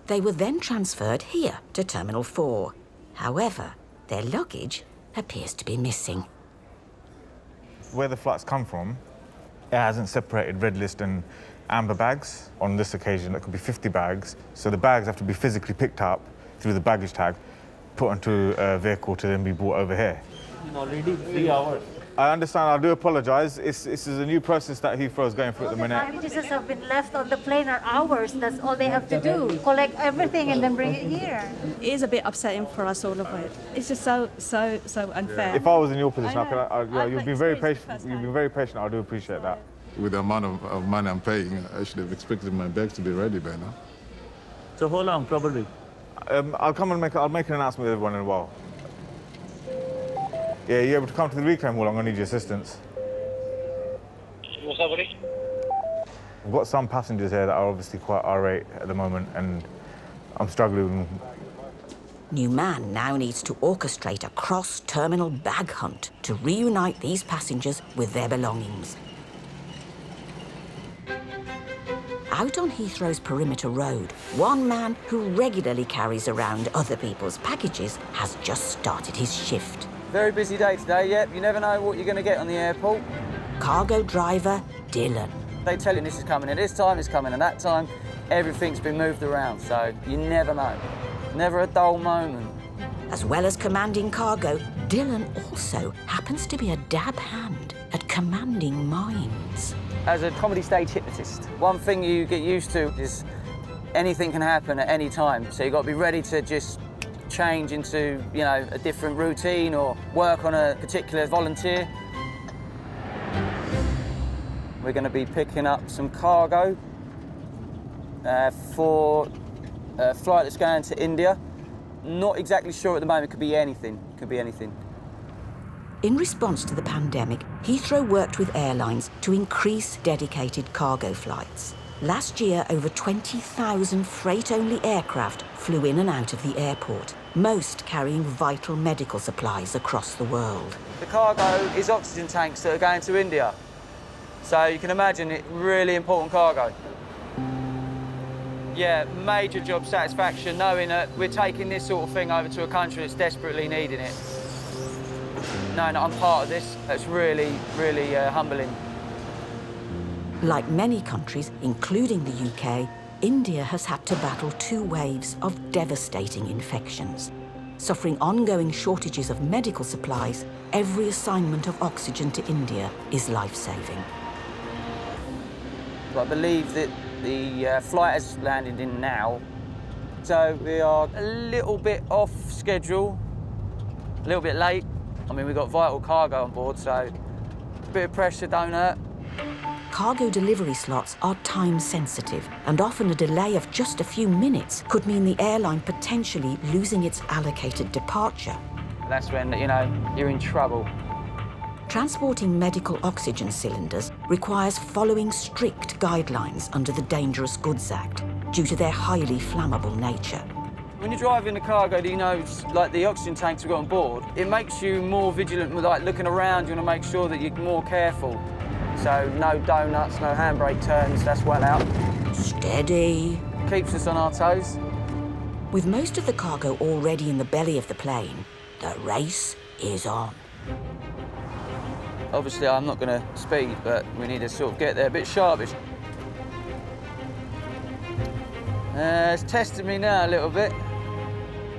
They were then transferred here to Terminal 4. However, their luggage appears to be missing. Where the flights come from, it hasn't separated red list and amber bags. On this occasion, it could be 50 bags. So the bags have to be physically picked up through the baggage tag, put onto a vehicle to then be brought over here. Already 3 hours. I understand, I do apologise. This is a new process that Heathrow is going through at the minute. Packages have been left on the plane are hours. That's all they have to do. Collect everything and then bring it here. It is a bit upsetting for us all of it. It's just so unfair. If I was in your position, you've been very patient. You've been very patient. I do appreciate that. With the amount of money I'm paying, I should have expected my bags to be ready by now. So how long, probably? I'll make an announcement with everyone in a while. Yeah, you're able to come to the reclaim wall. I'm going to need your assistance. What's up, buddy? We've got some passengers here that are obviously quite irate at the moment, and I'm struggling. New man now needs to orchestrate a cross-terminal bag hunt to reunite these passengers with their belongings. Out on Heathrow's perimeter road, one man who regularly carries around other people's packages has just started his shift. Very busy day today, yep. You never know what you're going to get on the airport. Cargo driver Dylan. They tell you this is coming at this time, it's coming at that time. Everything's been moved around, so you never know. Never a dull moment. As well as commanding cargo, Dylan also happens to be a dab hand at commanding mines. As a comedy stage hypnotist, one thing you get used to is anything can happen at any time, so you've got to be ready to just change into, you know, a different routine or work on a particular volunteer. We're going to be picking up some cargo for a flight that's going to India. Not exactly sure at the moment, could be anything, In response to the pandemic, Heathrow worked with airlines to increase dedicated cargo flights. Last year, over 20,000 freight-only aircraft flew in and out of the airport, most carrying vital medical supplies across the world. The cargo is oxygen tanks that are going to India. So you can imagine it, really important cargo. Yeah, major job satisfaction knowing that we're taking this sort of thing over to a country that's desperately needing it. Knowing that I'm part of this, that's really, really humbling. Like many countries, including the UK, India has had to battle 2 waves of devastating infections. Suffering ongoing shortages of medical supplies, every assignment of oxygen to India is life-saving. I believe that the flight has landed in now, so we are a little bit off schedule, a little bit late. I mean, we've got vital cargo on board, so a bit of pressure don't hurt. Cargo delivery slots are time-sensitive, and often a delay of just a few minutes could mean the airline potentially losing its allocated departure. That's when, you know, you're in trouble. Transporting medical oxygen cylinders requires following strict guidelines under the Dangerous Goods Act. due to their highly flammable nature. When you're driving a cargo, you know, like the oxygen tanks we've got on board, it makes you more vigilant with like looking around. You want to make sure that you're more careful. So no donuts, no handbrake turns, that's well out. Steady. Keeps us on our toes. With most of the cargo already in the belly of the plane, the race is on. Obviously, I'm not going to speed, but we need to sort of get there a bit sharpish. It's testing me now a little bit.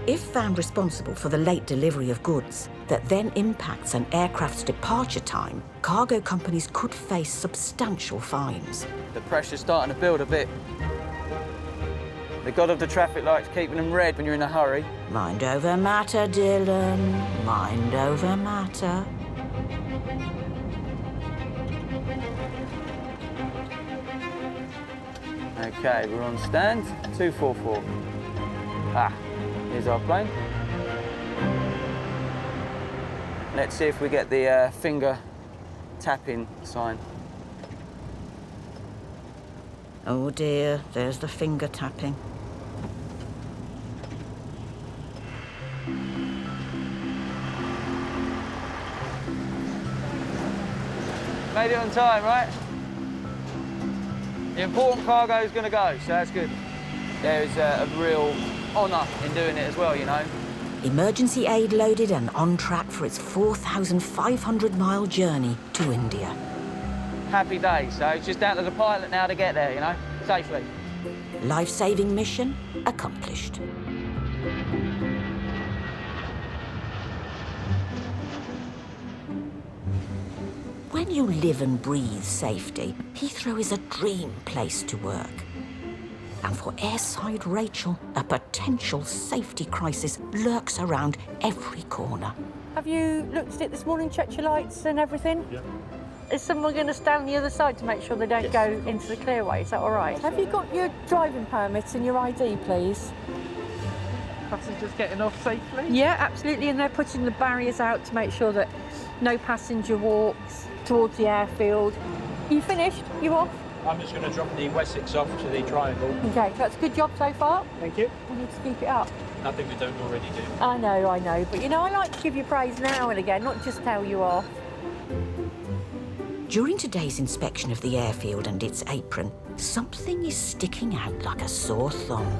If found responsible for the late delivery of goods that then impacts an aircraft's departure time, cargo companies could face substantial fines. The pressure's starting to build a bit. The god of the traffic lights keeping them red when you're in a hurry. Mind over matter, Dylan. Mind over matter. Okay, we're on stand, 244. Ah, here's our plane. Let's see if we get the finger tapping sign. Oh dear, there's the finger tapping. Made it on time, right? The important cargo is going to go, so that's good. There's a real honour in doing it as well, you know. Emergency aid loaded and on track for its 4,500-mile journey to India. Happy days, so it's just down to the pilot now to get there, you know, safely. Life-saving mission accomplished. When you live and breathe safety, Heathrow is a dream place to work. And for airside Rachel, a potential safety crisis lurks around every corner. Have you looked at it this morning, checked your lights and everything? Yeah. Is someone going to stand on the other side to make sure they don't go into the clearway? Is that all right? Have you got your driving permits and your ID, please? Passengers getting off safely? Yeah, absolutely, and they're putting the barriers out to make sure that no passenger walks towards the airfield. You finished? You off? I'm just going to drop the Wessex off to the Triangle. Okay, that's a good job so far. Thank you. We need to keep it up. Nothing we don't already do. I know, but you know, I like to give you praise now and again, not just tell you off. During today's inspection of the airfield and its apron, something is sticking out like a sore thumb.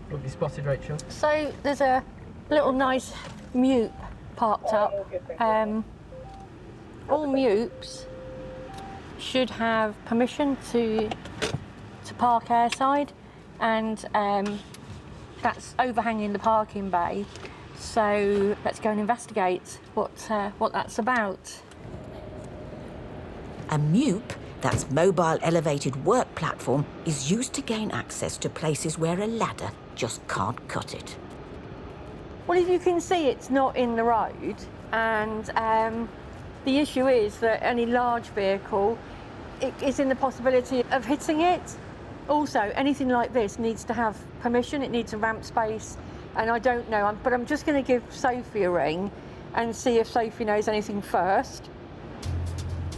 Will be spotted, Rachel. So there's a little nice Mute parked up. All Mutes should have permission to park airside, and that's overhanging the parking bay. So let's go and investigate what that's about. A MUP, that's Mobile Elevated Work Platform, is used to gain access to places where a ladder just can't cut it. Well, as you can see, it's not in the road, and the issue is that any large vehicle is in the possibility of hitting it. Also, anything like this needs to have permission, it needs a ramp space, and I don't know, but I'm just going to give Sophie a ring and see if Sophie knows anything first.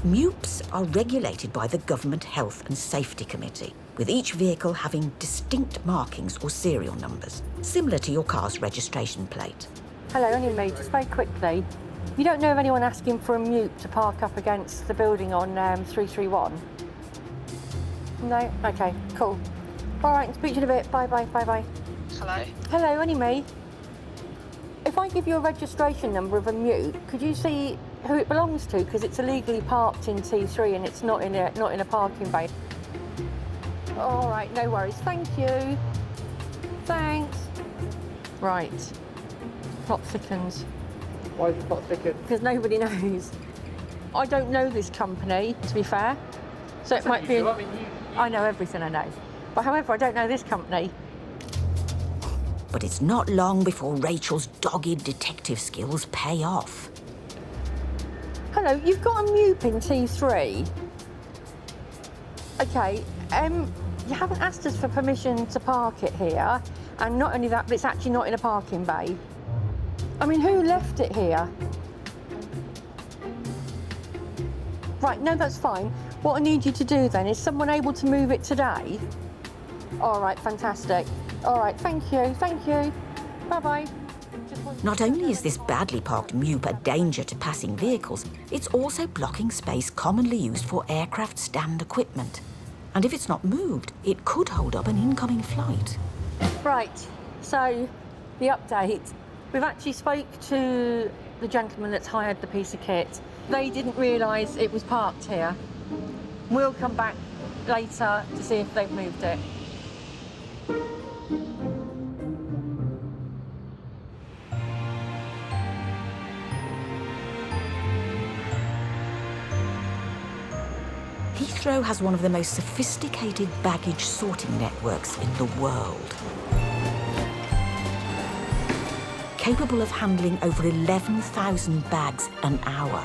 MUPs are regulated by the Government Health and Safety Committee, with each vehicle having distinct markings or serial numbers, similar to your car's registration plate. Hello, only me, just very quickly. You don't know of anyone asking for a MUP to park up against the building on 331? No? Okay, cool. All right, speak to you in a bit. Bye. Hello? Hello, only me. If I give you a registration number of a MUP, could you see who it belongs to? Because it's illegally parked in T3 and it's not in a parking bay. All right, no worries. Thank you. Thanks. Right. Plot thickens. Why is the plot thickened? Because nobody knows. I don't know this company, to be fair. So it might be... I know everything I know. But however, I don't know this company. But it's not long before Rachel's dogged detective skills pay off. Hello, you've got a MUP in T3. Okay, you haven't asked us for permission to park it here, and not only that, but it's actually not in a parking bay. I mean, who left it here? Right, no, that's fine. What I need you to do then, is someone able to move it today? All right, fantastic. All right, thank you, thank you. Bye-bye. Not only is this badly parked Mube a danger to passing vehicles, it's also blocking space commonly used for aircraft stand equipment. And if it's not moved, it could hold up an incoming flight. Right, so the update. We've actually spoke to the gentleman that's hired the piece of kit. They didn't realise it was parked here. We'll come back later to see if they've moved it. Heathrow has one of the most sophisticated baggage sorting networks in the world. Capable of handling over 11,000 bags an hour.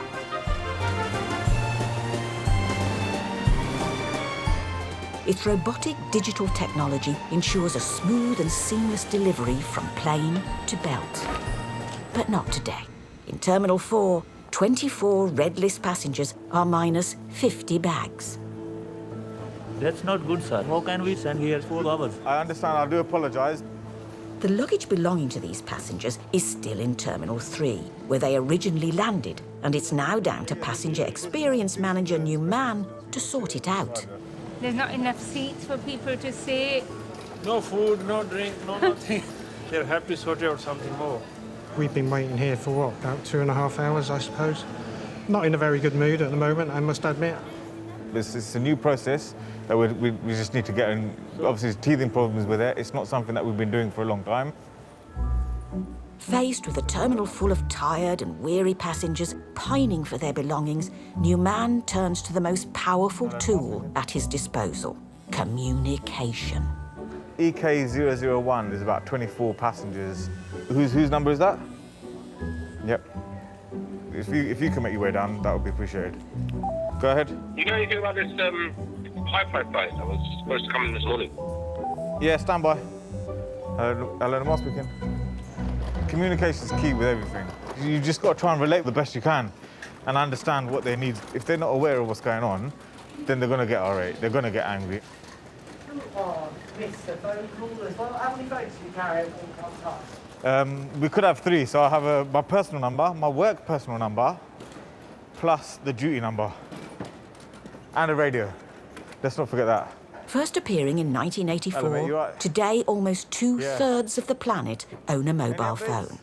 Its robotic digital technology ensures a smooth and seamless delivery from plane to belt. But not today. In Terminal 4, 24 red list passengers are minus 50 bags. That's not good, sir. How can we send here 4 hours? I understand, I do apologise. The luggage belonging to these passengers is still in Terminal 3, where they originally landed, and it's now down to passenger experience manager Newman to sort it out. There's not enough seats for people to sit. No food, no drink, no nothing. They'll have to sort out something more. We've been waiting here for, what, about 2.5 hours, I suppose. Not in a very good mood at the moment, I must admit. It's a new process that we just need to get in. Obviously, teething problems with it. It's not something that we've been doing for a long time. Faced with a terminal full of tired and weary passengers pining for their belongings, Newman turns to the most powerful tool at his disposal: communication. EK001, there's about 24 passengers. Whose number is that? Yep. If you can make your way down, that would be appreciated. Go ahead. You know anything about this hi-fi flight that was supposed to come in this morning? Yeah, stand by. Hello, am I speaking? Communication's key with everything. You just got to try and relate the best you can and understand what they need. If they're not aware of what's going on, then they're going to get irate, they're going to get angry. Oh, missed a phone call as well. How many phones do you carry at one time? We could have 3, so I have my personal number, my work personal number, plus the duty number, and a radio. Let's not forget that. First appearing in 1984, Hello, mate, you all right? today almost two-thirds of the planet own a mobile phone.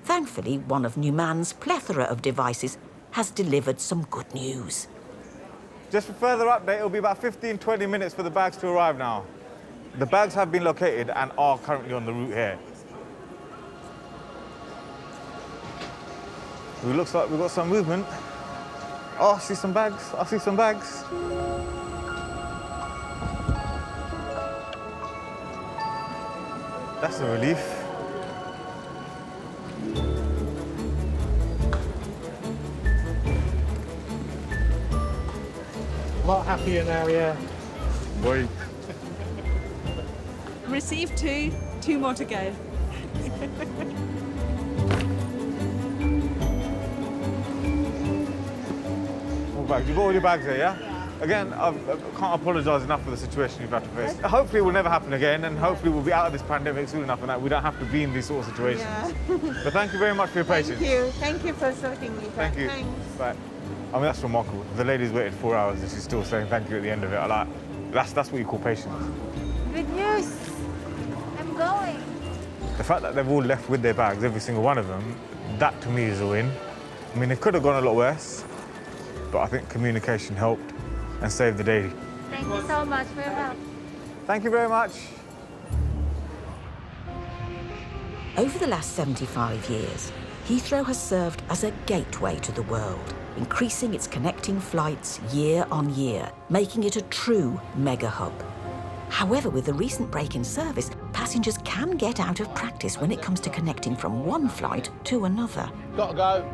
Thankfully, one of Newman's plethora of devices has delivered some good news. Just for further update, it'll be about 15-20 minutes for the bags to arrive now. The bags have been located and are currently on the route here. It looks like we've got some movement. Oh, I see some bags. I see some bags. That's a relief. A lot happier now, yeah. Boy. Received 2, 2 more to go. More bags. You've got all your bags here, yeah? Again, I can't apologise enough for the situation you've had to face. Hopefully it will never happen again, and hopefully we'll be out of this pandemic soon enough and that we don't have to be in these sort of situations. Yeah. But thank you very much for your patience. Thank you for sorting me. Thank you. Thanks. Bye. I mean, that's remarkable. The lady's waited 4 hours and she's still saying thank you at the end of it. That's what you call patience. Good news. I'm going. The fact that they've all left with their bags, every single one of them, that to me is a win. I mean, it could have gone a lot worse, but I think communication helped and saved the day. Thank you so much for your help. Thank you very much. Over the last 75 years, Heathrow has served as a gateway to the world, increasing its connecting flights year on year, making it a true mega hub. However, with the recent break in service, passengers can get out of practice when it comes to connecting from one flight to another. Gotta go.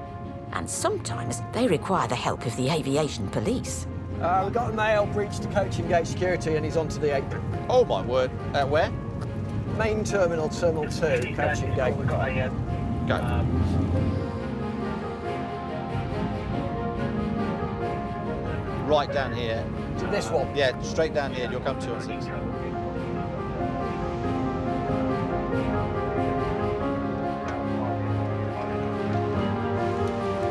And sometimes they require the help of the aviation police. We've got a male breached coaching gate security and he's onto the apron. Oh my word. Where? Main terminal, Terminal 2, coaching gate. right down here. To this one? Yeah, straight down here, and you'll come 216.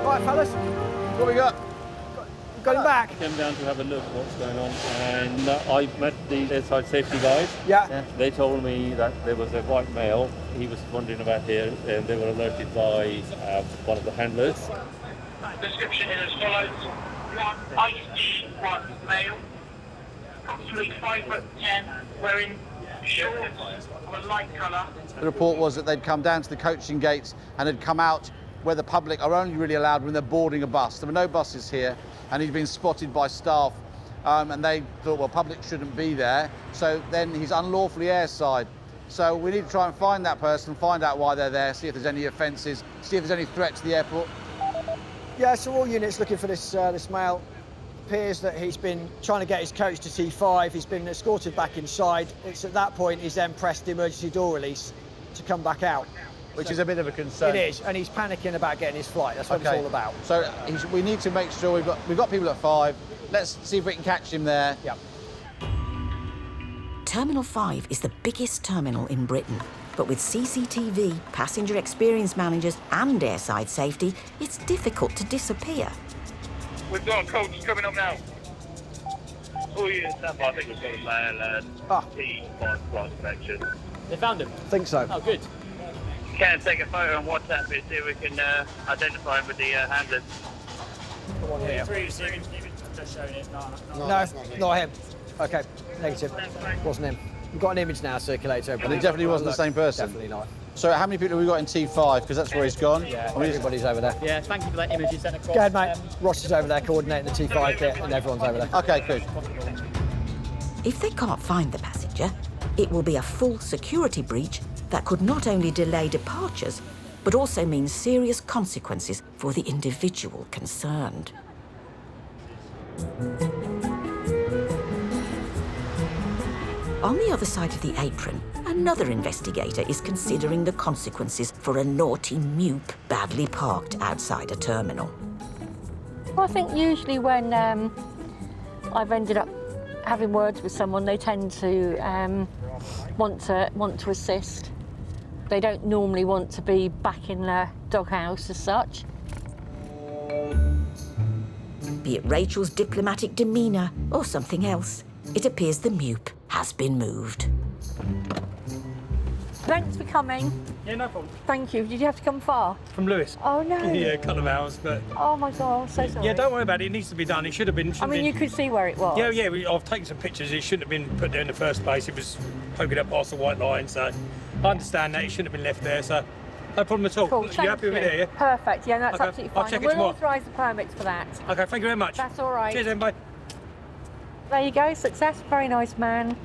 Right, fellas, what we got? Got him back. Came down to have a look at what's going on, and I met the airside safety guys. Yeah. They told me that there was a white male. He was wandering about here, and they were alerted by one of the handlers. Description is as follows. One icy white male, approximately 5'10", wearing shorts of a light colour. The report was that they'd come down to the coaching gates and had come out where the public are only really allowed when they're boarding a bus. There were no buses here, and he'd been spotted by staff, and they thought, well, public shouldn't be there. So then he's unlawfully airside. So we need to try and find that person, find out why they're there, see if there's any offences, see if there's any threat to the airport. Yeah, so all units looking for this this male. Appears that he's been trying to get his coach to T5. He's been escorted back inside. It's at that point he's then pressed the emergency door release to come back out. Which is a bit of a concern. It is, and he's panicking about getting his flight. That's what it's all about. So we need to make sure we've got people at 5. Let's see if we can catch him there. Yep. Terminal 5 is the biggest terminal in Britain. But with CCTV, passenger experience managers and airside safety, it's difficult to disappear. We've got a coach coming up now. Oh, yeah, I think we've got a male T5 flight connection. They found him? Think so. Oh, good. Can take a photo on WhatsApp and see if we can identify him with the handlers. Come on here. Just showing it. No, not him. Okay, negative. Wasn't him. We've got an image now circulated over. And it definitely wasn't the same person? Definitely not. So how many people have we got in T5? Because that's where he's gone. Yeah, everybody's over there. Yeah, thank you for that image you sent across. Go ahead, mate. Ross is over there coordinating the T5 kit, and everyone's over there. Okay, good. If they can't find the passenger, it will be a full security breach that could not only delay departures, but also mean serious consequences for the individual concerned. On the other side of the apron, another investigator is considering the consequences for a naughty mupe badly parked outside a terminal. Well, I think usually when I've ended up having words with someone, they tend to want to assist. They don't normally want to be back in their doghouse as such. Be it Rachel's diplomatic demeanour or something else, it appears the mupe has been moved. Thanks for coming. Yeah, no problem. Thank you. Did you have to come far? From Lewis. Oh, no. Yeah, a couple of hours, but... Oh, my God, I'm so sorry. Yeah, don't worry about it. It needs to be done. It should have been... I mean, you could see where it was. Yeah, I've taken some pictures. It shouldn't have been put there in the first place. It was poking up past the white line, so I understand that. It shouldn't have been left there, so no problem at all. Cool, You happy with it here, yeah? Perfect, yeah, that's Okay, absolutely I'll fine. check And it we'll tomorrow. authorise the permits for that. OK, thank you very much. That's all right. Cheers then, bye. There you go, success, very nice man.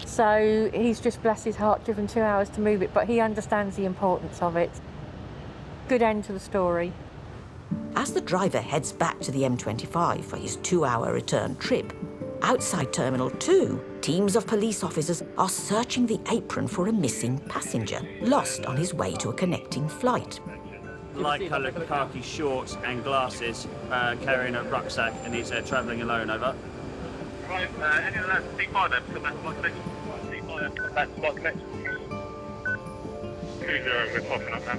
So he's just, bless his heart, driven 2 hours to move it, but he understands the importance of it. Good end to the story. As the driver heads back to the M25 for his 2-hour return trip, outside Terminal 2, teams of police officers are searching the apron for a missing passenger, lost on his way to a connecting flight. Light-coloured khaki shorts and glasses, carrying a rucksack, and he's travelling alone, over. Right, any of that T5 then, for the back flight connection. T5, back flight connection. 20, we're popping up now.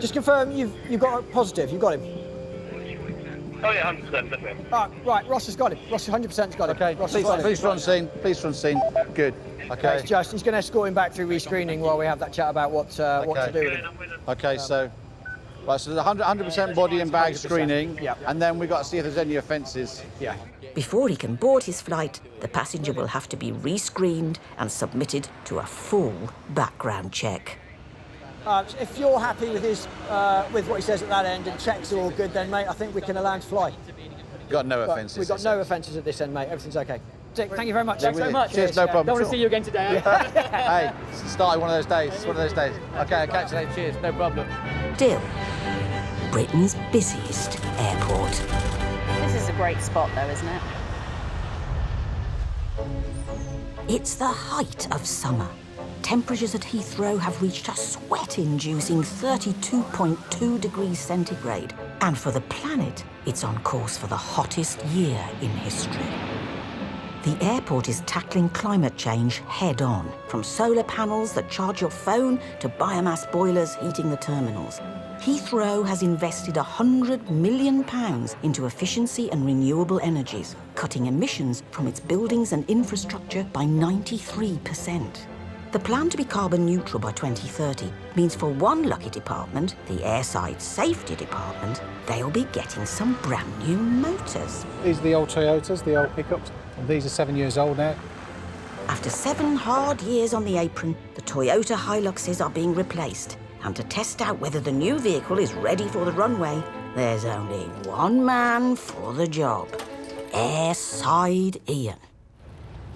Just confirm you've got a positive. You've got him. Oh yeah, 100%, definitely. Right, Ross has got him. Ross 100%'s got him. Okay, Ross has got him. please run scene. Please run scene. Good. Okay. He's going to escort him back through rescreening while we have that chat about what to do with him. Okay, so there's 100% body and bag 100%. screening, Yeah. and then we've got to see if there's any offences. Yeah. Before he can board his flight, the passenger will have to be rescreened and submitted to a full background check. If you're happy with with what he says at that end and checks are all good, then mate, I think we can allow him to fly. Got no offences. We've got no offences at this end, mate. Everything's okay. Dick, thank you very much. Thanks so much. Cheers, no problem. Don't want to see you again today. Hey, started one of those days. It's one of those days. Okay, I'll catch you later. Cheers, no problem. Still, Britain's busiest airport. This is a great spot, though, isn't it? It's the height of summer. Temperatures at Heathrow have reached a sweat-inducing 32.2 degrees centigrade, And for the planet, it's on course for the hottest year in history. The airport is tackling climate change head-on, from solar panels that charge your phone to biomass boilers heating the terminals. Heathrow has invested £100 million into efficiency and renewable energies, cutting emissions from its buildings and infrastructure by 93%. The plan to be carbon neutral by 2030 means for one lucky department, the Airside Safety Department, they'll be getting some brand new motors. These are the old Toyotas, the old pickups. These are 7 years old now. After 7 hard years on the apron, the Toyota Hiluxes are being replaced. And to test out whether the new vehicle is ready for the runway, there's only one man for the job. Airside Ian.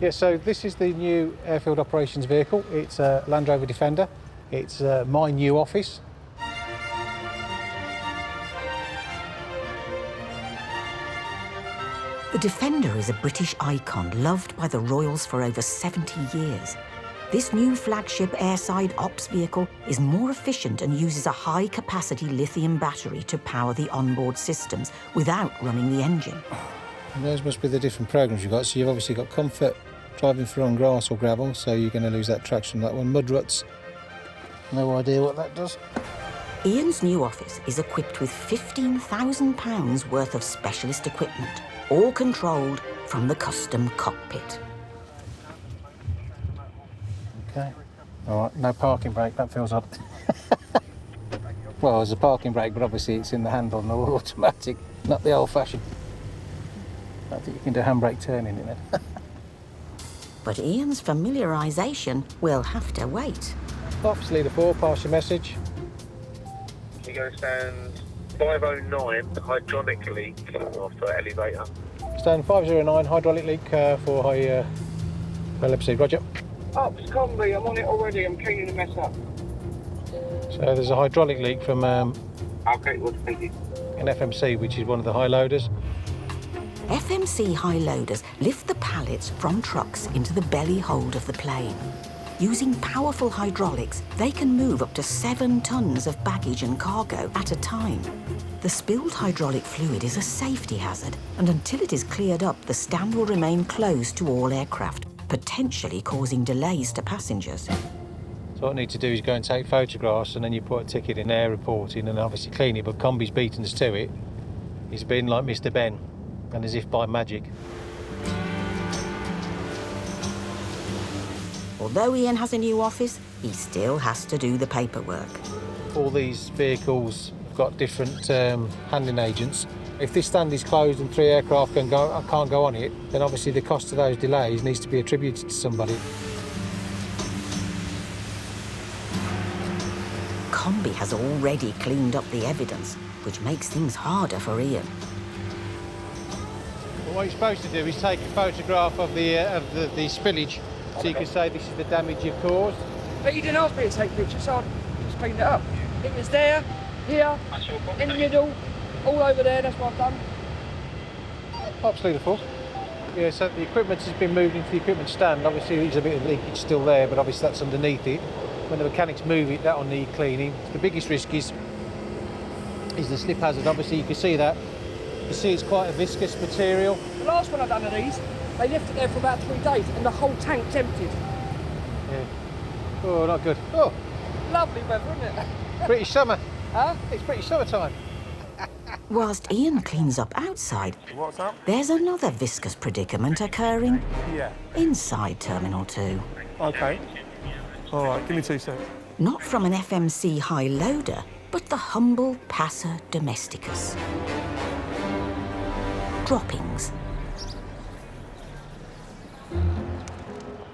Yeah, so this is the new airfield operations vehicle. It's a Land Rover Defender. It's my new office. The Defender is a British icon loved by the Royals for over 70 years. This new flagship airside ops vehicle is more efficient and uses a high-capacity lithium battery to power the onboard systems without running the engine. And those must be the different programs you've got. So you've obviously got comfort, driving through on grass or gravel, so you're going to lose that traction on that one. Mud ruts, no idea what that does. Ian's new office is equipped with £15,000 worth of specialist equipment, all controlled from the custom cockpit. Okay. All right, no parking brake, that feels odd. Well, there's a parking brake, but obviously it's in the handle and all automatic, not the old-fashioned. I think you can do handbrake turning in it. But Ian's familiarisation will have to wait. Ops leader 4, pass your message. You go stand 509, hydraulic leak after elevator. Stand 509, hydraulic leak for high LFC, roger. Ops, combi, I'm on it already, I'm cleaning the mess up. So there's a hydraulic leak from Okay, well, thank you. an FMC, which is one of the high loaders. FMC high loaders lift the pallets from trucks into the belly hold of the plane. Using powerful hydraulics, they can move up to 7 tons of baggage and cargo at a time. The spilled hydraulic fluid is a safety hazard, and until it is cleared up, the stand will remain closed to all aircraft, potentially causing delays to passengers. So what I need to do is go and take photographs, and then you put a ticket in there, reporting, and obviously clean it, but Combi's beaten us to it. He's been like Mr. Ben, and as if by magic. Although Ian has a new office, he still has to do the paperwork. All these vehicles have got different handling agents. If this stand is closed and 3 aircraft can't go on it, then obviously the cost of those delays needs to be attributed to somebody. Combi has already cleaned up the evidence, which makes things harder for Ian. Well, what you're supposed to do is take a photograph of the spillage, so you can say this is the damage you've caused. But you didn't ask me to take pictures, so I just cleaned it up. It was there, here, in the middle, all over there, that's what I've done. Absolutely full. Yeah, so the equipment has been moved into the equipment stand. Obviously there's a bit of leakage still there, but obviously that's underneath it. When the mechanics move it, that'll need cleaning. The biggest risk is the slip hazard. Obviously you can see that. You can see it's quite a viscous material. The last one I've done of these, they left it there for about 3 days and the whole tank's emptied. Yeah. Oh, not good. Oh. Lovely weather, isn't it? British summer. Huh? It's British summertime. Whilst Ian cleans up outside, What's up? there's another viscous predicament occurring Yeah. inside Terminal 2. Okay. All right, give me 2 seconds. Not from an FMC high loader, but the humble passer domesticus. Droppings.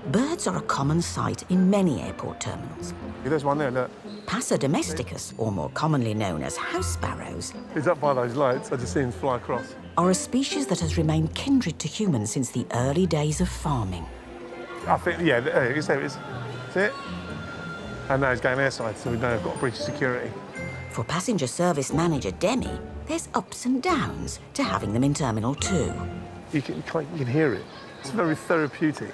Birds are a common sight in many airport terminals. There's one there, look. Passer domesticus, or more commonly known as house sparrows, He's up by those lights. I just see him fly across. are a species that has remained kindred to humans since the early days of farming. I think, yeah, there it is. See it? And now he's going airside, so we know we've got a breach of security. For passenger service manager Demi, there's ups and downs to having them in Terminal 2. You can hear it. It's very therapeutic.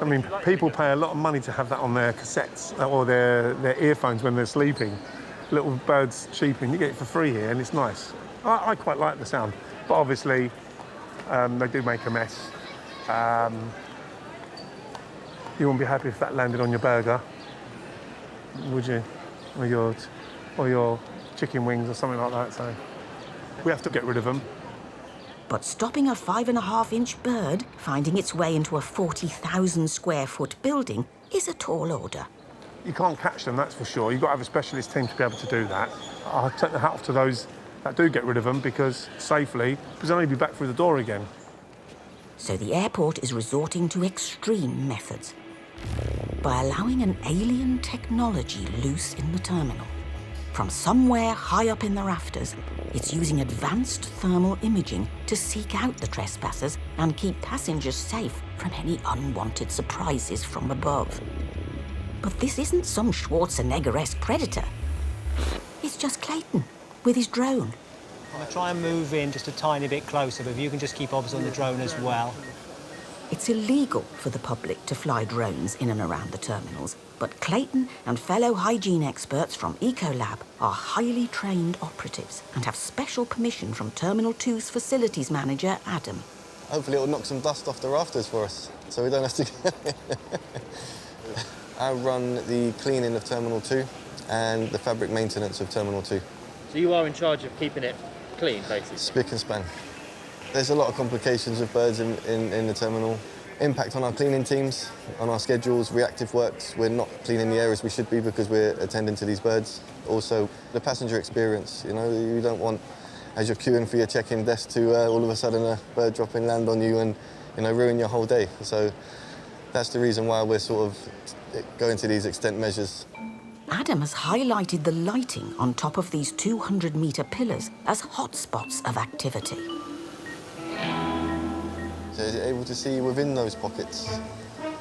I mean, people pay a lot of money to have that on their cassettes or their earphones when they're sleeping. little birds cheeping. You get it for free here, and it's nice. I quite like the sound, but obviously they do make a mess. You wouldn't be happy if that landed on your burger, would you? Or your chicken wings or something like that. So we have to get rid of them. But stopping a 5.5-inch bird finding its way into a 40,000 square foot building is a tall order. You can't catch them, that's for sure. You've got to have a specialist team to be able to do that. I'll take the hat off to those that do get rid of them, because safely, because they'll only be back through the door again. So the airport is resorting to extreme methods by allowing an alien technology loose in the terminal. From somewhere high up in the rafters, it's using advanced thermal imaging to seek out the trespassers and keep passengers safe from any unwanted surprises from above. But this isn't some Schwarzenegger-esque predator. It's just Clayton with his drone. I'm going to try and move in just a tiny bit closer, but if you can just keep obs on the drone as well. It's illegal for the public to fly drones in and around the terminals, but Clayton and fellow hygiene experts from Ecolab are highly trained operatives and have special permission from Terminal 2's facilities manager, Adam. Hopefully it'll knock some dust off the rafters for us, so we don't have to... I run the cleaning of Terminal 2 and the fabric maintenance of Terminal 2. So you are in charge of keeping it clean, basically? Spick and span. There's a lot of complications with birds in the terminal. Impact on our cleaning teams, on our schedules, reactive works. We're not cleaning the areas we should be because we're attending to these birds. Also, the passenger experience, you know, you don't want, as you're queuing for your check-in desk, to all of a sudden a bird drop in, land on you and, you know, ruin your whole day. So that's the reason why we're sort of going to these extent measures. Adam has highlighted the lighting on top of these 200-metre pillars as hotspots of activity. So is it able to see within those pockets?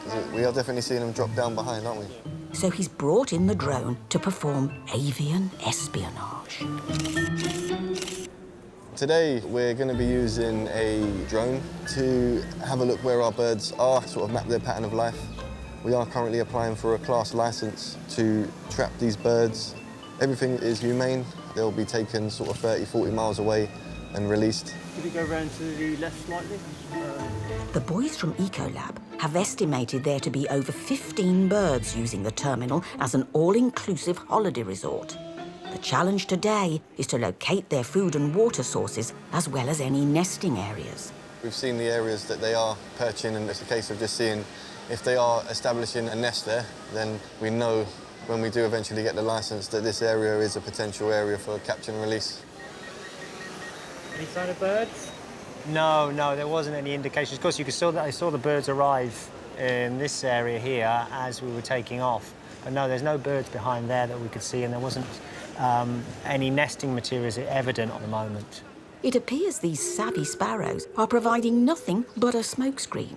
Because we are definitely seeing them drop down behind, aren't we? So he's brought in the drone to perform avian espionage. Today we're going to be using a drone to have a look where our birds are, sort of map their pattern of life. We are currently applying for a class licence to trap these birds. Everything is humane. They'll be taken sort of 30, 40 miles away and released. Could you go round to the left slightly? The boys from Ecolab have estimated there to be over 15 birds using the terminal as an all-inclusive holiday resort. The challenge today is to locate their food and water sources as well as any nesting areas. We've seen the areas that they are perching, and it's a case of just seeing if they are establishing a nest there, then we know when we do eventually get the licence that this area is a potential area for capture and release. Any sign of birds? No, there wasn't any indications. Of course, I saw the birds arrive in this area here as we were taking off. But no, there's no birds behind there that we could see, and there wasn't any nesting materials evident at the moment. It appears these savvy sparrows are providing nothing but a smokescreen.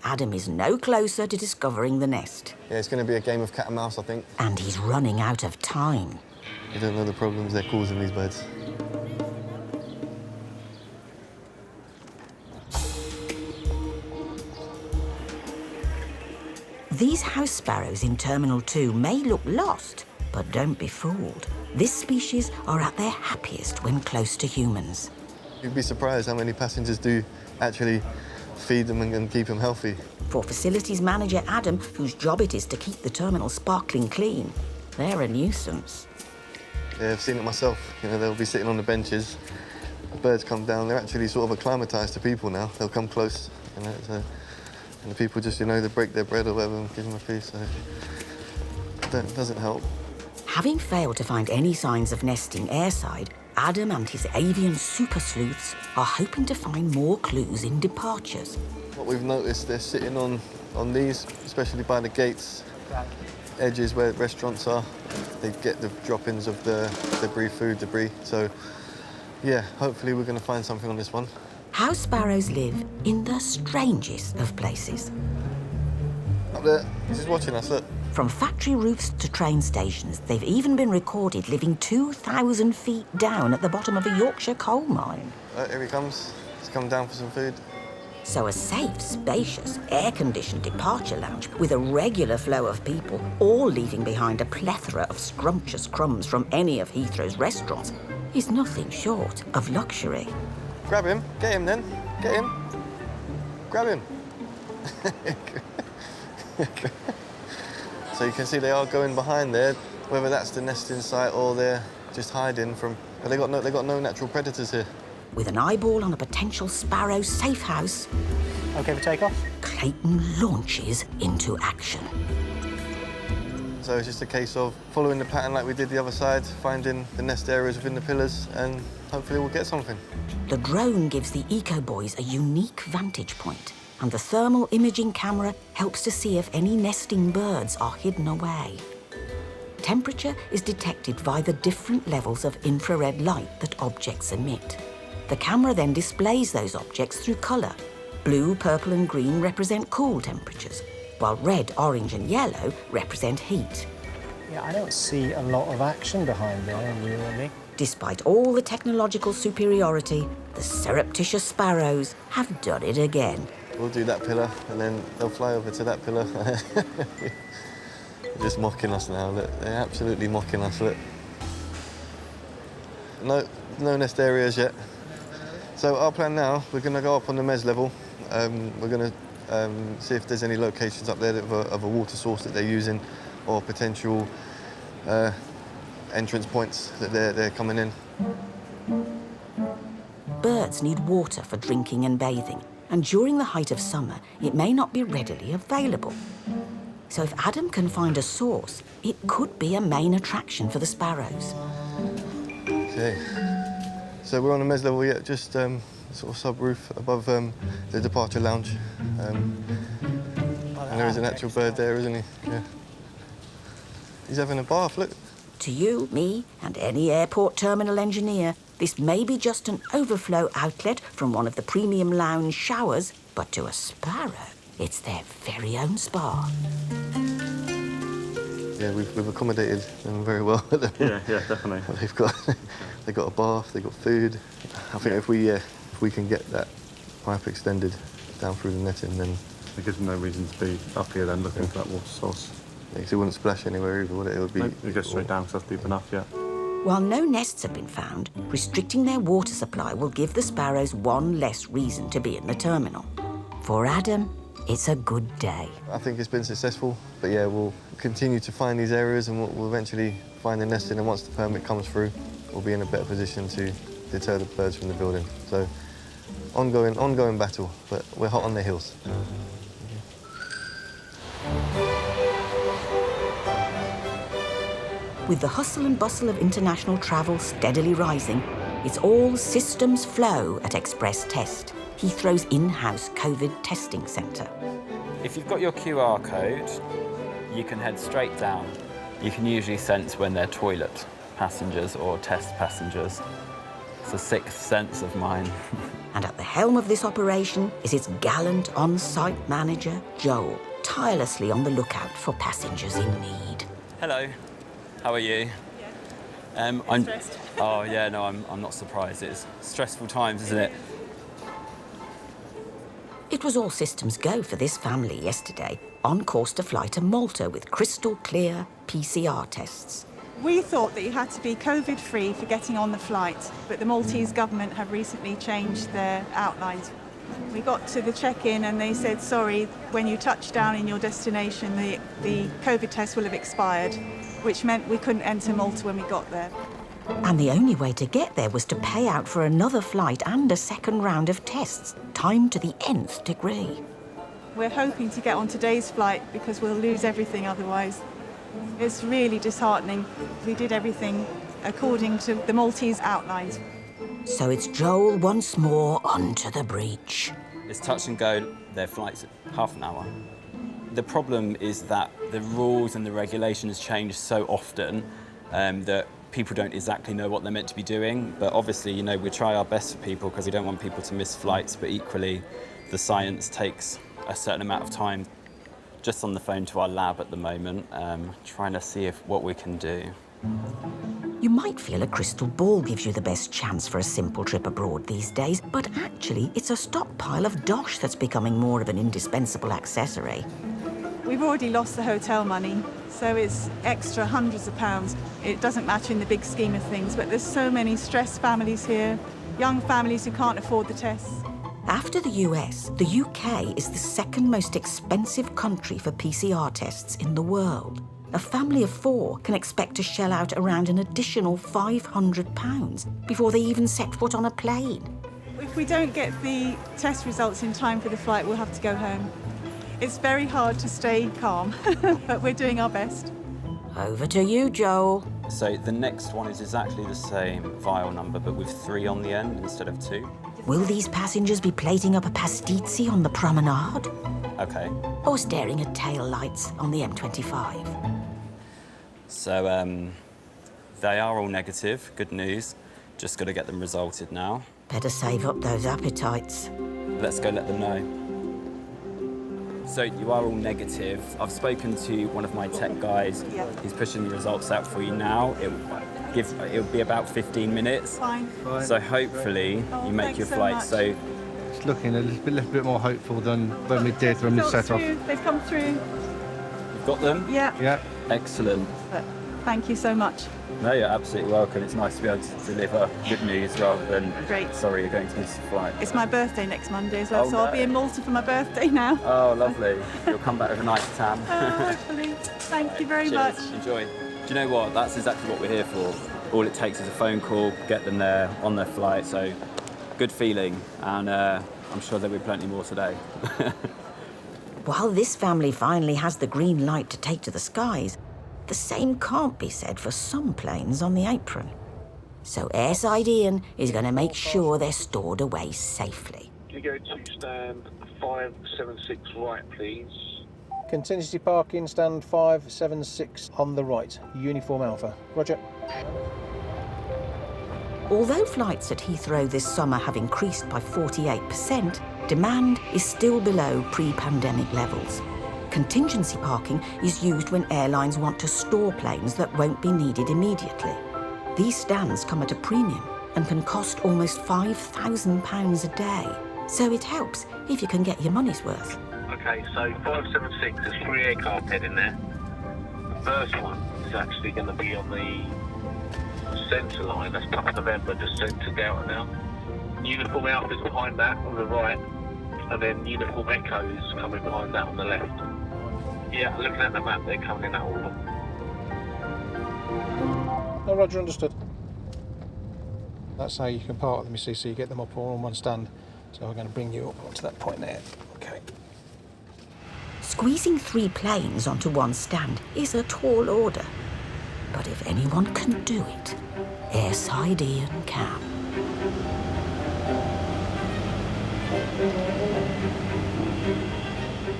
Adam is no closer to discovering the nest. Yeah, it's going to be a game of cat and mouse, I think. And he's running out of time. You don't know the problems they're causing, these birds. These house sparrows in Terminal 2 may look lost, but don't be fooled. This species are at their happiest when close to humans. You'd be surprised how many passengers do actually feed them and keep them healthy. For facilities manager Adam, whose job it is to keep the terminal sparkling clean, they're a nuisance. Yeah, I've seen it myself. You know, they'll be sitting on the benches. The birds come down. They're actually sort of acclimatised to people now. They'll come close, you know, and the people just, you know, they break their bread or whatever and give them a piece. So that doesn't help. Having failed to find any signs of nesting airside, Adam and his avian super sleuths are hoping to find more clues in departures. What we've noticed, they're sitting on these, especially by the gates, edges where restaurants are. They get the drop-ins of the debris, food debris. So, yeah, hopefully we're going to find something on this one. House sparrows live in the strangest of places. Up there, he's just watching us, look. From factory roofs to train stations, they've even been recorded living 2,000 feet down at the bottom of a Yorkshire coal mine. Here he comes. He's come down for some food. So a safe, spacious, air-conditioned departure lounge with a regular flow of people, all leaving behind a plethora of scrumptious crumbs from any of Heathrow's restaurants, is nothing short of luxury. Grab him. Get him then. Get him. Grab him. So you can see they are going behind there, whether that's the nesting site or they're just hiding from. But they got no natural predators here. With an eyeball on a potential sparrow safe house, OK for takeoff? Clayton launches into action. So it's just a case of following the pattern like we did the other side, finding the nest areas within the pillars, and hopefully we'll get something. The drone gives the eco-boys a unique vantage point, and the thermal imaging camera helps to see if any nesting birds are hidden away. Temperature is detected via the different levels of infrared light that objects emit. The camera then displays those objects through colour. Blue, purple and green represent cool temperatures, while red, orange and yellow represent heat. Yeah, I don't see a lot of action behind there, really. Despite all the technological superiority, the surreptitious sparrows have done it again. We'll do that pillar and then they'll fly over to that pillar. They're just mocking us now, look. They're absolutely mocking us, look. No nest areas yet. So our plan now, we're going to go up on the mez level. We're going to see if there's any locations up there of a water source that they're using or potential entrance points that they're coming in. Birds need water for drinking and bathing, and during the height of summer, it may not be readily available. So if Adam can find a source, it could be a main attraction for the sparrows. Okay. So we're on the mez level yet, just sort of sub-roof above the departure lounge. And there is an actual bird there, isn't he? Yeah. He's having a bath, look. To you, me, and any airport terminal engineer, this may be just an overflow outlet from one of the premium lounge showers, but to a sparrow, it's their very own spa. Yeah, we've accommodated them very well. Yeah, definitely. They've got a bath, they've got food. I think if we can get that pipe extended down through the netting, then it gives them no reason to be up here then looking for that water source. Yeah, 'cause it wouldn't splash anywhere either, would it? It would be. Nope, it goes straight down, so that's deep enough, yeah. While no nests have been found, restricting their water supply will give the sparrows one less reason to be in the terminal. For Adam, it's a good day. I think it's been successful, but yeah, we'll continue to find these areas and we'll eventually find the nesting, and once the permit comes through, we'll be in a better position to deter the birds from the building. So, ongoing battle, but we're hot on the heels. With the hustle and bustle of international travel steadily rising, it's all systems flow at Express Test, Heathrow's in-house COVID testing centre. If you've got your QR code, you can head straight down. You can usually sense when they're toilet passengers or test passengers. It's a sixth sense of mine. And at the helm of this operation is its gallant on-site manager, Joel, tirelessly on the lookout for passengers in need. Hello. How are you? Yeah. I'm stressed. Oh yeah, no, I'm not surprised. It's stressful times, isn't it? It was all systems go for this family yesterday, on course to fly to Malta with crystal clear PCR tests. We thought that you had to be COVID-free for getting on the flight, but the Maltese government have recently changed their outlines. We got to the check-in and they said, sorry, when you touch down in your destination, the COVID test will have expired, which meant we couldn't enter Malta when we got there. And the only way to get there was to pay out for another flight and a second round of tests, timed to the nth degree. We're hoping to get on today's flight because we'll lose everything otherwise. It's really disheartening. We did everything according to the Maltese outlines. So it's Joel once more onto the breach. It's touch and go. Their flight's half an hour. The problem is that the rules and the regulations change so often that people don't exactly know what they're meant to be doing. But obviously, you know, we try our best for people because we don't want people to miss flights, but equally, the science takes a certain amount of time. Just on the phone to our lab at the moment, trying to see what we can do. You might feel a crystal ball gives you the best chance for a simple trip abroad these days, but actually it's a stockpile of dosh that's becoming more of an indispensable accessory. We've already lost the hotel money, so it's extra hundreds of pounds. It doesn't matter in the big scheme of things, but there's so many stressed families here, young families who can't afford the tests. After the US, the UK is the second most expensive country for PCR tests in the world. A family of 4 can expect to shell out around an additional £500 before they even set foot on a plane. If we don't get the test results in time for the flight, we'll have to go home. It's very hard to stay calm, but we're doing our best. Over to you, Joel. So the next one is exactly the same vial number, but with 3 on the end instead of 2. Will these passengers be plating up a pasticci on the promenade? Okay. Or staring at tail lights on the M25? So they are all negative, good news. Just got to get them resulted now. Better save up those appetites. Let's go let them know. So you are all negative. I've spoken to one of my tech guys. Yeah. He's pushing the results out for you now. It'll be about 15 minutes. Fine. So hopefully you make your flight. Much. So It's looking a little bit more hopeful than when we did when we set off. They've come through. you've got them? Yeah. Yeah. Excellent. But thank you so much. No, you're absolutely welcome. It's nice to be able to deliver good news rather than Great. sorry you're going to miss the flight. It's my birthday next Monday as well, Oh, so I'll be no. in Malta for my birthday now. Oh, lovely. You'll come back with a nice tan. Hopefully. Thank you very much. Cheers. Enjoy. Do you know what? That's exactly what we're here for. All it takes is a phone call, get them there on their flight. So good feeling, and I'm sure there'll be plenty more today. While this family finally has the green light to take to the skies, the same can't be said for some planes on the apron. So Airside Ian is going to make sure they're stored away safely. Can you go to stand 576 right, please? Contingency parking, stand 576 on the right. Uniform Alpha. Roger. Although flights at Heathrow this summer have increased by 48%, demand is still below pre-pandemic levels. Contingency parking is used when airlines want to store planes that won't be needed immediately. These stands come at a premium and can cost almost £5,000 a day. So it helps if you can get your money's worth. Okay, so 576, there's 3 aircraft heading there. The first one is actually going to be on the centre line, that's Papa November, just centre Delta now. Uniform Alpha is behind that on the right, and then Uniform Echo is coming behind that on the left. Yeah, looking at the map, they're coming in that order. Oh, Roger, understood. That's how you can park them, you see, so you get them up all on one stand. So we're going to bring you up onto that point there. Okay. Squeezing 3 planes onto one stand is a tall order. But if anyone can do it, Airside Ian can.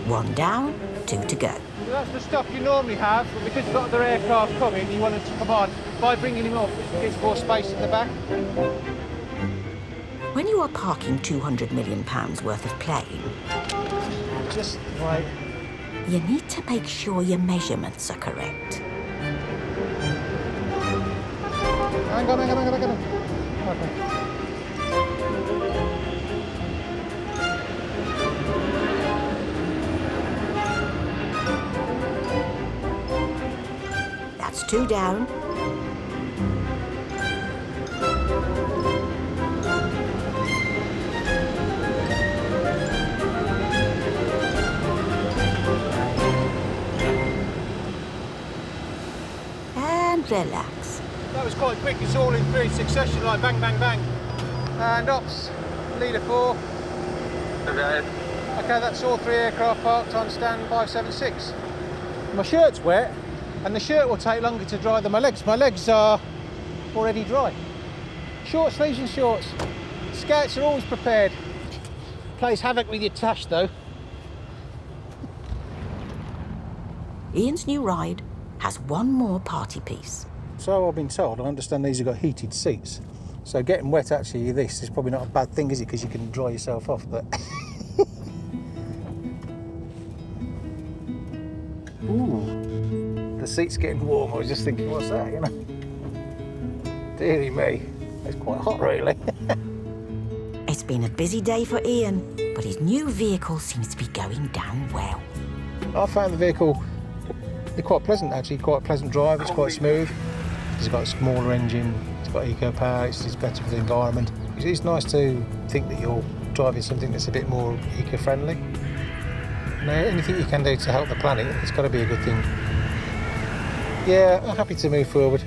One down, 2 to go. So that's the stuff you normally have, but because you've got other aircraft coming, you want them to come on. By bringing him off, it gives more space in the back. When you are parking £200 million worth of plane, just right, you need to make sure your measurements are correct. Hang on. Okay. That's 2 down. And relax. That was quite quick. It's all in 3 succession, like bang, bang, bang. And ops, leader 4. Okay. Okay, that's all 3 aircraft parked on stand 576. My shirt's wet, and the shirt will take longer to dry than my legs. My legs are already dry. Short sleeves and shorts. Scouts are always prepared. Plays havoc with your tash, though. Ian's new ride has one more party piece. So I've been told. I understand these have got heated seats. So getting wet, actually, this is probably not a bad thing, is it? Because you can dry yourself off, but... Ooh. The seat's getting warm. I was just thinking, what's that, you know? Deary me, it's quite hot really. It's been a busy day for Ian, but his new vehicle seems to be going down well. I found the vehicle quite pleasant actually, quite a pleasant drive, it's quite smooth. It's got a smaller engine, it's got eco power, it's better for the environment. It's nice to think that you're driving something that's a bit more eco-friendly. Anything you can do to help the planet, it's got to be a good thing. Yeah, I'm happy to move forward.